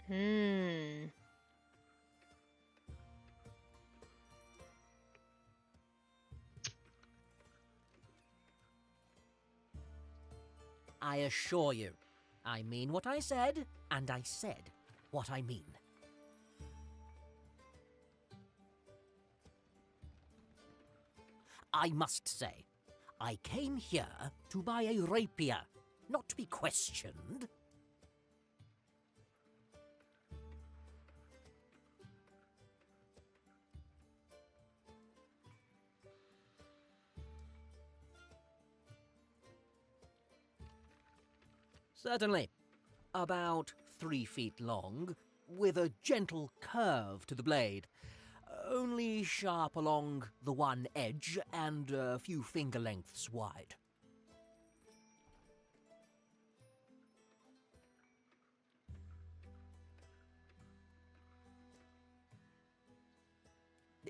Hmm.
I assure you, I mean what I said, and I said what I mean. I must say, I came here to buy a rapier, not to be questioned. Certainly. About 3 feet long, with a gentle curve to the blade. Only sharp along the one edge and a few finger lengths wide.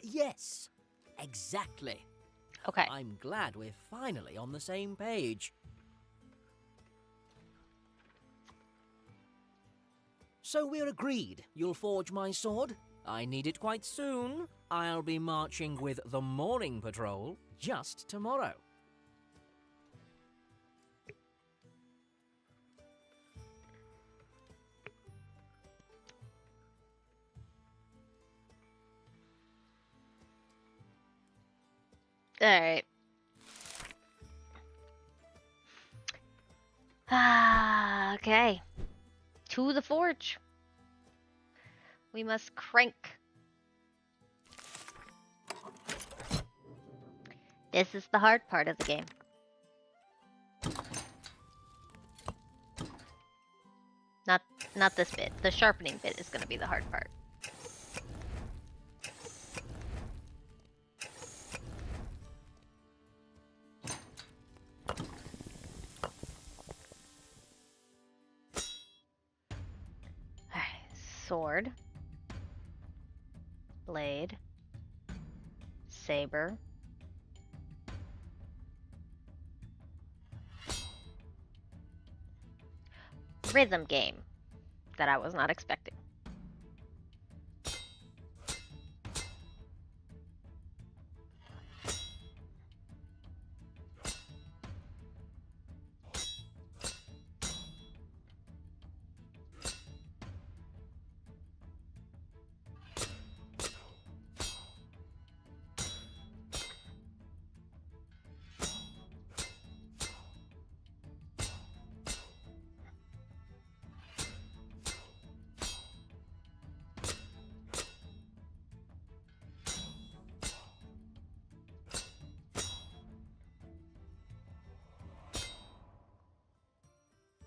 Yes, exactly.
Okay.
I'm glad we're finally on the same page. So we're agreed. You'll forge my sword? I need it quite soon. I'll be marching with the morning patrol just tomorrow.
Alright. Okay. To the forge. We must crank. This is the hard part of the game. Not this bit. The sharpening bit is going to be the hard part. Sword, blade, saber, rhythm game that I was not expecting.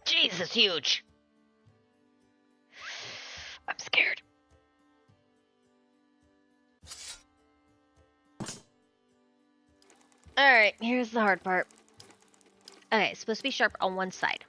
Jesus, huge. I'm scared. Alright, here's the hard part. Okay, it's supposed to be sharp on one side.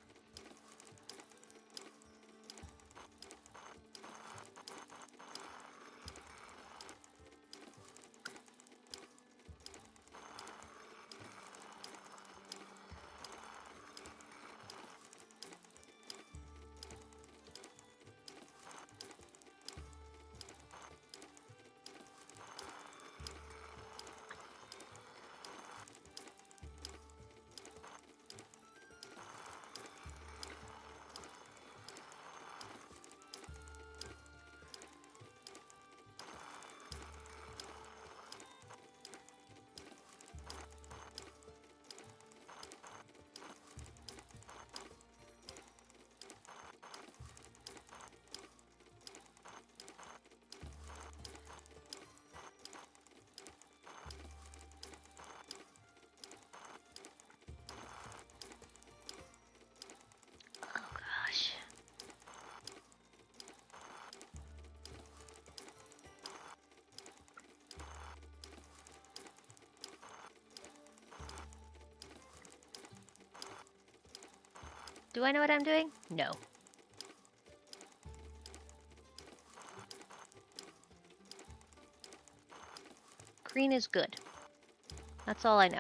Do I know what I'm doing? No. Green is good. That's all I know.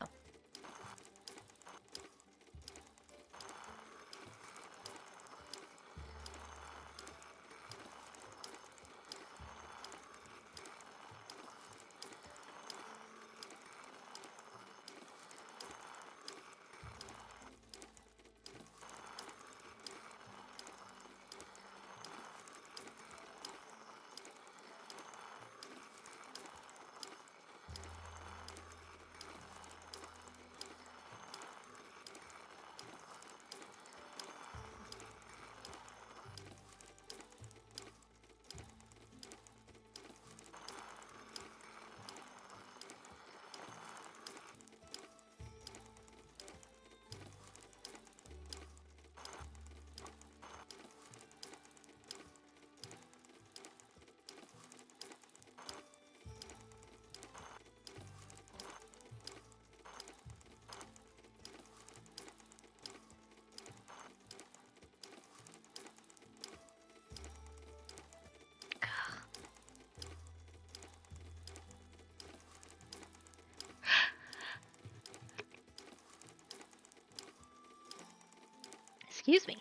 Excuse me.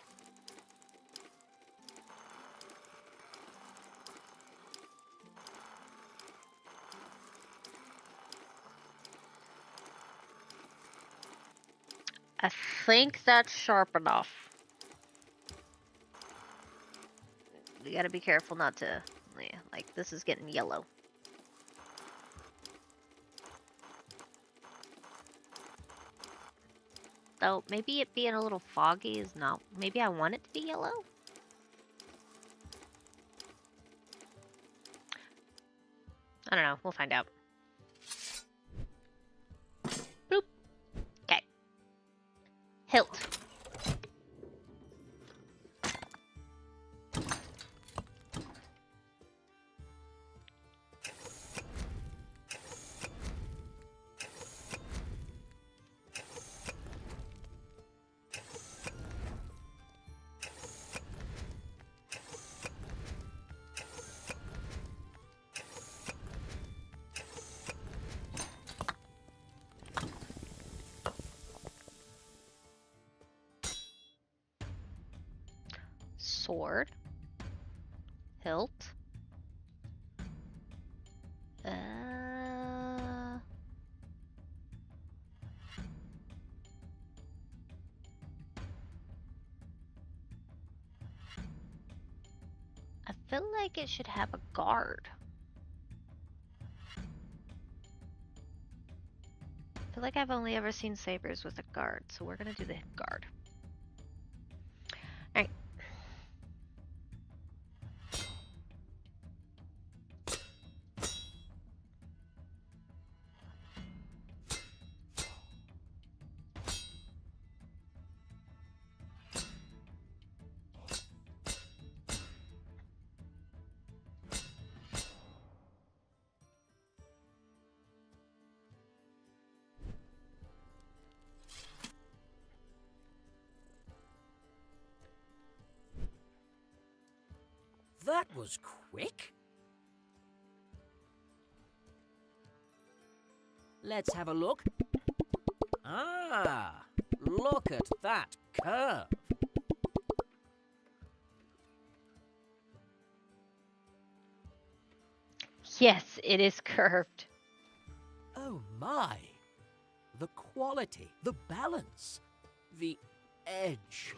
I think that's sharp enough. You gotta be careful not to... Yeah, like, this is getting yellow. Though, maybe it being a little foggy is not... Maybe I want it to be yellow? I don't know. We'll find out. Boop. Okay. Hilt. Sword. Hilt. I feel like it should have a guard. I feel like I've only ever seen sabers with a guard, so we're gonna do the guard. Alright.
That was quick. Let's have a look. Ah, look at that curve.
Yes, it is curved.
Oh my. The quality, the balance, the edge.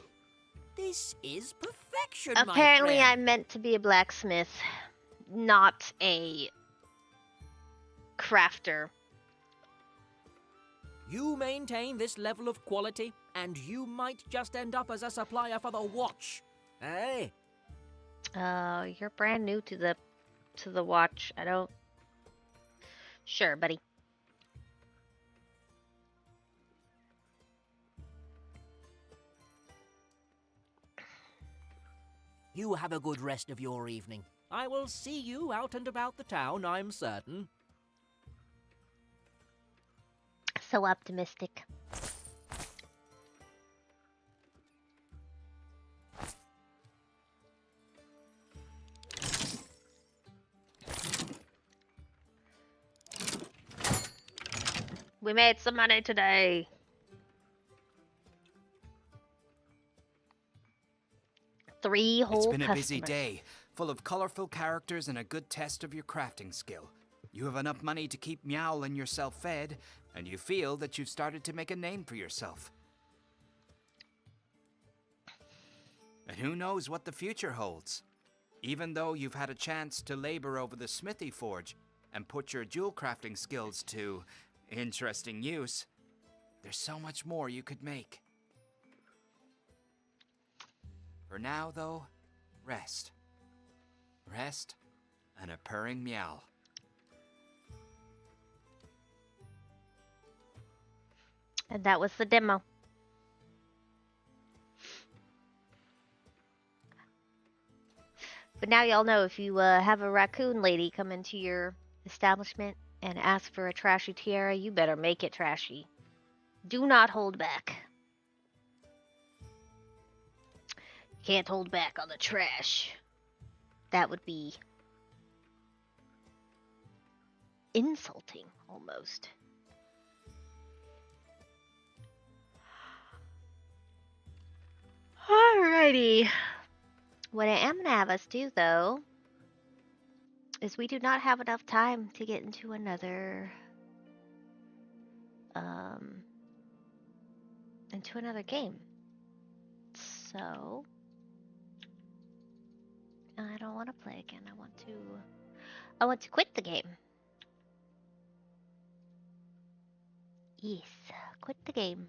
This is perfection, my
Apparently
friend.
I'm meant to be a blacksmith, not a crafter.
You maintain this level of quality, and you might just end up as a supplier for the watch. Eh?
You're brand new to the watch. I don't... Sure, buddy.
You have a good rest of your evening. I will see you out and about the town, I'm certain.
So optimistic. We made some money today. Three
It's
whole
been a busy
customers.
day, full of colorful characters and a good test of your crafting skill. You have enough money to keep Meow and yourself fed, and you feel that you've started to make a name for yourself. And who knows what the future holds? Even though you've had a chance to labor over the smithy forge and put your jewel crafting skills to interesting use, there's so much more you could make. For now, though, rest. Rest and a purring meow.
And that was the demo. But now y'all know if you have a raccoon lady come into your establishment and ask for a trashy tiara, you better make it trashy. Do not hold back. Can't hold back on the trash. That would be insulting, almost. Alrighty. What I am going to have us do, though, is we do not have enough time to get into another game. So I don't want to play again. I want to quit the game. Yes, quit the game.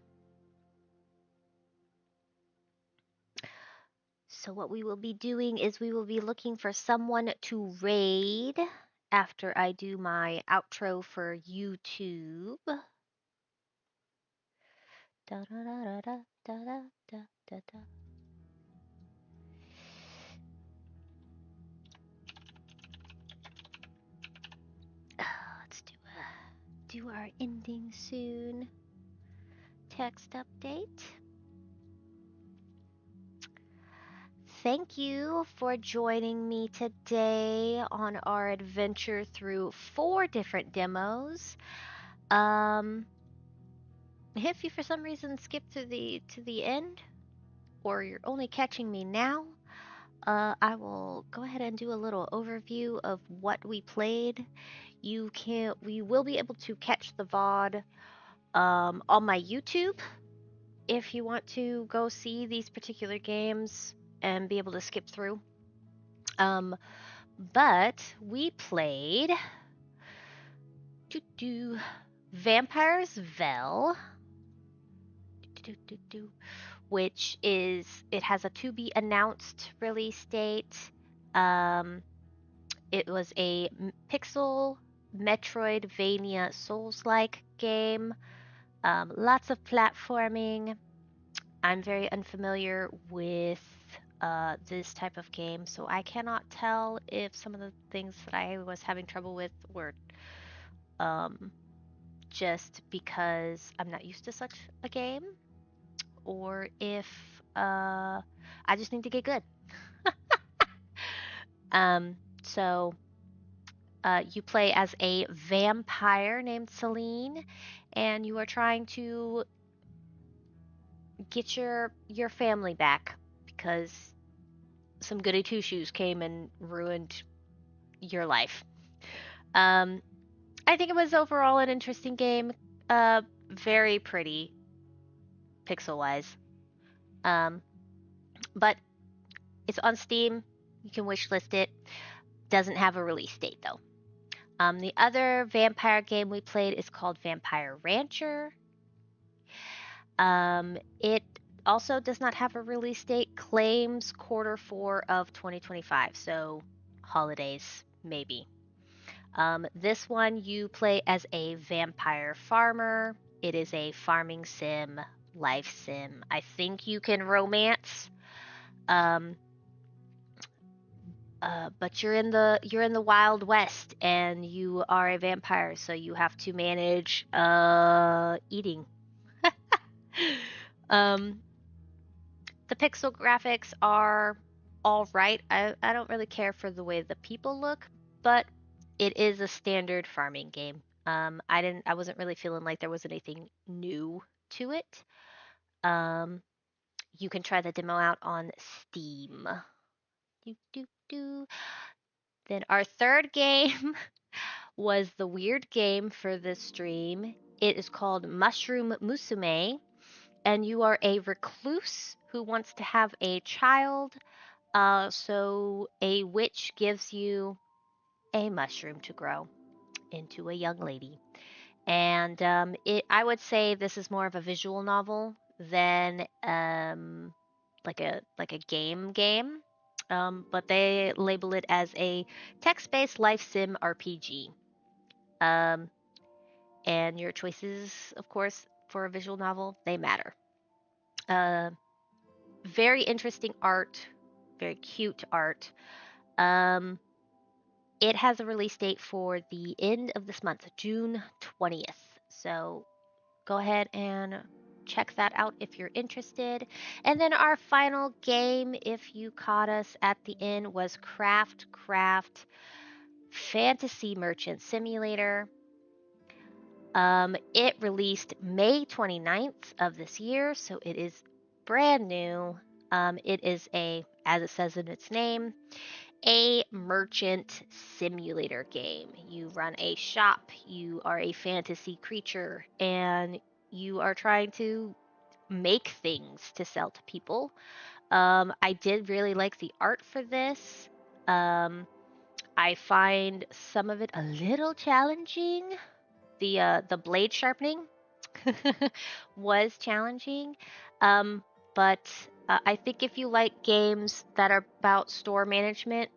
So what we will be doing is we will be looking for someone to raid after I do my outro for YouTube. Da da da da da da da da da. Let's do our ending soon. Text update. Thank you for joining me today on our adventure through 4 different demos. If you for some reason skipped to the end, or you're only catching me now, I will go ahead and do a little overview of what we played. We will be able to catch the VOD on my YouTube if you want to go see these particular games and be able to skip through. But we played Vampire's Vel, which has a to be announced release date. It was a pixel metroidvania Souls-like game. Lots of platforming. I'm very unfamiliar with this type of game, so I cannot tell if some of the things that I was having trouble with were just because I'm not used to such a game, or if I just need to get good. So you play as a vampire named Celine, and you are trying to get your family back because some goody two shoes came and ruined your life. I think it was overall an interesting game. Very pretty, pixel wise. But it's on Steam. You can wishlist it. Doesn't have a release date though. The other vampire game we played is called Vampire Rancher. It also does not have a release date. Claims Q4 of 2025, so holidays maybe. This one you play as a vampire farmer. It is a farming sim, life sim. I think you can romance. But you're in the Wild West and you are a vampire, so you have to manage eating. The pixel graphics are all right. I don't really care for the way the people look, but it is a standard farming game. I wasn't really feeling like there was anything new to it. Um, you can try the demo out on Steam. Do, do, do. Then our third game was the weird game for this stream. It is called Mushroom Musume, and you are a recluse who wants to have a child. So a witch gives you a mushroom to grow into a young lady. And I would say this is more of a visual novel than like a game. But they label it as a text-based life sim RPG. Um, and your choices, of course, for a visual novel, they matter. Uh, Very interesting art, very cute art. Um, it has a release date for the end of this month, June 20th. So go ahead and check that out if you're interested. And then our final game, if you caught us at the end, was Craft Fantasy Merchant Simulator. It released May 29th of this year, so it is brand new. It is as it says in its name, a merchant simulator game. You run a shop, you are a fantasy creature, and you are trying to make things to sell to people. I did really like the art for this. I find some of it a little challenging. The blade sharpening was challenging, um, but I think if you like games that are about store management,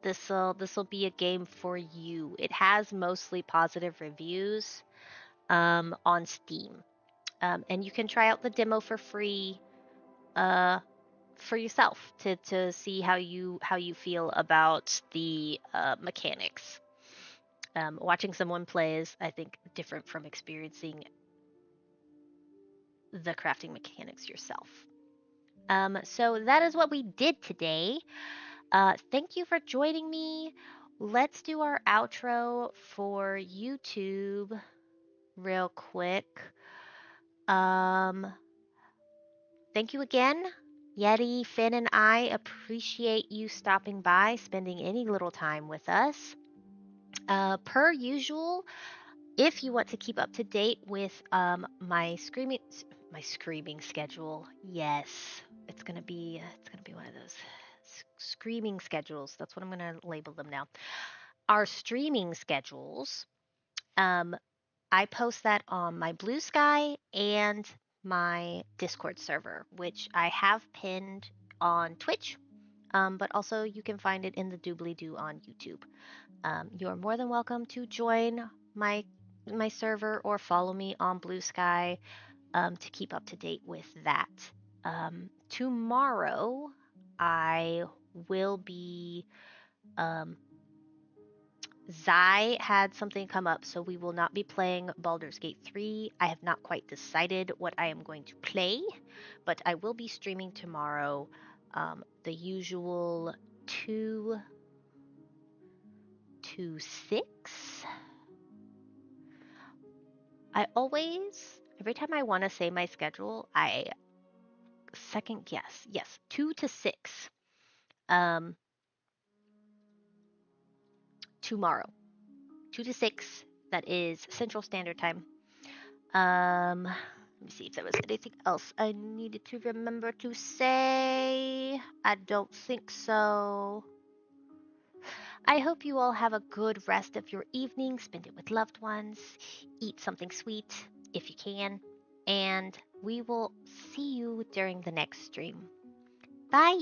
this'll be a game for you. It has mostly positive reviews on Steam, and you can try out the demo for free uh, for yourself to see how you feel about the mechanics. Watching someone play is, I think, different from experiencing the crafting mechanics yourself. So that is what we did today. Thank you for joining me. Let's do our outro for YouTube real quick. Um, Thank you again. Yeti, Finn, and I appreciate you stopping by, spending any little time with us. Per usual, if you want to keep up to date with my screaming schedule, yes, it's gonna be one of those screaming schedules. That's what I'm gonna label them now. Our streaming schedules. Um, I post that on my Blue Sky and my Discord server, which I have pinned on Twitch. But also you can find it in the doobly doo on YouTube. You are more than welcome to join my server or follow me on Blue Sky to keep up to date with that. Tomorrow, I will be. Zai had something come up, so we will not be playing Baldur's Gate 3. I have not quite decided what I am going to play, but I will be streaming tomorrow the usual 2 to 6. Every time I want to say my schedule, I second guess. Yes, 2 to 6 um, tomorrow. 2 to 6, that is Central Standard Time. Let me see if there was anything else I needed to remember to say. I don't think so. I hope you all have a good rest of your evening. Spend it with loved ones. Eat something sweet if you can. And we will see you during the next stream. Bye!